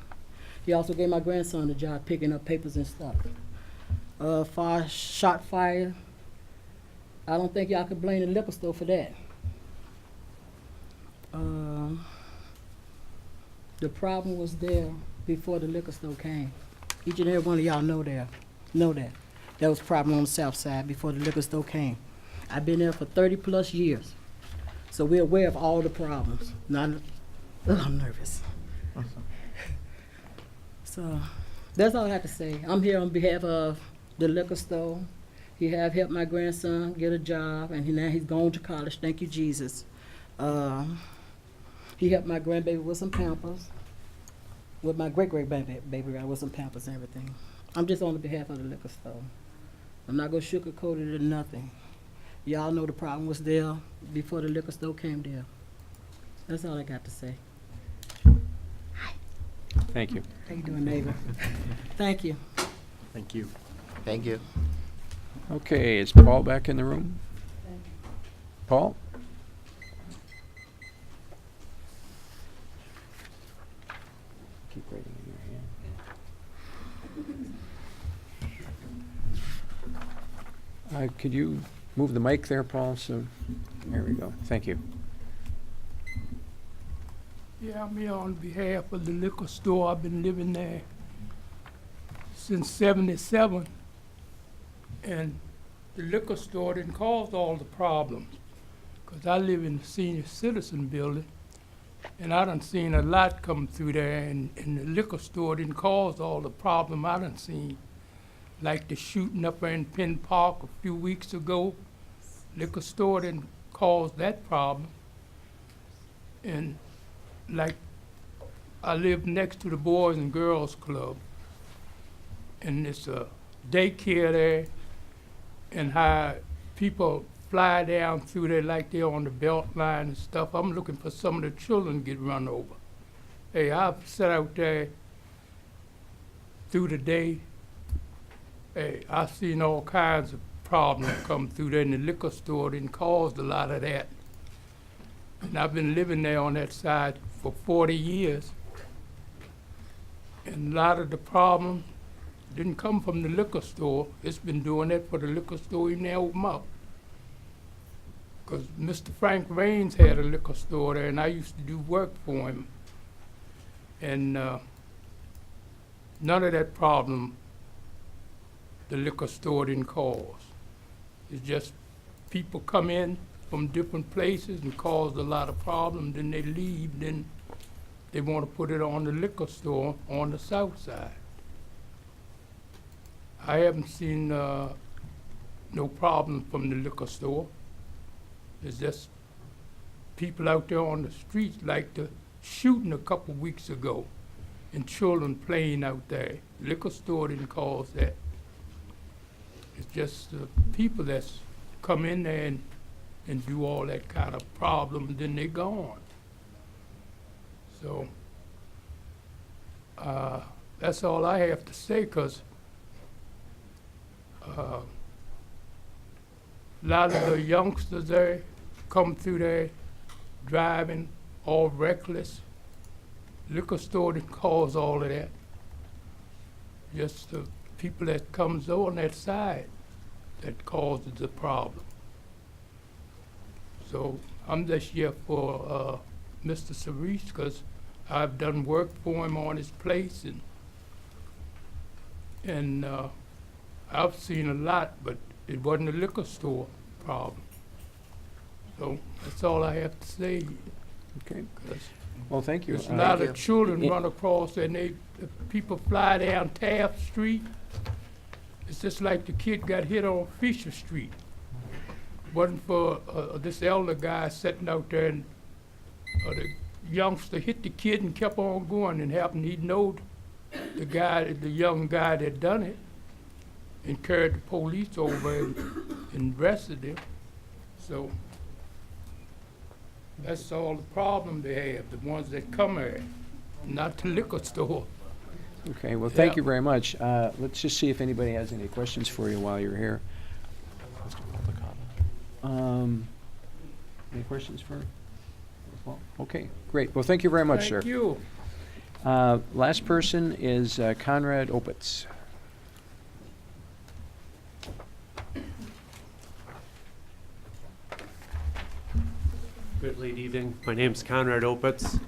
He also gave my grandson a job picking up papers and stuff. Far as shot fire, I don't think y'all could blame the liquor store for that. The problem was there before the liquor store came. Each and every one of y'all know that. There was a problem on the south side before the liquor store came. I've been there for 30-plus years, so we're aware of all the problems. I'm nervous. So that's all I have to say. I'm here on behalf of the liquor store. He have helped my grandson get a job, and now he's gone to college. Thank you, Jesus. He helped my grandbaby with some Pampers, with my great-great-baby with some Pampers and everything. I'm just on the behalf of the liquor store. I'm not gonna sugarcoat it or nothing. Y'all know the problem was there before the liquor store came there. That's all I got to say. Thank you. How you doing, neighbor? Thank you. Thank you. Thank you. Okay, is Paul back in the room? Paul? Keep writing in your hand. Could you move the mic there, Paul? So, there we go. Thank you. Yeah, I'm here on behalf of the liquor store. I've been living there since '77. And the liquor store didn't cause all the problems. 'Cause I live in the senior citizen building, and I done seen a lot come through there, and the liquor store didn't cause all the problem I done seen. Like the shooting up there in Penn Park a few weeks ago, liquor store didn't cause that problem. And like, I live next to the Boys and Girls Club, and it's a daycare there, and how people fly down through there like they're on the belt line and stuff. I'm looking for some of the children to get run over. Hey, I've sat out there through the day. Hey, I've seen all kinds of problems come through there, and the liquor store didn't cause a lot of that. And I've been living there on that side for 40 years. And a lot of the problems didn't come from the liquor store. It's been doing that for the liquor store even now open up. 'Cause Mr. Frank Raines had a liquor store there, and I used to do work for him. And none of that problem the liquor store didn't cause. It's just people come in from different places and cause a lot of problems, then they leave, then they want to put it on the liquor store on the south side. I haven't seen no problem from the liquor store. It's just people out there on the streets, like the shooting a couple weeks ago, and children playing out there. Liquor store didn't cause that. It's just people that's come in there and do all that kind of problem, and then they're gone. So that's all I have to say, 'cause a lot of the youngsters there come through there driving all reckless. Liquor store didn't cause all of that. Just the people that comes on that side that causes the problem. So I'm just here for Mr. Cerise, because I've done work for him on his place, and I've seen a lot, but it wasn't a liquor store problem. So that's all I have to say. Okay. Well, thank you. There's a lot of children run across, and the people fly down Taft Street. It's just like the kid got hit on Fisher Street. Wasn't for this elder guy sitting out there, and the youngster hit the kid and kept on going, and happened he knowed the young guy that done it, and carried the police over and arrested him. So that's all the problem they have, the ones that come here, not the liquor store. Okay, well, thank you very much. Let's just see if anybody has any questions for you while you're here. Any questions for? Well, okay, great. Well, thank you very much, sir. Thank you. Last person is Conrad Opitz. Good late evening. My name's Conrad Opitz.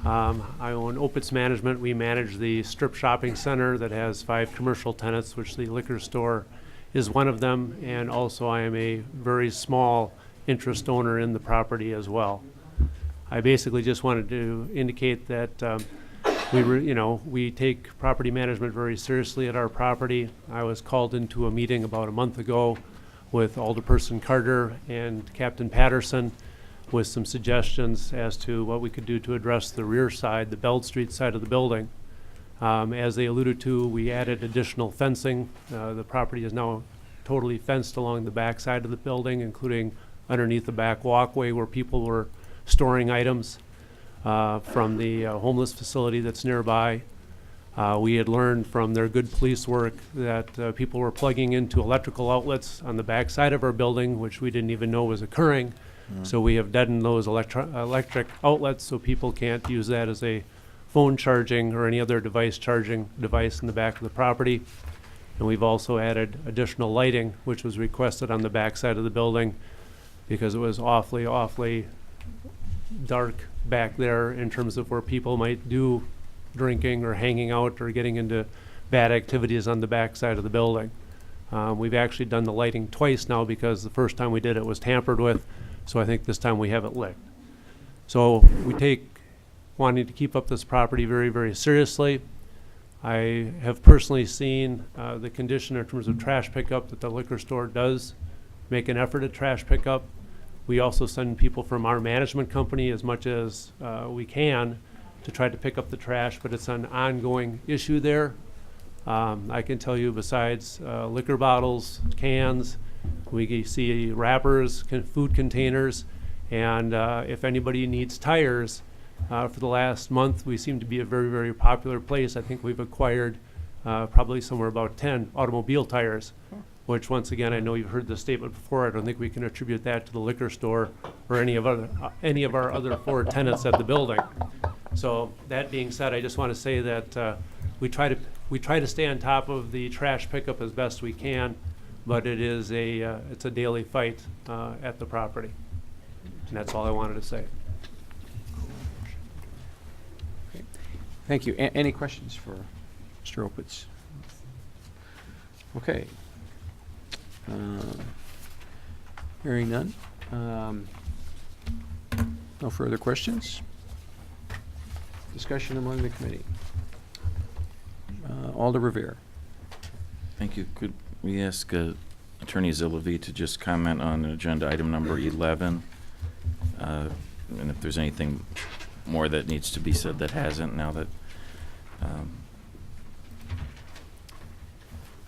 I own Opitz Management. We manage the strip shopping center that has 5 commercial tenants, which the liquor store is one of them. And also I am a very small interest owner in the property as well. I basically just wanted to indicate that we take property management very seriously at our property. I was called into a meeting about a month ago with Alderperson Carter and Captain Patterson with some suggestions as to what we could do to address the rear side, the Bell Street side of the building. As they alluded to, we added additional fencing. The property is now totally fenced along the back side of the building, including underneath the back walkway where people were storing items from the homeless facility that's nearby. We had learned from their good police work that people were plugging into electrical outlets on the back side of our building, which we didn't even know was occurring. So we have deadened those electric outlets so people can't use that as a phone charging or any other charging device in the back of the property. And we've also added additional lighting, which was requested on the back side of the building because it was awfully dark back there in terms of where people might do drinking or hanging out or getting into bad activities on the back side of the building. We've actually done the lighting twice now because the first time we did it was tampered with. So I think this time we have it lit. So we take wanting to keep up this property very, very seriously. I have personally seen the condition in terms of trash pickup that the liquor store does make an effort at trash pickup. We also send people from our management company as much as we can to try to pick up the trash, but it's an ongoing issue there. I can tell you besides liquor bottles, cans, we see wrappers, food containers, and if anybody needs tires, for the last month we seem to be a very, very popular place. I think we've acquired probably somewhere about 10 automobile tires, which once again, I know you've heard the statement before. I don't think we can attribute that to the liquor store or any of our other 4 tenants at the building. So that being said, I just want to say that we try to stay on top of the trash pickup as best we can, but it's a daily fight at the property, and that's all I wanted to say. Okay. Thank you. Any questions for Mr. Opitz? Okay. Hearing none. No further questions. Discussion among the committee. Alder Revere. Thank you. Could we ask Attorney Zillavi to just comment on agenda item number 11? And if there's anything more that needs to be said that hasn't, now that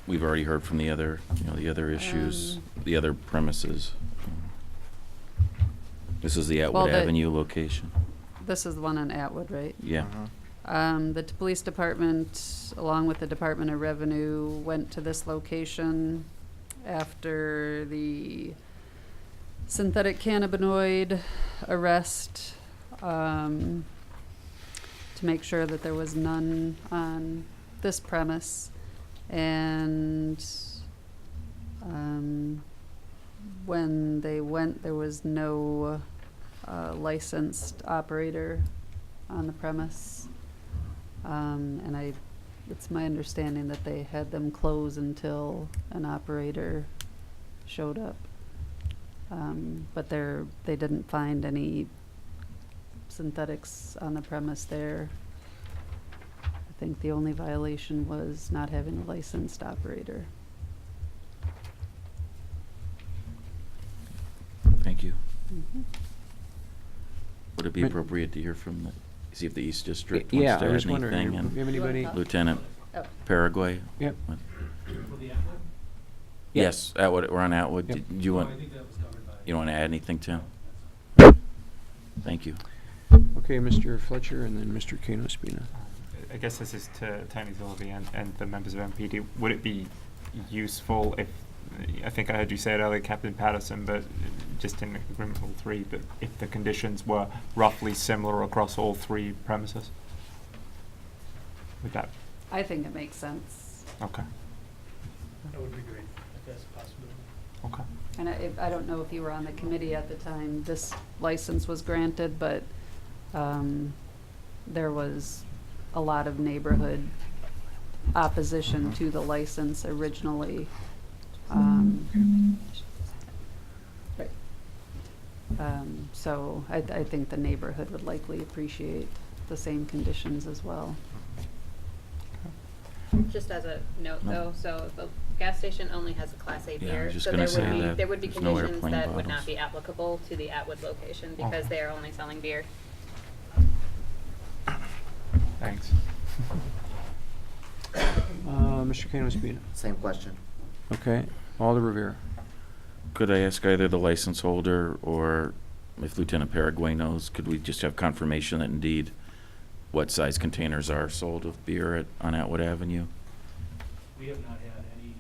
we've already heard from the other issues, the other premises. This is the Atwood Avenue location. This is the one on Atwood, right? Yeah. The police department, along with the Department of Revenue, went to this location after the synthetic cannabinoid arrest to make sure that there was none on this premise. And when they went, there was no licensed operator on the premise. And it's my understanding that they had them close until an operator showed up. But they didn't find any synthetics on the premise there. I think the only violation was not having a licensed operator. Thank you. Mm-hmm. Would it be appropriate to hear from see if the East District Yeah, wants to I add was wondering, anything? do you have anybody? Lieutenant Oh. Paraguay? Yep. Yes, Atwood, we're on Atwood. Yep. Do you want, you don't want to add anything, Tim? Thank you. Okay, Mr. Fletcher and then Mr. Kano Spina. I guess this is to Attorney Zillavi and the members of MPD. Would it be useful if, I think I heard you say it earlier, Captain Patterson, but just in agreement with all 3, but if the conditions were roughly similar across all 3 premises? Would that? I think it makes sense. Okay. That would be great, if that's a possibility. Okay. And I don't know if you were on the committee at the time this license was granted, but there was a lot of neighborhood opposition to the license originally. So I think the neighborhood would likely appreciate the same conditions as well. Just as a note though, so the gas station only has a Class A Yeah, I beer, was just so gonna there would say be, that there would be there's no conditions airplane that would bottles. not be applicable to the Atwood location because they are only selling beer. Thanks. Mr. Kano-Spina. Same question. Okay, Alder Rivera. Could I ask either the license holder or if Lieutenant Paraguay knows, could we just have confirmation that indeed what size containers are sold of beer on Atwood Avenue? We have not had any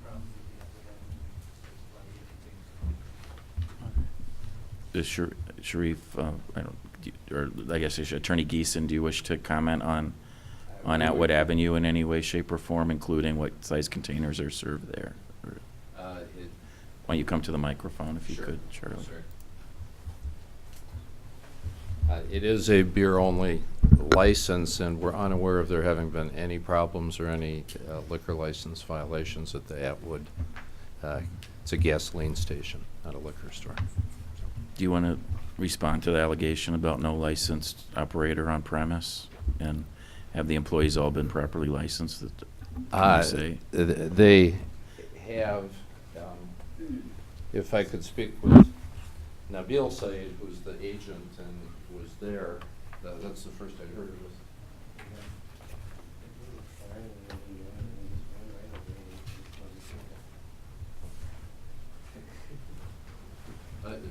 problems with Does Sharif, I don't, or I guess Attorney Geeson, do you wish to comment on Atwood Avenue in any way, shape, or form, including what size containers are served there? Or why don't you come to the microphone if you Sure. could, Charlie? Sure. It is a beer-only license, and we're unaware of there having been any problems or any liquor license violations at the Atwood. It's a gasoline station, not a liquor store. Do you want to respond to the allegation about no licensed operator on premise? And have the employees all been properly licensed? They have, if I could speak with Nabil Said, who's the agent and was there, that's the first I heard of it.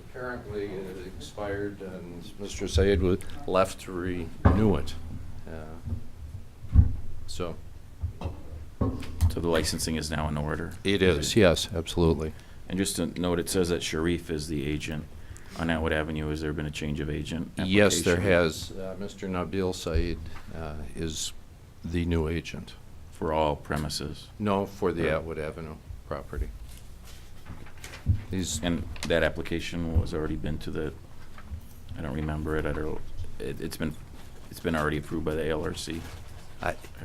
Apparently it expired and Mr. Said left to renew it. So the licensing is now in order? It is, yes, absolutely. And just to note, it says that Sharif is the agent on Atwood Avenue. Has there been a change of agent? Yes, there application? has. Mr. Nabil Said is the new agent. For all premises? No, for the Or- Atwood Avenue property. And that application was already been to the, I don't remember it, it's been already approved by the ALRC?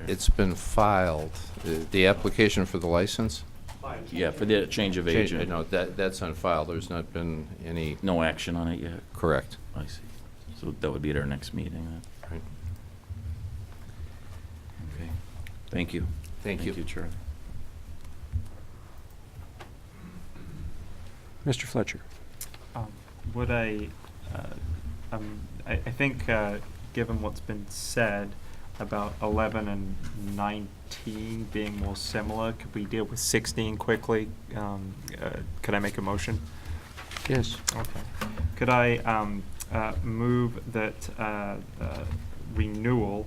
It's been filed. The application for the license? Yeah, for the change of agent. No, that's on file. There's not been any. No action on it yet? Correct. I see. So that would be at our next meeting then? Right. Okay. Thank you. Thank you. Thank you, Charlie. Mr. Fletcher. Would I think, given what's been said about 11 and 19 being more similar, could we deal with 16 quickly? Could I make a motion? Yes. Okay. Could I move that renewal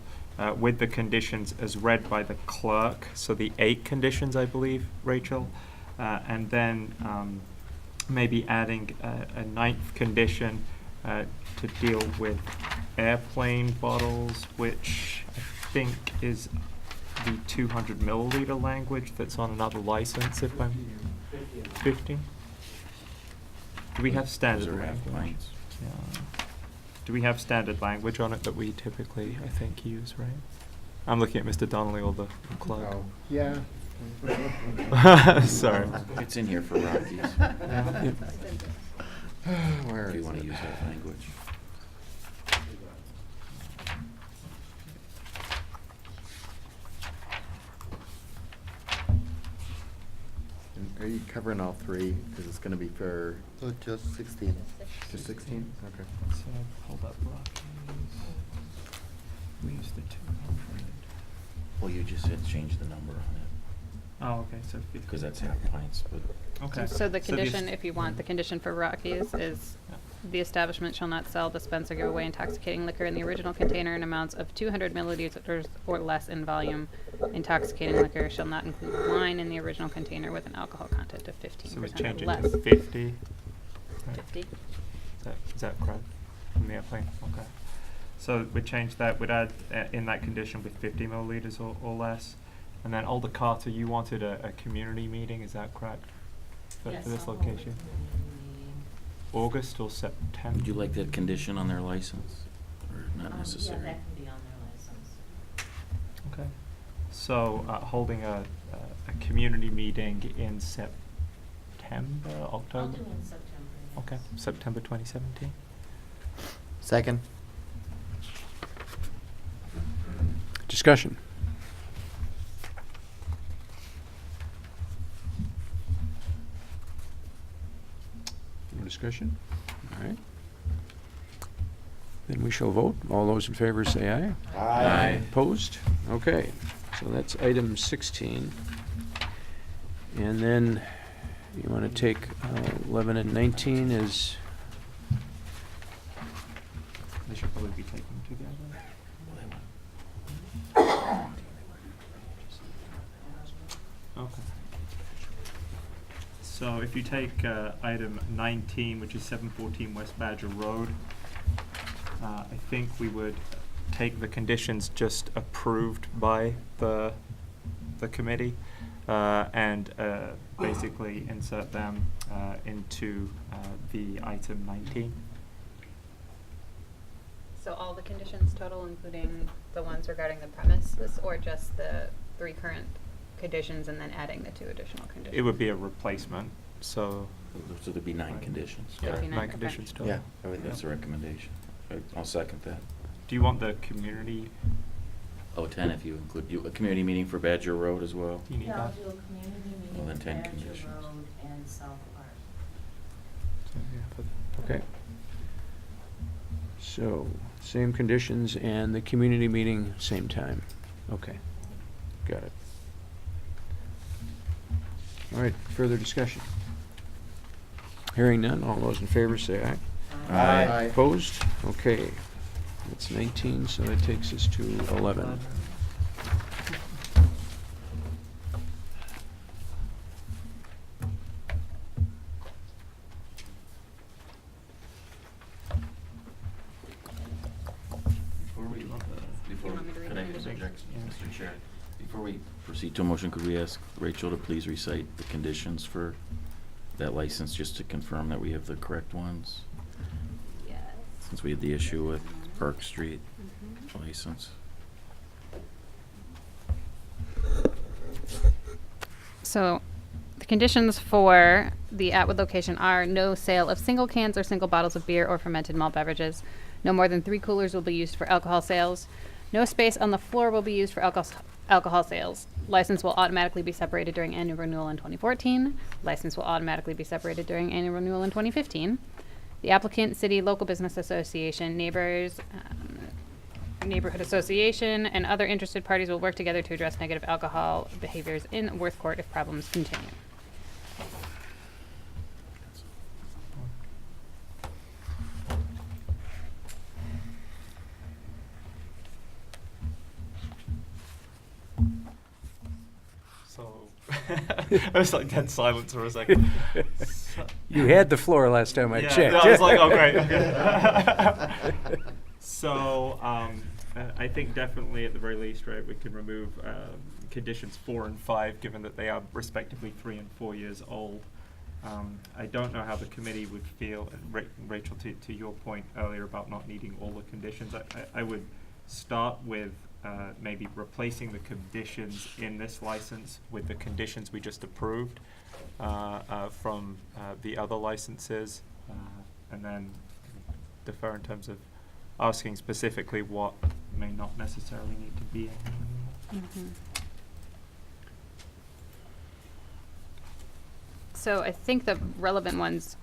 with the conditions as read by the clerk? So the 8 conditions, I believe, Rachel, and then maybe adding a 9th condition to deal with airplane bottles, which I think is the 200 milliliter language that's on another license, if I'm 50. Do we have standard Those are half language? pints. Yeah. Do we have standard language on it that we typically, I think, use, right? I'm looking at Mr. Donnelly or the clerk. Oh, yeah. Sorry. It's in here for Rockies. Where If you is want to it? use that language. And are you covering all 3? Because it's going to be for just 16. Just 16? Okay. So hold up, Rockies. We used the 200. Well, you just had changed the number on it. Oh, okay, so 50. Because that's half pints, but. Okay. So the these- condition, if you want, the condition for Rockies is the establishment shall not sell, dispense, or give away intoxicating liquor in the original container in amounts of 200 milliliters or less in volume. Intoxicating liquor shall not include wine in the original container with an alcohol content of 15% So we or change it less. to 50. Right. 50. Is that correct? From the airplane? Okay. So we change that, we'd add in that condition with 50 milliliters or less. And then Alder Carter, you wanted a community meeting, is that correct? For this location? August or September? Would you like that condition on their license, or not necessary? Yeah, that can be on So, holding a community meeting in September, October? Okay, September 2017. Second. Discussion. No discussion? All right. Then we shall vote. All those in favor say aye. Aye. Opposed? Okay, so that's item 16. And then you want to take 11 and 19 as, They should probably be taken together. Okay. So if you take item 19, which is 714 West Badger Road, I think we would take the conditions just approved by the committee and basically insert them into the item 19. So all the conditions total, including the ones regarding the premises, or just the 3 current conditions and then adding the 2 additional conditions? It would be a replacement, so. So there'd be 9 conditions. Yeah, There'd be 9, 9 okay. conditions total. Yeah. That's the recommendation. I'll second that. Do you want the community? Oh, 10 if you include, a community meeting for Badger Road as well? Do you need that? do a community meeting Well, then for 10 Badger conditions. Road and South Park. So, yeah, okay. So, same conditions and the community meeting, same time. Okay, got it. All right, further discussion. Hearing none, all those in favor say aye. Aye. Opposed? Okay, that's 19, so that takes us to 11. Before want me to read could I the conditions? interject, Mr. Chair? Before we proceed to a motion, could we ask Rachel to please recite the conditions for that license, just to confirm that we have the correct ones? Yes. Since we had the issue with Park Street license. So the conditions for the Atwood location are no sale of single cans or single bottles of beer or fermented malt beverages. No more than 3 coolers will be used for alcohol sales. No space on the floor will be used for alcohol sales. License will automatically be separated during annual renewal in 2014. License will automatically be separated during annual renewal in 2015. The applicant, city, local business association, neighbors, neighborhood association, and other interested parties will work together to address negative alcohol behaviors in Worth Court if problems continue. So, I was like dead silence for a second. You had the floor last time I Yeah, checked. I was like, oh, great. Okay. So, I think definitely at the very least, right, we can remove conditions 4 and 5, given that they are respectively 3 and 4 years old. I don't know how the committee would feel, and Rachel, to your point earlier about not needing all the conditions, I would start with maybe replacing the conditions in this license with the conditions we just approved from the other licenses, and then defer in terms of asking specifically what may not necessarily need to be in. So I think the relevant ones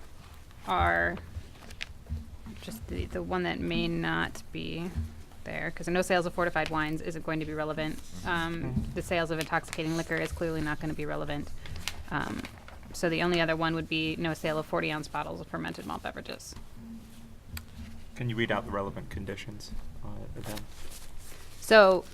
are just the one that may not be there, because no sales of fortified wines isn't going to be relevant. The sales of intoxicating liquor is clearly not going to be relevant. So the only other one would be no sale of 40-ounce bottles of fermented malt beverages. Can you read out the relevant conditions again? So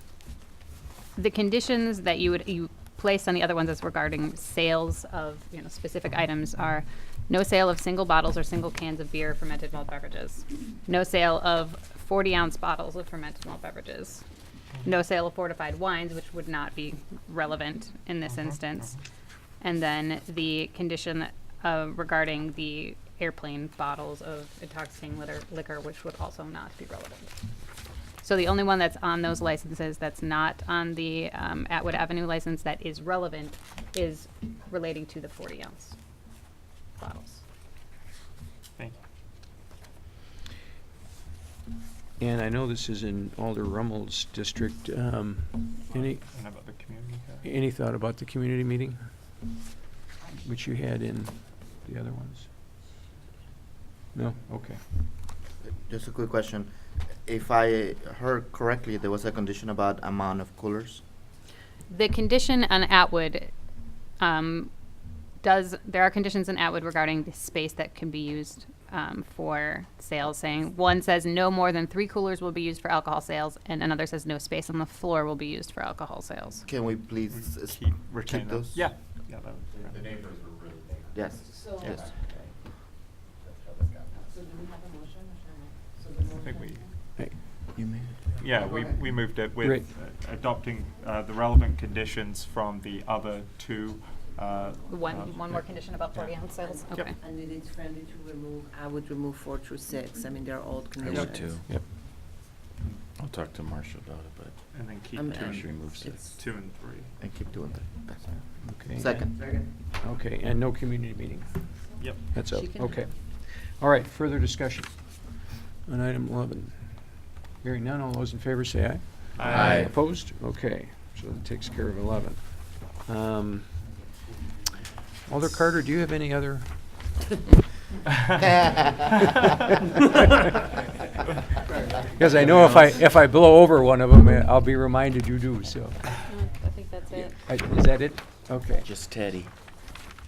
the conditions that you place on the other ones as regarding sales of specific items are no sale of single bottles or single cans of beer or fermented malt beverages, no sale of 40-ounce bottles of fermented malt beverages, no sale of fortified wines, which would not be relevant in this instance, and then the condition regarding the airplane bottles of intoxicating liquor, which would also not be relevant. So the only one that's on those licenses that's not on the Atwood Avenue license that is relevant is relating to the 40-ounce bottles. Thank you. And I know this is in Alder Rummel's district. Any And about the community card? any thought about the community meeting, which you had in the other ones? No? Okay. Just a quick question. If I heard correctly, there was a condition about amount of coolers. The condition on Atwood there are conditions in Atwood regarding the space that can be used for sales, saying one says no more than 3 coolers will be used for alcohol sales, and another says no space on the floor will be used for alcohol sales. Can we please Retain keep those? those? Yeah. Yeah, that would be The neighbors were really big. Yes. Yes. I think we, You made it. yeah, we moved it with Great. Adopting the relevant conditions from the other 2. One more condition about 40-ounce sales? Yep. Okay. And it is friendly to remove, I would remove 4 through 6. I mean, they're old I conditions. would too. Yep. I'll talk to Marcia about it, but And then keep I'm- 2 I'm sure he and moves it. 2 and 3. And keep doing that. That's Okay. Second. Okay, and no community meeting. Yep. That's up, She can- okay. All right, further discussion on item 11. Hearing none, all those in favor say aye. Aye. Opposed? Okay, so that takes care of 11. Alder Carter, do you have any other? Because I know if I blow over one of them, I'll be reminded you do, so. I think that's it. Is that it? Okay. just Teddy.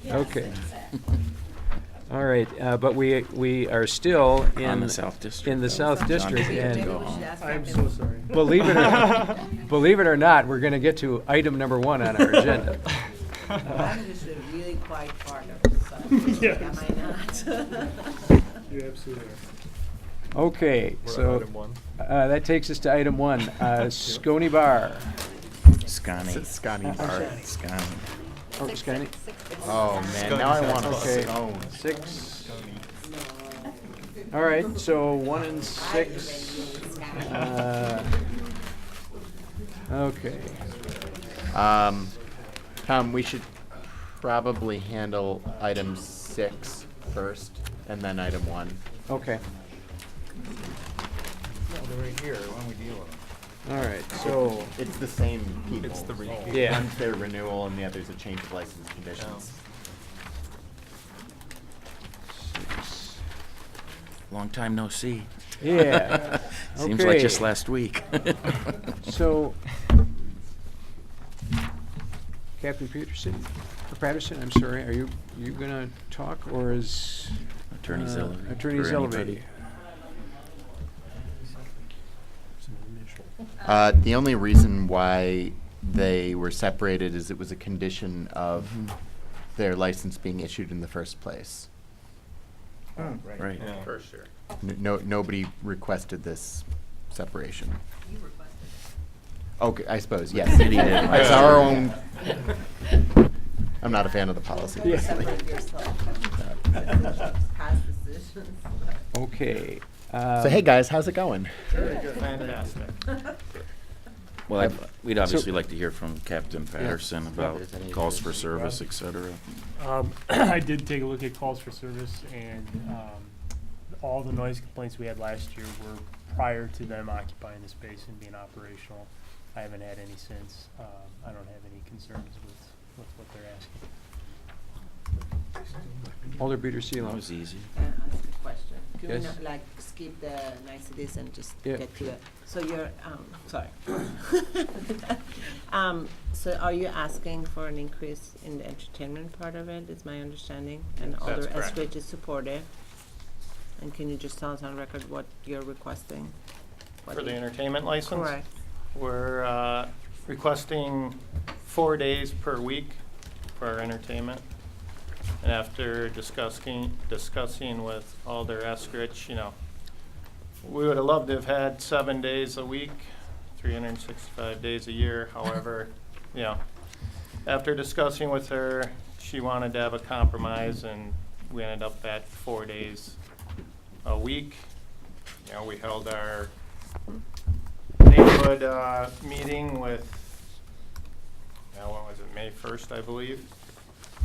Okay. All right, but we are still in. On the South District. In the South John District, Maybe and Maybe we should ask I'm Captain- so sorry. believe it or not, we're gonna get to item number 1 on our agenda. I'm just a really quiet part of the subject, Yes. am I not? You absolutely are. Okay, We're on so, item 1. that takes us to item 1, Scone Bar. Scotty. Scotty Bar. Scotty. Oh, Scone? Oh, man, now I want a Okay. scone. 6. All right, so 1 and 6. Okay. Tom, we should probably handle item 6 first, and then item 1. Okay. Well, they're right here, why don't we deal with them? All right, so, It's the same people. It's the repeat. Yeah. One's their renewal, and the other's a change of license conditions. 6. Long time no see. Yeah. Seems like just Okay. last week. So, Captain Patterson, I'm sorry, are you gonna talk, or is? Attorney Zellweger. Attorney Or anybody. Zellweger. The only reason why they were separated is it was a condition of their license being issued in the first place. Right. Yeah. For sure. Nobody requested this separation. Okay, I suppose, yes. Did he did. It's our own. I'm not a fan of the policy. Separate yourself. Past decisions. Okay. So hey, guys, how's it going? Fantastic. Well, we'd obviously like to hear from Captain Patterson about If there's any calls for service, et cetera. I did take a look at calls for service, and all the noise complaints we had last year were prior to them occupying the space and being operational. I haven't had any since. I don't have any concerns with what they're asking. Alder Peter That Seelow. was easy. Can I ask a question? Can we Yes. not, like, skip the niceties and just Yeah. get to it? So you're, sorry. So are you asking for an increase in the entertainment part of it, is my understanding? And That's Alder correct. Eskridge is supportive? And can you just tell us on record what you're requesting? What For the you- entertainment license? Correct. We're requesting 4 days per week for our entertainment. And after discussing with Alder Eskridge, we would have loved to have had 7 days a week, 365 days a year. However, after discussing with her, she wanted to have a compromise, and we ended up at 4 days a week. We held our neighborhood meeting with, when was it, May 1st, I believe.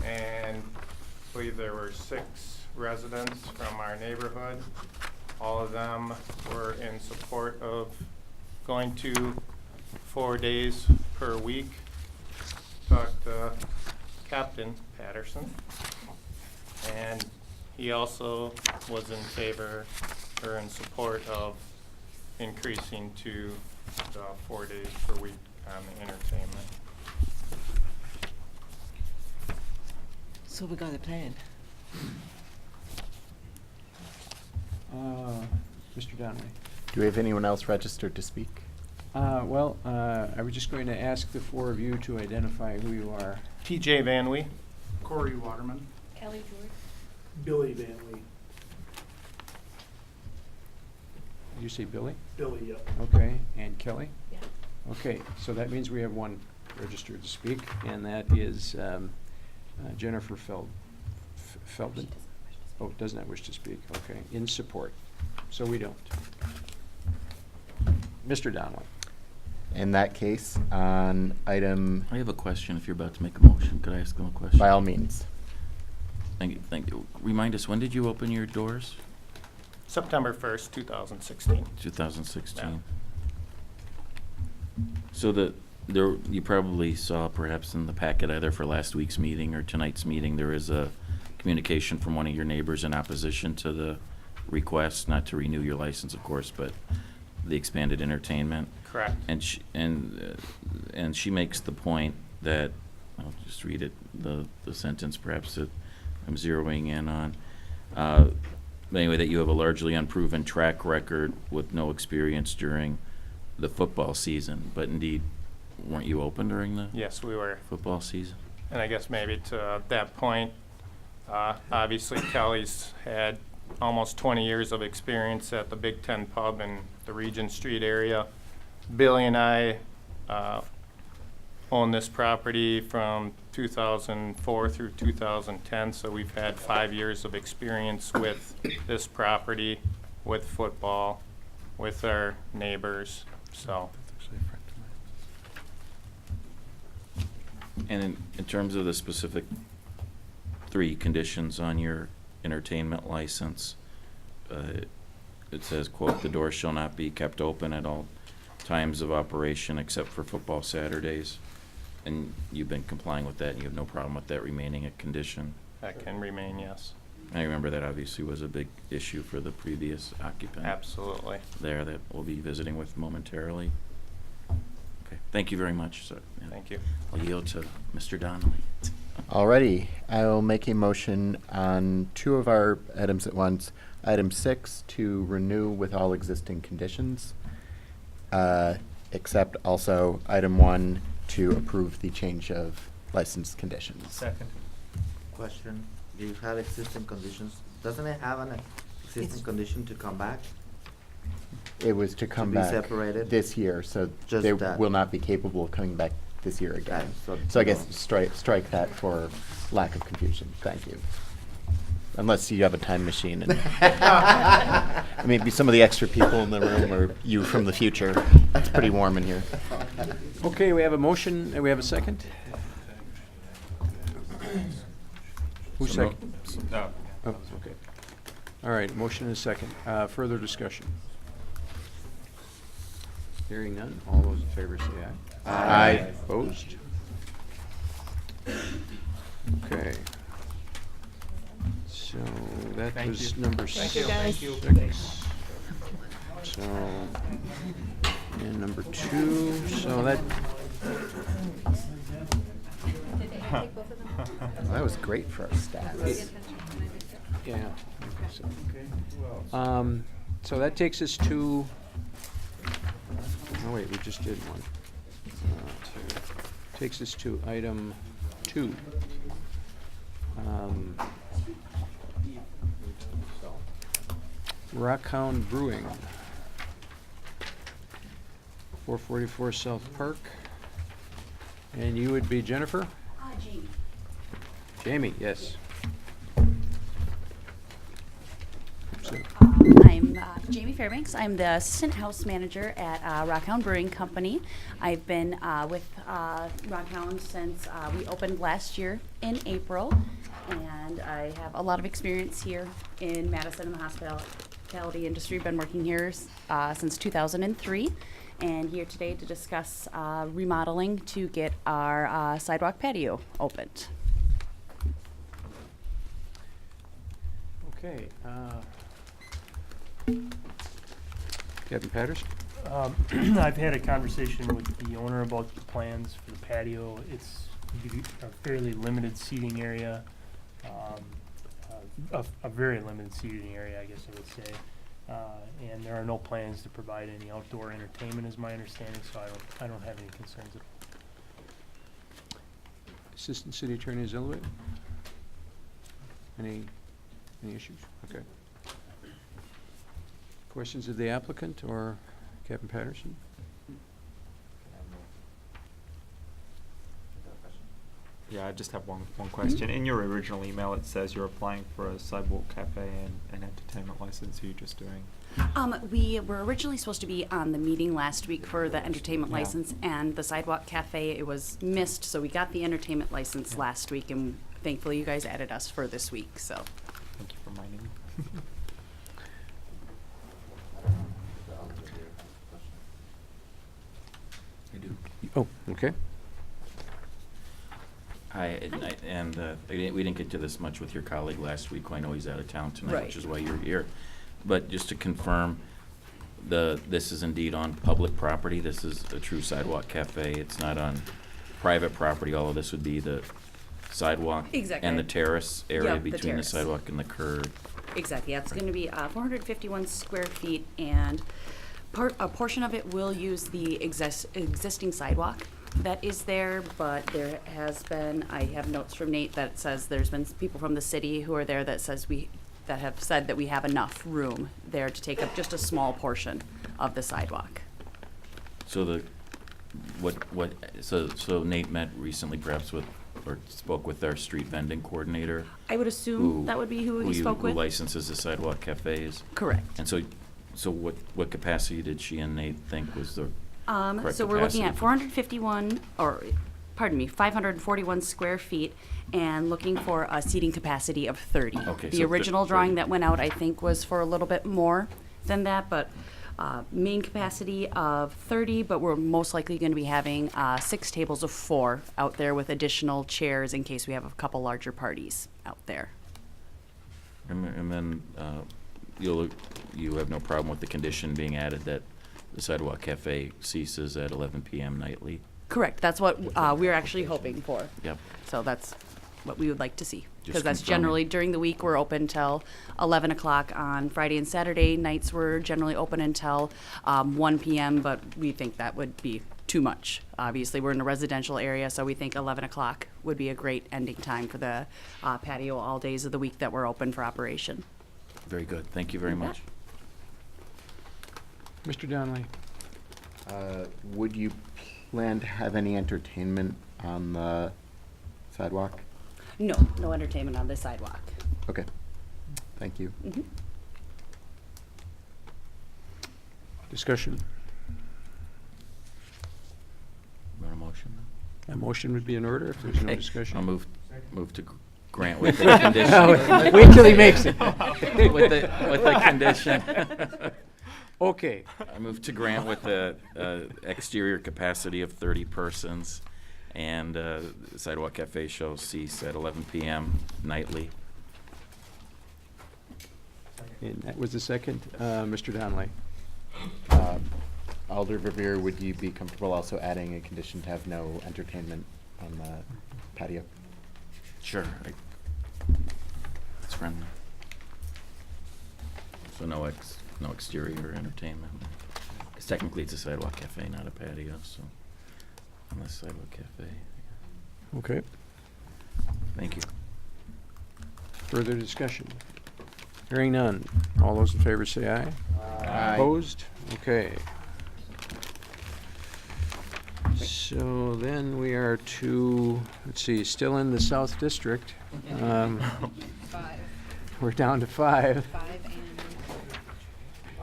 And I believe there were 6 residents from our neighborhood. All of them were in support of going to 4 days per week. Talked to Captain Patterson, and he also was in favor or in support of increasing to the 4 days per week on the entertainment. So we got a plan. Mr. Donnelly. Do we have anyone else registered to speak? I was just going to ask the 4 of you to identify who you are. TJ Van Wee. Corey Waterman. Kelly George. Billy Van Lee. Did you say Billy? Billy, yep. Okay, and Kelly? Yeah. Okay, so that means we have 1 registered to speak, and that is Jennifer Feldman. Oh, does not wish to speak, okay, in support. So we don't. Mr. Donnelly. In that case, on item, I have a question if you're about to make a motion. Could I ask them a question? by all means. Thank you, thank you. Remind us, when did you open your doors? September 1st, 2016. 2016. So you probably saw perhaps in the packet either for last week's meeting or tonight's meeting, there is a communication from one of your neighbors in opposition to the request, not to renew your license, of course, but the expanded entertainment. Correct. And she makes the point that, I'll just read it, the sentence perhaps that I'm zeroing in on. But anyway, that you have a largely unproven track record with no experience during the football season. But indeed, weren't you open during the Yes, we were. football season? And I guess maybe to that point, obviously Kelly's had almost 20 years of experience at the Big Ten Pub in the Regent Street area. Billy and I own this property from 2004 through 2010, so we've had 5 years of experience with this property, with football, with our neighbors, so. And in terms of the specific 3 conditions on your entertainment license, it says, quote, "The doors shall not be kept open at all times of operation except for football Saturdays." And you've been complying with that, and you have no problem with that remaining a condition? That can remain, yes. I remember that obviously was a big issue for the previous occupant. Absolutely. There that we'll be visiting with momentarily. Okay, thank you very much, sir. Yeah. Thank you. I'll yield to Mr. Donnelly. Alrighty, I will make a motion on 2 of our items at once. Item 6 to renew with all existing conditions, except also item 1 to approve the change of license conditions. Second. Question, you have existing conditions, doesn't it have an existing condition to come back? It was to come be back separated? this year, so Just they that. will not be capable of coming back this year again. Right, So I guess no. strike that for lack of confusion. Thank you. Unless you have a time machine and maybe some of the extra people in the room are you from the future. It's pretty warm in here. Okay, we have a motion, and we have a second? Who's So no- second? No. Oh, okay. All right, motion and a second. Further discussion? Hearing none, all those in favor say aye. Aye. Opposed? Okay. So that Thank was you. number Thank six. you. Thank you. So, and number 2, so that, Well, that was great for our staff. yeah. So that takes us to, oh wait, we just did one. Takes us to item 2. Rockhound Brewing, 444 South Park. And you would be Jennifer? Jamie. Jamie, yes. I'm Jamie Fairbanks. I'm the assistant house manager at Rockhound Brewing Company. I've been with Rockhound since we opened last year in April, and I have a lot of experience here in Madison in the hospitality industry. Been working here since 2003, and here today to discuss remodeling to get our sidewalk patio opened. Okay. Captain Patterson? I've had a conversation with the owner about the plans for the patio. It's a fairly limited seating area, a very limited seating area, I guess I would say. And there are no plans to provide any outdoor entertainment, is my understanding, so I don't have any concerns at all. Assistant City Attorney Zillowit? Any issues? Okay. Questions of the applicant or Captain Patterson? Yeah, I just have one question. In your original email, it says you're applying for a sidewalk cafe and an entertainment license. Who are you just doing? We were originally supposed to be on the meeting last week for the entertainment Yeah. license and the sidewalk cafe. It was missed, so we got the entertainment license last week, and thankfully you guys added us for this week, so. Thank you for reminding me. I do. Oh, okay. We didn't get to this much with your colleague last week. I know he's out of town tonight, Right. which is why you're here. But just to confirm, this is indeed on public property. This is a true sidewalk cafe. It's not on private property. All of this would be the sidewalk Exactly. and the terrace area Yep, the between the terrace. sidewalk and the curb. Exactly, yeah, it's gonna be 451 square feet, and a portion of it will use the existing sidewalk that is there, but there has been, I have notes from Nate that says there's been people from the city who are there that have said that we have enough room there to take up just a small portion of the sidewalk. So so Nate met recently perhaps or spoke with our street vending coordinator? I would assume that would be who he spoke with. Who licenses the sidewalk cafes? Correct. And so what capacity did she and Nate think was the correct So we're looking capacity? at 541 square feet, and looking for a seating capacity of 30. Okay, The so original 30. drawing that went out, I think, was for a little bit more than that, but main capacity of 30, but we're most likely going to be having 6 tables of 4 out there with additional chairs in case we have a couple larger parties out there. And then you have no problem with the condition being added that the sidewalk cafe ceases at 11 p.m. nightly? Correct, that's what we're actually hoping for. Yep. So that's what we would like to see. Because Just that's confirming. generally, during the week, we're open till 11 o'clock on Friday and Saturday. Nights we're generally open until 1 p.m., but we think that would be too much. Obviously, we're in a residential area, so we think 11 o'clock would be a great ending time for the patio all days of the week that we're open for operation. Very good. Thank you very You bet. much. Mr. Donnelly? Would you plan to have any entertainment on the sidewalk? No, no entertainment on the sidewalk. Okay, thank you. Mhm. Discussion? Want a motion? A motion would be in order if there's no Okay, discussion. I'll move to grant with the condition. Wait till he makes it. With the condition. Okay. I move to grant with the exterior capacity of 30 persons, and sidewalk cafe shall cease at 11 p.m. nightly. And that was the second. Mr. Donnelly? Alder Verveer, would you be comfortable also adding a condition to have no entertainment on the patio? Sure. It's friendly. So no exterior entertainment. Because technically it's a sidewalk cafe, not a patio, so unless sidewalk cafe. Okay. Thank you. Further discussion? Hearing none. All those in favor say aye. Aye. Opposed? Okay. So then we are to, let's see, still in the South District. Five. We're down to 5. 5 and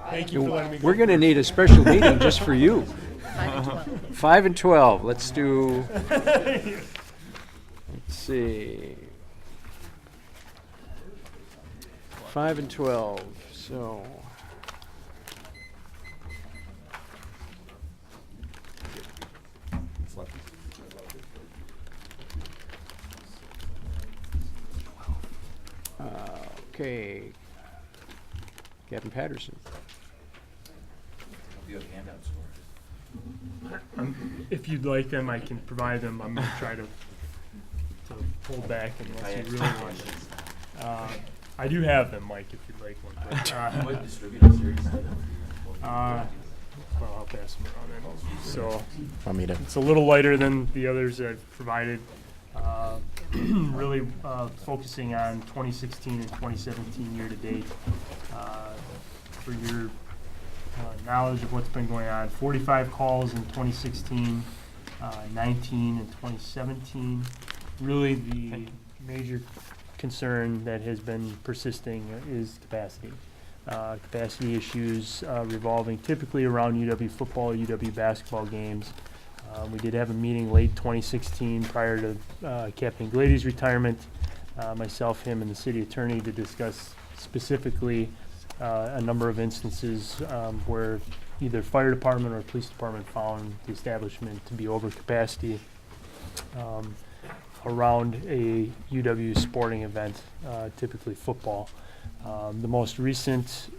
Thank you for letting me go. We're going to need a special meeting just for you. 5 and 12. Let's do, let's see. 5 and 12, so. Okay. Captain Patterson. You have handouts for If you'd like them, I can provide them. I'm gonna try to pull back unless you really want them. I do have them, Mike, if you'd like one. But, Would distribute it seriously. well, I'll pass them around then. So Want me to? it's a little lighter than the others I've provided. Really focusing on 2016 and 2017 year to date. For your knowledge of what's been going on, 45 calls in 2016, 19 in 2017. Really the major concern that has been persisting is capacity. Capacity issues revolving typically around UW football, UW basketball games. We did have a meeting late 2016 prior to Captain Glady's retirement, myself, him, and the city attorney to discuss specifically a number of instances where either fire department or police department found the establishment to be over capacity around a UW sporting event, typically football. The most recent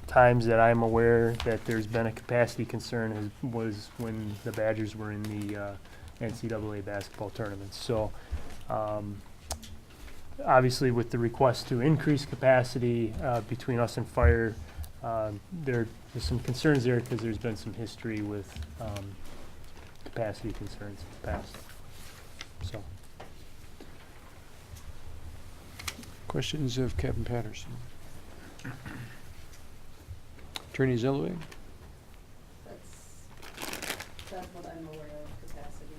times that I'm aware that there's been a capacity concern was when the Badgers were in the NCAA basketball tournament. So obviously with the request to increase capacity between us and fire, there's some concerns there because there's been some history with capacity concerns in the past. So. Questions of Captain Patterson? Attorney Zilloway? That's what I'm aware of, capacity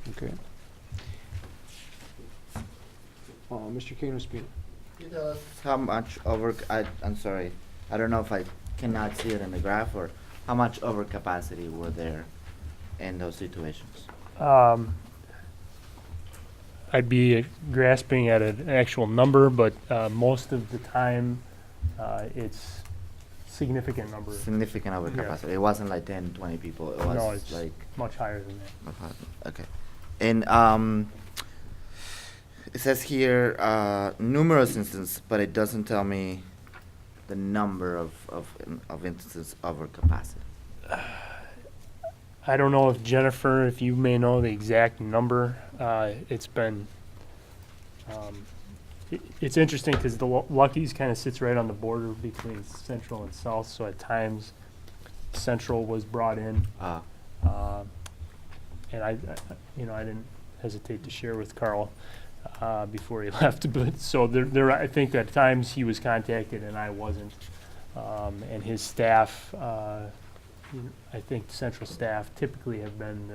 issues. Okay. Mr. Kano-Spina? Can you tell us how much I'm sorry, I don't know if I cannot see it in the graph, or how much overcapacity were there in those situations? I'd be grasping at an actual number, but most of the time it's significant number. Significant overcapacity. Yeah. It wasn't like 10, 20 people. It was No, it's like much higher than that. Okay. And it says here numerous instances, but it doesn't tell me the number of instances over capacity. I don't know if Jennifer, if you may know the exact number. It's been, it's interesting because the Lucky's kind of sits right on the border between Central and South. So at times, Central was brought in, and I didn't hesitate to share with Carl before he left. But so there, I think at times he was contacted and I wasn't, and his staff. I think Central staff typically have been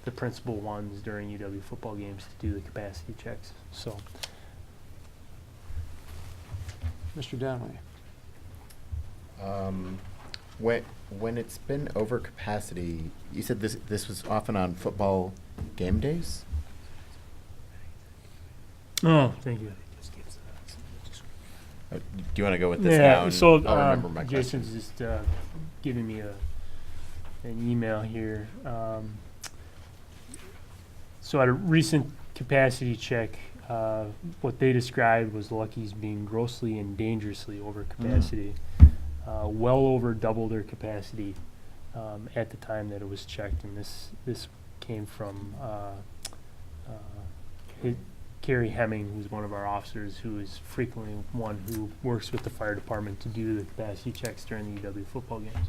the principal ones during UW football games to do the capacity checks. So, Mr. Donnelly? When it's been over capacity, you said this was often on football game days? oh, thank you. Do you want to go with this now? Yeah. and So I'll remember my Jason's questions? just giving me an email here. So at a recent capacity check, what they described was Lucky's being grossly and dangerously over capacity, well over double their capacity at the time that it was checked. And this came from Carrie Hemming, who's one of our officers, who is frequently one who works with the fire department to do the capacity checks during the UW football games.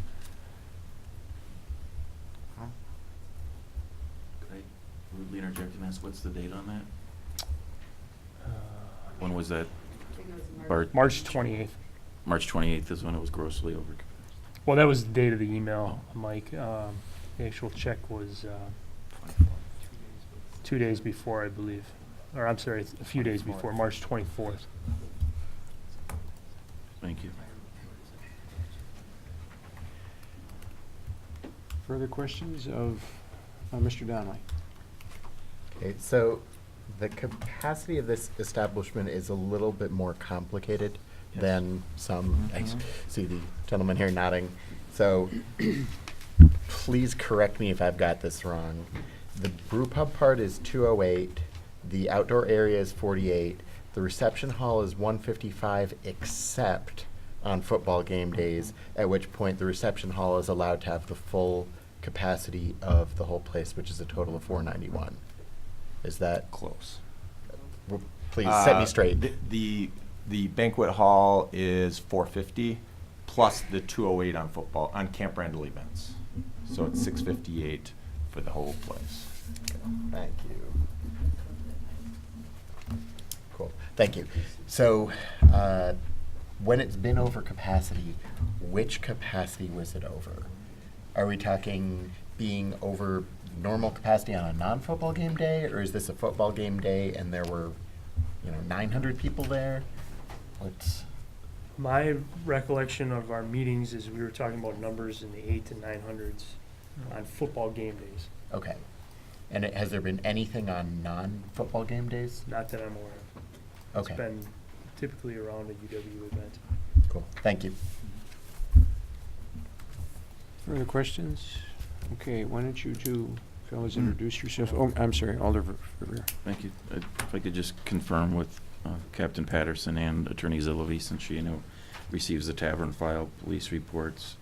Could I rudely interject and ask what's the date on that? When was that? Bart? March 28th. March 28th is when it was grossly over. Well, that was the date of the email, Mike. The actual check was 2 days before, I believe. Or I'm sorry, a few days before, March 24th. Thank you. Further questions of Mr. Donnelly? Okay, so the capacity of this establishment is a little bit more complicated than some. I see the gentleman here nodding. So please correct me if I've got this wrong. The brew pub part is 208. The outdoor area is 48. The reception hall is 155, except on football game days, at which point the reception hall is allowed to have the full capacity of the whole place, which is a total of 491. Is that close? Well, please set me straight. The banquet hall is 450 plus the 208 on football on Camp Randall events, so it's 658 for the whole place. Thank you. Cool. Thank you. So, when it's been over capacity, which capacity was it over? Are we talking being over normal capacity on a non-football game day, or is this a football game day and there were, 900 people there? What's My recollection of our meetings is we were talking about numbers in the 800s to 900s on football game days. okay? And has there been anything on non-football game days? Not that I'm aware of. Okay. It's been typically around a UW event. Cool. Thank you. Further questions? Okay, why don't you two fellows introduce yourself? Oh, I'm sorry, Alder Revere. Thank you. If I could just confirm with Captain Patterson and Attorney Zilovey, since she receives the tavern file police reports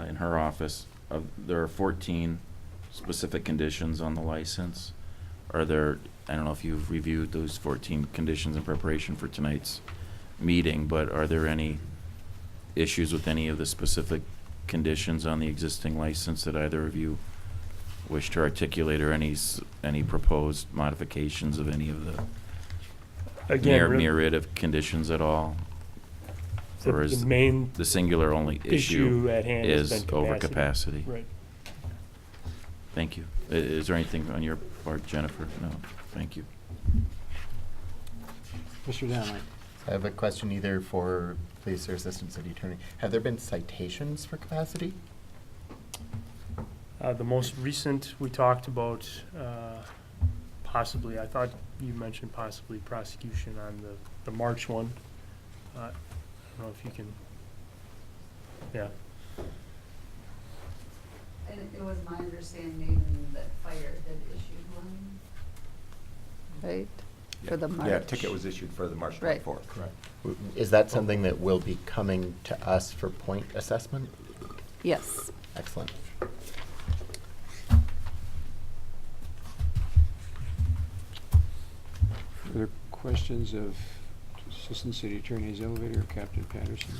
in her office. There are 14 specific conditions on the license. Are there, I don't know if you've reviewed those 14 conditions in preparation for tonight's meeting, but are there any issues with any of the specific conditions on the existing license that either of you wish to articulate, or any proposed modifications of any of the myriad of conditions at all? Or is the main the singular only issue at hand has is been overcapacity? Right. Thank you. Is there anything on your part, Jennifer? No, thank you. Mr. Donnelly. I have a question either for police or assistant city attorney. Have there been citations for capacity? The most recent, we talked about possibly, I thought you mentioned possibly prosecution on the March one. I don't know if you can, yeah. And it was my understanding that fire had issued one. Right? For the March. Yeah, ticket was issued for the March 24th. Right. Correct. Is that something that will be coming to us for point assessment? Yes. Excellent. Further questions of Assistant City Attorney's Elevator, Captain Patterson?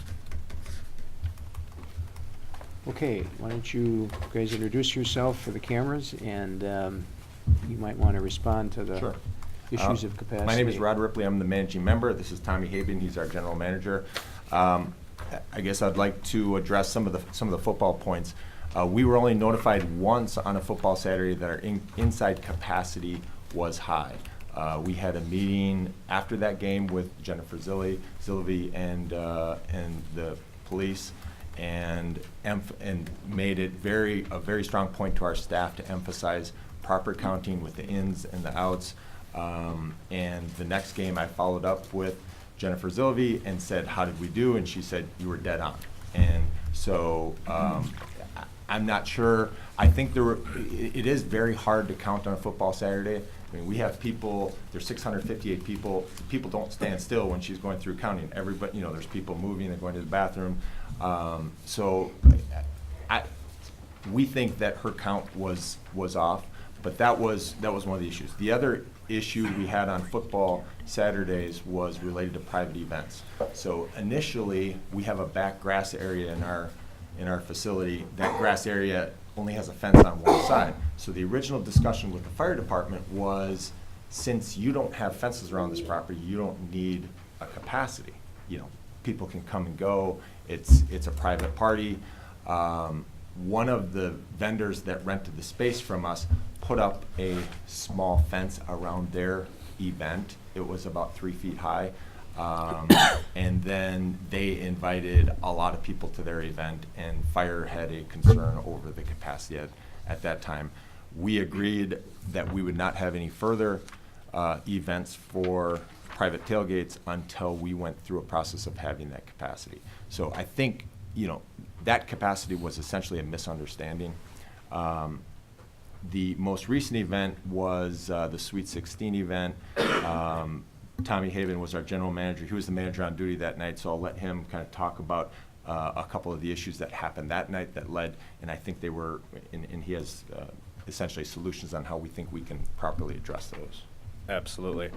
Okay, why don't you guys introduce yourself for the cameras, and you might want to respond to the Sure. issues of capacity. My name is Rod Ripley. I'm the managing member. This is Tommy Haben. He's our general manager. I guess I'd like to address some of the football points. We were only notified once on a football Saturday that our inside capacity was high. We had a meeting after that game with Jennifer Zilovey and the police, and made it a very strong point to our staff to emphasize proper counting with the ins and the outs. And the next game, I followed up with Jennifer Zilovey and said, "How did we do?" And she said, "You were dead on." And so I'm not sure. I think it is very hard to count on a football Saturday. I mean, we have people, there's 658 people. People don't stand still when she's going through counting. Everybody, there's people moving and going to the bathroom. So we think that her count was off, but that was one of the issues. The other issue we had on football Saturdays was related to private events. So initially, we have a back grass area in our facility. That grass area only has a fence on one side. So the original discussion with the fire department was, since you don't have fences around this property, you don't need a capacity. People can come and go. It's a private party. One of the vendors that rented the space from us put up a small fence around their event. It was about 3 feet high. And then they invited a lot of people to their event, and fire had a concern over the capacity at that time. We agreed that we would not have any further events for private tailgates until we went through a process of having that capacity. So I think, that capacity was essentially a misunderstanding. The most recent event was the Sweet 16 event. Tommy Haven was our general manager. He was the manager on duty that night, so I'll let him kind of talk about a couple of the issues that happened that night that led, and I think they were, and he has essentially solutions on how we think we can properly address those. Absolutely.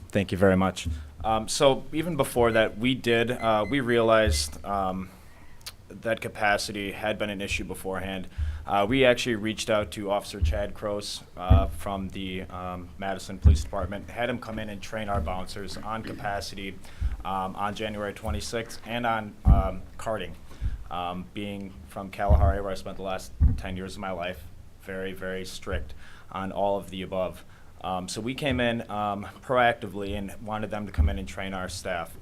Thank you very much. So even before that, we realized that capacity had been an issue beforehand. We actually reached out to Officer Chad Croce from the Madison Police Department, had him come in and train our bouncers on capacity on January 26th and on karting. Being from Kalahari, where I spent the last 10 years of my life, very, very strict on all of the above. So we came in proactively and wanted them to come in and train our staff.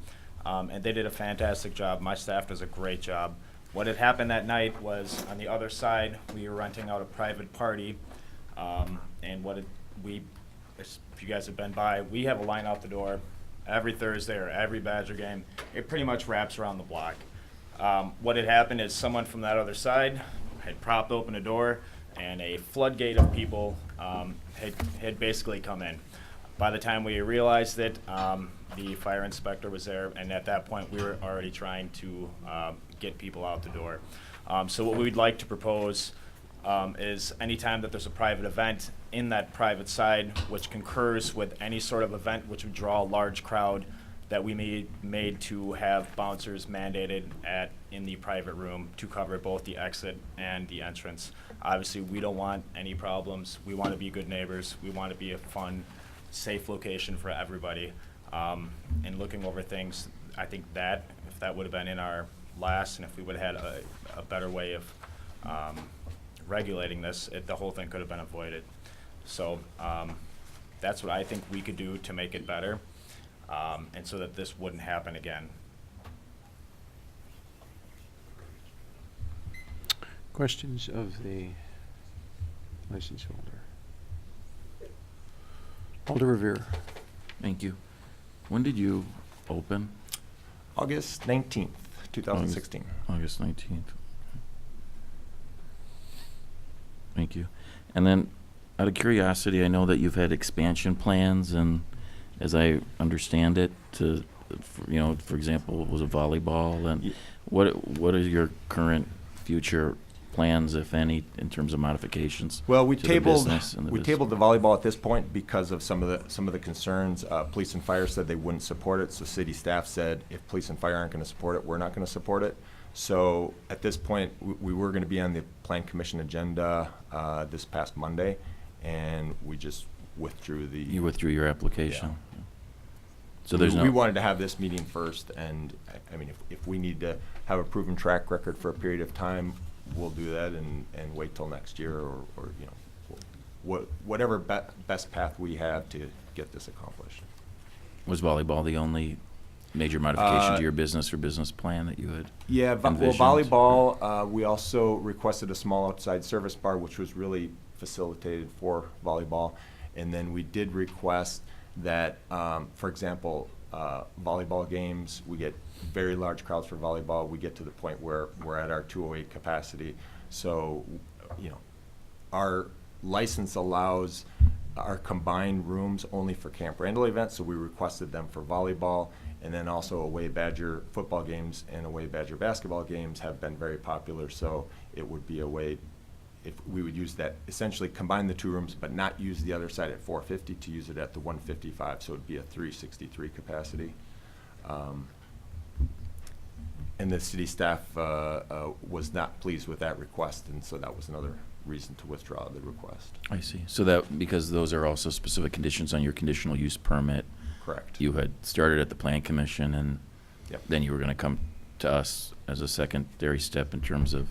And they did a fantastic job. My staff does a great job. What had happened that night was, on the other side, we were renting out a private party, and if you guys have been by, we have a line out the door every Thursday or every Badger game. It pretty much wraps around the block. What had happened is someone from that other side had propped open a door, and a floodgate of people had basically come in. By the time we realized it, the fire inspector was there, and at that point, we were already trying to get people out the door. So what we'd like to propose is anytime that there's a private event in that private side, which concurs with any sort of event which would draw a large crowd, that we made to have bouncers mandated in the private room to cover both the exit and the entrance. Obviously, we don't want any problems. We want to be good neighbors. We want to be a fun, safe location for everybody. And looking over things, I think that if that would have been in our last, and if we would have had a better way of regulating this, the whole thing could have been avoided. So that's what I think we could do to make it better, and so that this wouldn't happen again. Questions of the license holder? Alder Revere. Thank you. When did you open? August 19th, 2016. August 19th. Thank you. And then, out of curiosity, I know that you've had expansion plans, and as I understand it, for example, was a volleyball, and what are your current future plans, if any, in terms of modifications? Well, we to the tabled business and the we business? tabled the volleyball at this point because of some of the concerns. Police and fire said they wouldn't support it, so city staff said if police and fire aren't going to support it, we're not going to support it. So at this point, we were going to be on the Plan Commission agenda this past Monday, and we just withdrew the. You withdrew your application. Yeah. So there's we wanted to have this meeting first, and I mean, if we need to have a proven track record for a period of time, we'll do that and wait till next year, or whatever best path we have to get this accomplished. Was volleyball the only major modification to your business or business plan that you had? Yeah, well, envisioned? volleyball. We also requested a small outside service bar, which was really facilitated for volleyball, and then we did request that, for example, volleyball games, we get very large crowds for volleyball. We get to the point where we're at our 208 capacity. So, our license allows our combined rooms only for Camp Randall events, so we requested them for volleyball, and then also away Badger football games and away Badger basketball games have been very popular, so it would be a way, if we would use that, essentially combine the two rooms, but not use the other side at 450 to use it at the 155, so it'd be a 363 capacity. And the city staff was not pleased with that request, and so that was another reason to withdraw the request. I see. So that, because those are also specific conditions on your conditional use permit. Correct. You had started at the Plan Commission, and Yep. then you were going to come to us as a secondary step in terms of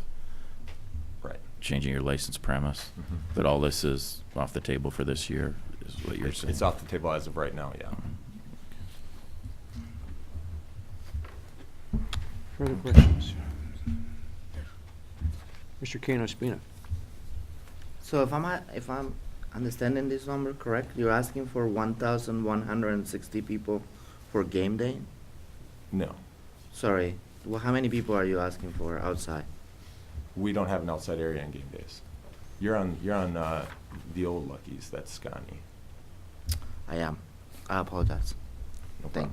Right. changing your license premise. Mhm. But all this is off the table for this year, is what you're saying? It's off the table as of right now, yeah. Further questions? Mr. Kano Spina. So if I'm understanding this number correct, you're asking for 1,160 people for game day? No, Sorry, well, how many people are you asking for outside? we don't have an outside area on game days. You're on the old Lucky's, that's Scotty. I am. I apologize. No Thank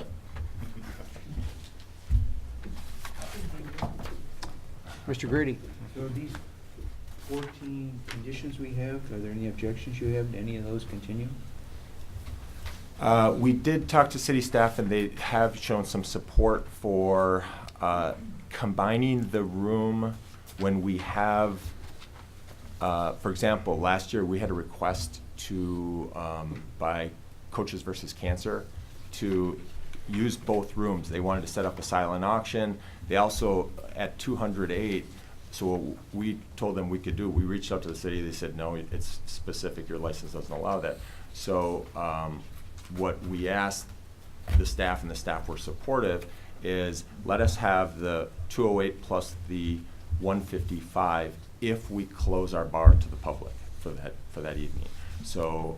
problem. Mr. Grady. So these 14 conditions we have, are there any objections you have to any of those continue? We did talk to city staff, and they have shown some support for combining the room when we have, for example, last year we had a request to, by Coaches versus Cancer, to use both rooms. They wanted to set up a silent auction. They also, at 208, so we told them we could do it. We reached out to the city. They said, no, it's specific. Your license doesn't allow that. So what we asked the staff, and the staff were supportive, is let us have the 208 plus the 155 if we close our bar to the public for that evening. So,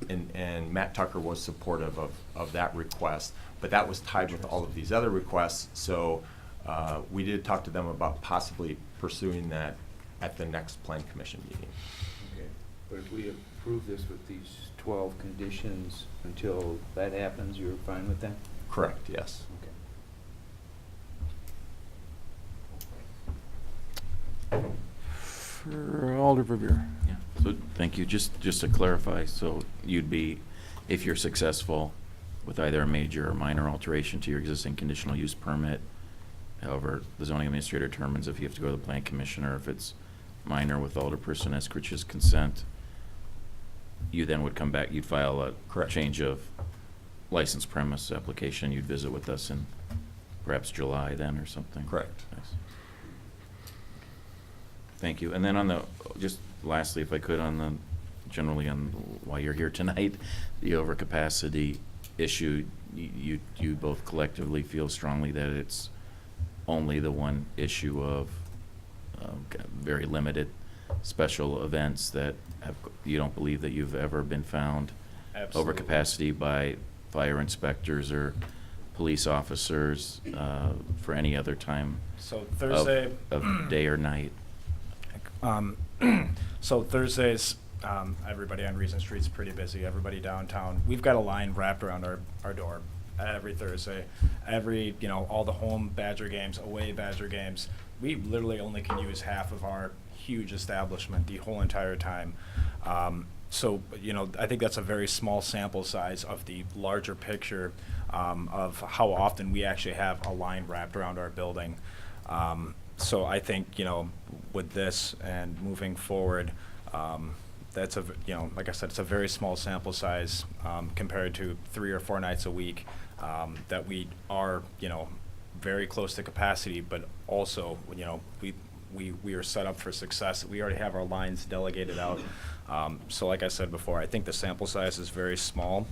and Matt Tucker was supportive of that request, but that was tied with all of these other requests. So we did talk to them about possibly pursuing that at the next Plan Commission meeting. Okay, but if we approve this with these 12 conditions until that happens, you're fine with that? Correct, yes. Okay. For Alder Verveer. Yeah, so thank you. Just to clarify, so you'd be, if you're successful with either a major or minor alteration to your existing conditional use permit, however, the zoning administrator determines if you have to go to the plan commission or if it's minor with Alderperson Eskridge's consent, you then would come back, you'd file a Correct. change of license premise application, you'd visit with us in perhaps July then or something? Correct. Nice. Thank you. And then on the, just lastly, if I could, on the, generally on why you're here tonight, the overcapacity issue, you both collectively feel strongly that it's only the one issue of very limited special events that have, you don't believe that you've ever been found Absolutely. overcapacity by fire inspectors or police officers for any other time So Thursday, of day or night? So Thursdays, everybody on Reason Street's pretty busy, everybody downtown. We've got a line wrapped around our door every Thursday. All the home Badger games, away Badger games, we literally only can use half of our huge establishment the whole entire time. So, I think that's a very small sample size of the larger picture of how often we actually have a line wrapped around our building. So I think, with this and moving forward, that's like I said, it's a very small sample size compared to 3 or 4 nights a week that we are, very close to capacity, but also, we are set up for success. We already have our lines delegated out. So like I said before, I think the sample size is very small.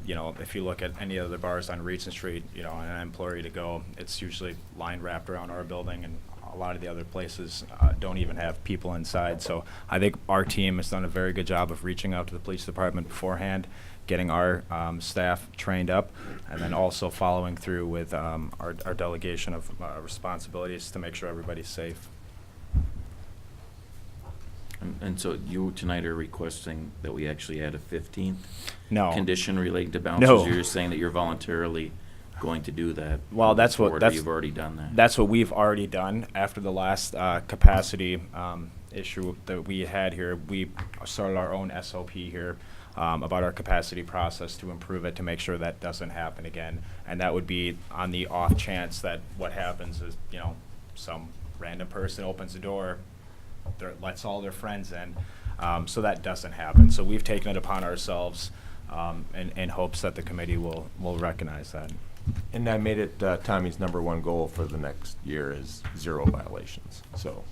If you look at any other bars on Regent Street, and I implore you to go, it's usually line wrapped around our building, and a lot of the other places don't even have people inside. So I think our team has done a very good job of reaching out to the police department beforehand, getting our staff trained up, and then also following through with our delegation of responsibilities to make sure everybody's safe. And so you tonight are requesting that we actually add a 15th No. condition relating to bounces? No. You're saying that you're voluntarily going to do that? Well, that's what or that's you've already done that. That's what we've already done after the last capacity issue that we had here. We started our own SOP here about our capacity process to improve it, to make sure that doesn't happen again. And that would be on the off chance that what happens is, some random person opens the door, lets all their friends in, so that doesn't happen. So we've taken it upon ourselves in hopes that the committee will recognize that. And I made it Tommy's #1 goal for the next year is 0 violations. So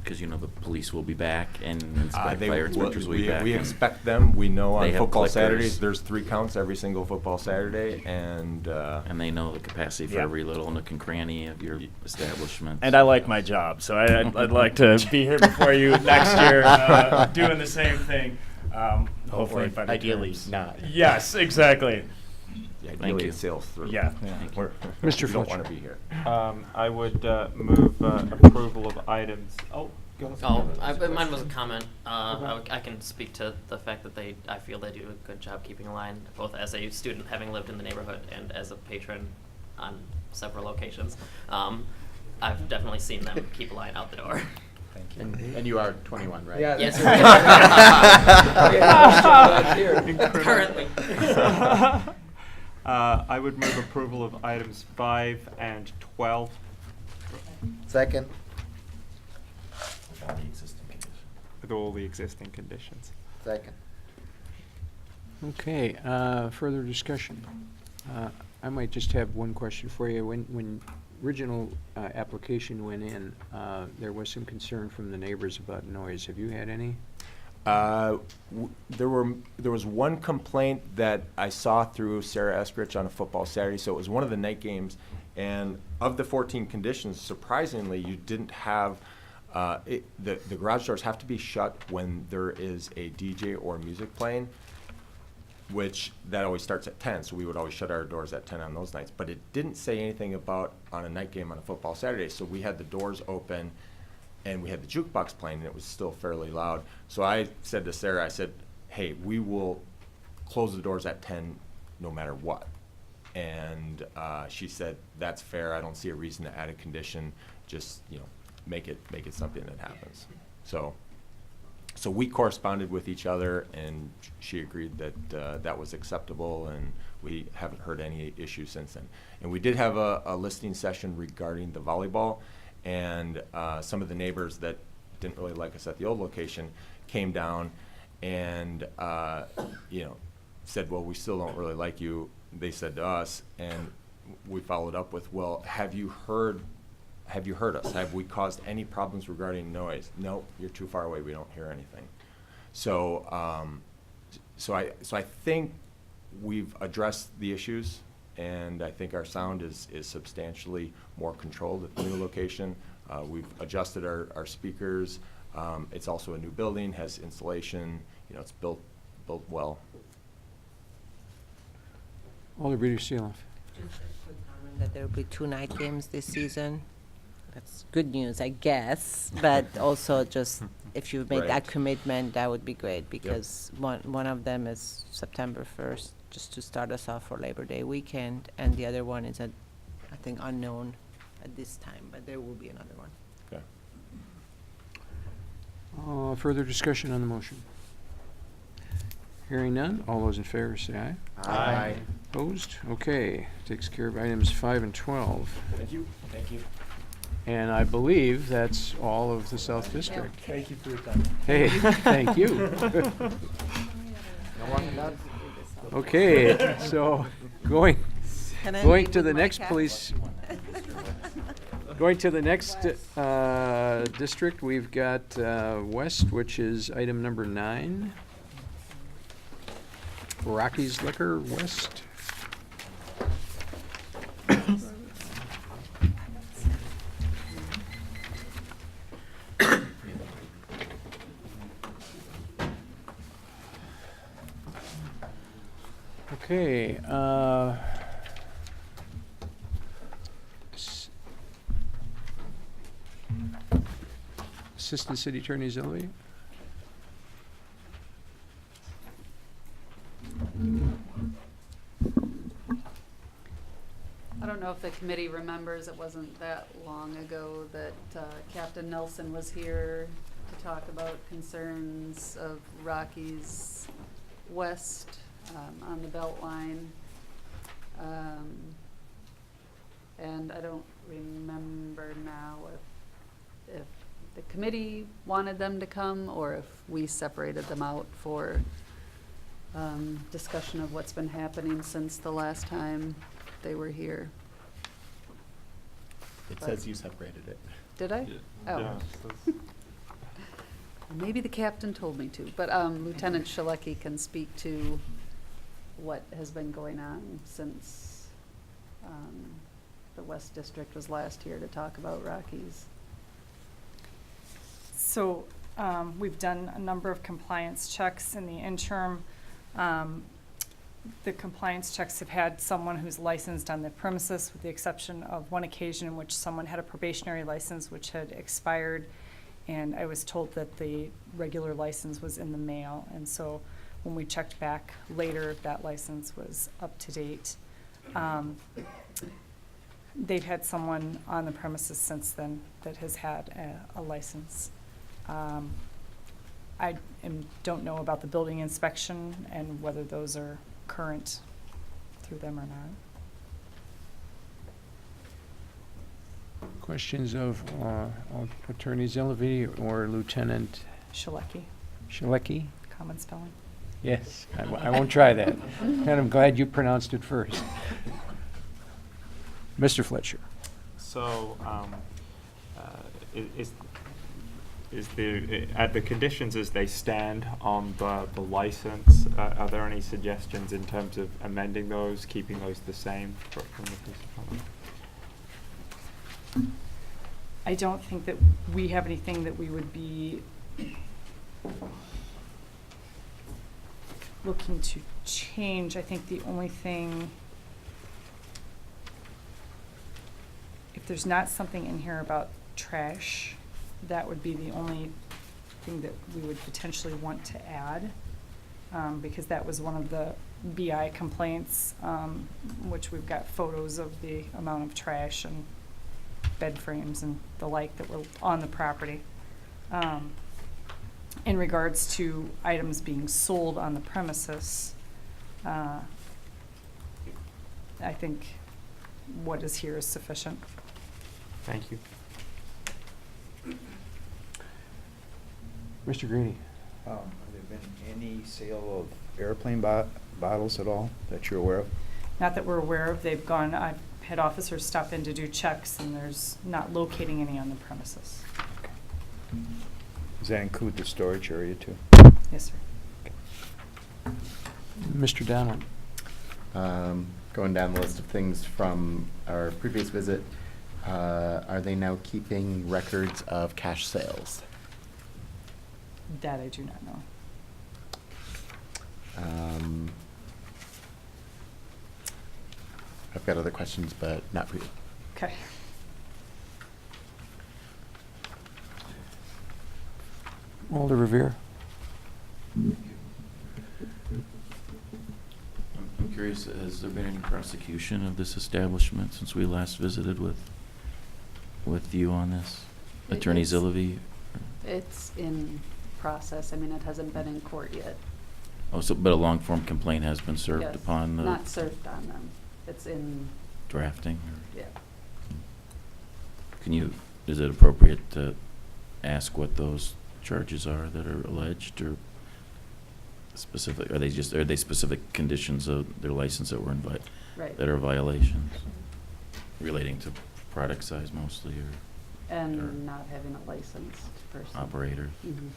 because you know the police will be back and They fire inspectors will be back. we and expect them. We know they on have football clickers. Saturdays, there's 3 counts every single football Saturday, and they know the capacity for Yeah. every little nook and cranny of your establishment. And I like my job, so I'd like to be here before you next year doing the same thing. Hopefully, Or by the ideally terms. not. Yes, exactly. yeah, Thank ideally you. it sails through. Yeah. We're, Mr. we don't Fletcher. want to be here. I would move approval of items. Oh, go ahead. Mine was a comment. I can speak to the fact that I feel they do a good job keeping a line, both as a student having lived in the neighborhood and as a patron on several occasions. I've definitely seen them keep a line out the door. Thank you. And you are 21, right? Yeah, yes. Currently. I would move approval of items 5 and 12. Second. With all the existing conditions. Second. Okay, further discussion. I might just have one question for you. When original application went in, there was some concern from the neighbors about noise. Have you had any? There was one complaint that I saw through Sarah Eskrich on a football Saturday, so it was one of the night games, and of the 14 conditions, surprisingly, you didn't have, the garage doors have to be shut when there is a DJ or music playing, which that always starts at 10, so we would always shut our doors at 10 on those nights, but it didn't say anything about on a night game on a football Saturday, so we had the doors open, and we had the jukebox playing, and it was still fairly loud. So I said to Sarah, I said, hey, we will close the doors at 10 no matter what. And she said, that's fair. I don't see a reason to add a condition. Just, make it something that happens. So we corresponded with each other, and she agreed that that was acceptable, and we haven't heard any issues since then. And we did have a listening session regarding the volleyball, and some of the neighbors that didn't really like us at the old location came down and said, well, we still don't really like you. They said to us, and we followed up with, well, have you heard us? Have we caused any problems regarding noise? No, you're too far away. We don't hear anything. So I think we've addressed the issues, and I think our sound is substantially more controlled at the new location. We've adjusted our speakers. It's also a new building, has insulation. It's built well. Alder Seeloff. Just a quick comment that there will be 2 night games this season. That's good news, I guess, but also just if you make that commitment, that would be great, because one of them is September 1st, just to start us off for Labor Day weekend, and the other one is I think unknown at this time, but there will be another one. Okay. Further discussion on the motion? Hearing none, all those in favor say aye. Aye. Opposed? Okay, takes care of items 5 and 12. Thank you. Thank you. And I believe that's all of the South District. Thank you for your time. Hey, thank you. Okay, so going to the next police. Going to the next district, we've got West, which is item number 9. Rocky's Liquor West. Okay, Assistant City Attorney Zilli. I don't know if the committee remembers, it wasn't that long ago that Captain Nelson was here to talk about concerns of Rockies West on the Beltline. And I don't remember now if the committee wanted them to come or if we separated them out for discussion of what's been happening since the last time they were here. It says you separated it. Did I? Yeah. Oh. Yeah, Maybe the captain told me to, but Lieutenant Shalecki can speak to what has been going on since the West District was last here to talk about Rockies. So we've done a number of compliance checks in the interim. The compliance checks have had someone who's licensed on the premises, with the exception of one occasion in which someone had a probationary license which had expired, and I was told that the regular license was in the mail, and so when we checked back later, that license was up to date. They've had someone on the premises since then that has had a license. I don't know about the building inspection and whether those are current through them or not. Questions of Attorney Zillevi or Lieutenant Shalecki. Common spelling. Yes, I won't try that. And I'm glad you pronounced it first. Mr. Fletcher. So, is the conditions as they stand on the license, are there any suggestions in terms of amending those, keeping those the same from the piece of paper? I don't think that we have anything that we would be looking to change. I think the only thing, if there's not something in here about trash, that would be the only thing that we would potentially want to add, because that was one of the BI complaints, which we've got photos of the amount of trash and bed frames and the like that were on the property. In regards to items being sold on the premises, I think what is here is sufficient. Thank you. Mr. Greeny. Have there been any sale of airplane bottles at all that you're aware of? Not that we're aware of. They've gone, I've had officers stop in to do checks, and there's not locating any on the premises. Does that include the storage area too? Yes, sir. Mr. Donald. Going down the list of things from our previous visit, are they now keeping records of cash sales? That I do not know. I've got other questions, but not for you. Okay. Alder Revere. I'm curious, has there been any prosecution of this establishment since we last visited with you on this? Attorney It's- Zillevi? It's in process. I mean, it hasn't been in court yet. Oh, so, but a long-form complaint has been served Yes, upon the not served on them. It's in, drafting? Or- yeah. Is it appropriate to ask what those charges are that are alleged, or specific, are they specific conditions of their license that were Right. that are violations relating to product size mostly, or And not having a licensed person. operator? Mhm.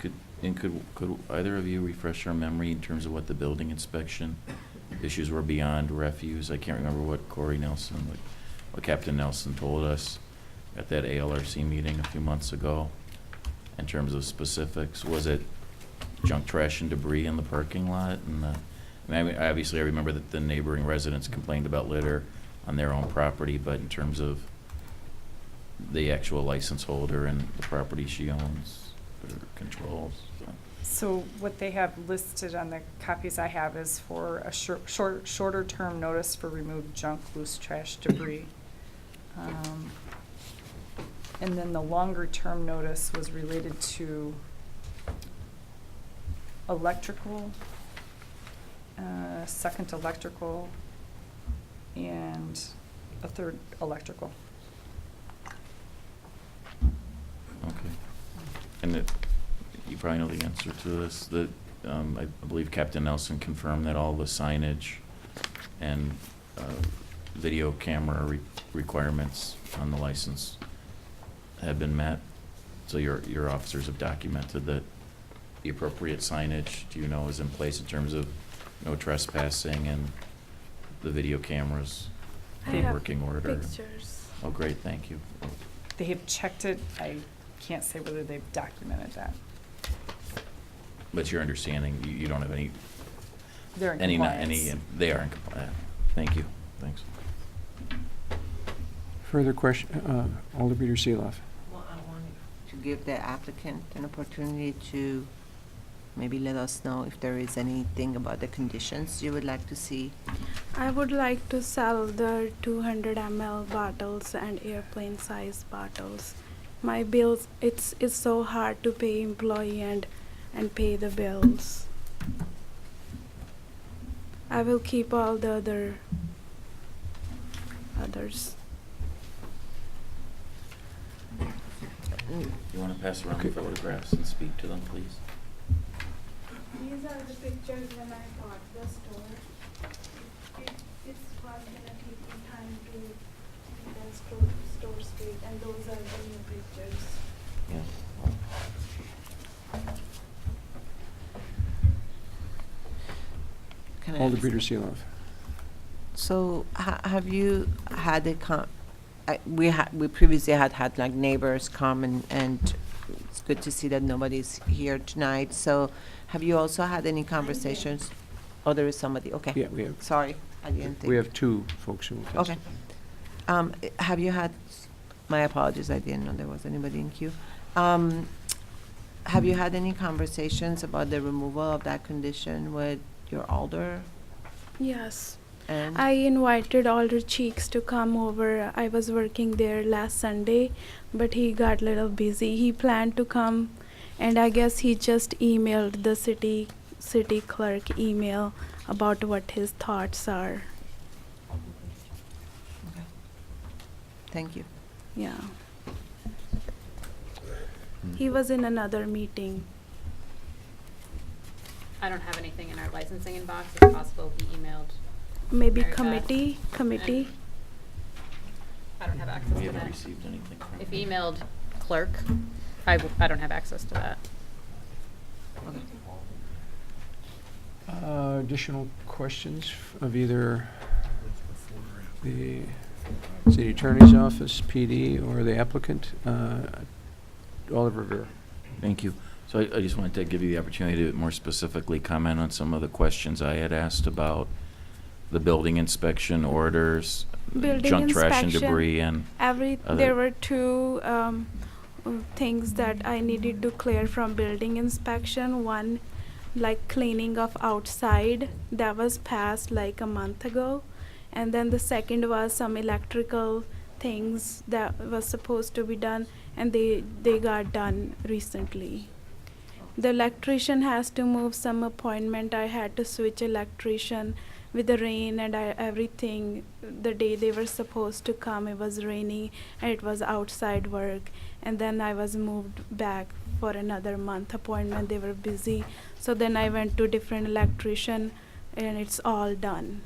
Okay. Could either of you refresh our memory in terms of what the building inspection issues were beyond refuse? I can't remember what what Captain Nelson told us at that ALRC meeting a few months ago in terms of specifics. Was it junk, trash, and debris in the parking lot? And obviously I remember that the neighboring residents complained about litter on their own property, but in terms of the actual license holder and the property she owns or controls. So what they have listed on the copies I have is for a shorter term notice for removed junk, loose trash, debris. And then the longer term notice was related to electrical, second electrical, and a third electrical. Okay. And you probably know the answer to this. I believe Captain Nelson confirmed that all the signage and video camera requirements on the license have been met? So your officers have documented that the appropriate signage, do you know, is in place in terms of no trespassing and the video cameras in working order? Pictures. Oh, great, thank you. They have checked it. I can't say whether they've documented that. But your understanding, you don't have any, They're in any, compliance. they are in compliance. Thank you, thanks. Further question, Alderman Seeloff. Well, I wanted to give the applicant an opportunity to maybe let us know if there is anything about the conditions you would like to see. I would like to sell the 200 ml bottles and airplane size bottles. My bills, it's so hard to pay employee and pay the bills. I will keep all the others. You want to pass around the photographs and speak to them, please? These are the pictures when I bought the store. It was gonna take me time to get that store straight, and those are the new pictures. Yeah. Can I Alderman ask- Seeloff. So have you had we previously had like neighbors come and it's good to see that nobody's here tonight. So have you also had any conversations? Oh, there is somebody, okay. Yeah, we have. Sorry, I didn't think. We have two folks who will Okay. Have you had, my apologies, I didn't know there was anybody in queue. Have you had any conversations about the removal of that condition with your alder? Yes. And I invited Alder Cheeks to come over. I was working there last Sunday, but he got a little busy. He planned to come, and I guess he just emailed the city clerk email about what his thoughts are. Okay. Thank you. Yeah. He was in another meeting. I don't have anything in our licensing inbox. It's possible he emailed. Maybe Mary Beth. committee. I don't have access We to haven't that. received anything from If them. emailed clerk, I don't have access to that. Additional questions of either the city attorney's office, PD, or the applicant? Oliver Rivera. Thank you. So I just wanted to give you the opportunity to more specifically comment on some of the questions I had asked about the building inspection orders, Building junk, trash, and inspection, debris, and other- There were two things that I needed to clear from building inspection. One, like cleaning of outside, that was passed like a month ago. And then the second was some electrical things that was supposed to be done, and they got done recently. The electrician has to move some appointment. I had to switch electrician with the rain and everything. The day they were supposed to come, it was raining and it was outside work. And then I was moved back for another month appointment. They were busy. So then I went to different electrician and it's all done.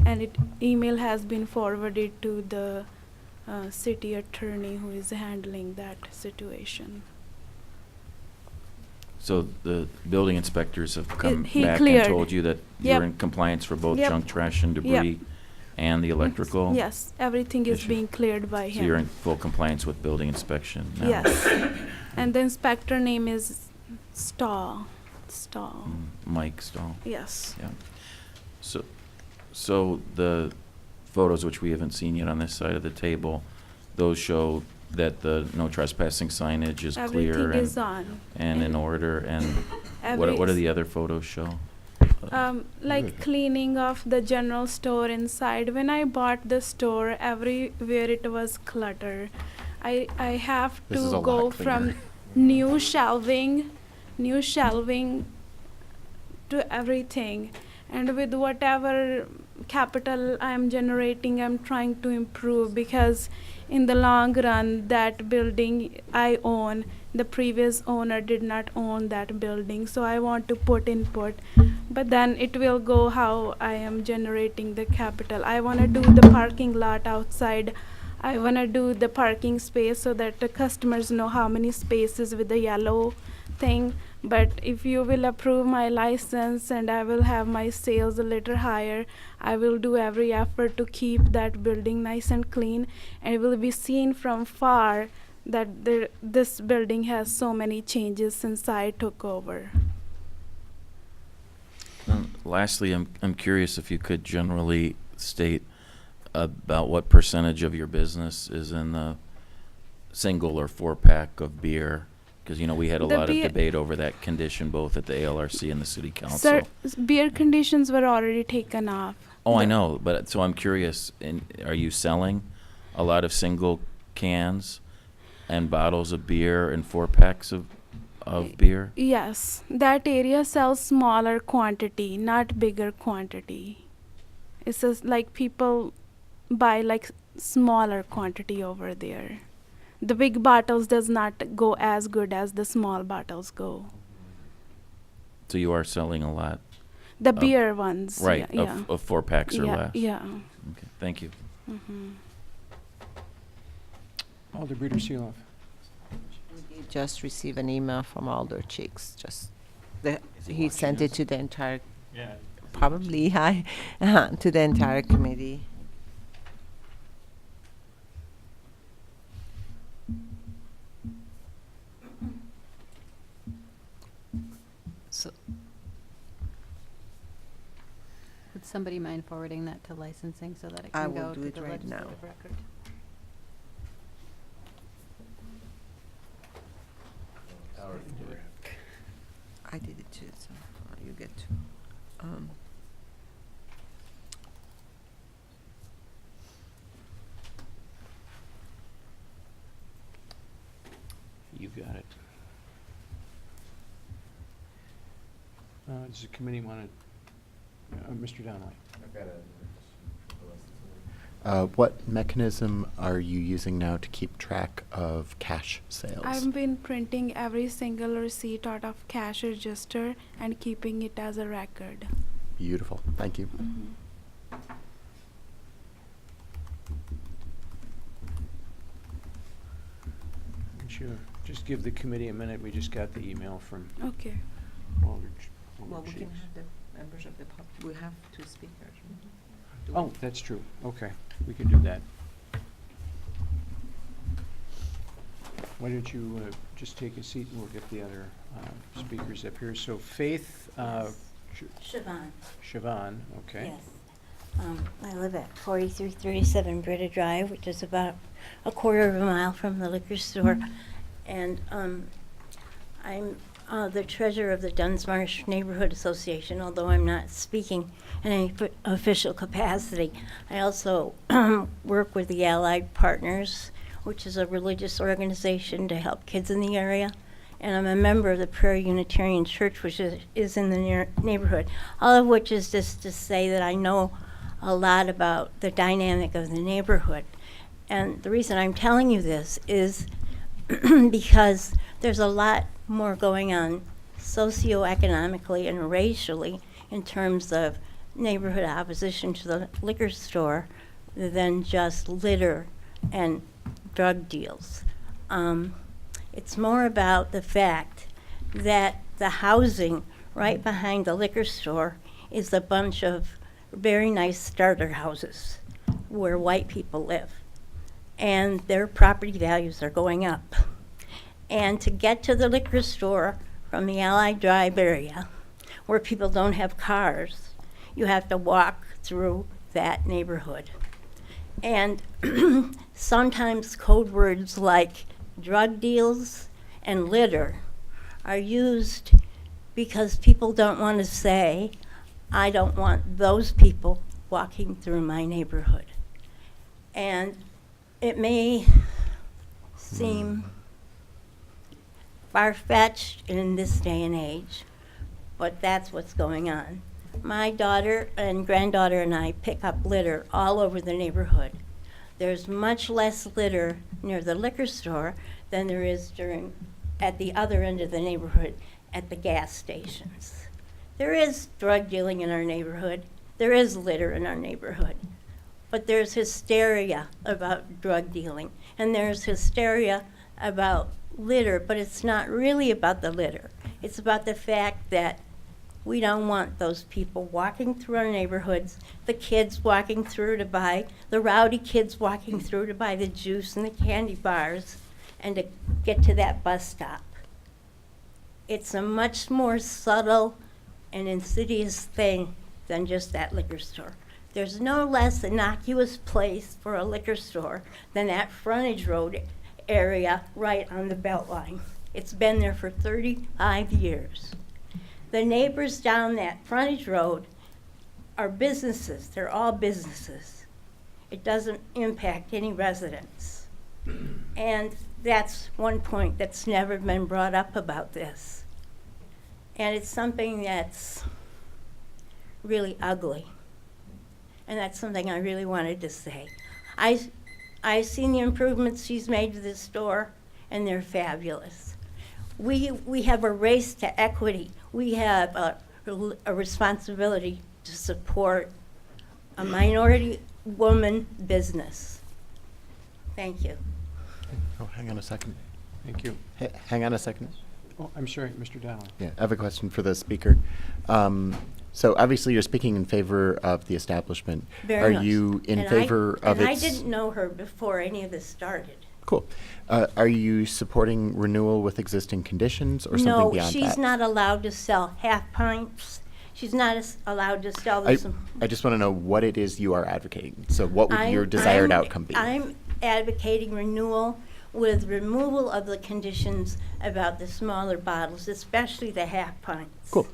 And email has been forwarded to the city attorney who is handling that situation. So the building inspectors have come He back cleared. and told you that Yep. you're in compliance for both Yep. junk, trash, and Yep. debris and the electrical? Yes, everything is issue. being cleared by him. So you're in full compliance with building inspection now? Yes. And the inspector name is Stahl. Mike Stahl? Yes. Yeah. So the photos, which we haven't seen yet on this side of the table, those show that the no trespassing signage is clear Everything is on. and in order, and what Every- do the other photos show? Like cleaning of the general store inside. When I bought the store, everywhere it was clutter. I have This is a to lot go cleaner. from new shelving to everything. And with whatever capital I'm generating, I'm trying to improve, because in the long run, that building I own, the previous owner did not own that building, so I want to put input. But then it will go how I am generating the capital. I want to do the parking lot outside. I want to do the parking space so that the customers know how many spaces with the yellow thing. But if you will approve my license and I will have my sales a little higher, I will do every effort to keep that building nice and clean, and it will be seen from far that this building has so many changes since I took over. Lastly, I'm curious if you could generally state about what percentage of your business is in the single or 4-pack of beer, because we had a The lot of beer- debate over that condition both at the ALRC and the city council. Sir, beer conditions were already taken off. Oh, I know, but so I'm curious, are you selling a lot of single cans and bottles of beer and 4-packs of beer? Yes, that area sells smaller quantity, not bigger quantity. It's just like people buy like smaller quantity over there. The big bottles does not go as good as the small bottles go. So you are selling a lot? The of- beer ones. Right, Yeah. of 4-packs or Yeah, less? yeah. Okay, thank you. Alder Breeder Seeloff. We just received an email from Alder Chicks, he sent it to the entire, Yeah. probably, to the entire committee. So, would somebody mind forwarding that to licensing so that it I can will go do to it the right now. legislative record? I did it too, so you get to. You've got it. Does the committee want to, Mr. Donnelly? What mechanism are you using now to keep track of cash sales? I've been printing every single receipt out of cash register and keeping it as a record. Beautiful. Thank you. Would you just give the committee a minute? We just got the email from Okay. Alder Well, we can Chicks. have the members of the public, we have 2 speakers. Do Oh, we? that's true. Okay, we can do that. Why don't you just take a seat and we'll get the other speakers up here. So Faith Siobhan. Siobhan, okay. Yes. I live at 4337 Britta Drive, which is about a quarter of a mile from the liquor store. And I'm the treasurer of the Dunsmarsh Neighborhood Association, although I'm not speaking in any official capacity. I also work with the Allied Partners, which is a religious organization to help kids in the area. And I'm a member of the Prairie Unitarian Church, which is in the neighborhood. All of which is just to say that I know a lot about the dynamic of the neighborhood. And the reason I'm telling you this is because there's a lot more going on socioeconomically and racially in terms of neighborhood opposition to the liquor store than just litter and drug deals. It's more about the fact that the housing right behind the liquor store is a bunch of very nice starter houses where white people live. And their property values are going up. And to get to the liquor store from the Allied Drive area, where people don't have cars, you have to walk through that neighborhood. And sometimes code words like drug deals and litter are used because people don't want to say, I don't want those people walking through my neighborhood. And it may seem far-fetched in this day and age, but that's what's going on. My daughter and granddaughter and I pick up litter all over the neighborhood. There's much less litter near the liquor store than there is at the other end of the neighborhood at the gas stations. There is drug dealing in our neighborhood. There is litter in our neighborhood. but there's hysteria about drug dealing, and there's hysteria about litter, but it's not really about the litter. It's about the fact that we don't want those people walking through our neighborhoods, the kids walking through to buy, the rowdy kids walking through to buy the juice and the candy bars and to get to that bus stop. It's a much more subtle and insidious thing than just that liquor store. There's no less innocuous place for a liquor store than that frontage road area right on the Beltline. It's been there for 35 years. The neighbors down that frontage road are businesses. They're all businesses. It doesn't impact any residents. And that's one point that's never been brought up about this. And it's something that's really ugly. And that's something I really wanted to say. I've seen the improvements she's made to this store, and they're fabulous. We have a race to equity. We have a responsibility to support a minority woman business. Thank you. Oh, hang on a second. Thank you. Hang on a second. Oh, I'm sorry, Mr. Donnelly. Yeah, I have a question for the speaker. So obviously you're speaking in favor of the establishment. Very Are much. you in And favor of and its... I didn't know her before any of this started. Cool. Are you supporting renewal with existing conditions or something beyond that? No, she's not allowed to sell half pints. She's not allowed to sell this. I just want to know what it is you are advocating. So what would your desired outcome be? I'm advocating renewal with removal of the conditions about the smaller bottles, especially the half pints. Cool.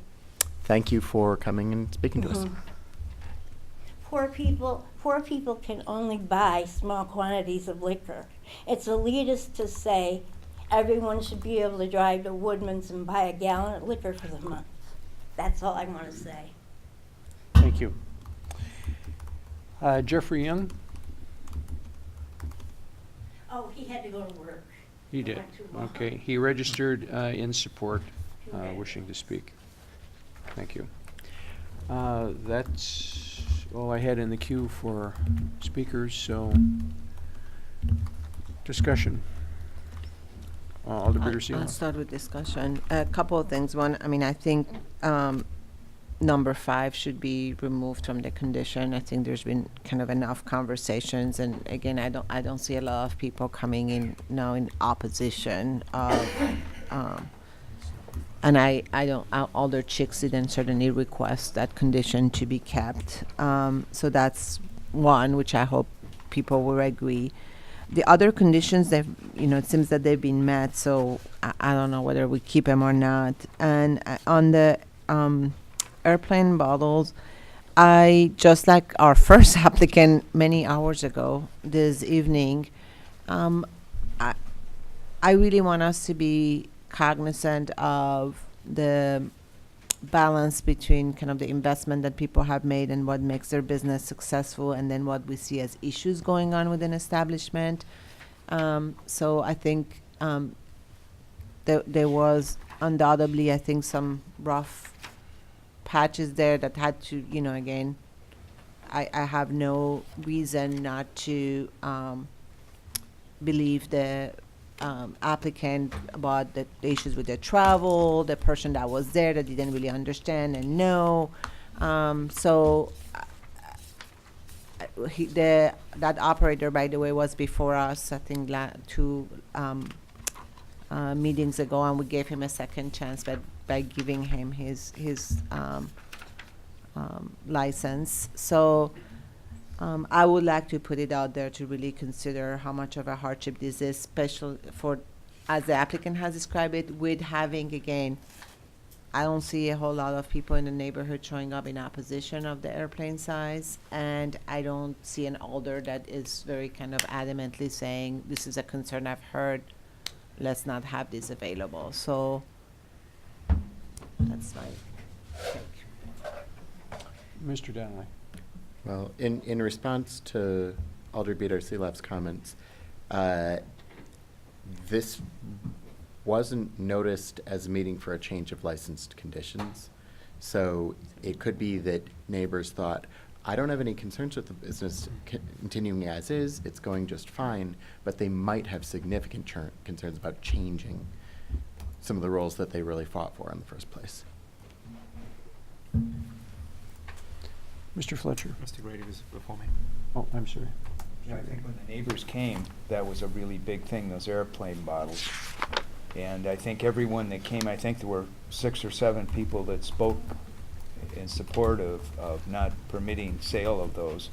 Thank you for coming and speaking to us. Poor people can only buy small quantities of liquor. It's elitist to say everyone should be able to drive to Woodman's and buy a gallon of liquor for the month. That's all I want to say. Thank you. Jeffrey Young? Oh, he had to go to work. He did. Okay. He registered in support, wishing to speak. Thank you. That's all I had in the queue for speakers, so discussion. Alder I'll start with discussion. A couple of things. One, I mean, I think number 5 should be removed from the condition. I think there's been kind of enough conversations, and again, I don't see a lot of people coming in now in opposition of. And Alder Chicks didn't certainly request that condition to be kept. So that's one, which I hope people will agree. The other conditions that, it seems that they've been met, so I don't know whether we keep them or not. And on the airplane bottles, I, just like our first applicant many hours ago this evening, I really want us to be cognizant of the balance between kind of the investment that people have made and what makes their business successful, and then what we see as issues going on within establishment. So I think there was undoubtedly, I think, some rough patches there that had to, again, I have no reason not to believe the applicant about the issues with their travel, the person that was there that didn't really understand and know. So that operator, by the way, was before us, I think, 2 meetings ago, and we gave him a second chance by giving him his license. So I would like to put it out there to really consider how much of a hardship this is, especially for, as the applicant has described it, with having, again, I don't see a whole lot of people in the neighborhood showing up in opposition of the airplane size, and I don't see an alder that is very kind of adamantly saying, this is a concern I've heard, let's not have this available. So that's my take. Mr. Donnelly. Well, in response to Alder Beater-Seelap's comments, this wasn't noticed as a meeting for a change of licensed conditions. So it could be that neighbors thought, I don't have any concerns with the business continuing as is. It's going just fine, but they might have significant concerns about changing some of the roles that they really fought for in the first place. Mr. Fletcher? Mr. Grady was before me. Oh, I'm sorry. Yeah, I think when the neighbors came, that was a really big thing, those airplane bottles. And I think everyone that came, I think there were 6 or 7 people that spoke in support of not permitting sale of those.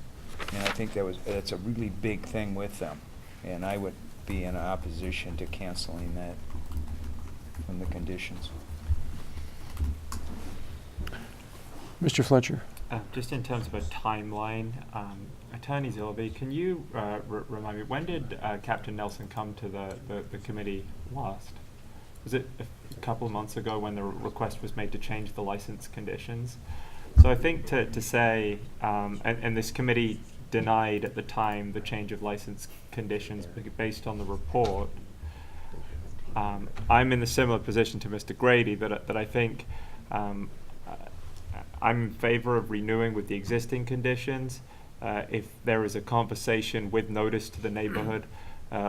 And I think that's a really big thing with them. And I would be in opposition to canceling that from the conditions. Mr. Fletcher? Just in terms of a timeline, Attorney Zilby, can you remind me, when did Captain Nelson come to the committee last? Was it a couple of months ago when the request was made to change the license conditions? So I think to say, and this committee denied at the time the change of license conditions based on the report. I'm in a similar position to Mr. Grady, that I think I'm in favor of renewing with the existing conditions. If there is a conversation with notice to the neighborhood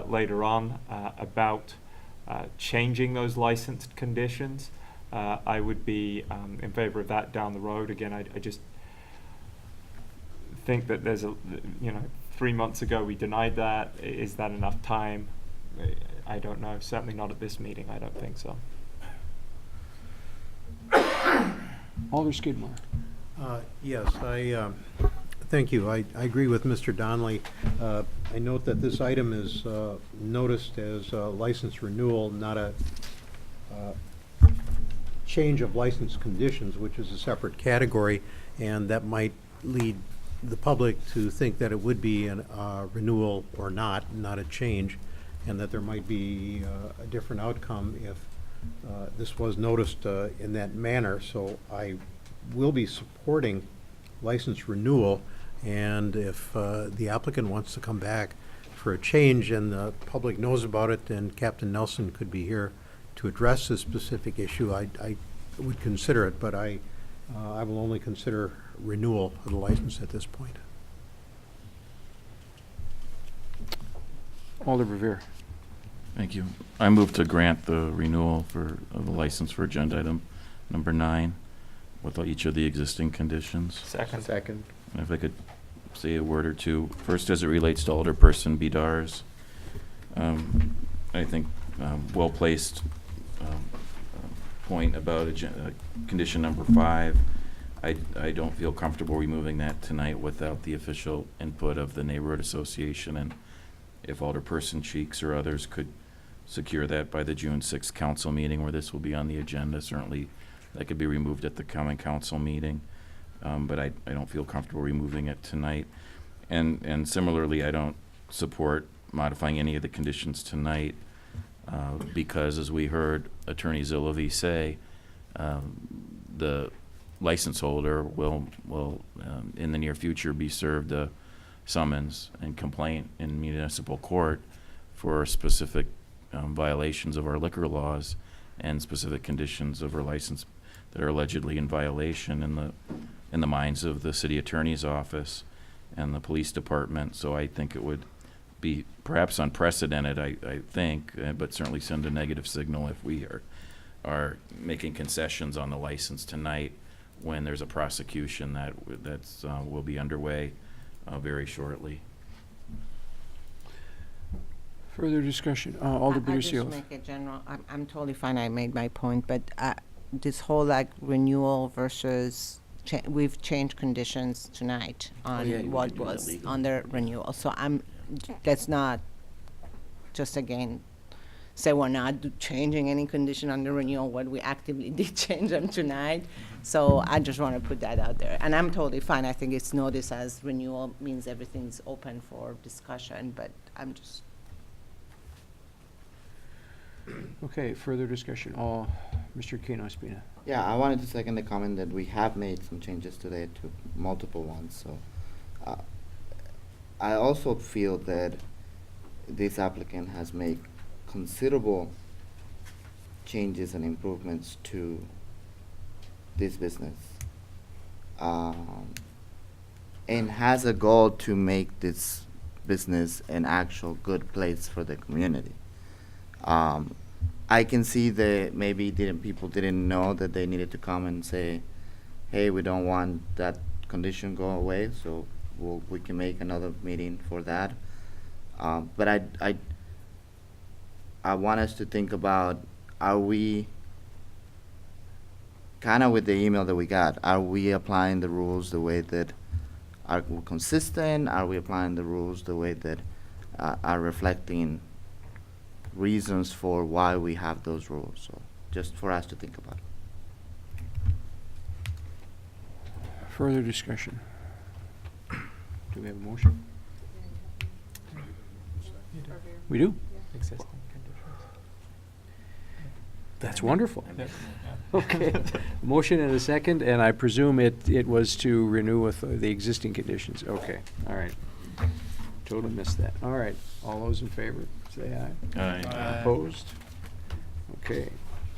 later on about changing those licensed conditions, I would be in favor of that down the road. Again, I just think that there's 3 months ago we denied that. Is that enough time? I don't know. Certainly not at this meeting. I don't think so. Alder Skidmore. Yes, thank you. I agree with Mr. Donnelly. I note that this item is noticed as a license renewal, not a change of license conditions, which is a separate category, and that might lead the public to think that it would be a renewal or not a change, and that there might be a different outcome if this was noticed in that manner. So I will be supporting license renewal, and if the applicant wants to come back for a change and the public knows about it, then Captain Nelson could be here to address this specific issue. I would consider it, but I will only consider renewal of the license at this point. Alder Revere. Thank you. I move to grant the renewal of the license for agenda item number 9 with each of the existing conditions. Second. And if I could say a word or two. First, as it relates to Alderperson Bedars, I think well-placed point about condition number 5. I don't feel comfortable removing that tonight without the official input of the neighborhood association, and if Alderperson Cheeks or others could secure that by the June 6th council meeting where this will be on the agenda, certainly that could be removed at the coming council meeting. But I don't feel comfortable removing it tonight. And similarly, I don't support modifying any of the conditions tonight because, as we heard Attorney Zillovy say, the license holder will in the near future be served a summons and complaint in municipal court for specific violations of our liquor laws and specific conditions of our license that are allegedly in violation in the minds of the city attorney's office and the police department. So I think it would be perhaps unprecedented, I think, but certainly send a negative signal if we are making concessions on the license tonight when there's a prosecution that will be underway very shortly. Further discussion. Alder I just Bercios. make a general, I'm totally fine, I made my point, but this whole like renewal versus, we've changed conditions tonight on yeah, you what could do that was legally. under renewal. So that's not, just again, say we're not changing any condition under renewal when we actively did change them tonight. So I just want to put that out there. And I'm totally fine. I think it's noticed as renewal means everything's open for discussion, but I'm just. Okay, further discussion. Mr. Keno Espina. Yeah, I wanted to second the comment that we have made some changes today to multiple ones. So I also feel that this applicant has made considerable changes and improvements to this business. and has a goal to make this business an actual good place for the community. I can see that maybe people didn't know that they needed to come and say, hey, we don't want that condition go away, so we can make another meeting for that. But I want us to think about, are we, kind of with the email that we got, are we applying the rules the way that are consistent? Are we applying the rules the way that are reflecting reasons for why we have those rules? So just for us to think about. Further discussion? Do we have a motion? We do? Existing That's wonderful. conditions. Okay. Motion and a second, and I presume it was to renew with the existing conditions. Okay, all right. Totally missed that. All right, all those in favor, say aye. Aye. Aye. Opposed? Okay.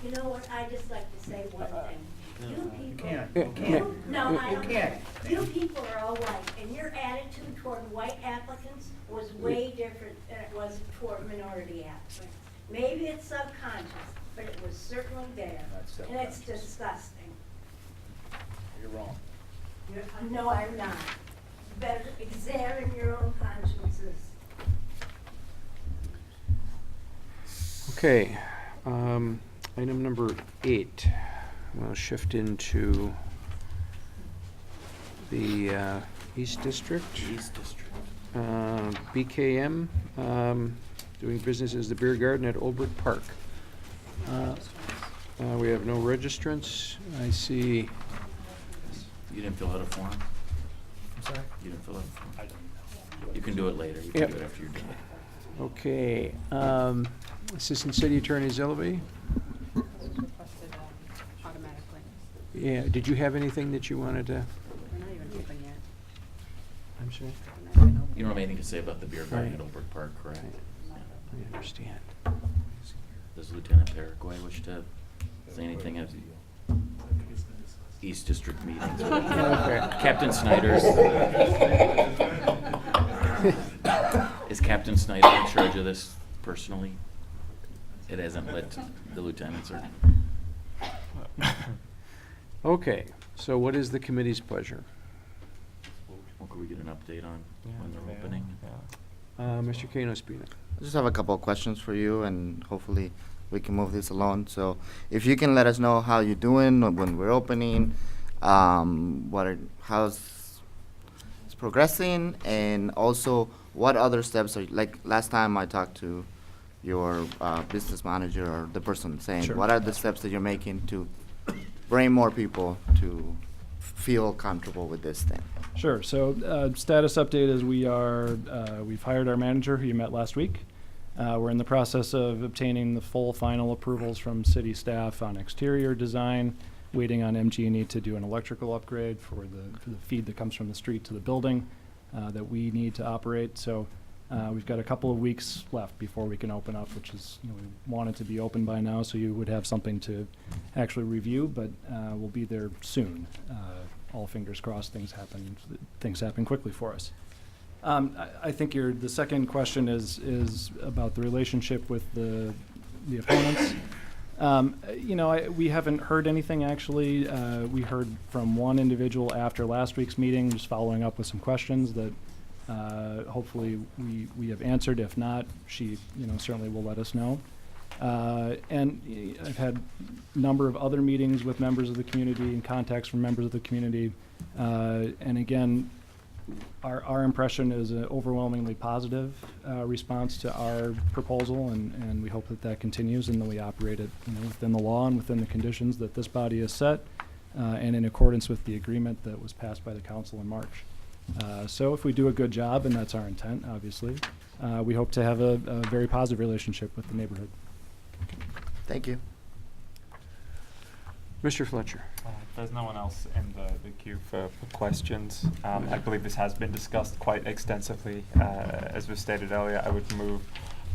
You know what, I just like to say one thing. You people. No, I don't care. You people are all white, and your attitude toward white applicants was way different than it was toward minority applicants. Maybe it's subconscious, but it was certainly there, and it's disgusting. You're wrong. No, I'm not. You better examine your own consciences. Okay, item number 8. We'll shift into the East District. East District. BKM, doing business as the Beer Garden at Old Brick Park. We have no registrants. I see. You didn't fill out a form? I'm sorry? You didn't fill out a form? You can do it later. You Yep. can do it after you're done. Okay, Assistant City Attorney Zillaby. Requested automatically. Yeah, did you have anything that you wanted to? We're not even open yet. I'm sorry? We're not even open. You don't have anything to say about the beer garden at Right. Old Brick Park, correct? I understand. Does Lieutenant Paraguay wish to say anything at East District meetings? Okay. Captain Snyder's. Is Captain Snyder in charge of this personally? It hasn't led to the lieutenants or? Okay, so what is the committee's pleasure? Well, could we get an update on when they're opening? Mr. Kano Spina. I just have a couple of questions for you, and hopefully we can move this along. So if you can let us know how you're doing when we're opening, how's it's progressing, and also what other steps are, like last time I talked to your business manager or the person saying, Sure. what are the steps that you're making to bring more people to feel comfortable with this thing? Sure. So status update is we've hired our manager who you met last week. We're in the process of obtaining the full final approvals from city staff on exterior design, waiting on MG&E to do an electrical upgrade for the feed that comes from the street to the building that we need to operate. So we've got a couple of weeks left before we can open up, which is, we want it to be open by now, so you would have something to actually review, but we'll be there soon. All fingers crossed, things happen quickly for us. I think the second question is about the relationship with the opponents. We haven't heard anything actually. We heard from one individual after last week's meeting, just following up with some questions that hopefully we have answered. If not, she certainly will let us know. And I've had a number of other meetings with members of the community and contacts from members of the community. And again, our impression is an overwhelmingly positive response to our proposal, and we hope that continues and that we operate it within the law and within the conditions that this body has set, and in accordance with the agreement that was passed by the council in March. So if we do a good job, and that's our intent, obviously, we hope to have a very positive relationship with the neighborhood. Thank you. Mr. Fletcher. There's no one else in the queue for questions. I believe this has been discussed quite extensively. As was stated earlier, I would move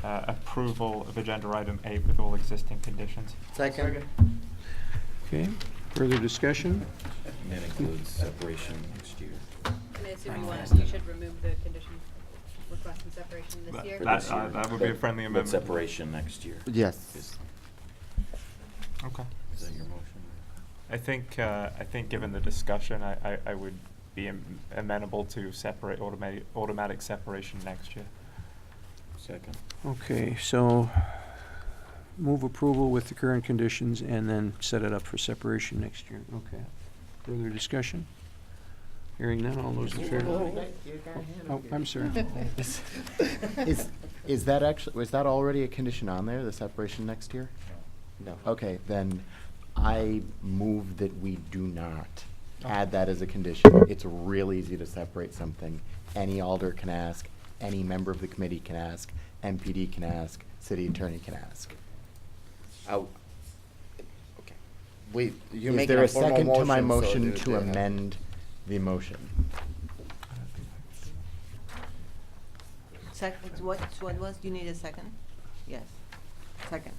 approval of agenda item 8 with all existing conditions. Second. Okay, further discussion? And that includes separation next year. And I assume you should remove the condition requesting separation this year? That would be a friendly But amendment. separation next year. Yes. Okay. Is that your motion? I think given the discussion, I would be amenable to separate automatic separation next year. Second. Okay, so move approval with the current conditions and then set it up for separation next year. Okay. Further discussion? Hearing none, all those in favor? Oh, I'm sorry. Is that actually, was that already a condition on there, the separation next year? No. Okay, then I move that we do not add that as a condition. It's real easy to separate something. Any alder can ask, any member of the committee can ask, MPD can ask, city attorney can ask. Okay. Wait, you're Is making there a a formal second to my so motion do to they- amend the motion? What was, do you need a second? Yes, second.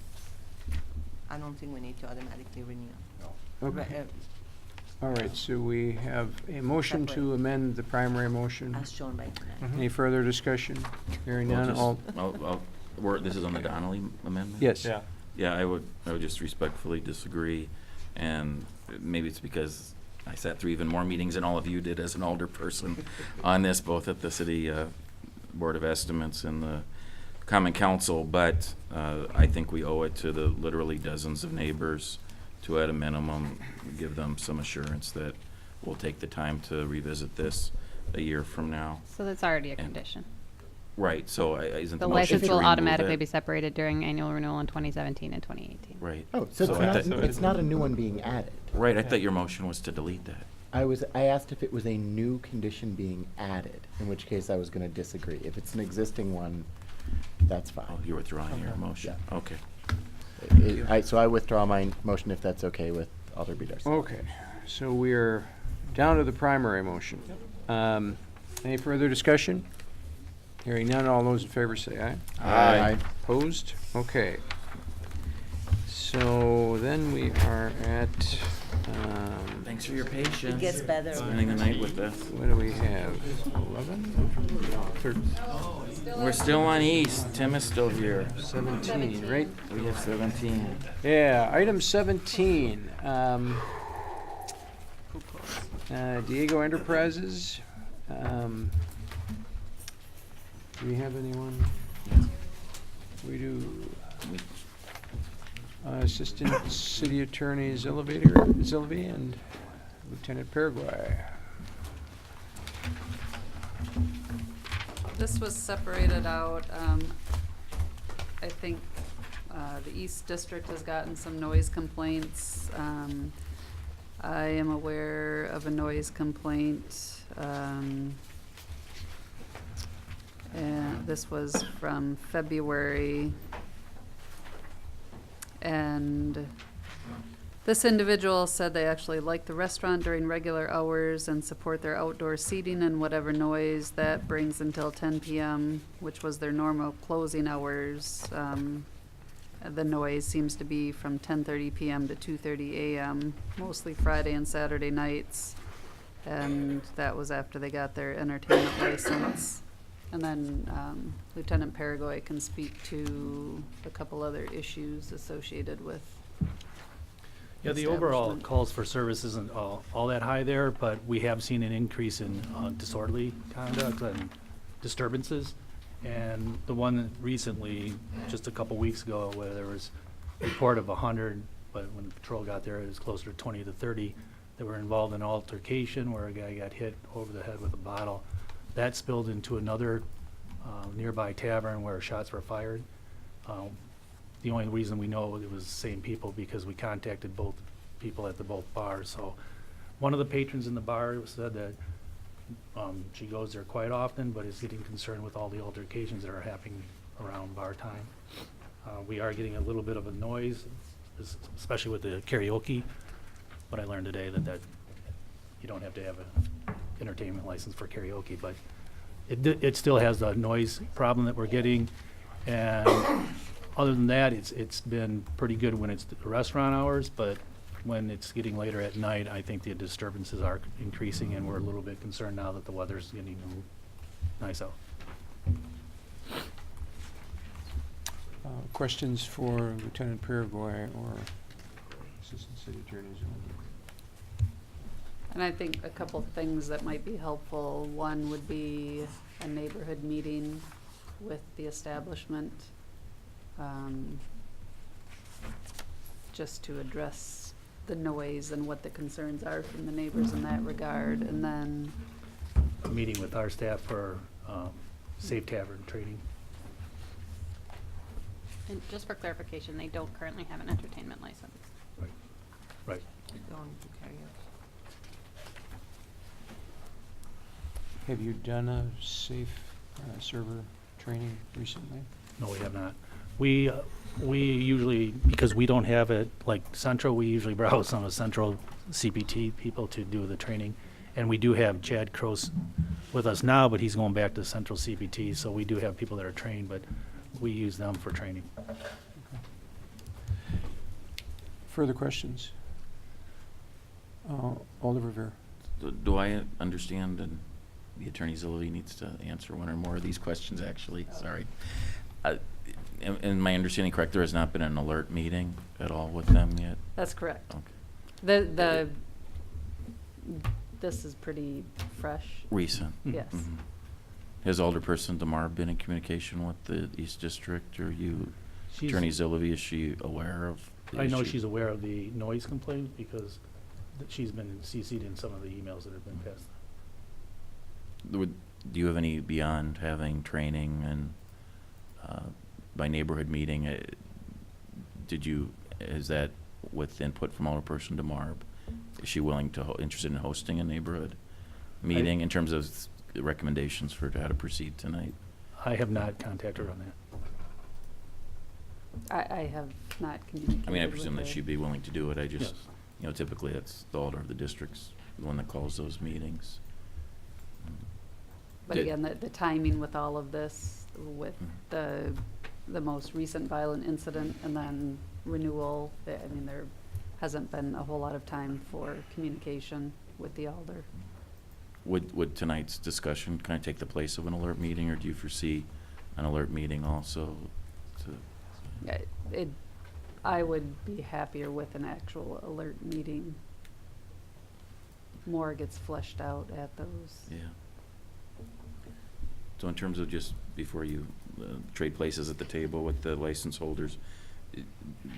I don't think we need to automatically renew. Okay. All right, so we have a motion to Separate. amend the primary motion. As shown by tonight. Any further discussion? Hearing Well, none, just- all, this is on the Donnelly amendment? yes. Yeah. Yeah, I would just respectfully disagree, and maybe it's because I sat through even more meetings than all of you did as an alder person on this, both at the city Board of Estimates and the Common Council, but I think we owe it to the literally dozens of neighbors to, at a minimum, give them some assurance that we'll take the time to revisit this a year from now. So that's already a And- condition. Right, so isn't The the motion license to will remove automatically it? be separated during annual renewal in 2017 and 2018. Right. Oh, so it's not a new one being added. Right, I thought your motion was to delete that. I asked if it was a new condition being added, in which case I was gonna disagree. If it's an existing one, that's fine. Oh, you're withdrawing your motion, Yeah. okay. So I withdraw my motion if that's okay with Alder Beedars. Okay, so we are down to the primary motion. Any further discussion? Hearing none, all those in favor say aye. Aye. Opposed? Okay. So then we are at, Thanks for your patience. It gets better. Spending the night with us. what do we have? 11? 13? We're still on East. Tim is still here. 17, right? We have 17. Yeah, item 17. Diego Enterprises. Do we have anyone? We do. Assistant City Attorney Zillivi and Lieutenant Paraguay. This was separated out. I think the East District has gotten some noise complaints. I am aware of a noise complaint. And this was from February. And this individual said they actually like the restaurant during regular hours and support their outdoor seating and whatever noise that brings until 10 p.m., which was their normal closing hours. The noise seems to be from 10:30 p.m. to 2:30 a.m., mostly Friday and Saturday nights. And that was after they got their entertainment license. And then Lieutenant Paraguay can speak to a couple other issues associated with. Yeah, the overall calls for service isn't all that high there, but we have seen an increase in disorderly conduct and disturbances. And the one recently, just a couple weeks ago, where there was a report of 100, but when the patrol got there, it was closer to 20 to 30 that were involved in an altercation where a guy got hit over the head with a bottle. That spilled into another nearby tavern where shots were fired. The only reason we know it was the same people because we contacted both people at the both bars. So one of the patrons in the bar said that she goes there quite often, but is getting concerned with all the altercations that are happening around bar time. We are getting a little bit of a noise, especially with the karaoke. But I learned today that you don't have to have an entertainment license for karaoke, but it still has the noise problem that we're getting. And other than that, it's been pretty good when it's the restaurant hours, but when it's getting later at night, I think the disturbances are increasing, and we're a little bit concerned now that the weather's getting nice out. Questions for Lieutenant Piragoy or Assistant City Attorney Zolder? And I think a couple things that might be helpful, one would be a neighborhood meeting with the establishment, just to address the noise and what the concerns are from the neighbors in that regard, and then A meeting with our staff for Safe Tavern training. And just for clarification, they don't currently have an entertainment license. Right. Right. Going to carry out. Have you done a safe server training recently? No, we have not. We usually, because we don't have it like Central, we usually browse some of Central CPT people to do the training. And we do have Chad Cross with us now, but he's going back to Central CPT, so we do have people that are trained, but we use them for training. Further questions? Alder Rivera. Do I understand, and the Attorney Zilli needs to answer one or more of these questions, actually, sorry. In my understanding correct, there has not been an alert meeting at all with them yet? that's correct. Okay. This is pretty fresh. Recent? Yes. Mhm. Has Alderperson DeMar been in communication with the East District, or you, She's- Attorney Zilli, is she aware of the I know issue? she's aware of the noise complaint because she's been CC'd in some of the emails that have been passed. Do you have any, beyond having training and by neighborhood meeting, is that with input from Alderperson DeMar? Is she willing to, interested in hosting a neighborhood meeting in terms of the recommendations for how to proceed tonight? I have not contacted her on that. I have not communicated I mean, I with presume that her. she'd be willing to do it. I just, Yes. typically that's the alder of the district's the one that calls those meetings. But Did- again, the timing with all of this, with the most recent violent incident and then renewal, I mean, there hasn't been a whole lot of time for communication with the alder. Would tonight's discussion kind of take the place of an alert meeting, or do you foresee an alert meeting also? I would be happier with an actual alert meeting. More gets fleshed out at those. Yeah. So in terms of just before you trade places at the table with the license holders,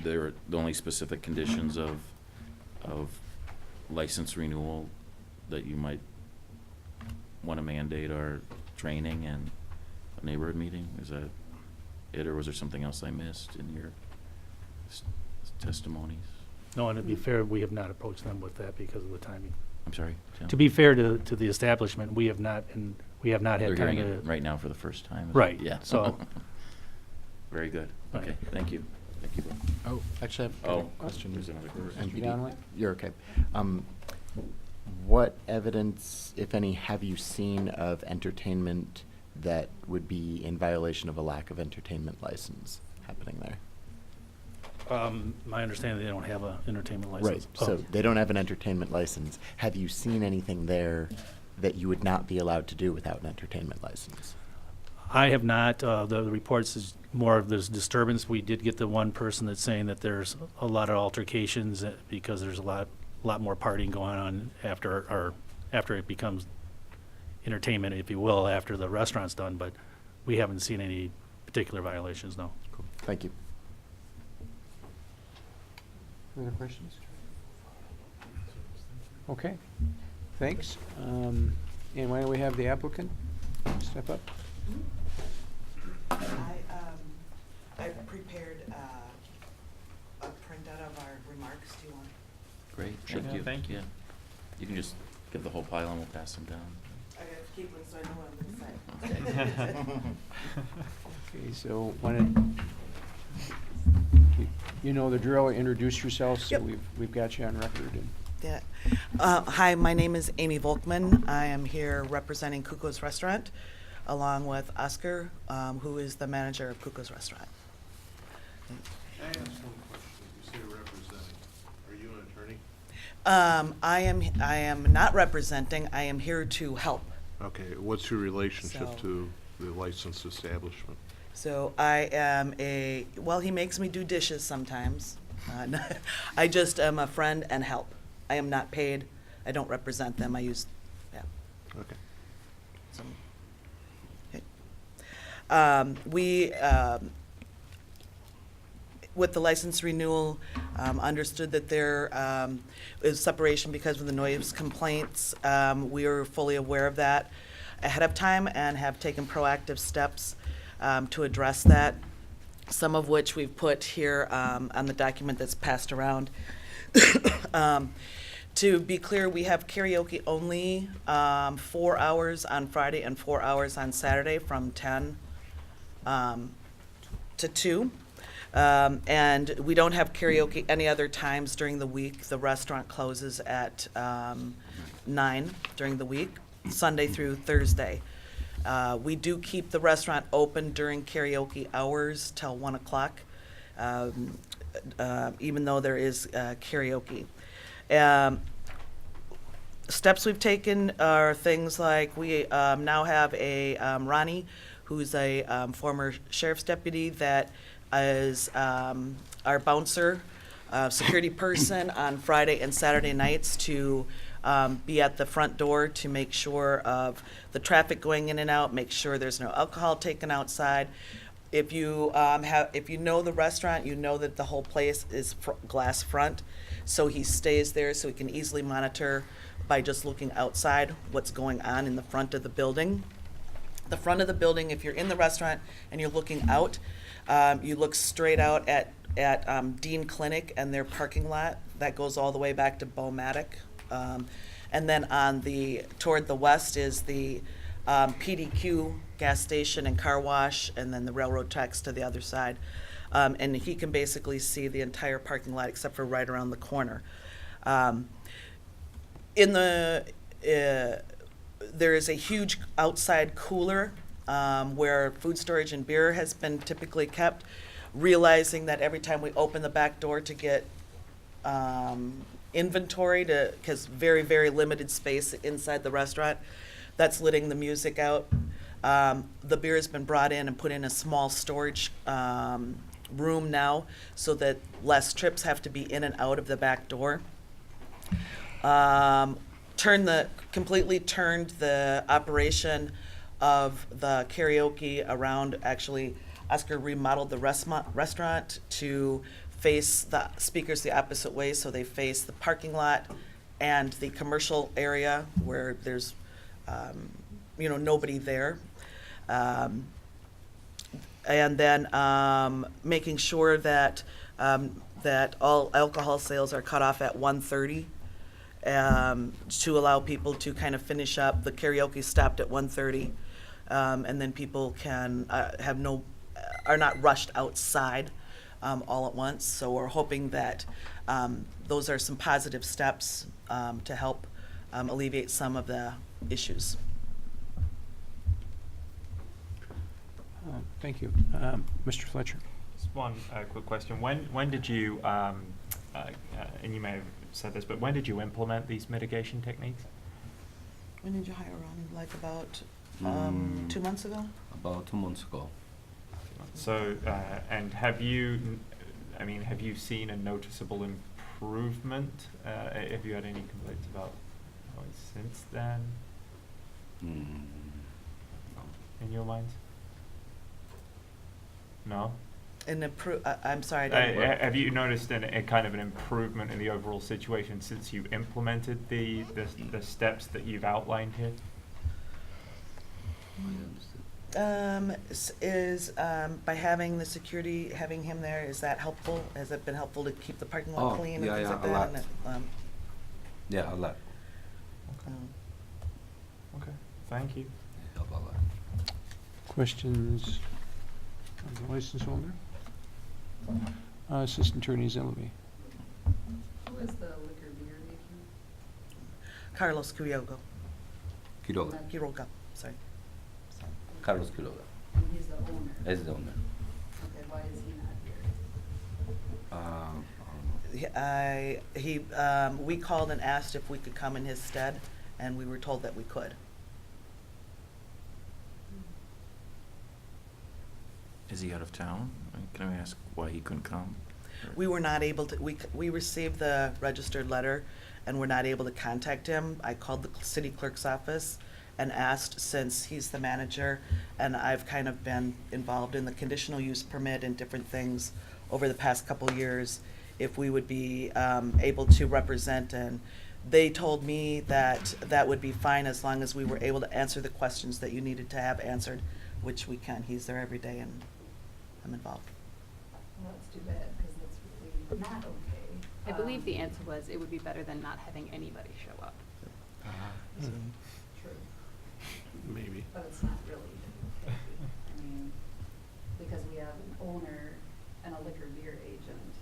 the only specific conditions of license renewal that you might want to mandate are training and a neighborhood meeting? Is that it, or was there something else I missed in your testimonies? No, and to be fair, we have not approached them with that because of the timing. I'm sorry, Tim? To be fair to the establishment, we have not had They're time hearing to. it right now for the first time. Right, Yeah. so- Very good. Right. Okay, thank you. Thank you, Bill. Oh, actually, I've got a question. There's another for question. MPD. Donnelly? You're okay. What evidence, if any, have you seen of entertainment that would be in violation of a lack of entertainment license happening there? My understanding, they don't have an entertainment Right, license. so they don't have an entertainment license. Have you seen anything there that you would not be allowed to do without an entertainment license? I have not. The reports is more of this disturbance. We did get the one person that's saying that there's a lot of altercations because there's a lot more partying going on after it becomes entertainment, if you will, after the restaurant's done. But we haven't seen any particular violations, no. Cool. Thank you. Further questions? Okay, thanks. And why don't we have the applicant step up? I prepared a printout of our remarks. Do you want? Great, Sure. thank you. Thank you. Yeah. You can just give the whole pile and we'll pass them down. I got to keep one so I know what I'm going to say. Okay, so why don't, you know the drill, introduce yourself, so Yep. we've got you on record. And Yeah. Hi, my name is Amy Volkman. I am here representing Kuko's Restaurant, along with Oscar, who is the manager of Kuko's Restaurant. I asked one question. You say representing. Are you an attorney? I am not representing, I am here to help. Okay, what's your relationship So- to the licensed establishment? So I am well, he makes me do dishes sometimes. I just am a friend and help. I am not paid. I don't represent them. I use, yeah. Okay. So, okay. We, with the license renewal, understood that there is separation because of the noise complaints. We are fully aware of that ahead of time and have taken proactive steps to address that, some of which we've put here on the document that's passed around. To be clear, we have karaoke only 4 hours on Friday and 4 hours on Saturday from 10 to 2. And we don't have karaoke any other times during the week. The restaurant closes at 9 during the week, Sunday through Thursday. We do keep the restaurant open during karaoke hours till 1 o'clock, even though there is karaoke. Steps we've taken are things like we now have a Ronnie, who's a former sheriff's deputy that is our bouncer, security person on Friday and Saturday nights to be at the front door to make sure of the traffic going in and out, make sure there's no alcohol taken outside. If you if you know the restaurant, you know that the whole place is glass front, so he stays there so he can easily monitor by just looking outside what's going on in the front of the building. The front of the building, if you're in the restaurant and you're looking out, you look straight out at Dean Clinic and their parking lot that goes all the way back to Beaumatic. And then toward the west is the PDQ gas station and car wash, and then the railroad tracks to the other side. And he can basically see the entire parking lot except for right around the corner. There is a huge outside cooler where food storage and beer has been typically kept, realizing that every time we open the back door to get inventory, because very, very limited space inside the restaurant, that's letting the music out. The beer has been brought in and put in a small storage room now so that less trips have to be in and out of the back door. Completely turned the operation of the karaoke around. Actually, Oscar remodeled the restaurant to face the speakers the opposite way, so they face the parking lot and the commercial area where there's nobody there. And then making sure that all alcohol sales are cut off at 1:30 to allow people to kind of finish up. The karaoke stopped at 1:30, and then people can are not rushed outside all at once. So we're hoping that those are some positive steps to help alleviate some of the issues. Thank you. Mr. Fletcher. Just one quick question. When did you, and you may have said this, but when did you implement these mitigation techniques? When did you hire Ronnie? Like about 2 months ago? About 2 months ago. So, and have you seen a noticeable improvement? Have you had any complaints about since then? In your minds? No? I'm sorry. Have you noticed a kind of an improvement in the overall situation since you implemented the steps that you've outlined here? By having the security, having him there, is that helpful? Has it been helpful to keep the parking lot clean and things like that? A lot. And Yeah, a lot. Okay, thank you. Help a lot. Questions of the license holder? Assistant Attorney Zellaby. Who is the liquor beer agent? Carlos Quiroga. Quiroga. Sorry. Carlos Quiroga. And he's the owner? He's the owner. Okay, why is he not here? We called and asked if we could come in his stead, and we were told that we could. Is he out of town? Can I ask why he couldn't come? We were not able to, we received the registered letter and were not able to contact him. I called the city clerk's office and asked, since he's the manager, and I've kind of been involved in the conditional use permit and different things over the past couple years, if we would be able to represent, and they told me that that would be fine as long as we were able to answer the questions that you needed to have answered, which we can. He's there every day and I'm involved. Well, that's too bad, because that's really not okay. I believe the answer was it would be better than not having anybody show up. True. Maybe. But it's not really okay. I mean, because we have an owner and a liquor beer agent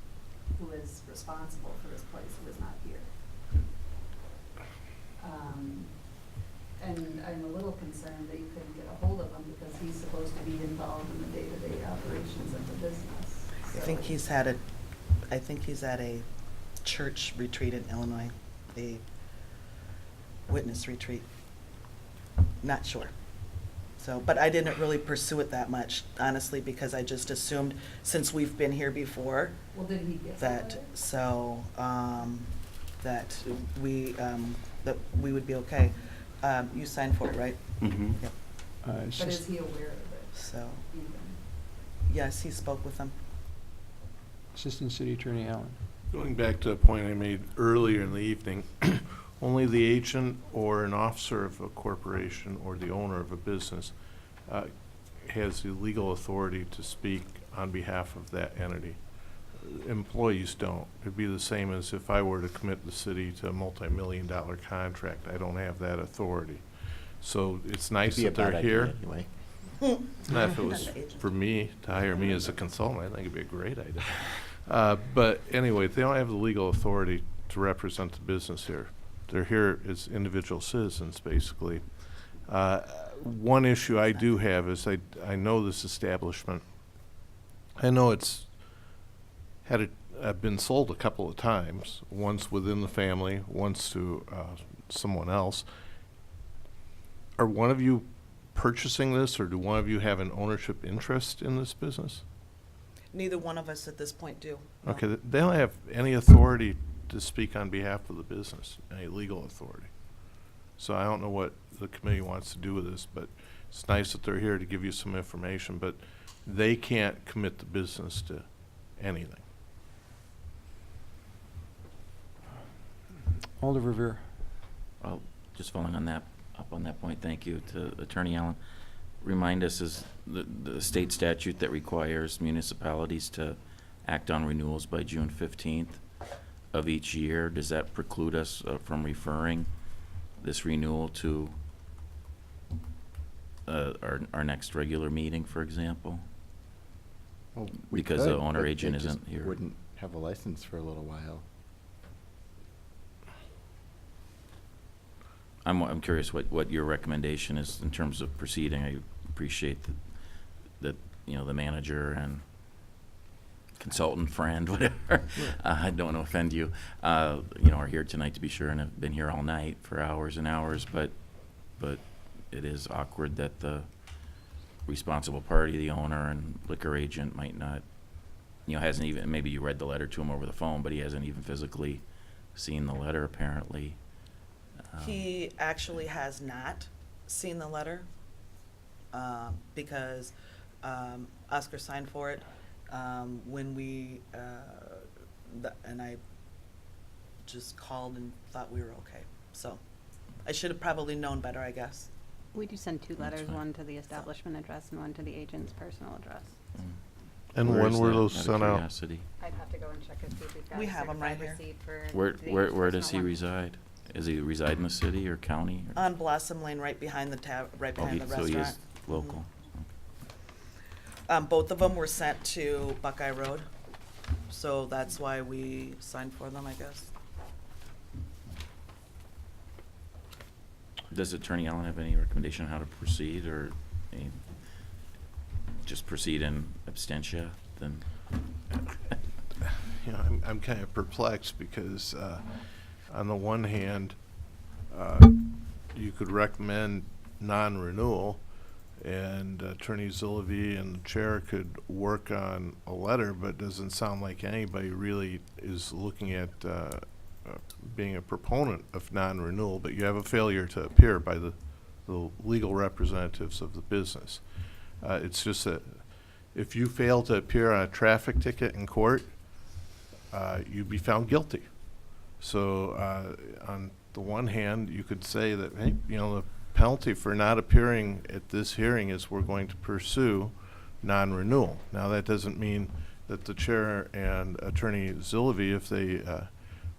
who is responsible for this place who is not here. And I'm a little concerned that you couldn't get a hold of him because he's supposed to be involved in the day-to-day operations of the business. I think he's at a church retreat in Illinois, a witness retreat. Not sure. So, but I didn't really pursue it that much, honestly, because I just assumed, since we've been here before, Well, did he get that, so, that we would be okay. You signed for it, right? Mm-hmm. Yep. But is he aware of it? So, Even? yes, he spoke with them. Assistant City Attorney Allen. Going back to a point I made earlier in the evening, only the agent or an officer of a corporation or the owner of a business has the legal authority to speak on behalf of that entity. Employees don't. It'd be the same as if I were to commit the city to a multi-million-dollar contract. I don't have that authority. So it's nice Be a that they're bad here. idea anyway. Not if it was for me to hire me as a consultant, I think it'd be a great idea. But anyway, they don't have the legal authority to represent the business here. They're here as individual citizens, basically. One issue I do have is I know this establishment. I know it's been sold a couple of times, once within the family, once to someone else. Are one of you purchasing this, or do one of you have an ownership interest in this business? Neither one of us at this point do. no. Okay, they don't have any authority to speak on behalf of the business, any legal authority. So I don't know what the committee wants to do with this, but it's nice that they're here to give you some information, but they can't commit the business to anything. Alder Revere. Well, just following on that, up on that point, thank you to Attorney Allen. Remind us, is the state statute that requires municipalities to act on renewals by June 15th of each year, does that preclude us from referring this renewal to our next regular meeting, for example? Well, we Because the could, owner but agent they just isn't here. Wouldn't have a license for a little while. I'm curious what your recommendation is in terms of proceeding. I appreciate that the manager and consultant friend, whatever, I don't want to offend you, are here tonight to be sure and have been here all night for hours and hours, but it is awkward that the responsible party, the owner and liquor agent, might not, hasn't even, maybe you read the letter to him over the phone, but he hasn't even physically seen the letter apparently. He actually has not seen the letter because Oscar signed for it when we, and I just called and thought we were okay. So I should have probably known better, I guess. We do send two That's letters, fine. one to the establishment address and one to the agent's personal address. And Where when is were that, those out of sent out? curiosity? I'd have to go and check and see if we've got We a have 'em right certified here. receipt for Where the agent's does he personal one. reside? Does he reside in the city or county? Or- On Blossom Lane, right behind the right Oh, behind the so he restaurant. is local. Both of them were sent to Buckeye Road, so that's why we signed for them, I guess. Does Attorney Allen have any recommendation on how to proceed, or just proceed in absentia? Then you know, I'm kind of perplexed because, on the one hand, you could recommend non-renewal, and Attorney Zillavy and the chair could work on a letter, but it doesn't sound like anybody really is looking at being a proponent of non-renewal, but you have a failure to appear by the legal representatives of the business. It's just that if you fail to appear on a traffic ticket in court, you'd be found guilty. So on the one hand, you could say that, hey, you know, the penalty for not appearing at this hearing is we're going to pursue non-renewal. Now, that doesn't mean that the chair and Attorney Zillavy, if they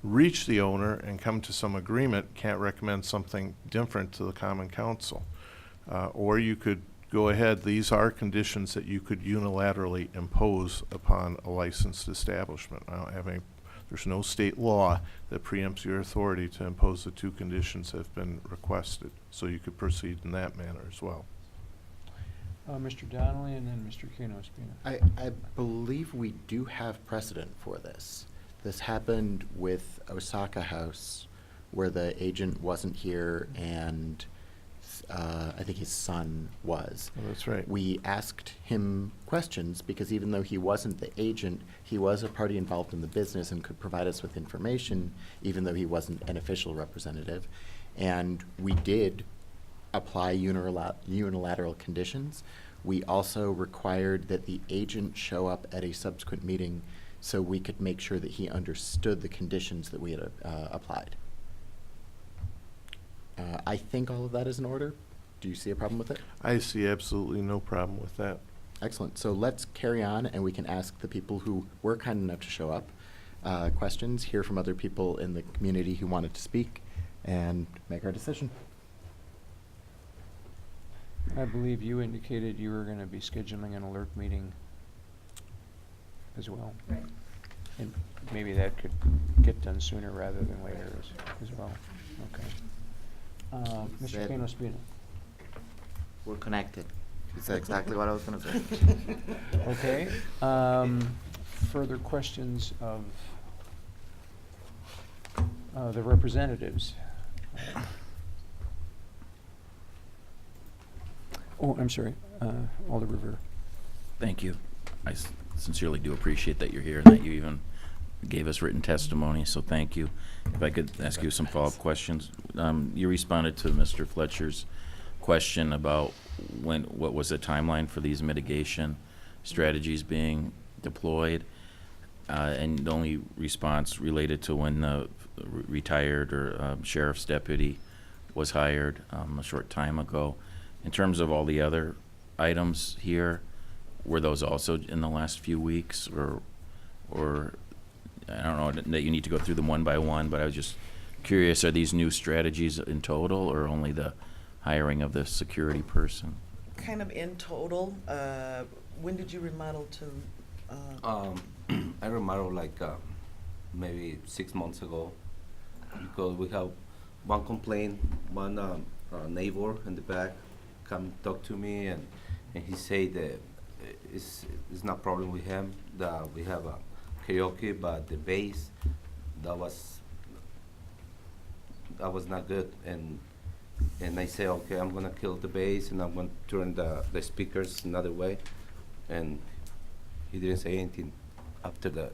reach the owner and come to some agreement, can't recommend something different to the Common Council. Or you could go ahead, these are conditions that you could unilaterally impose upon a licensed establishment. I don't have any, there's no state law that preempts your authority to impose the two conditions that have been requested. So you could proceed in that manner as well. Mr. Donnelly and then Mr. Kano-Spina. I believe we do have precedent for this. This happened with Osaka House, where the agent wasn't here and I think his son was. Oh, that's right. We asked him questions because even though he wasn't the agent, he was a party involved in the business and could provide us with information, even though he wasn't an official representative. And we did apply unilateral conditions. We also required that the agent show up at a subsequent meeting so we could make sure that he understood the conditions that we had applied. I think all of that is in order. Do you see a problem with it? I see absolutely no problem with that. Excellent. So let's carry on, and we can ask the people who were kind enough to show up questions, hear from other people in the community who wanted to speak, and make our decision. I believe you indicated you were going to be scheduling an alert meeting as well. Right. And maybe that could get done sooner rather than later as well. Okay. Mr. Said- Kano-Spina. We're connected. You said exactly what I was gonna say. Okay. Further questions of the representatives? Oh, I'm sorry, Alder Rivera. Thank you. I sincerely do appreciate that you're here and that you even gave us written testimony, so thank you. If I could ask you some follow-up questions. You responded to Mr. Fletcher's question about what was the timeline for these mitigation strategies being deployed, and the only response related to when the retired or sheriff's deputy was hired a short time ago. In terms of all the other items here, were those also in the last few weeks, or I don't know that you need to go through them one by one, but I was just curious, are these new strategies in total or only the hiring of the security person? Kind of in total. When did you remodel to? I remodeled like maybe 6 months ago because we have one complaint, one neighbor in the back come talk to me and he said that it's not problem with him, that we have a karaoke, but the bass that was not good, and I say, okay, I'm gonna kill the bass and I'm gonna turn the speakers another way, and he didn't say anything. After that,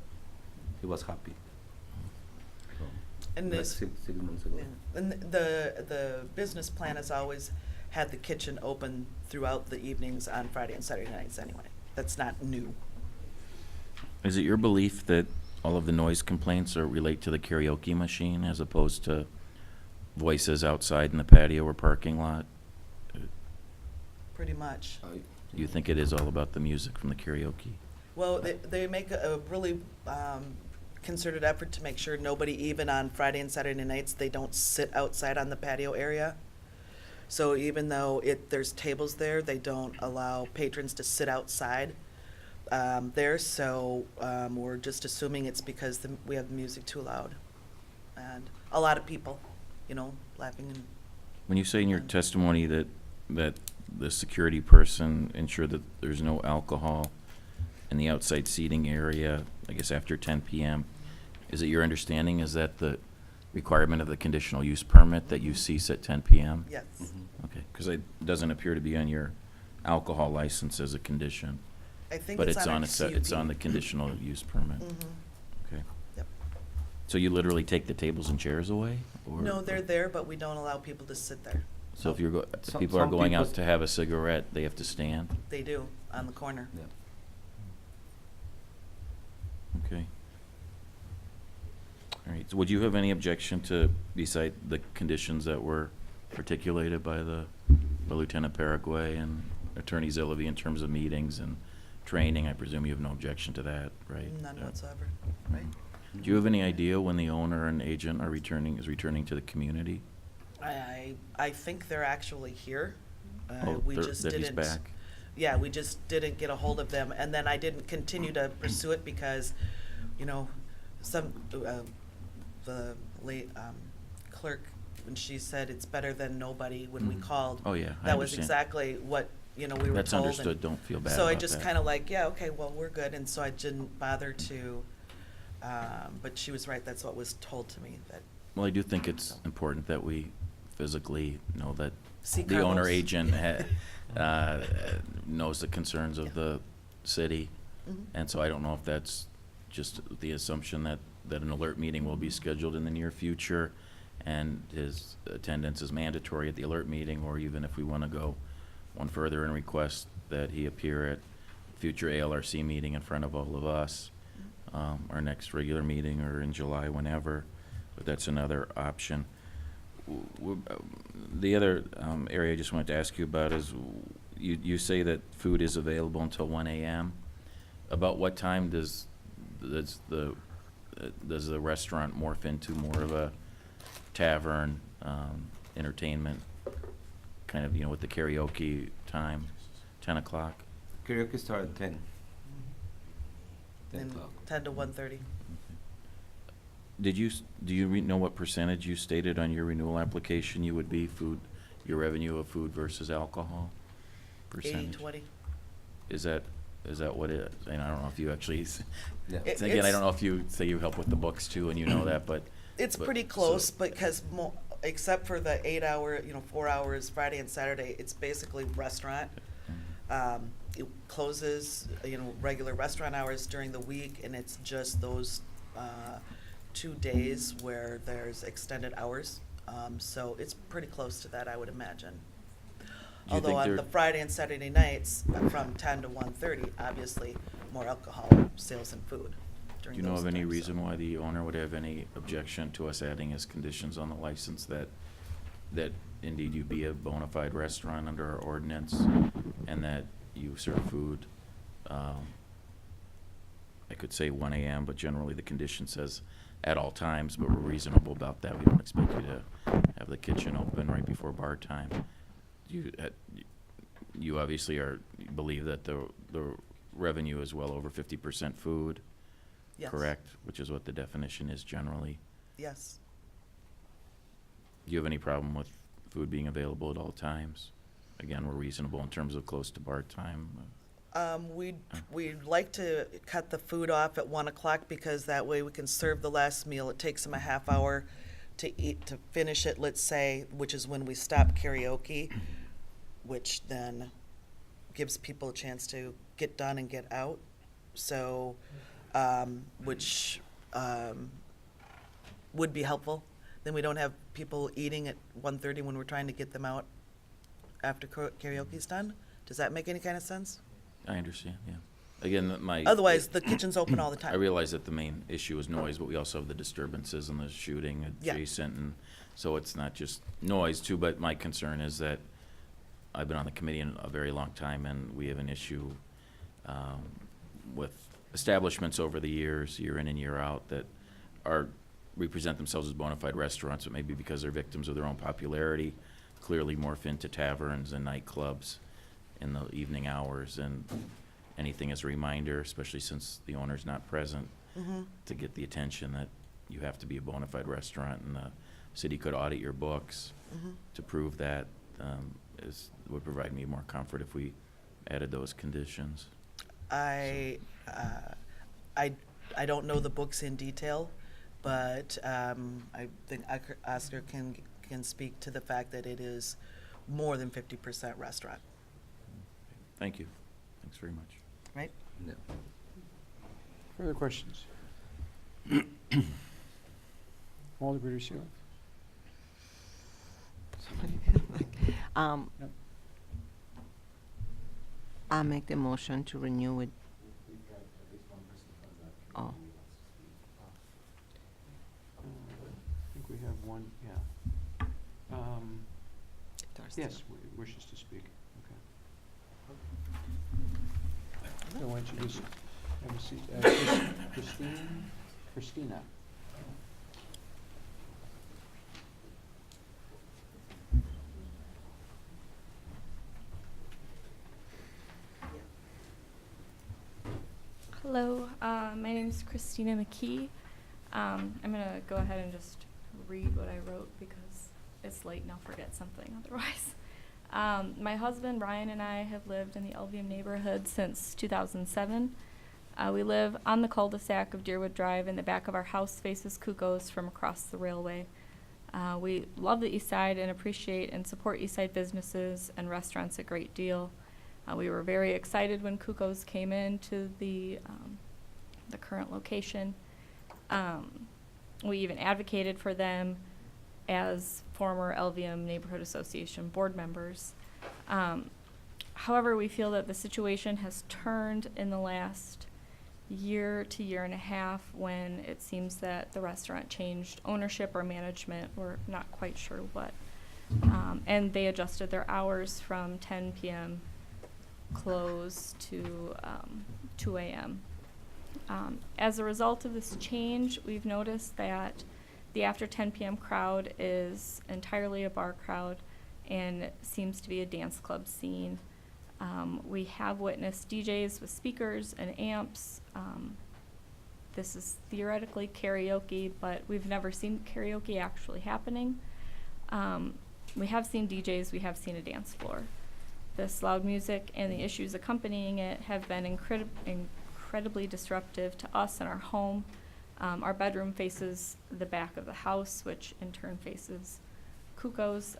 he was happy. So, And like this, 6 months ago. yeah. And the business plan has always had the kitchen open throughout the evenings on Friday and Saturday nights anyway. That's not new. Is it your belief that all of the noise complaints are relate to the karaoke machine as opposed to voices outside in the patio or parking lot? Pretty much. Do you think it is all about the music from the karaoke? Well, they make a really concerted effort to make sure nobody, even on Friday and Saturday nights, they don't sit outside on the patio area. So even though there's tables there, they don't allow patrons to sit outside there. So we're just assuming it's because we have music too loud. And a lot of people, laughing. And When you say in your testimony that the security person ensured that there's no alcohol in the outside seating area, I guess after 10 PM. Is it your understanding, is that the requirement of the conditional use permit that you cease at 10 PM? Yes. Okay, because it doesn't appear to be on your alcohol license as a condition. I think But it's it's on our on, it's on the CUP. conditional use permit. Mhm. Okay. Yep. So you literally take the tables and chairs away? Or No, they're there, but we don't allow people to sit there. So if you're, if Some- people are some going out people- to have a cigarette, they have to stand? They do, on the corner. Okay. All right, so would you have any objection to, beside the conditions that were articulated by by Lieutenant Paraguay and Attorney Zillaby in terms of meetings and training? I presume you have no objection to that, right? None Yeah. whatsoever, right? Do you have any idea when the owner and agent is returning to the community? I think they're actually here. Oh, We they're- just that he's didn't. back? Yeah, we just didn't get a hold of them, and then I didn't continue to pursue it because, you know, the late clerk, when she said it's better than nobody when we Mhm. called. Oh, yeah, I That was understand. exactly what, you know, we were That's told. understood. Don't feel bad So I about just that. kind of like, yeah, okay, well, we're good, and so I didn't bother to, but she was right, that's what was told to me, that. Well, I do think it's important that we physically know that See the owner Carlos. agent knows the concerns of the city. Mhm. And so I don't know if that's just the assumption that an alert meeting will be scheduled in the near future and his attendance is mandatory at the alert meeting, or even if we want to go one further and request that he appear at future ALRC meeting in front of all of us, our next regular meeting, or in July, whenever. But that's another option. The other area I just wanted to ask you about is, you say that food is available until 1 AM. About what time does the restaurant morph into more of a tavern, entertainment, kind of, you know, with the karaoke time, 10 o'clock? Karaoke start at 10. 10 And o'clock. 10 to 1:30. Do you know what percentage you stated on your renewal application you would be your revenue of food versus alcohol percentage? 80/20. Is that what it is? And I don't know if you actually, Yeah. again, I don't know if you say you help with the books too and you know that, but. It's but- pretty so- close, because except for the 8 hour, 4 hours Friday and Saturday, it's basically restaurant. It closes, regular restaurant hours during the week, and it's just those 2 days where there's extended hours. So it's pretty close to that, I would imagine. you Although think on there- the Friday and Saturday nights, from 10 to 1:30, obviously more alcohol sales and food Do during you know those of any times, so. reason why the owner would have any objection to us adding as conditions on the license that indeed you be a bona fide restaurant under our ordinance and that you serve food? I could say 1 AM, but generally the condition says at all times, but we're reasonable about that. We don't expect you to have the kitchen open right before bar time. You obviously believe that the revenue is well over 50% food, Yes. correct? Which is what the definition is generally. Yes. Do you have any problem with food being available at all times? Again, we're reasonable in terms of close to bar time. We'd like to cut the food off at 1 o'clock, because that way we can serve the last meal. It takes them a half hour to finish it, let's say, which is when we stop karaoke, which then gives people a chance to get done and get out. So, which would be helpful. Then we don't have people eating at 1:30 when we're trying to get them out after karaoke's done. Does that make any kind of sense? I understand, yeah. Again, Otherwise, the kitchen's open all the time. I realize that the main issue is noise, but we also have the disturbances and the shooting Yeah. adjacent, and so it's not just noise too, but my concern is that I've been on the committee in a very long time, and we have an issue with establishments over the years, year in and year out, that represent themselves as bona fide restaurants, but maybe because they're victims of their own popularity, clearly morph into taverns and nightclubs in the evening hours, and anything as a reminder, especially since the owner's not present, Mhm. to get the attention that you have to be a bona fide restaurant, and the city could audit your books Mhm. to prove that, would provide me more comfort if we added those conditions. I, I don't know the books in detail, but I think Oscar can speak to the fact that it is more than 50% restaurant, Thank you. Thanks very much. right? No. Further questions? Alderman Sealy? Yep. I make the motion to renew it. Oh, I think we have one, yeah. Yes, wishes to speak, okay. So why don't you just have a seat, Christina? Hello, my name is Christina McKee. I'm going to go ahead and just read what I wrote because it's late and I'll forget something otherwise. My husband, Ryan, and I have lived in the Elvium neighborhood since 2007. We live on the cul-de-sac of Deerwood Drive, and the back of our house faces Kuko's from across the railway. We love the East Side and appreciate and support East Side businesses and restaurants a great deal. We were very excited when Kuko's came into the current location. We even advocated for them as former Elvium Neighborhood Association board members. However, we feel that the situation has turned in the last year to year and a half when it seems that the restaurant changed ownership or management. We're not quite sure what. And they adjusted their hours from 10 p.m. close to 2 a.m. As a result of this change, we've noticed that the after 10 p.m. crowd is entirely a bar crowd and seems to be a dance club scene. We have witnessed DJs with speakers and amps. This is theoretically karaoke, but we've never seen karaoke actually happening. We have seen DJs, we have seen a dance floor. This loud music and the issues accompanying it have been incredibly disruptive to us and our home. Our bedroom faces the back of the house, which in turn faces Kuko's.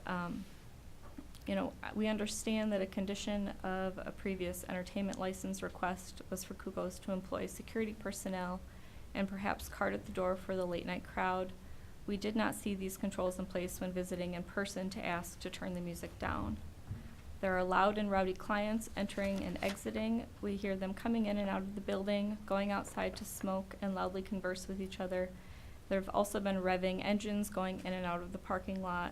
We understand that a condition of a previous entertainment license request was for Kuko's to employ security personnel and perhaps cart at the door for the late night crowd. We did not see these controls in place when visiting in person to ask to turn the music down. There are loud and rowdy clients entering and exiting. We hear them coming in and out of the building, going outside to smoke and loudly converse with each other. There have also been revving engines going in and out of the parking lot,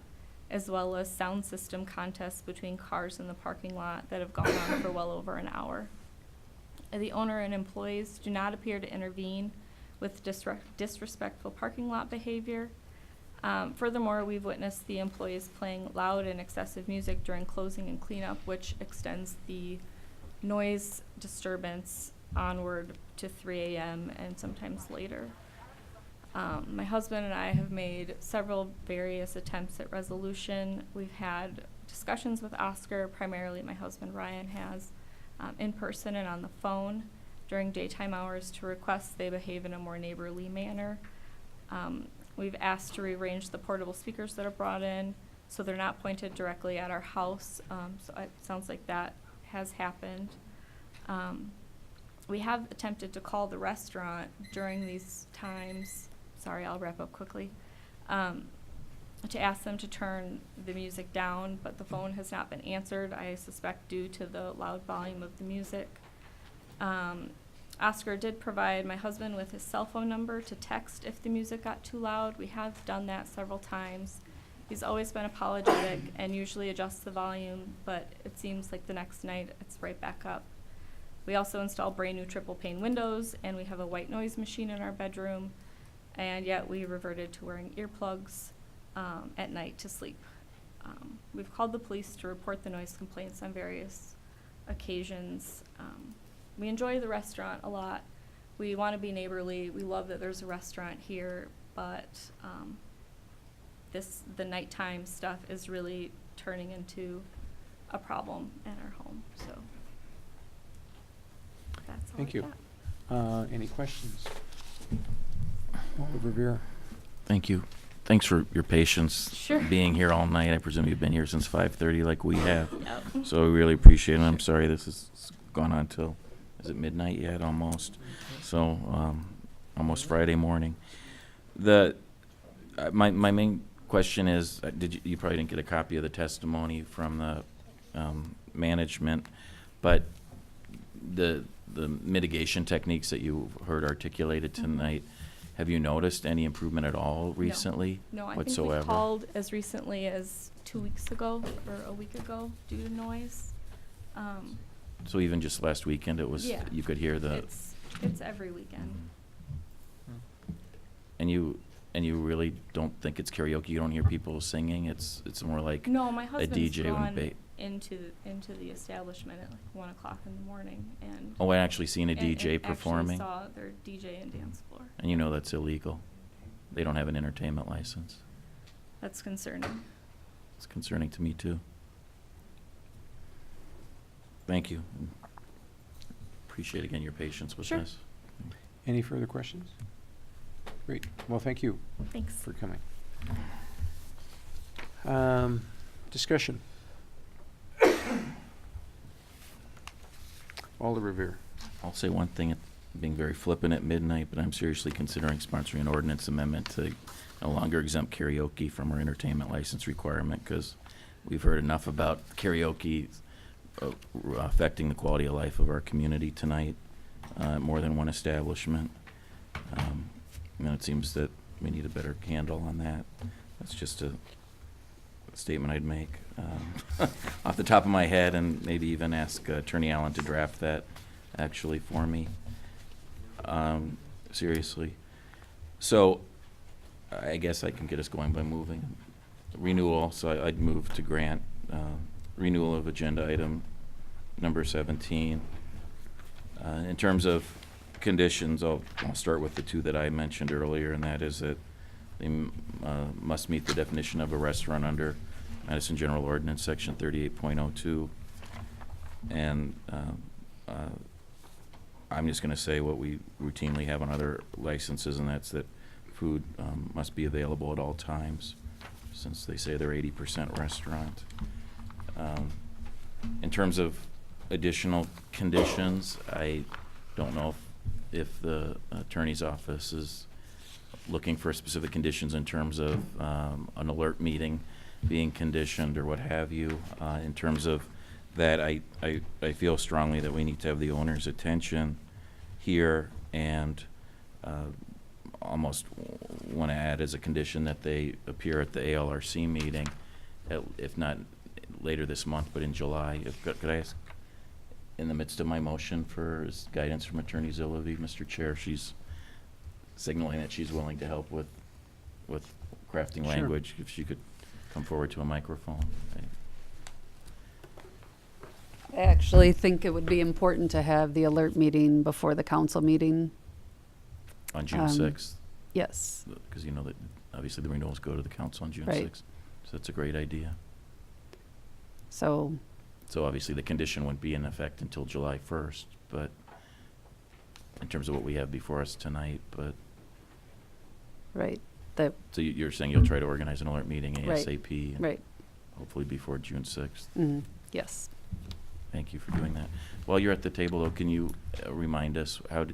as well as sound system contests between cars in the parking lot that have gone on for well over an hour. The owner and employees do not appear to intervene with disrespectful parking lot behavior. Furthermore, we've witnessed the employees playing loud and excessive music during closing and cleanup, which extends the noise disturbance onward to 3 a.m. and sometimes later. My husband and I have made several various attempts at resolution. We've had discussions with Oscar, primarily my husband Ryan has, in person and on the phone during daytime hours to request they behave in a more neighborly manner. We've asked to rearrange the portable speakers that are brought in so they're not pointed directly at our house. So it sounds like that has happened. We have attempted to call the restaurant during these times. Sorry, I'll wrap up quickly. To ask them to turn the music down, but the phone has not been answered, I suspect due to the loud volume of the music. Oscar did provide my husband with his cell phone number to text if the music got too loud. We have done that several times. He's always been apologetic and usually adjusts the volume, but it seems like the next night it's right back up. We also installed brand new triple pane windows, and we have a white noise machine in our bedroom, and yet we reverted to wearing earplugs at night to sleep. We've called the police to report the noise complaints on various occasions. We enjoy the restaurant a lot. We want to be neighborly. We love that there's a restaurant here, but the nighttime stuff is really turning into a problem in our home. So That's all Thank I you. got. Any questions? Alder Revere. Thank you. Thanks for your patience. Sure. Being here all night. I presume you've been here since 5:30 like we have. Yep. So we really appreciate it. I'm sorry this has gone on till, is it midnight yet? Almost. So, almost Friday morning. My main question is, you probably didn't get a copy of the testimony from the management, but the mitigation techniques that you heard articulated tonight, have you noticed any improvement at all recently? No, I whatsoever? think we called as recently as 2 weeks ago or a week ago due to noise. So even just last weekend, it was, Yeah. you could hear the. It's every weekend. And you really don't think it's karaoke? You don't hear people singing? It's more like No, my a husband's DJ gone and into the establishment at like 1 o'clock in the morning and. Oh, I actually seen a and DJ actually performing? saw their DJ and dance floor. And you know that's illegal. They don't have an entertainment license. That's concerning. It's concerning to me too. Thank you. Appreciate again your patience with Sure. this. Any further questions? Great. Well, thank you. Thanks. For coming. Discussion. Alder Revere. I'll say one thing, being very flippant at midnight, but I'm seriously considering sponsoring an ordinance amendment to no longer exempt karaoke from our entertainment license requirement, because we've heard enough about karaoke affecting the quality of life of our community tonight, more than one establishment. It seems that we need a better handle on that. That's just a statement I'd make off the top of my head, and maybe even ask Attorney Allen to draft that actually for me. Seriously. So I guess I can get us going by moving. Renewal, so I'd move to grant renewal of agenda item number 17. In terms of conditions, I'll start with the two that I mentioned earlier, and that is that they must meet the definition of a restaurant under Madison General Ordinance, Section 38.02. And I'm just going to say what we routinely have on other licenses, and that's that food must be available at all times, since they say they're 80% restaurant. In terms of additional conditions, I don't know if the attorney's office is looking for specific conditions in terms of an alert meeting being conditioned or what have you. In terms of that, I feel strongly that we need to have the owner's attention here, and almost want to add as a condition that they appear at the ALRC meeting, if not later this month, but in July. Could I ask, in the midst of my motion for guidance from Attorney Zilovey, Mr. Chair, she's signaling that she's willing to help with crafting Sure. language, if she could come forward to a microphone. I actually think it would be important to have the alert meeting before the council meeting. On June 6th? Yes. Because you know that obviously the renewals go to the council on June Right. 6th. So that's a great idea. So So obviously the condition wouldn't be in effect until July 1st, but in terms of what we have before us tonight, but. Right. So you're saying you'll try to organize an alert meeting Right. ASAP? and Right. Hopefully before June 6th? Yes. Thank you for doing that. While you're at the table, though, can you remind us how,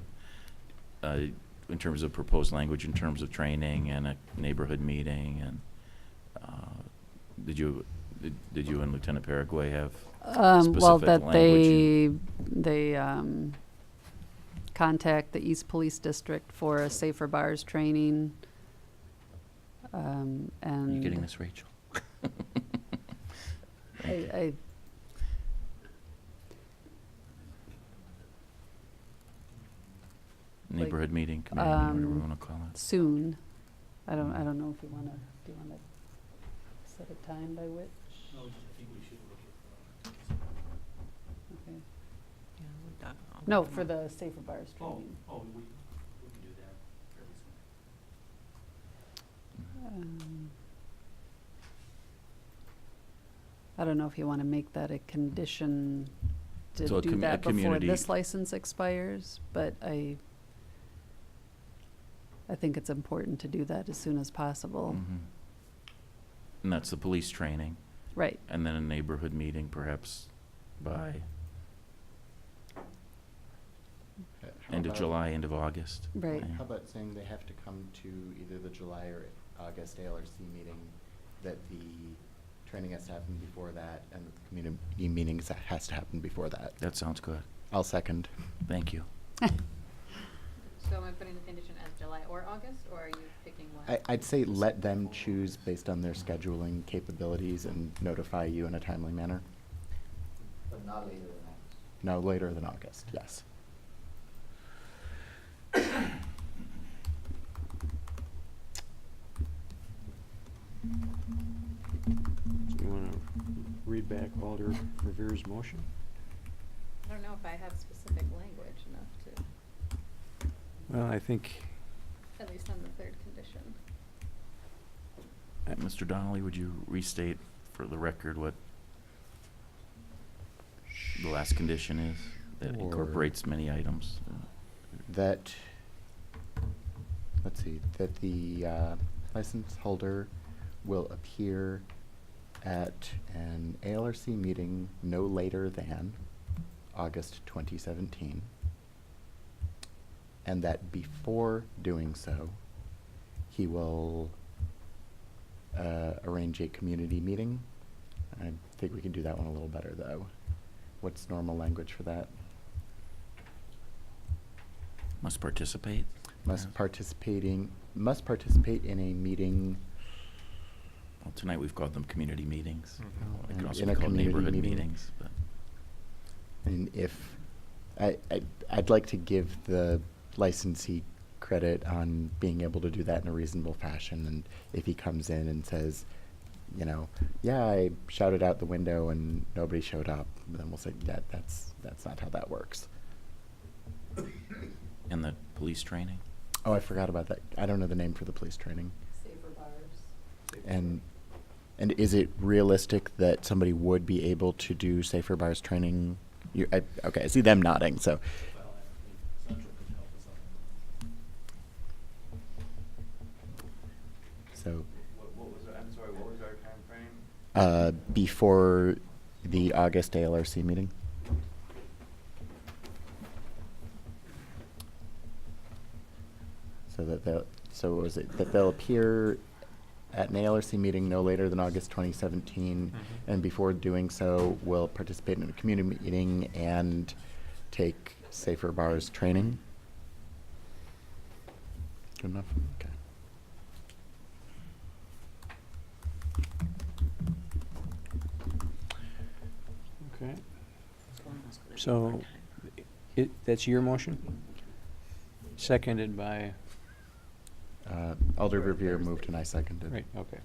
in terms of proposed language, in terms of training and a neighborhood meeting, and did you and Lieutenant Paraguay have Well, specific that language? they contact the East Police District for a safer bars training. And Are you getting this, Rachel? I Neighborhood meeting, committee meeting, whatever we want to call it. soon. I don't know if you wanna, do you wanna set a time by which? No, I think we should look at. Okay. Yeah, we're done. No, for the safer bars training. We can do that fairly soon. I don't know if you wanna make that a condition So a do com- a that before community- this license expires, but I think it's important to do that as soon as possible. Mhm. And that's the police training. Right. And then a neighborhood meeting perhaps by end of July, end of August. Right. Yeah. How about saying they have to come to either the July or August ALRC meeting, that the training has to happen before that, and that the community meetings has to happen before that? That sounds good. I'll second. Thank you. So am I putting the condition as July or August, or are you picking one? I'd say let them choose based on their scheduling capabilities and notify you in a timely manner. But not later than August. No later than August, yes. So you want to read back Alder Revere's motion? I don't know if I have specific language enough to, Well, I think, at least on the third condition. Mr. Donnelly, would you restate for the record what the last condition is that Sure. incorporates many items? That, let's see, that the license holder will appear at an ALRC meeting no later than August 2017, and that before doing so, he will arrange a community meeting. I think we can do that one a little better, though. What's normal language for that? Must participate? Must participate in a meeting. Well, tonight we've called them community meetings. They And can also in be a called community neighborhood meeting. meetings, but. And if, I'd like to give the licensee credit on being able to do that in a reasonable fashion. And if he comes in and says, you know, yeah, I shouted out the window and nobody showed up, then we'll say, yeah, that's not how that works. And the police training? Oh, I forgot about that. I don't know the name for the police training. Safer bars. And is it realistic that somebody would be able to do safer bars training? Okay, I see them nodding, so. So. I'm sorry, what was our time frame? Before the August ALRC meeting. So that what was it, that they'll appear at an ALRC meeting no later than August 2017, and before doing so, will participate in a community meeting and take safer bars training? Good enough? Okay. okay. So, that's your motion? Seconded by? Alder Revere moved and I seconded. Right, okay.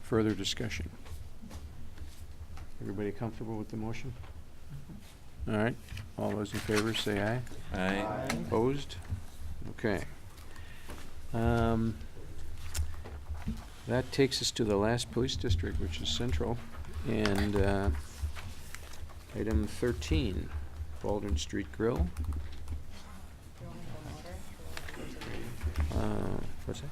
Further discussion? Everybody comfortable with the motion? All right, all those in favor say aye. Aye. Opposed? Okay. That takes us to the last police district, which is Central, and item 13, Baldwin Street Grill. What's that?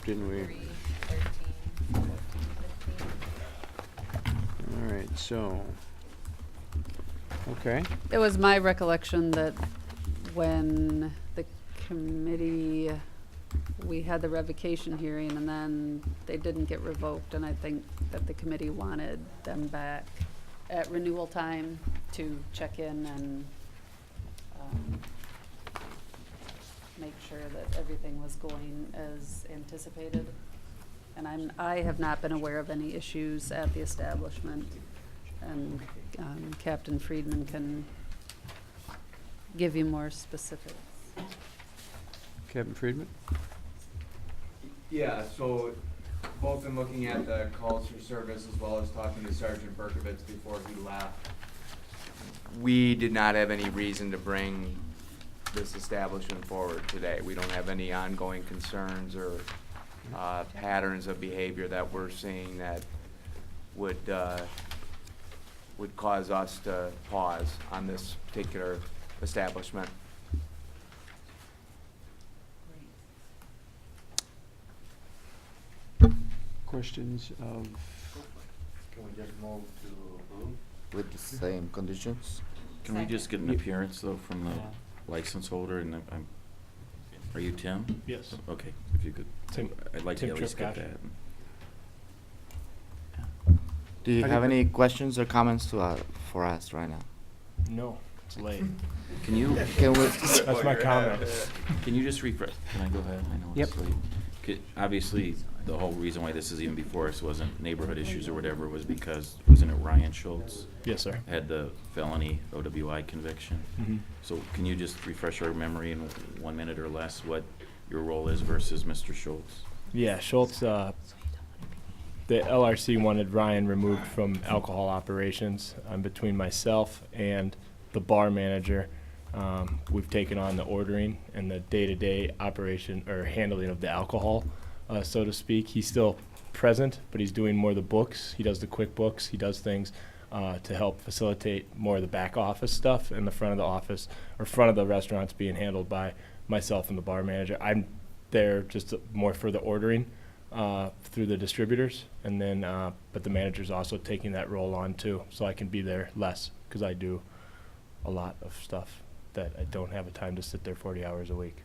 Didn't we? All right, so, okay. It was my recollection that when the committee, we had the revocation hearing and then they didn't get revoked, and I think that the committee wanted them back at renewal time to check in and make sure that everything was going as anticipated. And I have not been aware of any issues at the establishment, and Captain Friedman can give you more specifics. Captain Friedman? Yeah, so both in looking at the calls for service as well as talking to Sergeant Berkovitz before he left, we did not have any reason to bring this establishment forward today. We don't have any ongoing concerns or patterns of behavior that we're seeing that would cause us to pause on this particular establishment. Questions of, Can we just move to approve? With the same conditions? Can we just get an appearance though from the license holder and are you Tim? Yes. Okay, if you could, Tim- I'd like to Tim at least get Tripkoff. that. Do you How do have you- any questions or comments for us right now? No, it's late. Can you? Can we? That's my comment. Can you just refresh, can I go ahead? I know it's late. Obviously, the whole reason why this is even before us wasn't neighborhood issues or whatever, was because, wasn't it Ryan Schultz? Yes, sir. Had the felony OWI conviction. Mhm. So can you just refresh our memory in 1 minute or less what your role is versus Mr. Schultz? Yeah, Schultz, the LRC wanted Ryan removed from alcohol operations. Between myself and the bar manager, we've taken on the ordering and the day-to-day operation or handling of the alcohol, so to speak. He's still present, but he's doing more of the books. He does the quick books. He does things to help facilitate more of the back office stuff, and the front of the office or front of the restaurant's being handled by myself and the bar manager. I'm there just more for the ordering through the distributors, and then but the manager's also taking that role on too, so I can be there less because I do a lot of stuff that I don't have the time to sit there 40 hours a week.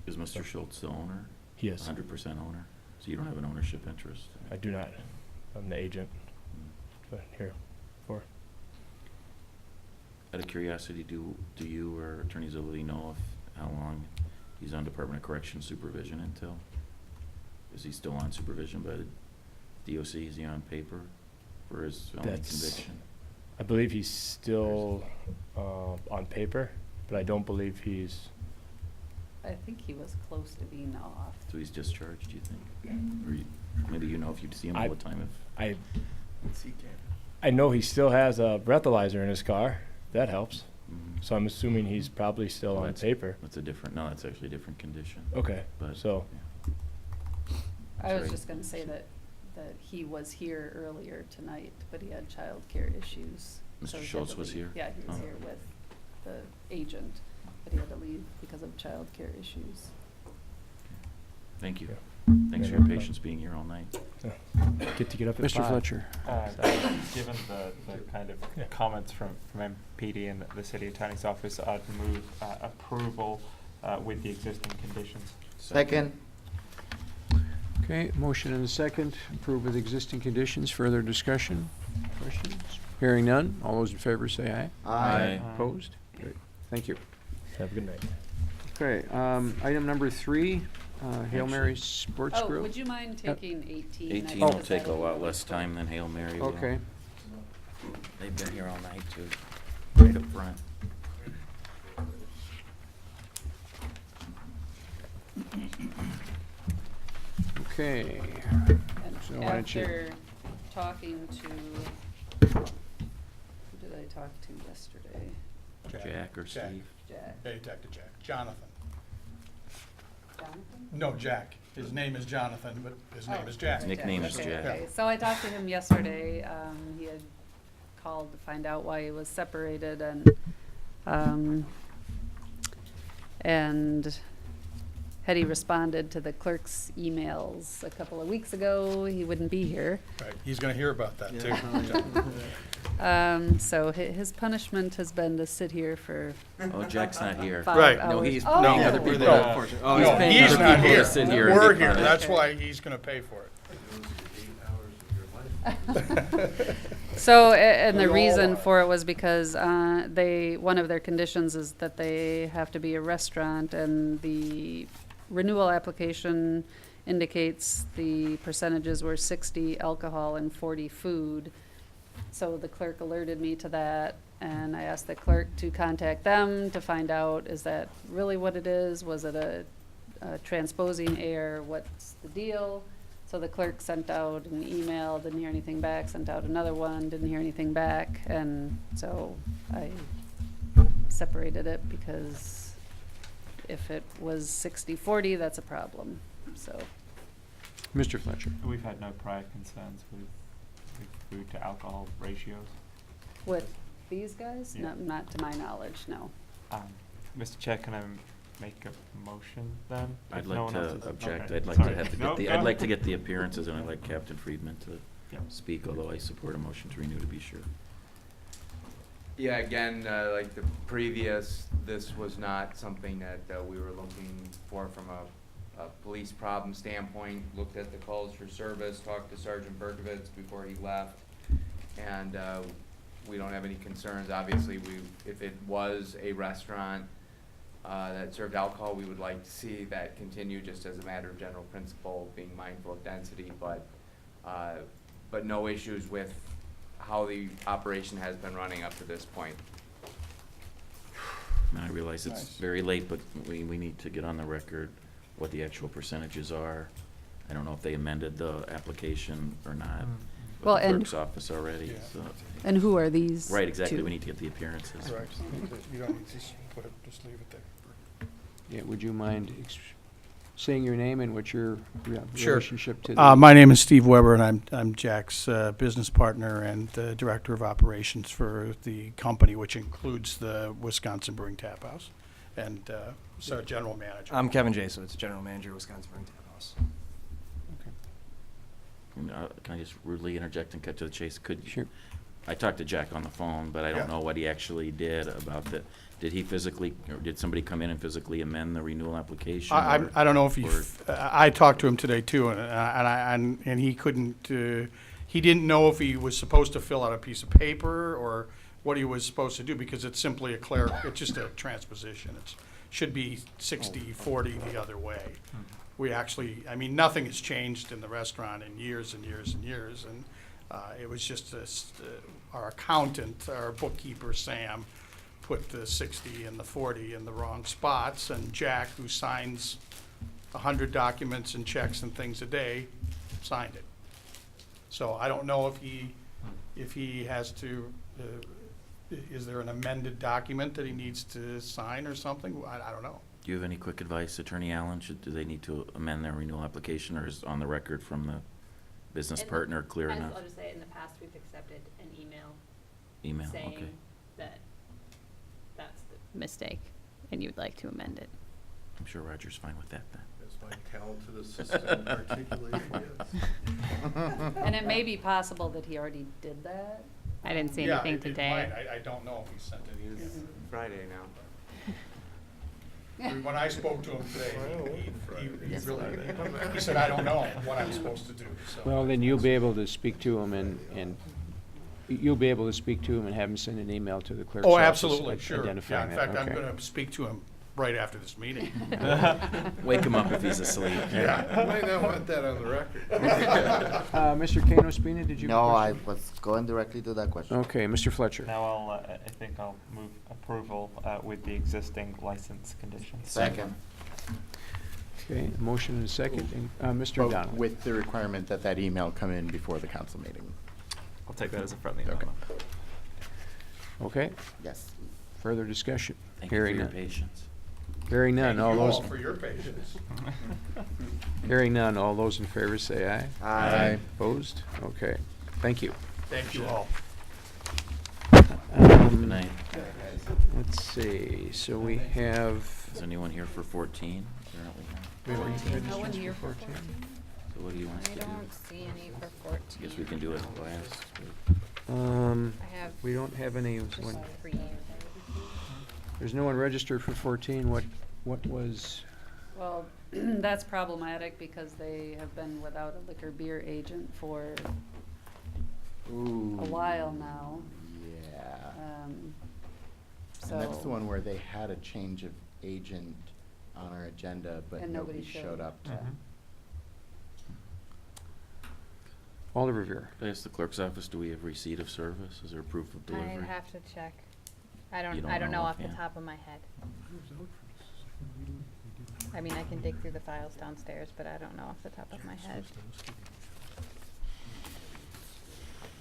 Is Mr. Schultz the owner? He is. 100% owner? So you don't have an ownership interest? I do not. I'm the agent. But here for. Out of curiosity, do you or Attorney Zolli know if how long he's on Department of Corrections supervision until? Is he still on supervision by the DOC? Is he on paper for his felony conviction? I believe he's still on paper, but I don't believe he's. I think he was close to being off. So he's discharged, do you think? Or maybe you know if you'd see him all the time if. I know he still has a breathalyzer in his car. That helps. Mhm. So I'm assuming he's probably still Well, on paper. That's a different, no, that's actually a different condition. Okay, But, so- yeah. I That's was right. just gonna say that he was here earlier tonight, but he had childcare issues. Mr. so he had Schultz to was leave. here? Yeah, he was Oh. here with the agent, but he had to leave because of childcare issues. Thank you. Yeah. Thanks Yeah, for your no patience being here all night. Get to get up at Mr. 5. Fletcher. Given the kind of Yeah. comments from MPD and the city attorney's office, I'd move approval with the existing conditions. Second. Okay, motion and a second, approve with existing conditions. Further discussion? Questions? Hearing none. All those in favor say aye. Aye. Opposed? Great. Thank you. Have a good night. Okay, item number 3, Hail Mary Sports Oh, Grill. would you mind Yep. taking 18? 18 Oh. will take a lot less time than Hail Mary will. Okay. They've been here all night too, right up front. Okay. And So why don't you- after talking to, who did I talk to yesterday? Jack or Steve? Jack. Yeah, you talked to Jack. Jonathan. Jonathan? No, Jack. His name is Jonathan, but his name Oh, is Jack. Nickname is okay, Jack. okay. So I talked to him yesterday. He had called to find out why he was separated, and had he responded to the clerk's emails a couple of weeks ago, he wouldn't be here. Right, he's gonna hear about that too. So his punishment has been to sit here for Oh, Jack's not here. 5 Right. hours. No, he's Oh. paying other people. No, Oh, he's no, paying he's other not people here. to sit here and We're be here. punished. That's why he's gonna pay for it. So, and the We all reason are. for it was because one of their conditions is that they have to be a restaurant, and the renewal application indicates the percentages were 60 alcohol and 40 food. So the clerk alerted me to that, and I asked the clerk to contact them to find out, is that really what it is? Was it a transposing error? What's the deal? So the clerk sent out an email, didn't hear anything back, sent out another one, didn't hear anything back, and so I separated it because if it was 60-40, that's a problem, so. Mr. Fletcher. We've had no prior concerns with food to alcohol ratios. With these guys? Yeah. No, not to my knowledge, no. Mr. Chair, can I make a motion then? I'd If no like one else to is- object. okay, I'd like sorry. to have to No, get the, go I'd like ahead. to get the appearances, and I'd like Captain Friedman to Yep. speak, although I support a motion to renew to be sure. Yeah, again, like the previous, this was not something that we were looking for from a police problem standpoint. Looked at the calls for service, talked to Sergeant Berkovitz before he left, and we don't have any concerns. Obviously, if it was a restaurant that served alcohol, we would like to see that continue just as a matter of general principle, being mindful of density, but no issues with how the operation has been running up to this point. And I realize it's very late, but we need to get on the record what the actual percentages are. I don't know if they amended the application or not with Well, the and- clerk's office already, so. And who are these Right, exactly, two? we need to get the appearances. Right, you don't need to just put it, just leave it there. Yeah, would you mind saying your name and what's your Sure. relationship to the? My name is Steve Weber, and I'm Jack's business partner and director of operations for the company, which includes the Wisconsin Brewing Tap House, and so general manager. I'm Kevin Jaso, it's general manager of Wisconsin Brewing Tap House. Can I just rudely interject and cut to the chase? Sure. I talked to Jack on the phone, but I don't know what he actually did about the, did he physically, or did somebody come in and physically amend the renewal application? I don't know if he, or- I talked to him today too, and he couldn't, he didn't know if he was supposed to fill out a piece of paper or what he was supposed to do, because it's simply it's just a transposition. It should be 60-40 the other way. We actually, I mean, nothing has changed in the restaurant in years and years and years, and it was just this, our accountant, our bookkeeper, Sam, put the 60 and the 40 in the wrong spots, and Jack, who signs 100 documents and checks and things a day, signed it. So I don't know if he has to, is there an amended document that he needs to sign or something? I don't know. Do you have any quick advice, Attorney Allen? Do they need to amend their renewal application, or is on the record from the business partner clear enough? I'll just say, in the past, we've accepted an email. Email, okay. Saying that that's the mistake, and you'd like to amend it. I'm sure Roger's fine with that then. As my talented assistant articulated, yes. And it may be possible that he already did that. I didn't see Yeah, anything it today. might. I don't know if he sent it It is either. Friday now. When I spoke to him today, he said, I don't know what I'm supposed to do, so. Well, then you'll be able to speak to him and you'll be able to speak to him and have him send an email to the clerk's Oh, office absolutely, sure. Yeah, identifying in that. fact, I'm Okay. gonna speak to him right after this meeting. Wake him up if he's asleep. Yeah. You might not want that on the record. Mr. Kano Spina, did you have a No, I question? was going directly to that question. Okay, Mr. Fletcher. Now I think I'll move approval with the existing license conditions. Second. Okay, a motion and a second. And, Mr. But O'Donnell. with the requirement that that email come in before the council meeting. I'll take that as a friendly Okay. amendment. Okay, Yes. further discussion? Thank you for Hearing your none. patience. Hearing none, all Thank you those, all for your patience. hearing none, all those in favor say aye. Aye. Opposed? Okay, thank you. Thank you all. Good night. Let's see, so we have, Is anyone here for 14? Apparently not. No one here for 14? So what do you want us I to do? don't see any for 14. Guess we can do it last. I have we don't have any, just 3. there's no one registered for 14. What was, Well, that's problematic because they have been without a liquor beer agent for Ooh. a while now. Yeah. So. And that's the one where they had a change of agent on our agenda, but And nobody nobody showed showed. up to. Alder Revere? I asked the clerk's office, do we have receipt of service? Is there proof of delivery? I'd have to check. I You don't don't know know off the offhand? top of my head. I mean, I can dig through the files downstairs, but I don't know off the top of my head.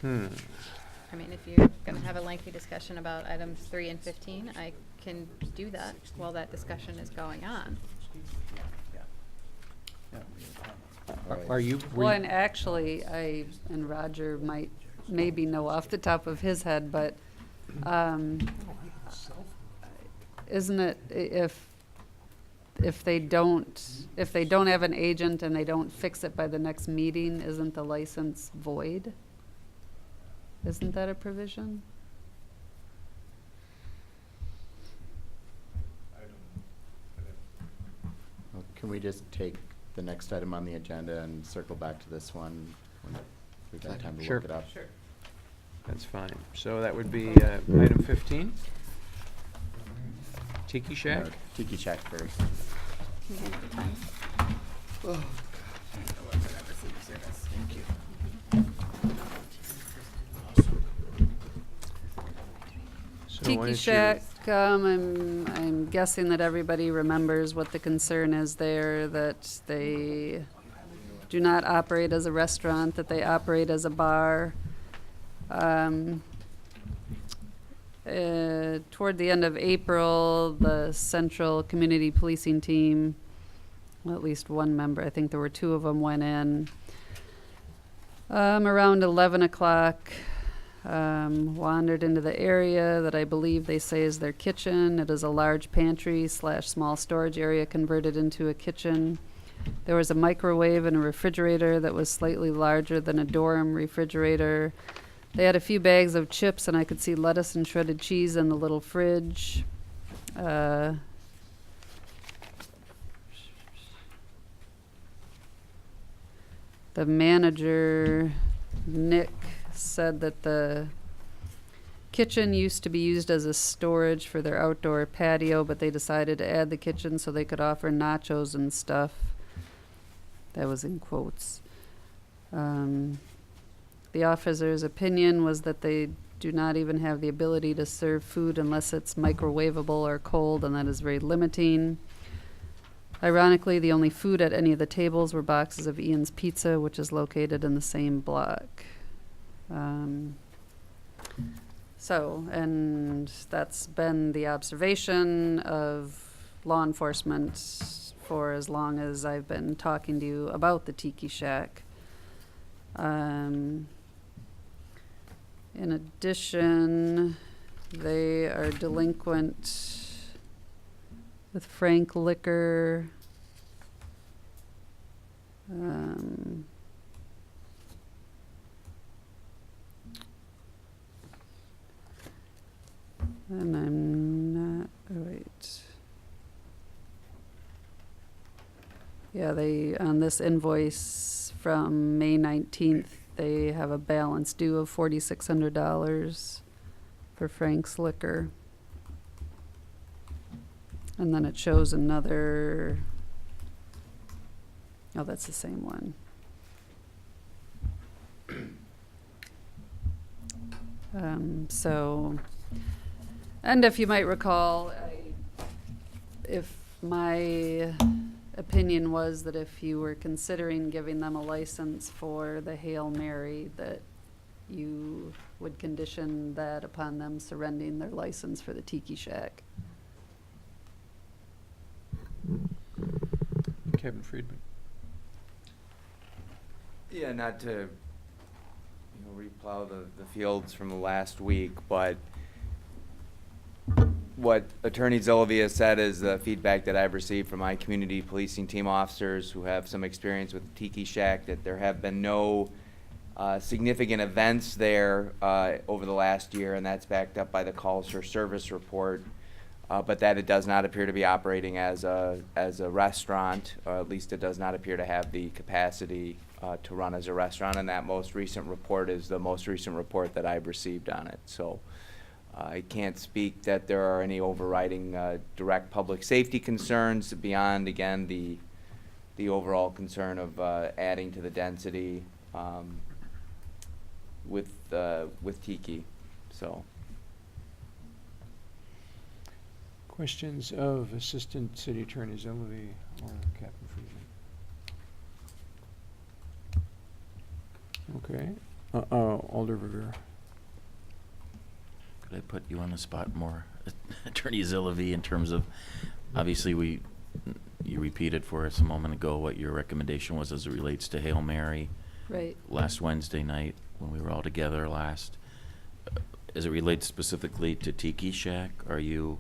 I mean, if you're gonna have a lengthy discussion about items 3 and 15, I can do that while that discussion is going on. All right. Are you? Well, and actually, and Roger might maybe know off the top of his head, but, isn't it, if they don't have an agent and they don't fix it by the next meeting, isn't the license void? Isn't that a provision? Well, can we just take the next item on the agenda and circle back to this one when we've had time to Sure. look it up? Sure. That's fine. So that would be item 15. Tiki Shack. No, Tiki Shack first. Thank you. So why Tiki don't you- Shack, I'm guessing that everybody remembers what the concern is there, that they do not operate as a restaurant, that they operate as a bar. Toward the end of April, the Central Community Policing Team, well, at least one member, I think there were two of them, went in. Around 11 o'clock, wandered into the area that I believe they say is their kitchen. It is a large pantry / small storage area converted into a kitchen. There was a microwave and a refrigerator that was slightly larger than a dorm refrigerator. They had a few bags of chips, and I could see lettuce and shredded cheese in the little fridge. The manager, Nick, said that the kitchen used to be used as a storage for their outdoor patio, but they decided to add the kitchen so they could offer nachos and stuff. That was in quotes. The officer's opinion was that they do not even have the ability to serve food unless it's microwavable or cold, and that is very limiting. Ironically, the only food at any of the tables were boxes of Ian's Pizza, which is located in the same block. And that's been the observation of law enforcement for as long as I've been talking to you about the Tiki Shack. In addition, they are delinquent with Frank Liquor. And I'm not, wait. Yeah, on this invoice from May 19th, they have a balance due of $4,600 for Frank's Liquor. And then it shows another, oh, that's the same one. And if you might recall, if my opinion was that if you were considering giving them a license for the Hail Mary, that you would condition that upon them surrendering their license for the Tiki Shack. Kevin Friedman. Yeah, not to replow the fields from the last week, but what Attorney Zillavia said is the feedback that I've received from my community policing team officers who have some experience with the Tiki Shack, that there have been no significant events there over the last year, and that's backed up by the calls for service report, but that it does not appear to be operating as a restaurant, or at least it does not appear to have the capacity to run as a restaurant, and that most recent report is the most recent report that I've received on it. So I can't speak that there are any overriding direct public safety concerns beyond, again, the overall concern of adding to the density with Tiki. So. Questions of Assistant City Attorney Zillavie or Captain Friedman? Okay. Alder Rivera. Could I put you on the spot more, Attorney Zillavie, in terms of, obviously you repeated for us a moment ago what your recommendation was as it relates to Hail Mary Right. last Wednesday night when we were all together last. As it relates specifically to Tiki Shack, are you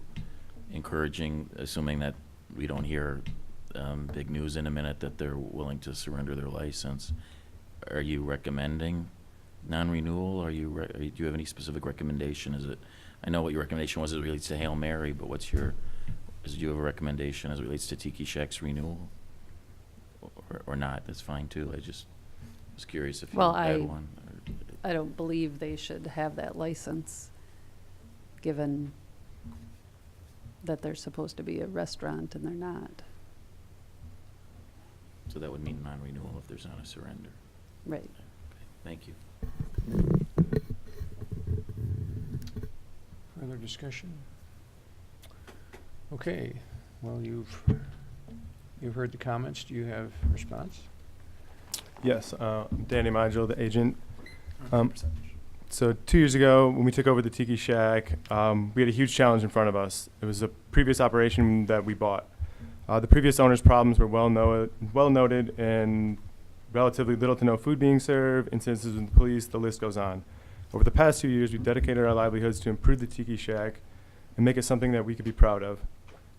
encouraging, assuming that we don't hear big news in a minute that they're willing to surrender their license, are you recommending non-renewal? Do you have any specific recommendation? Is it, I know what your recommendation was as it relates to Hail Mary, but do you have a recommendation as it relates to Tiki Shack's renewal? Or not, that's fine too. I just was curious if you Well, had one. I don't believe they should have that license, given that they're supposed to be a restaurant and they're not. So that would mean non-renewal if there's not a surrender. Right. Okay, thank you. Further discussion? Okay, well, you've heard the comments. Do you have a response? Yes, Danny Module, the agent. So 2 years ago, when we took over the Tiki Shack, we had a huge challenge in front of us. It was a previous operation that we bought. The previous owner's problems were well noted, and relatively little to no food being served, incidences with the police, the list goes on. Over the past 2 years, we've dedicated our livelihoods to improve the Tiki Shack and make it something that we could be proud of.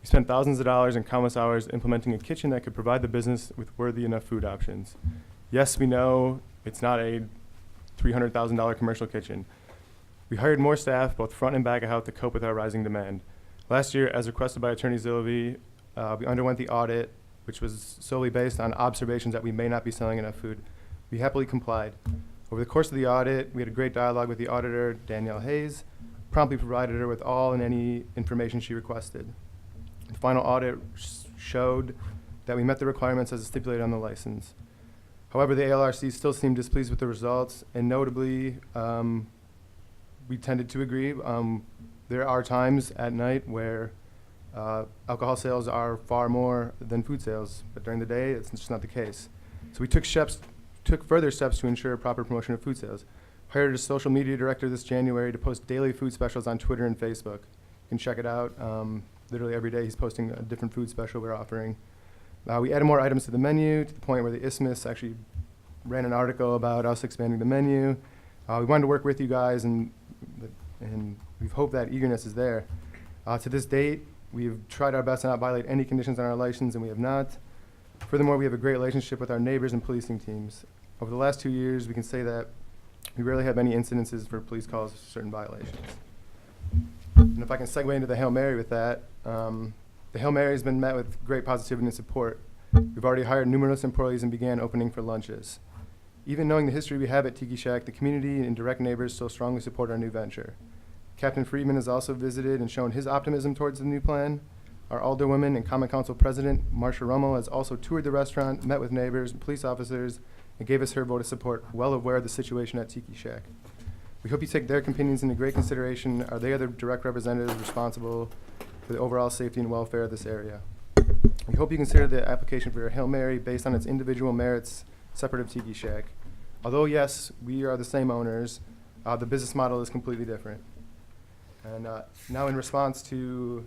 We spent thousands of dollars and countless hours implementing a kitchen that could provide the business with worthy enough food options. Yes, we know it's not a $300,000 commercial kitchen. We hired more staff, both front and back of house, to cope with our rising demand. Last year, as requested by Attorney Zilvey, we underwent the audit, which was solely based on observations that we may not be selling enough food. We happily complied. Over the course of the audit, we had a great dialogue with the auditor, Danielle Hayes, promptly provided her with all and any information she requested. The final audit showed that we met the requirements as stipulated on the license. However, the ALRC still seemed displeased with the results, and notably, we tended to agree. There are times at night where alcohol sales are far more than food sales, but during the day, it's just not the case. So we took further steps to ensure proper promotion of food sales. Hired a social media director this January to post daily food specials on Twitter and Facebook. You can check it out. Literally every day he's posting a different food special we're offering. We added more items to the menu to the point where the Isthmus actually ran an article about us expanding the menu. We wanted to work with you guys, and we hope that eagerness is there. To this date, we've tried our best to not violate any conditions on our license, and we have not. Furthermore, we have a great relationship with our neighbors and policing teams. Over the last 2 years, we can say that we rarely have any incidences for police calls for certain violations. And if I can segue into the Hail Mary with that, the Hail Mary has been met with great positivity and support. We've already hired numerous employees and began opening for lunches. Even knowing the history we have at Tiki Shack, the community and direct neighbors still strongly support our new venture. Captain Friedman has also visited and shown his optimism towards the new plan. Our alderwoman and Common Council President, Marcia Rummel, has also toured the restaurant, met with neighbors and police officers, and gave us her vote of support, well aware of the situation at Tiki Shack. We hope you take their opinions into great consideration. They are the direct representatives responsible for the overall safety and welfare of this area. We hope you consider the application for Hail Mary based on its individual merits, separate of Tiki Shack. Although, yes, we are the same owners, the business model is completely different. And now in response to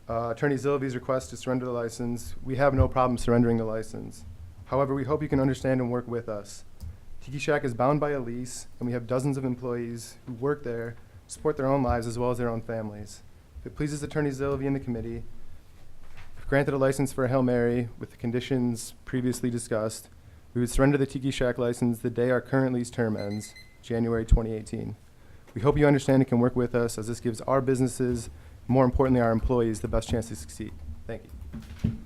Attorney Zilvey's request to surrender the license, we have no problem surrendering the license. However, we hope you can understand and work with us. Tiki Shack is bound by a lease, and we have dozens of employees who work there, support their own lives as well as their own families. If it pleases Attorney Zilvey and the committee, if granted a license for a Hail Mary with the conditions previously discussed, we would surrender the Tiki Shack license the day our current lease term ends, January 2018. We hope you understand and can work with us, as this gives our businesses, more importantly our employees, the best chance to succeed. Thank you.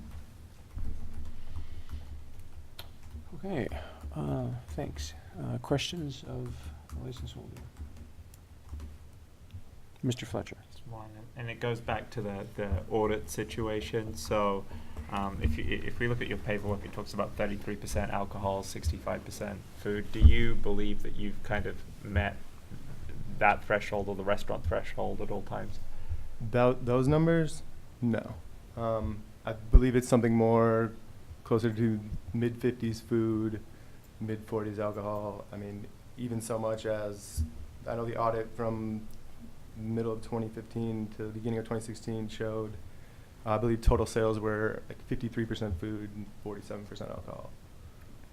Okay, thanks. Questions of the license holder? Mr. Fletcher. One, and it goes back to the audit situation. So if we look at your paperwork, it talks about 33% alcohol, 65% food. Do you believe that you've kind of met that threshold or the restaurant threshold at all times? Those numbers? No. I believe it's something more closer to mid-50s food, mid-40s alcohol. I mean, even so much as, I know the audit from middle of 2015 to the beginning of 2016 showed I believe total sales were like 53% food and 47% alcohol.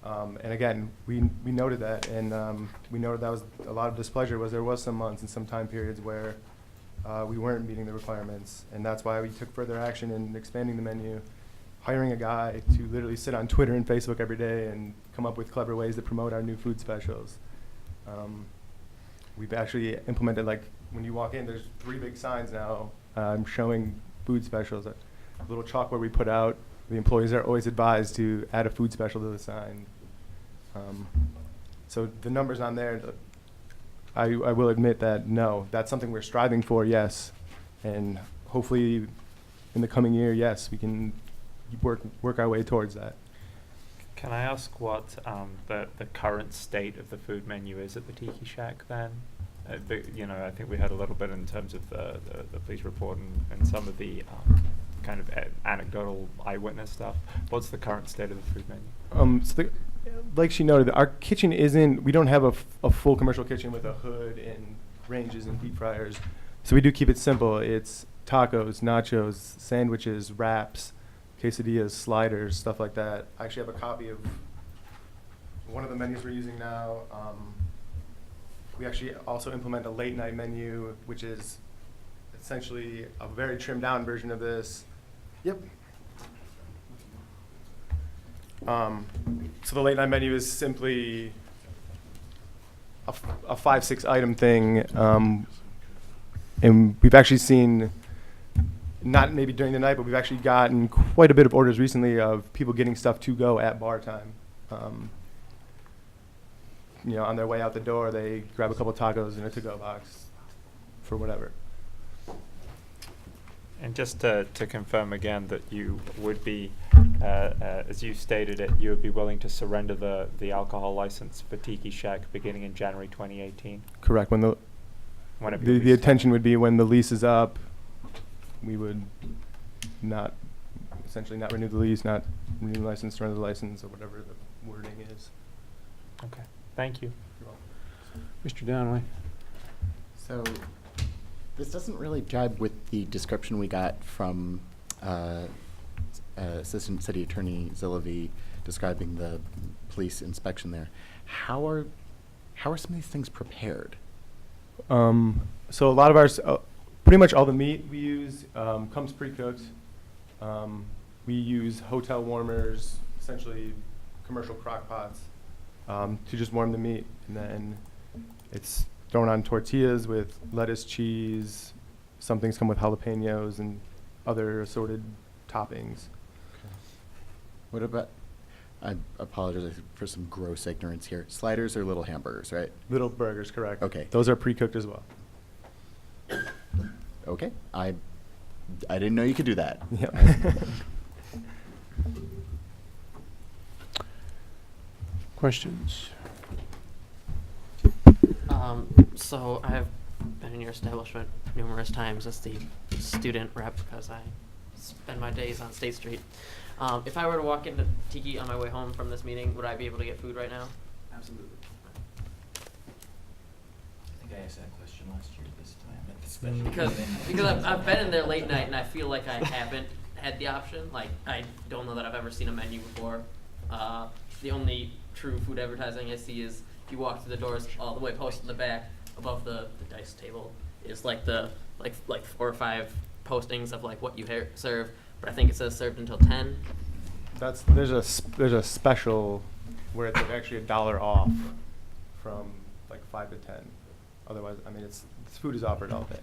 And again, we noted that, and we noted that was a lot of displeasure. There was some months and some time periods where we weren't meeting the requirements, and that's why we took further action in expanding the menu, hiring a guy to literally sit on Twitter and Facebook every day and come up with clever ways to promote our new food specials. We've actually implemented, like, when you walk in, there's 3 big signs now showing food specials. A little chalkboard we put out. The employees are always advised to add a food special to the sign. So the numbers on there, I will admit that, no, that's something we're striving for, yes. And hopefully in the coming year, yes, we can work our way towards that. Can I ask what the current state of the food menu is at the Tiki Shack then? I think we had a little bit in terms of the police report and some of the kind of anecdotal eyewitness stuff. What's the current state of the food menu? Like she noted, our kitchen we don't have a full commercial kitchen with a hood and ranges and deep fryers. So we do keep it simple. It's tacos, nachos, sandwiches, wraps, quesadillas, sliders, stuff like that. I actually have a copy of one of the menus we're using now. We actually also implement a late night menu, which is essentially a very trimmed down version of this. Yep. So the late night menu is simply a 5-6 item thing. And we've actually seen, not maybe during the night, but we've actually gotten quite a bit of orders recently of people getting stuff to go at bar time. On their way out the door, they grab a couple tacos in a to-go box for whatever. And just to confirm again that you would be, as you stated it, you would be willing to surrender the alcohol license for Tiki Shack beginning in January 2018? Correct. When the intention would be when the lease is up, we would essentially not renew the lease, not renew the license, surrender the license, or whatever the wording is. Okay. Thank you. Mr. Donnelly. So this doesn't really jibe with the description we got from Assistant City Attorney Zillavi describing the police inspection there. How are some of these things prepared? So a lot of ours, pretty much all the meat we use comes pre-cooked. We use hotel warmers, essentially commercial crock pots, to just warm the meat, and then it's thrown on tortillas with lettuce, cheese. Some things come with jalapenos and other assorted toppings. Okay. What about, I apologize for some gross ignorance here. Sliders are little hamburgers, right? Little burgers, correct. Okay. Those are pre-cooked as well. Okay. I didn't know you could do that. Yeah. Questions? So I've been in your establishment numerous times as the student rep because I spend my days on State Street. If I were to walk into Tiki on my way home from this meeting, would I be able to get food right now? Absolutely. I think I asked that question last year this time at the special Because I've been in there late night and I feel like I haven't had the option. Like, I don't know that I've ever seen a menu before. The only true food advertising I see is if you walk through the doors all the way posted in the back above the dice table is like the like 4 or 5 postings of like what you serve, but I think it says served until 10. There's a special where it's like actually $1 off from like 5 to 10. Otherwise, I mean, this food is offered all day.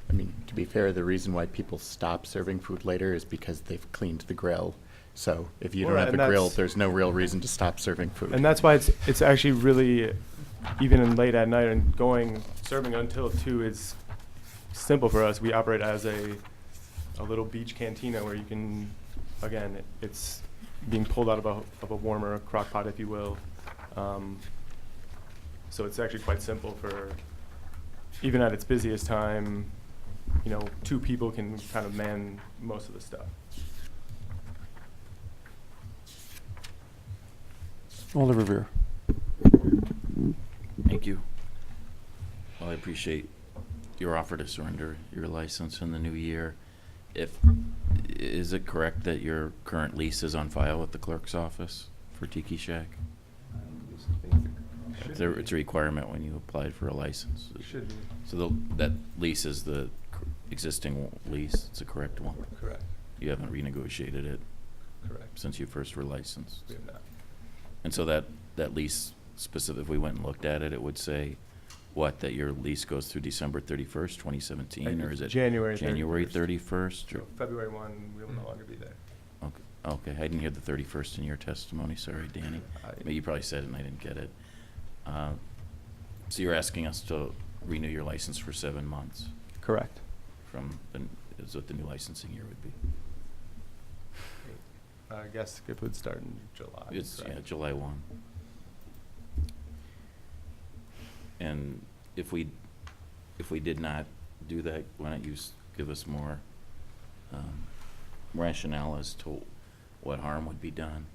I mean, to be fair, the reason why people stop serving food later is because they've cleaned the grill. So if you don't have a grill, there's no real reason to stop serving food. And that's why it's actually really, even in late at night and serving until 2 is simple for us. We operate as a little beach cantina where you can, again, it's being pulled out of a warmer crock pot, if you will. So it's actually quite simple for, even at its busiest time, 2 people can kind of man most of the stuff. Alder Revere. Thank you. Well, I appreciate your offer to surrender your license in the new year, is it correct that your current lease is on file at the clerk's office for Tiki Shack? It's a requirement when you applied for a license. It should be. So that lease is the existing lease, it's the correct one? Correct. You haven't renegotiated it Correct. since you first were licensed? We have not. And so that lease specific, if we went and looked at it, it would say what, that your lease goes through December 31st, 2017, or is it January 31st? Or? So February 1, we will no longer be there. Okay, I didn't hear the 31st in your testimony, sorry, Danny. You probably said it and I didn't get it. So you're asking us to renew your license for 7 months? Correct. Is what the new licensing year would be? I guess it would start in July. It's, correct? yeah, July 1. And if we did not do that, why don't you give us more rationale as to what harm would be done?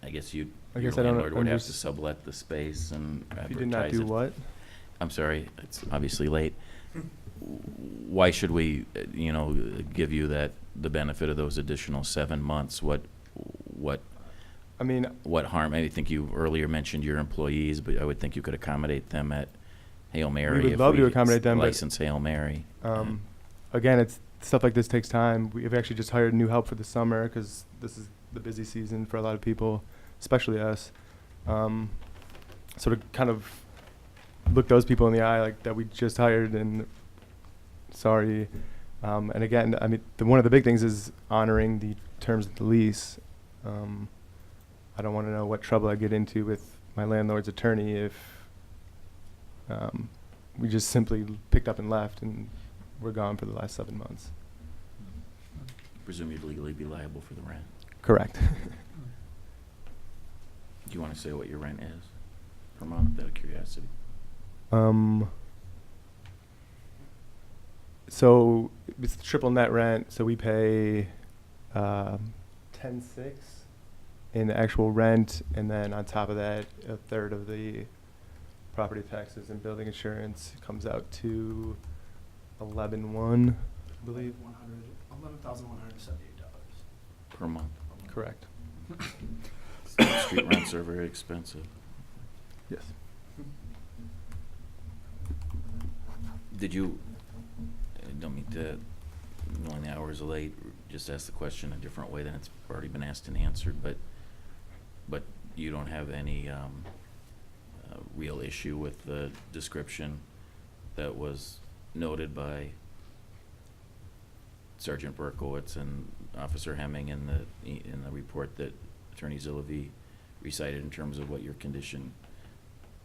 I guess your landlord would have to sublet the space and advertise it. If you did not do what? I'm sorry, it's obviously late. Why should we, give you the benefit of those additional 7 months? What harm? I think you earlier mentioned your employees, but I would think you could accommodate them at Hail Mary. We would love to accommodate them. License Hail Mary. Again, stuff like this takes time. We've actually just hired new help for the summer because this is the busy season for a lot of people, especially us. So to kind of look those people in the eye like that we just hired and sorry. And again, I mean, one of the big things is honoring the terms of the lease. I don't want to know what trouble I get into with my landlord's attorney if we just simply picked up and left and we're gone for the last 7 months. Presume you'd legally be liable for the rent. Correct. Do you want to say what your rent is per month, out of curiosity? So it's triple net rent, so we pay $10,600 in the actual rent, and then on top of that, a third of the property taxes and building insurance comes out to $11,100, I believe. $11,178 Per month. Correct. Street rents are very expensive. Yes. Did you, I don't mean to, knowing the hours are late, just ask the question a different way than it's already been asked and answered, but you don't have any real issue with the description that was noted by Sergeant Berkowitz and Officer Hemming in the report that Attorney Zillavi recited in terms of what your condition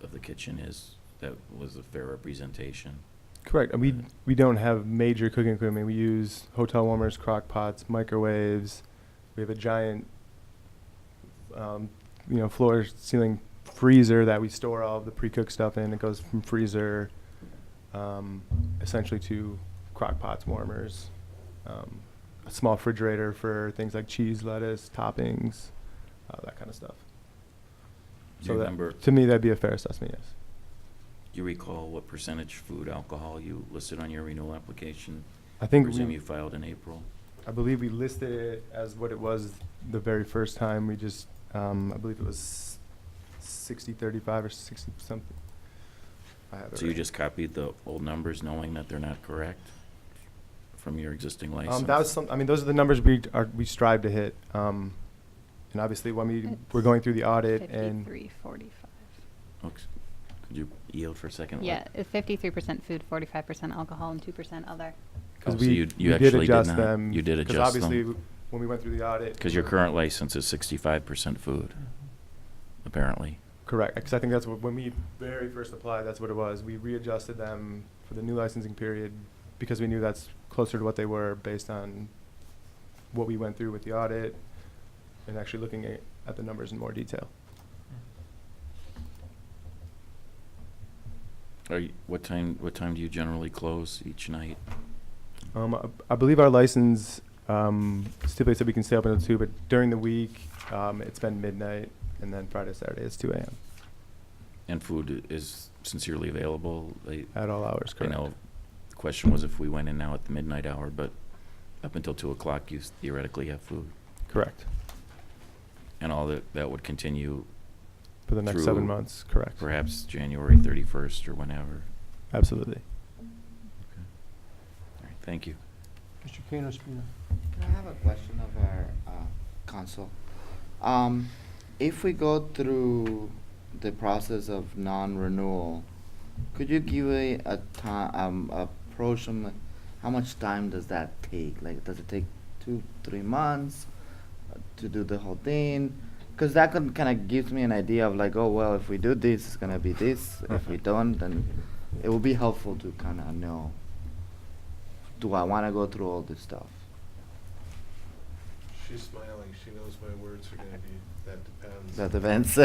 of the kitchen is? That was a fair representation. Correct. And we don't have major cooking equipment. We use hotel warmers, crock pots, microwaves. We have a giant, floor ceiling freezer that we store all of the pre-cooked stuff in. It goes from freezer, essentially to crock pots, warmers, a small refrigerator for things like cheese, lettuce, toppings, that kind of stuff. Do you remember? To me, that'd be a fair assessment, yes. Do you recall what percentage food alcohol you listed on your renewal application? I think presume you filed in April. I believe we listed it as what it was the very first time. We just, I believe it was 60-35 or 60 something. So you just copied the old numbers knowing that they're not correct from your existing license? That was those are the numbers we strive to hit. And obviously when we're going through the audit and 53.45. Okay. Could you yield for a second? Yeah, it's 53% food, 45% alcohol, and 2% other. Because so you did adjust them. You did adjust them. Because obviously when we went through the audit. Because your current license is 65% food, apparently. Correct. Because I think that's when we very first applied, that's what it was. We readjusted them for the new licensing period because we knew that's closer to what they were based on what we went through with the audit and actually looking at the numbers in more detail. What time do you generally close each night? I believe our license stipulates that we can stay open until 2, but during the week, it's been midnight, and then Friday, Saturday, it's 2 a.m. And food is sincerely available? At all hours, correct. I know question was if we went in now at the midnight hour, but up until 2 o'clock, you theoretically have food. Correct. And all that would continue For the next through 7 months, correct. Perhaps January 31st or whenever. Absolutely. All right, thank you. Mr. Kano Spina. Can I have a question of our council? If we go through the process of non-renewal, could you give a time, approximate, how much time does that take? Like, does it take 2-3 months to do the whole thing? Because that kind of gives me an idea of like, oh, well, if we do this, it's going to be this. If we don't, then it will be helpful to kind of know, do I want to go through all this stuff? She's smiling. She knows my words are going to be, that depends. That depends.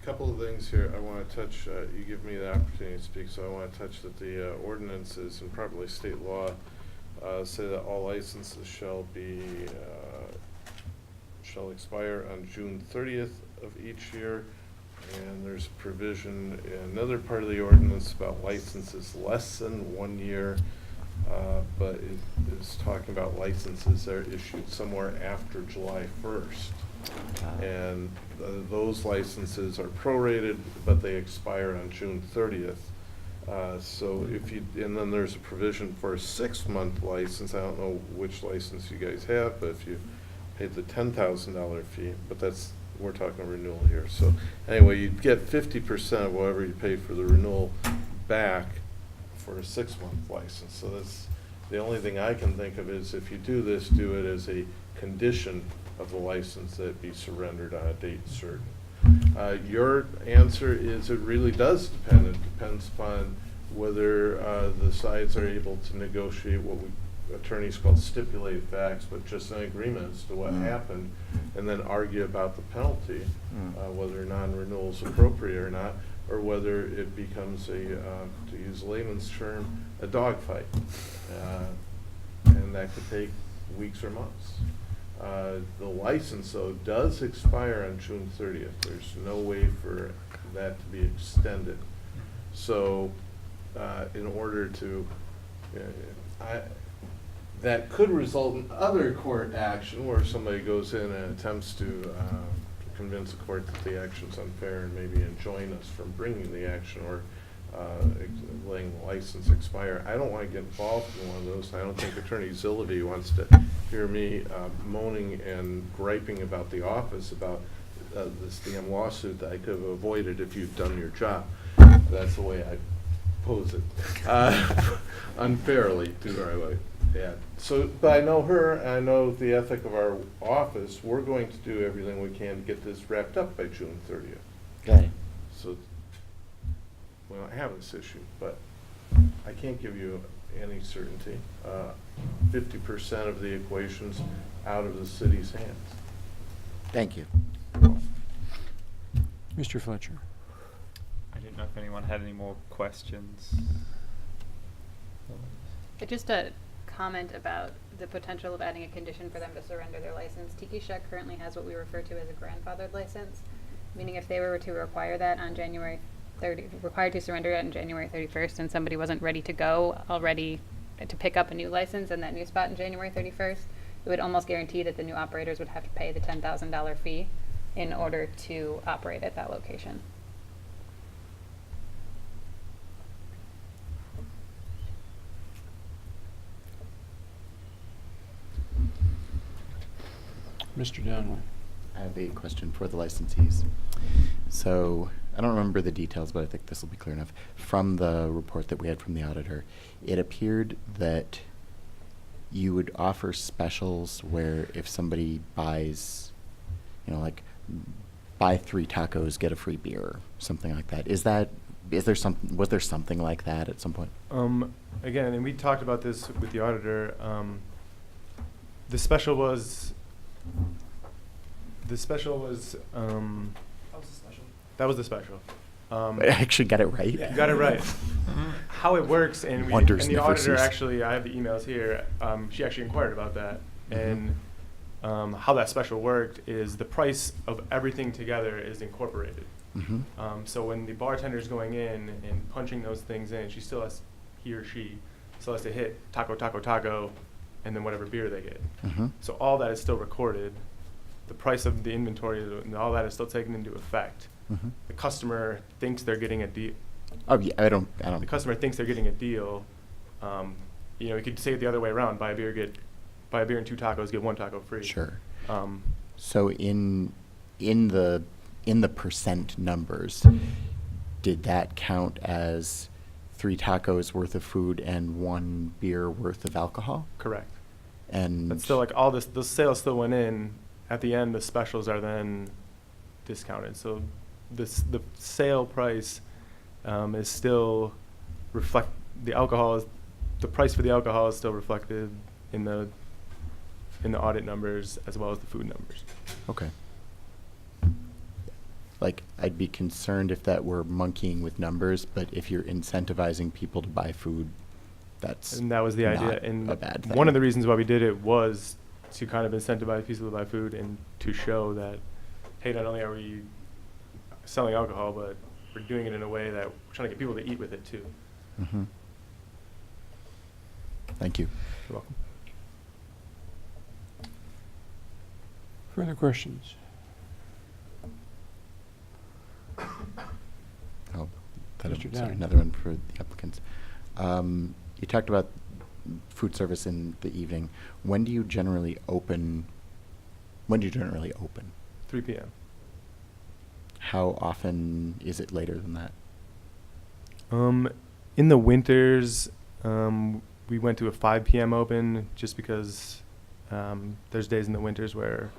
Couple of things here I want to touch. You give me the opportunity to speak, so I want to touch that the ordinances and probably state law say that all licenses shall expire on June 30th of each year. And there's provision in another part of the ordinance about licenses less than 1 year, but it is talking about licenses that are issued somewhere after July 1st. And those licenses are prorated, but they expire on June 30th. So and then there's a provision for a 6-month license. I don't know which license you guys have, but if you paid the $10,000 fee, but we're talking renewal here. So anyway, you'd get 50% of whatever you pay for the renewal back for a 6-month license. So that's the only thing I can think of is if you do this, do it as a condition of the license that it be surrendered on a date certain. Your answer is it really does depend. It depends upon whether the sides are able to negotiate what attorneys call stipulated facts, but just an agreement as to what happened, and then argue about the penalty, whether non-renewal is appropriate or not, or whether it becomes to use a layman's term, a dogfight. And that could take weeks or months. The license, though, does expire on June 30th. There's no way for that to be extended. So in order to, that could result in other court action where somebody goes in and attempts to convince the court that the action's unfair and maybe enjoin us from bringing the action or letting the license expire. I don't want to get involved in one of those. I don't think Attorney Zillavy wants to hear me moaning and griping about the office about this damn lawsuit that I could have avoided if you'd done your job. That's the way I pose it. Unfairly, to her. Yeah. So, but I know her, and I know the ethic of our office. We're going to do everything we can to get this wrapped up by June 30th. Got it. So we don't have this issue, but I can't give you any certainty. 50% of the equation's out of the city's hands. Thank you. Mr. Fletcher. I didn't know if anyone had any more questions. Just a comment about the potential of adding a condition for them to surrender their license. Tiki Shack currently has what we refer to as a grandfathered license, meaning if they were to require that on January 30, required to surrender it on January 31st, and somebody wasn't ready to go already to pick up a new license in that new spot on January 31st, it would almost guarantee that the new operators would have to pay the $10,000 fee in order to operate at that location. Mr. Downway. I have a question for the licensees. So I don't remember the details, but I think this will be clear enough. From the report that we had from the auditor, it appeared that you would offer specials where if somebody buys, like buy 3 tacos, get a free beer, something like that. Was there something like that at some point? Again, and we talked about this with the auditor. The special was. That was the special. I actually got it right. You got it right. How it works, and the auditor actually, I have the emails here. She actually inquired about that, and how that special worked is the price of everything together is incorporated. So when the bartender's going in and punching those things in, he or she still has to hit taco, taco, taco, and then whatever beer they get. So all that is still recorded. The price of the inventory and all that is still taken into effect. The customer thinks they're getting a deal. Oh, yeah, I don't. The customer thinks they're getting a deal. You could say it the other way around: buy a beer and 2 tacos, get 1 taco free. Sure. So in the percent numbers, did that count as 3 tacos worth of food and 1 beer worth of alcohol? Correct. And But still, all the sales still went in. At the end, the specials are then discounted. So the sale price is still the price for the alcohol is still reflected in the audit numbers as well as the food numbers. Okay. Like, I'd be concerned if that were monkeying with numbers, but if you're incentivizing people to buy food, And that was the idea. not And a bad thing. one of the reasons why we did it was to kind of incentivize people to buy food and to show that, hey, not only are we selling alcohol, but we're doing it in a way that we're trying to get people to eat with it too. Thank you. You're welcome. Further questions? Oh, Mr. sorry, Downing. another one for the applicants. You talked about food service in the evening. When do you generally open? 3 p.m. How often is it later than that? In the winters, we went to a 5 p.m. open just because there's days in the winters where,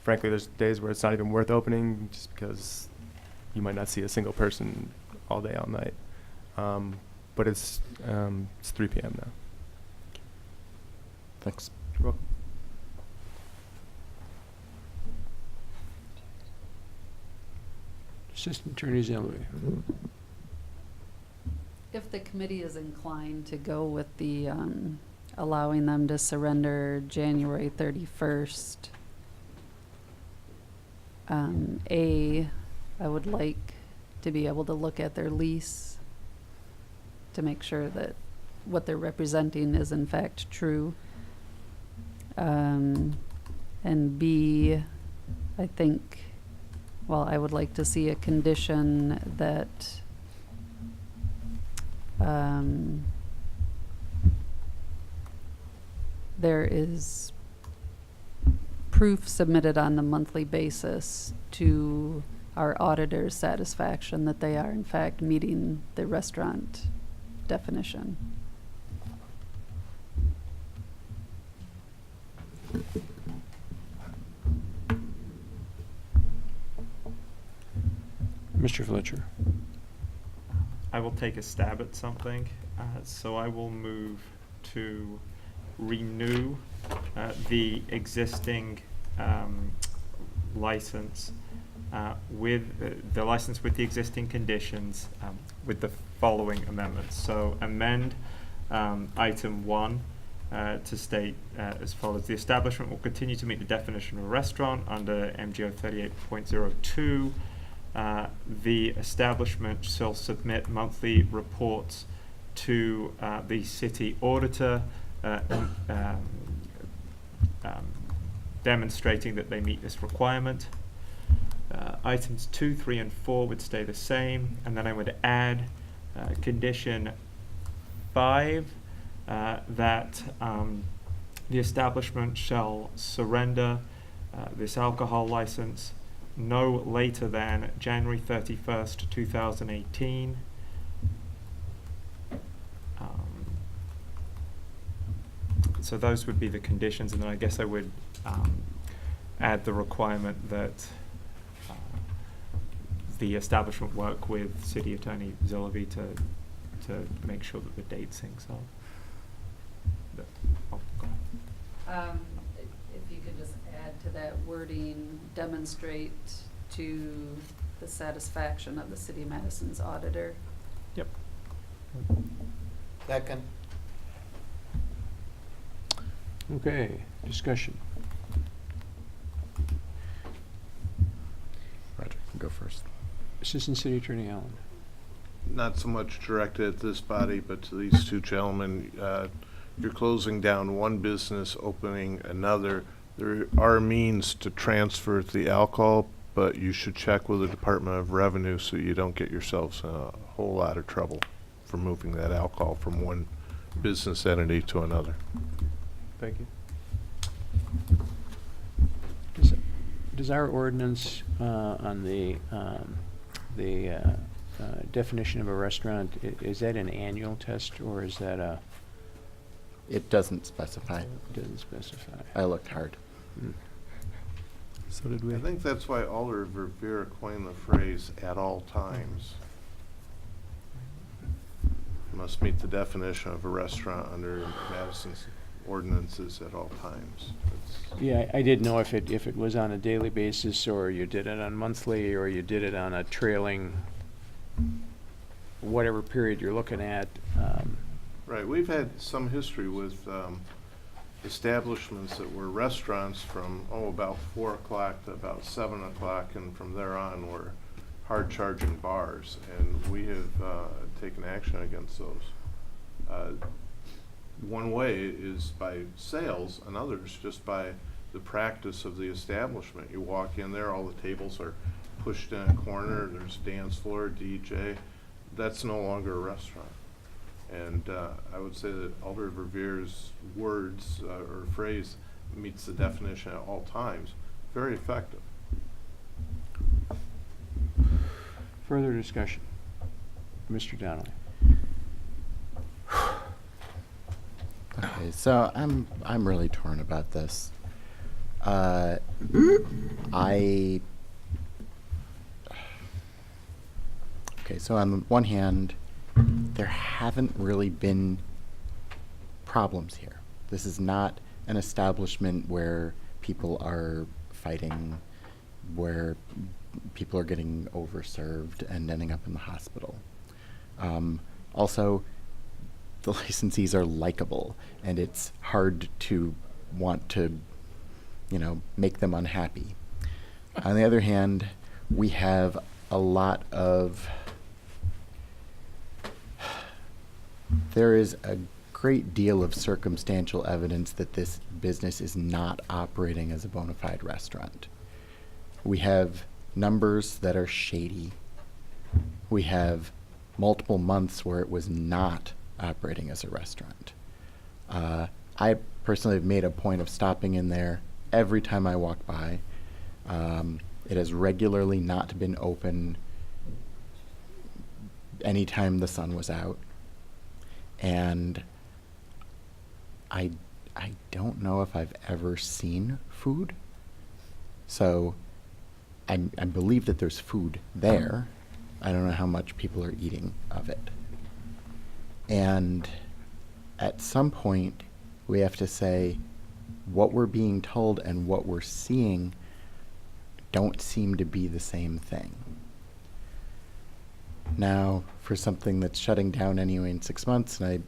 frankly, there's days where it's not even worth opening just because you might not see a single person all day, all night. But it's 3 p.m. now. Thanks. You're welcome. Assistant Attorney Zellwey. If the committee is inclined to go with the allowing them to surrender January 31st, I would like to be able to look at their lease to make sure that what they're representing is in fact true. And B, I think, I would like to see a condition that there is proof submitted on a monthly basis to our auditor's satisfaction that they are in fact meeting the restaurant definition. Mr. Fletcher. I will take a stab at something. So I will move to renew the existing license with the license with the existing conditions with the following amendments. So amend item 1 to state as follows: the establishment will continue to meet the definition of a restaurant under MGO 38.02. The establishment shall submit monthly reports to the city auditor demonstrating that they meet this requirement. Items 2, 3, and 4 would stay the same, and then I would add condition 5 that the establishment shall surrender this alcohol license no later than January 31st, 2018. So those would be the conditions, and then I guess I would add the requirement that the establishment work with City Attorney Zillaby to make sure that the date syncs up. Go ahead. If you could just add to that wording, demonstrate to the satisfaction of the City of Madison's auditor. Yep. Second. Okay, discussion. Roger, go first. Assistant City Attorney Allen. Not so much directed at this body, but to these two gentlemen. You're closing down one business, opening another. There are means to transfer the alcohol, but you should check with the Department of Revenue so you don't get yourselves in a whole lot of trouble for moving that alcohol from one business entity to another. Thank you. Does our ordinance on the definition of a restaurant, is that an annual test or is that a? It doesn't specify. It doesn't specify. I looked hard. So did we. I think that's why Alder Rivera coined the phrase "at all times." Must meet the definition of a restaurant under Madison's ordinances at all times. Yeah, I didn't know if it was on a daily basis or you did it on monthly or you did it on a trailing, whatever period you're looking at. Right, we've had some history with establishments that were restaurants from, about 4 o'clock to about 7 o'clock, and from there on were hard-charging bars, and we have taken action against those. One way is by sales, and others just by the practice of the establishment. You walk in there, all the tables are pushed in a corner, there's a dance floor, DJ. That's no longer a restaurant. And I would say that Alder Rivera's words or phrase meets the definition at all times. Very effective. Further discussion. Mr. Donnelly. Okay, so I'm really torn about this. Okay, so on the one hand, there haven't really been problems here. This is not an establishment where people are fighting, where people are getting overserved and ending up in the hospital. Also, the licensees are likable, and it's hard to want to, make them unhappy. On the other hand, we have a lot of, there is a great deal of circumstantial evidence that this business is not operating as a bona fide restaurant. We have numbers that are shady. We have multiple months where it was not operating as a restaurant. I personally have made a point of stopping in there every time I walk by. It has regularly not been open anytime the sun was out. And I don't know if I've ever seen food. So I believe that there's food there. I don't know how much people are eating of it. And at some point, we have to say what we're being told and what we're seeing don't seem to be the same thing. Now, for something that's shutting down anyway in 6 months, and I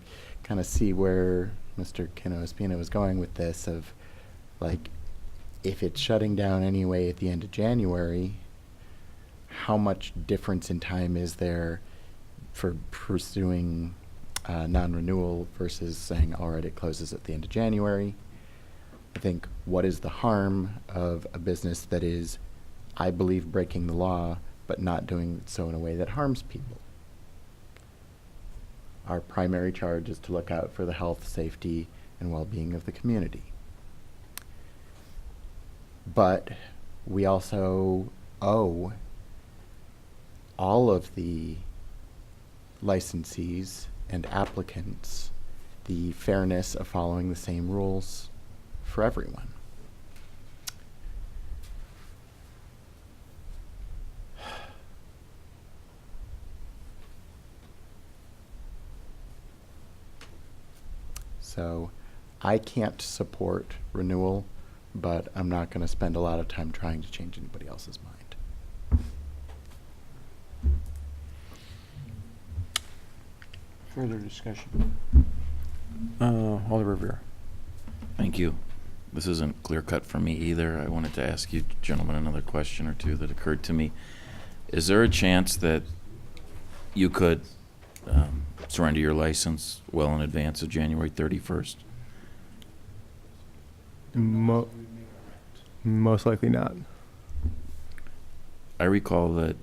kind of see where Mr. Kino-Espina was going with this of, like, if it's shutting down anyway at the end of January, how much difference in time is there for pursuing non-renewal versus saying, all right, it closes at the end of January? I think, what is the harm of a business that is, I believe, breaking the law, but not doing so in a way that harms people? Our primary charge is to look out for the health, safety, and well-being of the community. But we also owe all of the licensees and applicants the fairness of following the same rules for everyone. So I can't support renewal, but I'm not going to spend a lot of time trying to change anybody else's mind. Further discussion. Alder Rivera. Thank you. This isn't clear cut for me either. I wanted to ask you gentlemen another question or two that occurred to me. Is there a chance that you could surrender your license well in advance of January 31st? Most likely not. I recall that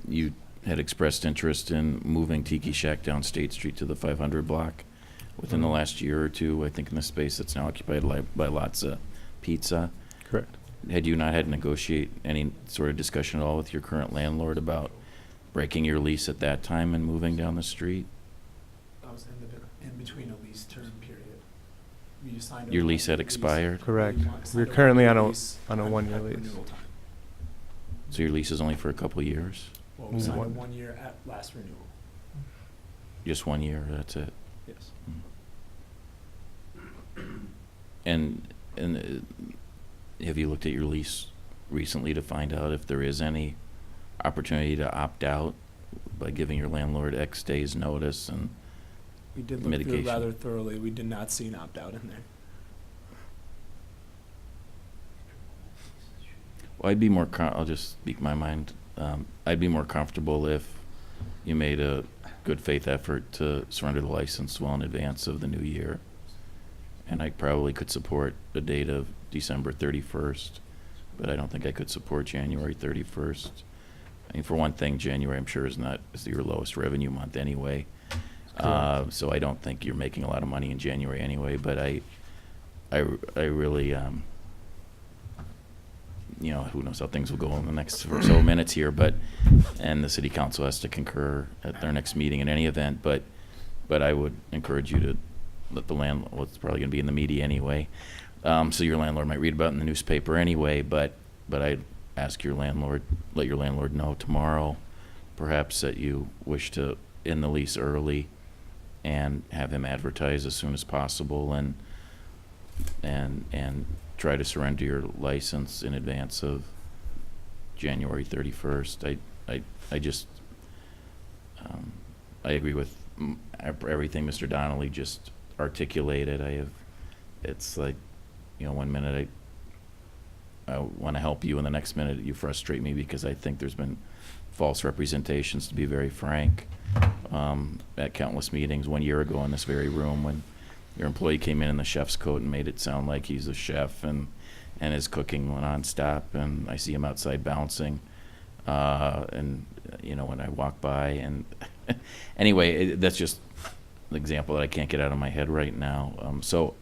you had expressed interest in moving Tiki Shack down State Street to the 500 block within the last year or two, I think in the space that's now occupied by Latza Pizza. Correct. Had you not had to negotiate any sort of discussion at all with your current landlord about breaking your lease at that time and moving down the street? I was in between a lease term period. We just signed Your a lease had lease. expired? Correct. We We're signed currently on one-year a lease on a at- 1-year at lease. renewal time. So your lease is only for a couple of years? Well, we signed a One. 1 year at last renewal. Just 1 year, that's it? Yes. And have you looked at your lease recently to find out if there is any opportunity to opt out by giving your landlord X days notice and We did look through it mitigation? rather thoroughly. We did not see an opt out in there. Well, I'd be more, I'll just speak my mind. I'd be more comfortable if you made a good faith effort to surrender the license well in advance of the new year. And I probably could support the date of December 31st, but I don't think I could support January 31st. I mean, for one thing, January, I'm sure, is your lowest revenue month anyway. So I don't think you're making a lot of money in January anyway, but I really, you know, who knows how things will go in the next several minutes here, and the city council has to concur at their next meeting in any event, but I would encourage you to let the landlord, well, it's probably gonna be in the media anyway, so your landlord might read about it in the newspaper anyway, but I'd ask your landlord, let your landlord know tomorrow, perhaps, that you wish to end the lease early and have him advertise as soon as possible and try to surrender your license in advance of January 31st. I just, I agree with everything Mr. Donnelly just articulated. It's like, you know, 1 minute I want to help you, and the next minute you frustrate me because I think there's been false representations, to be very frank, at countless meetings 1 year ago in this very room when your employee came in the chef's coat and made it sound like he's a chef and is cooking nonstop, and I see him outside bouncing, and you know, when I walk by, and anyway, that's just an example that I can't get out of my head right now. So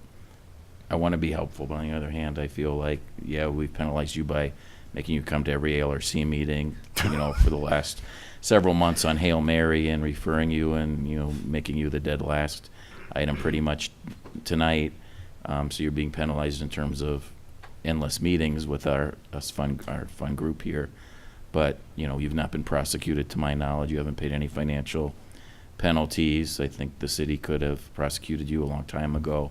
I want to be helpful, but on the other hand, I feel like, yeah, we've penalized you by making you come to every ALRC meeting, you know, for the last several months on Hail Mary and referring you and, you know, making you the dead last item pretty much tonight. So you're being penalized in terms of endless meetings with our fun group here. But, you know, you've not been prosecuted to my knowledge. You haven't paid any financial penalties. I think the city could have prosecuted you a long time ago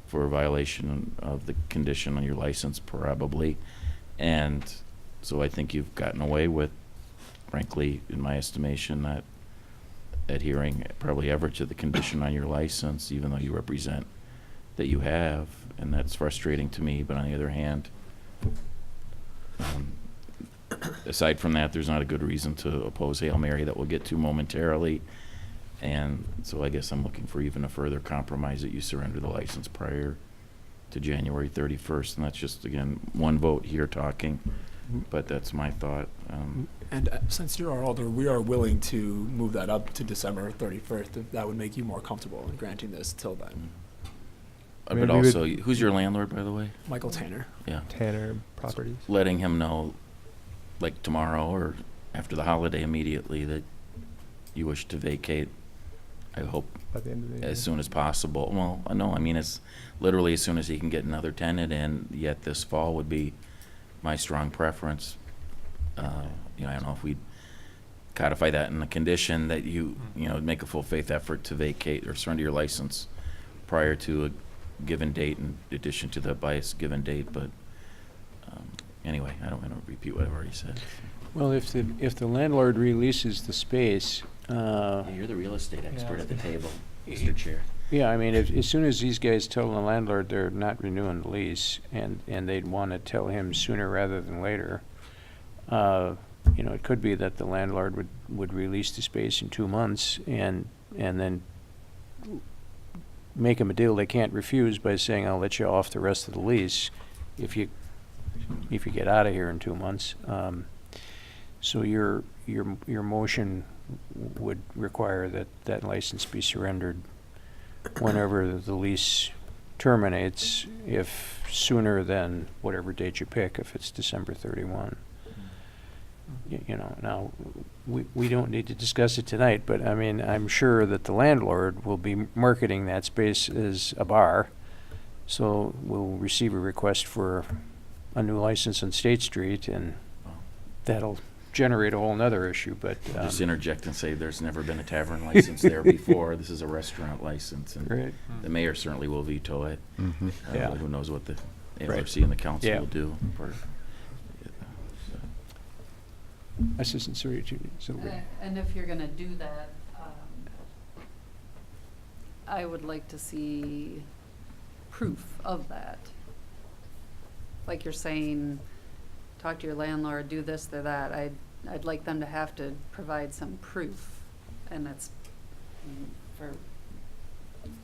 for a violation of the condition on your license, probably. And so I think you've gotten away with, frankly, in my estimation, not adhering probably ever to the condition on your license, even though you represent that you have, and that's frustrating to me. But on the other hand, aside from that, there's not a good reason to oppose Hail Mary that we'll get to momentarily. And so I guess I'm looking for even a further compromise that you surrender the license prior to January 31st. And that's just, again, one vote here talking, but that's my thought. And since you are older, we are willing to move that up to December 31st if that would make you more comfortable in granting this till then. But also, who's your landlord, by the way? Michael Tanner. Yeah. Tanner Properties. Letting him know, like tomorrow or after the holiday immediately, that you wish to vacate, I hope, By the end of the year. as soon as possible. Well, no, I mean, it's literally as soon as he can get another tenant in, yet this fall would be my strong preference. You know, I don't know if we'd codify that in the condition that you know, make a full faith effort to vacate or surrender your license prior to a given date in addition to the biased given date, but anyway, I don't want to repeat what I've already said. Well, if the landlord releases the space, You're the real estate expert at the table, Mr. Chair. yeah, I mean, as soon as these guys tell the landlord they're not renewing the lease, and they'd want to tell him sooner rather than later, you know, it could be that the landlord would release the space in 2 months and then make them a deal they can't refuse by saying, I'll let you off the rest of the lease if you get out of here in 2 months. So your motion would require that that license be surrendered whenever the lease terminates, if sooner than whatever date you pick, if it's December 31. You know, now, we don't need to discuss it tonight, but I mean, I'm sure that the landlord will be marketing that space as a bar, so we'll receive a request for a new license on State Street, and that'll generate a whole nother issue, but. Just interject and say there's never been a tavern license there before. This is a restaurant license, and Right. the mayor certainly will veto it. Mhm. Yeah. But who knows what the Right. LRC and the council Yeah. will do. Assistant Secretary Silver. And if you're gonna do that, I would like to see proof of that. Like you're saying, talk to your landlord, do this, do that. I'd like them to have to provide some proof. And that's for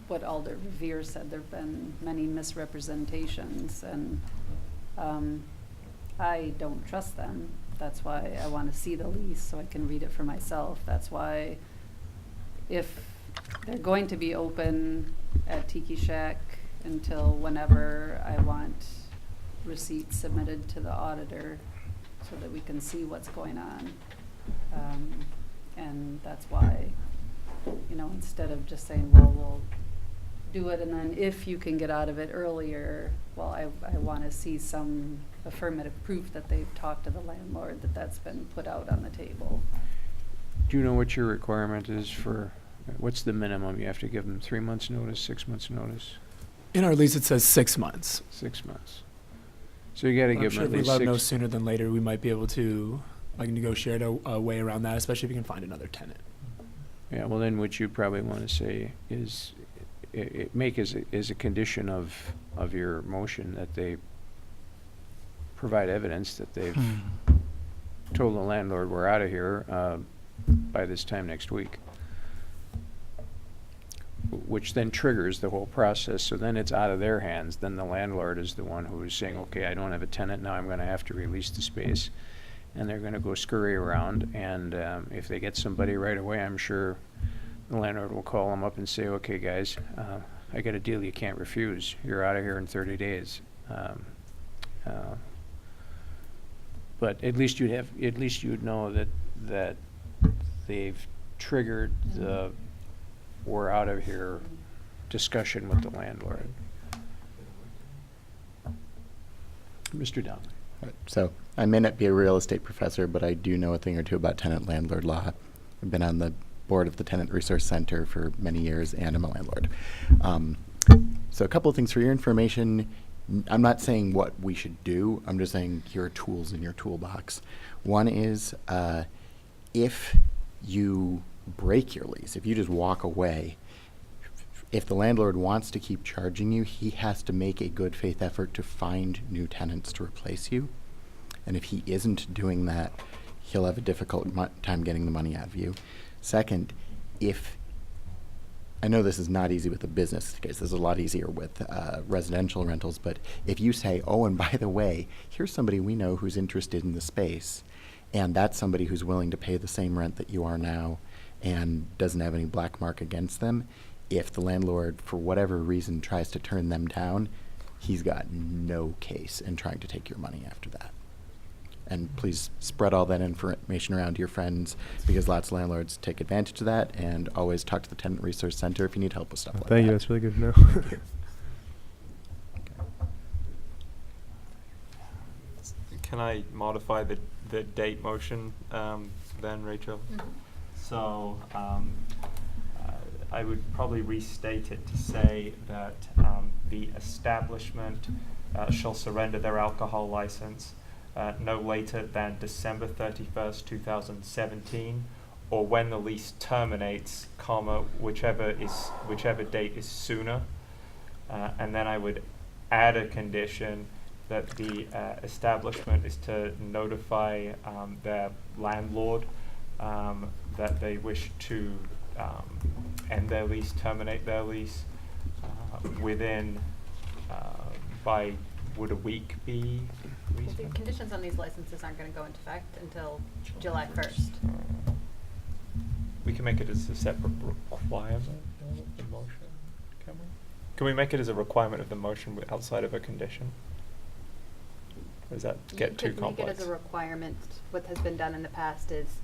what Alder Revere said, there've been many misrepresentations, and I don't trust them. That's why I want to see the lease so I can read it for myself. That's why if they're going to be open at Tiki Shack until whenever, I want receipts submitted to the auditor so that we can see what's going on. And that's why, you know, instead of just saying, well, we'll do it, and then if you can get out of it earlier, well, I want to see some affirmative proof that they've talked to the landlord, that that's been put out on the table. Do you know what your requirement is for, what's the minimum? You have to give them 3 months' notice, 6 months' notice? In our lease, it says 6 months. 6 months. So you gotta But I'm give sure them if at we let them know least 6. sooner than later, we might be able to negotiate a way around that, especially if you can find another tenant. Yeah, well, then what you probably want to say is, make as a condition of your motion that they provide evidence that they've told the landlord, we're out of here by this time next week. Which then triggers the whole process, so then it's out of their hands. Then the landlord is the one who is saying, okay, I don't have a tenant, now I'm gonna have to release the space. And they're gonna go scurry around, and if they get somebody right away, I'm sure the landlord will call them up and say, okay, guys, I got a deal you can't refuse. You're out of here in 30 days. But at least you'd know that they've triggered the we're out of here discussion with the landlord. Mr. Donnelly. So I may not be a real estate professor, but I do know a thing or two about tenant-landlord law. I've been on the board of the Tenant Resource Center for many years, and I'm a landlord. So a couple of things for your information. I'm not saying what we should do. I'm just saying here are tools in your toolbox. One is if you break your lease, if you just walk away, if the landlord wants to keep charging you, he has to make a good faith effort to find new tenants to replace you. And if he isn't doing that, he'll have a difficult time getting the money out of you. Second, I know this is not easy with a business case, this is a lot easier with residential rentals, but if you say, oh, and by the way, here's somebody we know who's interested in the space, and that's somebody who's willing to pay the same rent that you are now and doesn't have any black mark against them, if the landlord, for whatever reason, tries to turn them down, he's got no case in trying to take your money after that. And please spread all that information around to your friends, because lots of landlords take advantage of that, and always talk to the Tenant Resource Center if you need help with stuff like that. Thank you, that's really good to know. Can I modify the date motion then, Rachel? Mhm. So I would probably restate it to say that the establishment shall surrender their alcohol license no later than December 31st, 2017, or when the lease terminates, comma, whichever date is sooner. And then I would add a condition that the establishment is to notify their landlord that they wish to end their lease, terminate their lease within, would a week be The reasonable? conditions on these licenses aren't gonna go into effect until July 1st. We can make it as a separate requirement of the motion, can we? Can we make it as a requirement of the motion outside of a condition? Or does that get too complex? You could make it as a requirement. What has been done in the past is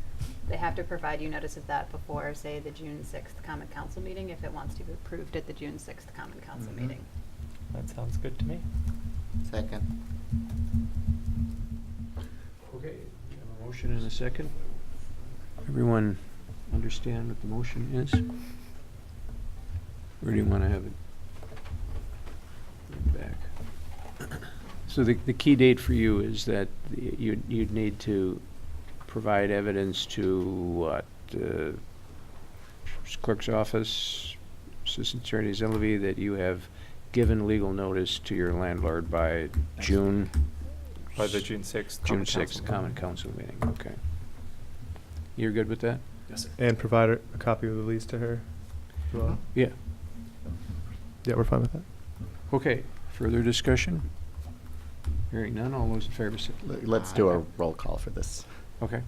they have to provide you notice of that before, say, the June 6th Common Council meeting, if it wants to be approved at the June 6th Common Council meeting. That sounds good to me. Second. Okay, we have a motion and a second. Everyone understand what the motion is? Or do you want to have it back? So the key date for you is that you'd need to provide evidence to what? Clerk's office, Assistant Attorney Zillaby, that you have given legal notice to your landlord by June? By the June 6th June Common Council 6th Common meeting. Council meeting, okay. You're good with that? Yes, sir. And provide a copy of the lease to her as well. Yeah. Yeah, we're fine with that. Okay, further discussion? Hearing none, all those in favor say. Let's do a roll call for this. Okay.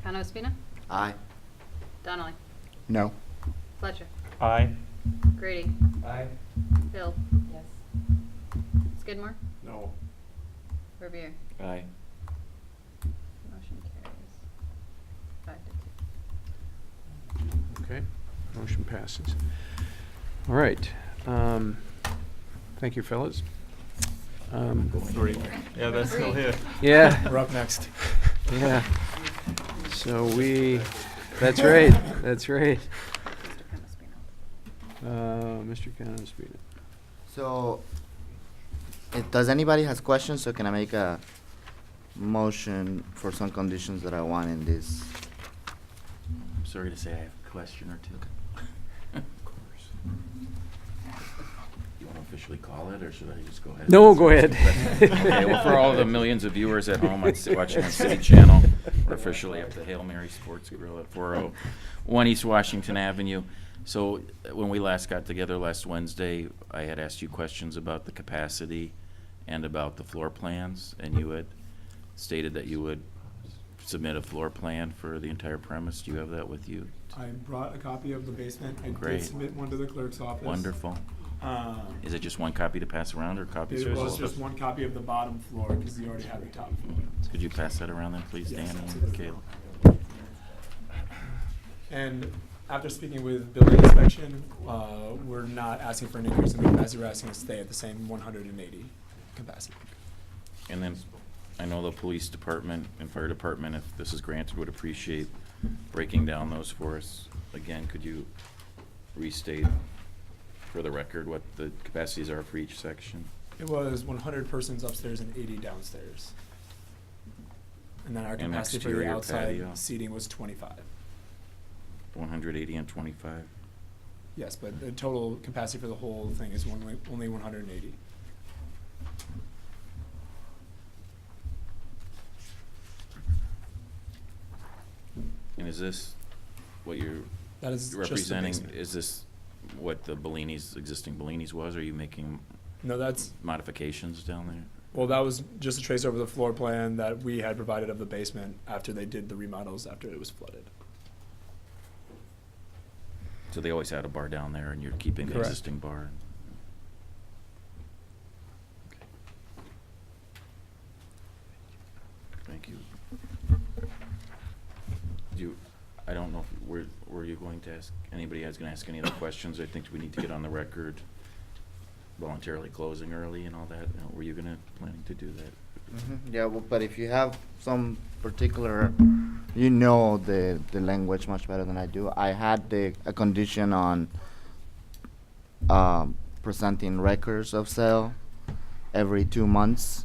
Cano Espina? Aye. Donnelly? No. Fletcher? Aye. Grady? Aye. Hill? Yes. Skidmore? No. Verbier? Aye. Motion carries 5-2. Okay, motion passes. All right, thank you, fellas. Yeah, they're still here. Yeah. We're up next. Yeah. So that's right, that's right. Mr. Cano-Espina. So, does anybody has questions, so can I make a motion for some conditions that I want in this? I'm sorry to say I have a question or two. Of course. You want to officially call it, or should I just go ahead? No, go ahead. Okay, well, for all the millions of viewers at home watching on City Channel, we're officially at the Hail Mary Sports Grill at 401 East Washington Avenue. So when we last got together last Wednesday, I had asked you questions about the capacity and about the floor plans, and you had stated that you would submit a floor plan for the entire premise. Do you have that with you? I brought a copy of the basement. I Great. did submit one to the clerk's office. Wonderful. Is it just one copy to pass around, or copies? It was just one copy of the bottom floor because you already had the top floor. Could you pass that around then, please, Yes, Danny and absolutely. Kayla? And after speaking with building inspection, we're not asking for an increase in capacity. We're asking to stay at the same 180 capacity. And then, I know the police department and fire department, if this is granted, would appreciate breaking down those for us. Again, could you restate for the record what the capacities are for each section? It was 100 persons upstairs and 80 downstairs. And then our And capacity for the exterior outside patio? seating was 25. 180 and 25? Yes, but the total capacity for the whole thing is only 180. And is this what you're That is just the representing? basement. Is this what the Bellini's, existing Bellini's was? Or are you making No, that's, modifications down there? well, that was just a trace over the floor plan that we had provided of the basement after they did the remodels after it was flooded. So they always had a bar down there, and you're keeping the Correct. existing bar? Okay. Thank you. I don't know, if were you going to ask, anybody is going to ask any other questions? I think we need to get on the record voluntarily closing early and all that. Were you planning to do that? Yeah, well, but if you have some particular, you know the language much better than I do. I had a condition on presenting records of sale every 2 months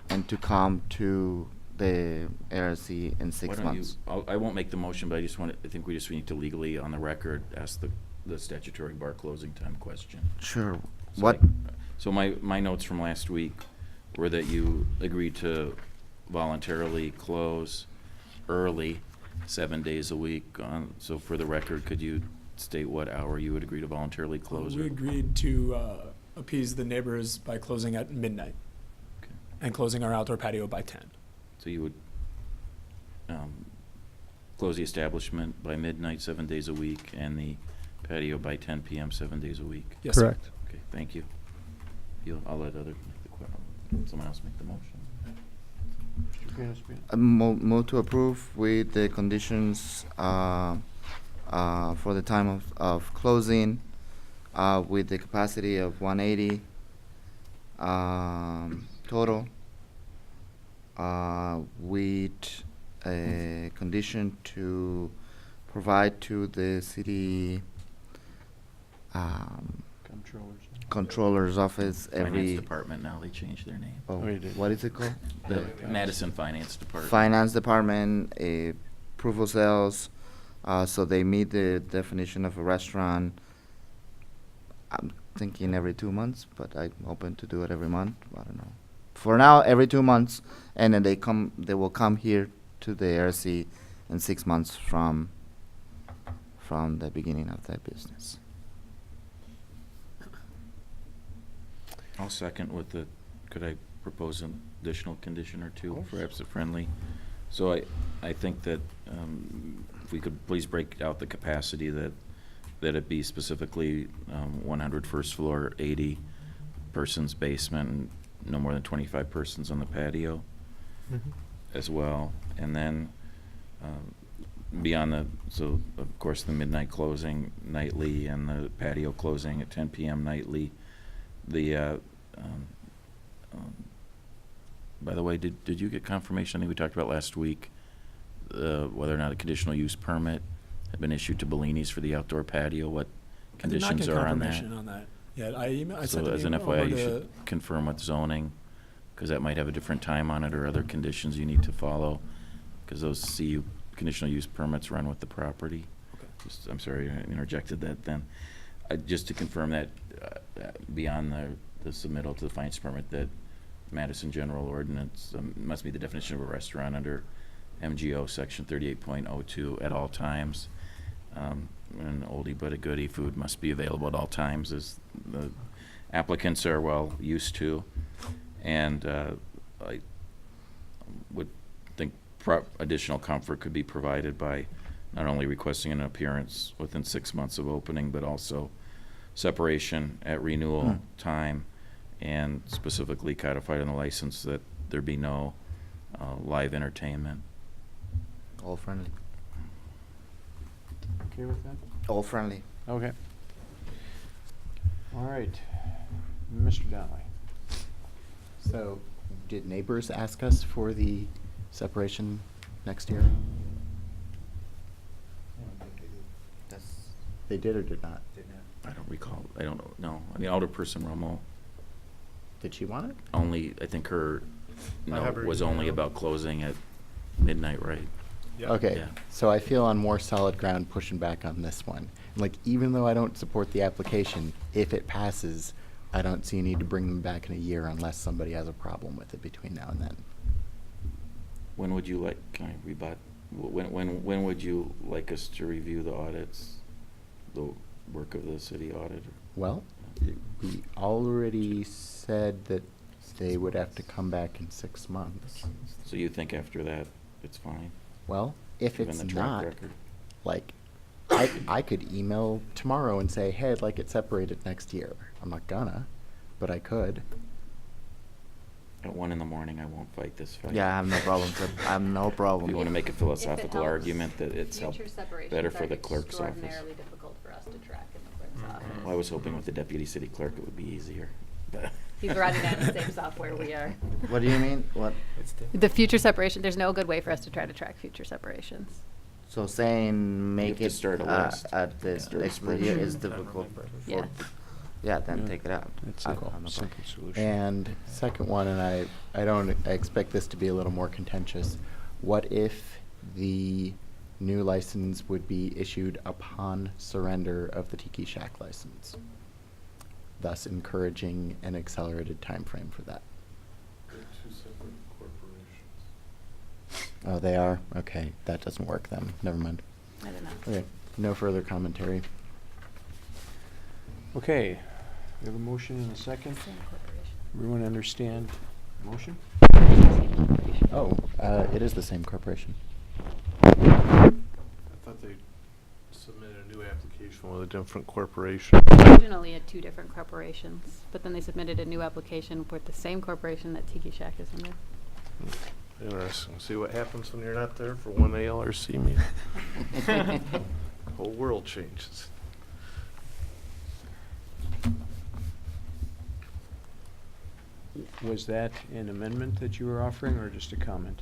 and to come to the ARC in 6 Why don't months. I won't make the motion, but I think we just need to legally, on the record, ask the statutory bar closing time question. Sure. So What? So my notes from last week were that you agreed to voluntarily close early, 7 days a week. So for the record, could you state what hour you would agree to voluntarily close? We agreed to appease the neighbors by closing at midnight and closing our outdoor patio by 10. So you would close the establishment by midnight, 7 days a week, and the patio by 10 p.m., 7 days a week? Yes, sir. Correct. Okay, thank you. I'll let someone else make the motion. Move to approve with the conditions for the time of closing, with the capacity of 180 total, with a condition to provide to the city controller's office Finance every. Department, now they changed their name. Oh, what is it called? The Madison Finance Department. Finance Department, proof of sales, so they meet the definition of a restaurant. I'm thinking every 2 months, but I'm open to do it every month. I don't know. For now, every 2 months, and then they will come here to the ARC in 6 months from the beginning of their business. I'll second could I propose an additional condition or two, perhaps a friendly? So I think that if we could please break out the capacity that it be specifically 100 first floor, 80 persons basement, and no more than 25 persons on the patio as well. And then beyond so of course the midnight closing nightly and the patio closing at 10 p.m. nightly. By the way, did you get confirmation? I think we talked about last week whether or not a conditional use permit had been issued to Bellini's for the outdoor patio. What conditions are on that? I did not get confirmation on that. Yeah, I So sent an as an email FYI, over you to- should confirm with zoning, because that might have a different time on it or other conditions you need to follow, because those conditional use permits run with the property. Okay. I'm sorry, I interjected that then. Just to confirm that beyond the submittal to the finance permit, that Madison General Ordinance must be the definition of a restaurant under MGO Section 38.02 at all times. An oldie but a goodie, food must be available at all times, as the applicants are well used to. And I would think additional comfort could be provided by not only requesting an appearance within 6 months of opening, but also separation at renewal time, and specifically codified in the license that there be no live entertainment. All friendly. Okay with that? All friendly. Okay. All right. Mr. Donnelly. So, did neighbors ask us for the separation next year? They did or did not? I don't recall. I don't know. I mean, Alderperson Romo, Did she want it? only, I think her I have note her was only email. about closing at midnight, right? Okay, Yeah. so I feel on more solid ground pushing back on this one. Like, even though I don't support the application, if it passes, I don't see a need to bring them back in a year unless somebody has a problem with it between now and then. When would you like, can I rebut? When would you like us to review the audits, the work of the city auditor? Well, we already said that they would have to come back in 6 months. So you think after that, it's fine? Well, if Given it's the track not, record? like, I could email tomorrow and say, hey, I'd like it separated next year. I'm not gonna, but I could. At 1 a.m, I won't fight this fight. Yeah, I have no problem. I have no problem. If you want to make a philosophical helps, argument that it's future separations better for are the clerk's office. extraordinarily difficult for us to track in the clerk's office. Well, I was hoping with the deputy city clerk it would be easier, but. He's running on the same software we are. What do you mean? What? The future separation, there's no good way for us to try to track future separations. So saying make have to it start a list. at the Start a next year is spreadsheet. difficult. Yeah. Yeah, then take it out. That's I a have no problem. simple solution. And second one, and I expect this to be a little more contentious. What if the new license would be issued upon surrender of the Tiki Shack license? thus encouraging an accelerated timeframe for that. They're two separate corporations. Oh, they are? Okay, that doesn't work then. Never mind. I don't know. Okay, no further commentary. Okay, we have a motion and a second. Same corporation. Everyone understand the motion? Oh, it is the same corporation. I thought they submitted a new application with a different corporation. Originally had two different corporations, but then they submitted a new application with the same corporation that Tiki Shack is under. Interesting. See what happens when you're not there for one ALRC meeting. The whole world changes. Was that an amendment that you were offering, or just a comment?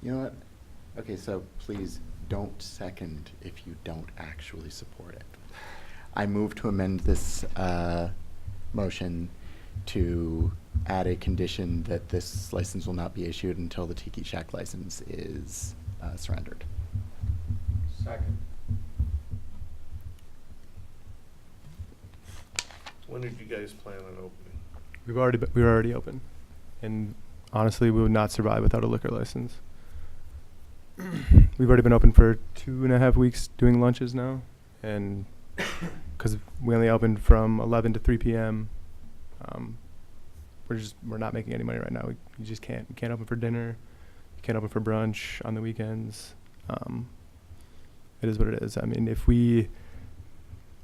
You know what? Okay, so please don't second if you don't actually support it. I move to amend this motion to add a condition that this license will not be issued until the Tiki Shack license is surrendered. Second. When did you guys plan on opening? We were already open, and honestly, we would not survive without a liquor license. We've already been open for 2.5 weeks doing lunches now, and because we only opened from 11 to 3 p.m., we're not making any money right now. You just can't. You can't open for dinner. You can't open for brunch on the weekends. It is what it is. I mean,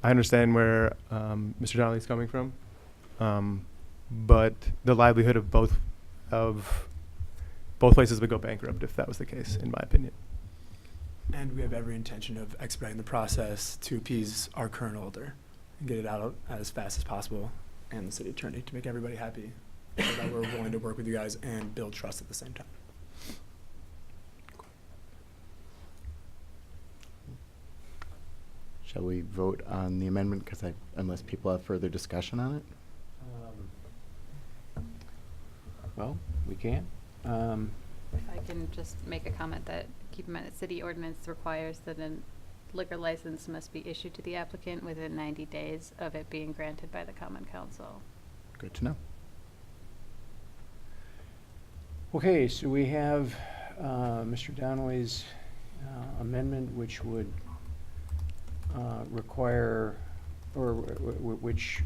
I understand where Mr. Donnelly's coming from, but the livelihood of both places would go bankrupt if that was the case, in my opinion. And we have every intention of expediting the process to appease our current holder and get it out as fast as possible, and the city attorney, to make everybody happy, so that we're willing to work with you guys and build trust at the same time. Shall we vote on the amendment? Because unless people have further discussion on it. Well, we can. If I can just make a comment that, keep in mind that city ordinance requires that a liquor license must be issued to the applicant within 90 days of it being granted by the common council. Good to know. Okay, so we have Mr. Donnelly's amendment, which would require, or which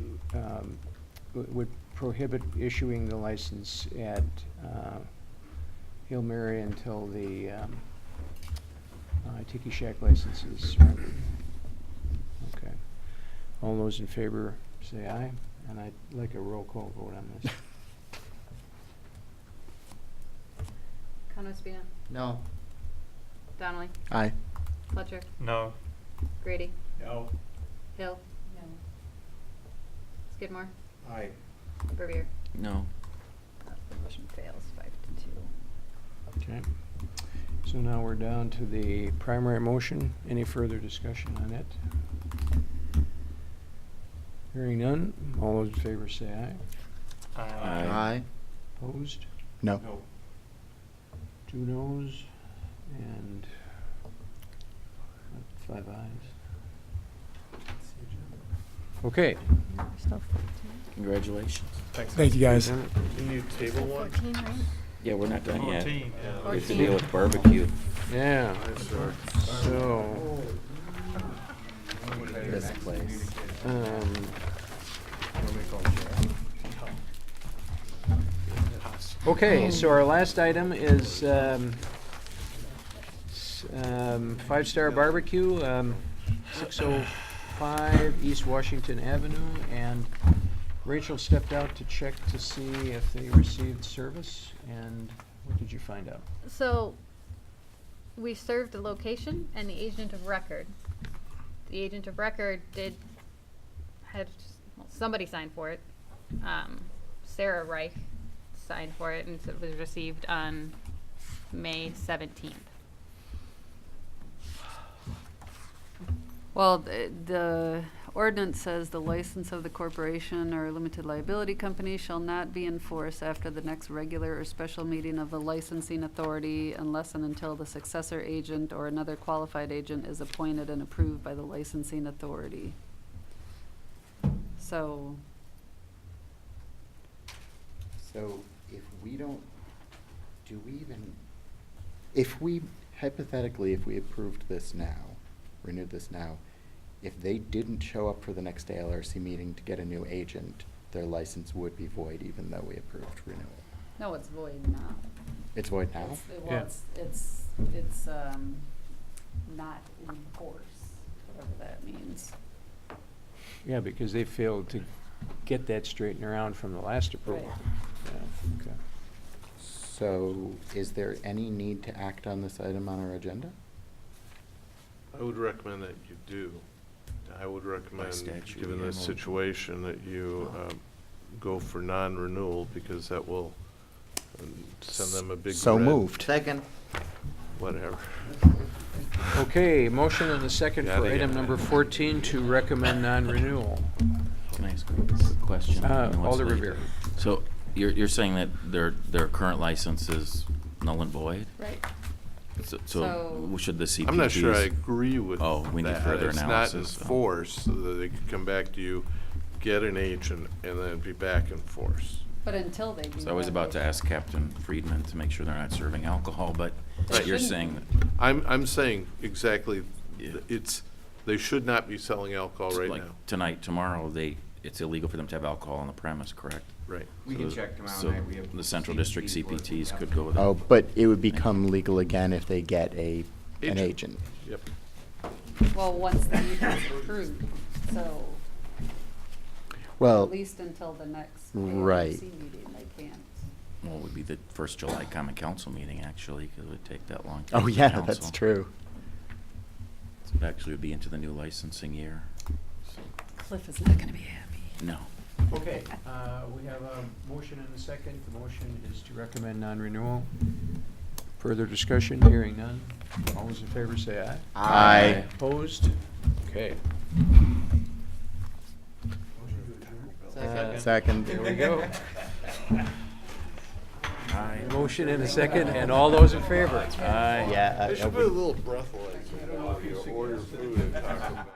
would prohibit issuing the license at Hail Mary until the Tiki Shack license is surrendered. Okay. All those in favor say aye, and I'd like a roll call vote on this. Conospina. No. Donnelly. Aye. Fletcher. No. Grady. No. Hill. No. Skidmore. Aye. Vervier. No. The motion fails 5-2. Okay. So now we're down to the primary motion. Any further discussion on it? Hearing none, all those in favor say aye. Aye. Opposed? No. 2 noes and 5 ayes. Okay. Congratulations. Thank you, guys. Can you table one? 14, right? Yeah, we're not done yet. 14, yeah. We have to deal with barbecue. Yeah. So, This place. okay, so our last item is 5-Star Barbecue, 605 East Washington Avenue, and Rachel stepped out to check to see if they received service, and what did you find out? So, we served the location and the agent of record. The agent of record somebody signed for it. Sarah Reich signed for it, and so it was received on May 17th. Well, the ordinance says the license of the corporation or limited liability company shall not be in force after the next regular or special meeting of the licensing authority unless and until the successor agent or another qualified agent is appointed and approved by the licensing authority. So, So if we don't, do we even, if we, hypothetically, if we approved this now, renewed this now, if they didn't show up for the next ALRC meeting to get a new agent, their license would be void even though we approved renewal. no, it's void now. It's void now? Well, it's, not in force, whatever that means. Yeah, because they failed to get that straightened around from the last approval. Right. Yeah, okay. So is there any need to act on this item on our agenda? I would recommend that you do. I would recommend, statute, given yeah, this well- situation, that you go for non-renewal, because that will send them a big So red- moved. Second. Whatever. Okay, motion and a second for Yada, item yada. number 14 to recommend non-renewal. Can I ask a quick question? I know it's Alder late. Rivera. So you're saying that their current license is null and void? Right. So So- should the CPTs? I'm not sure I agree with that. Oh, we need further analysis. It's so. not in force, so that they could come back to you, get an agent, and then be back in force. But until they do So I was that, about to ask Captain Friedman to make sure they're not serving alcohol, but They you're shouldn't saying be. that I'm saying exactly, Yeah. they should not be selling alcohol right like now. tonight, tomorrow, it's illegal for them to have alcohol on the premise, correct? Right. We So can the- check tomorrow so night. We have the Central CPTs District working CPTs on could it. go with it. Oh, but it would become legal again if they get an Agent. agent. Yep. well, once the use is approved, so Well, at least until the next right. ALRC meeting, they can't. Well, it would be the first July Common Council meeting, actually, because it would take that long. to Oh, get the yeah, council. that's true. So it actually would be into the new licensing year. So, Cliff is not gonna be happy. no. Okay, we have a motion and a second. The motion is to recommend non-renewal. Further discussion, hearing none. All those in favor say aye. Aye. Opposed? Okay. Second. There we go. Aye. Motion and a second, and all those in favor? Aye. Yeah. They should put a little breathalyzer, you know, if you order food and talk about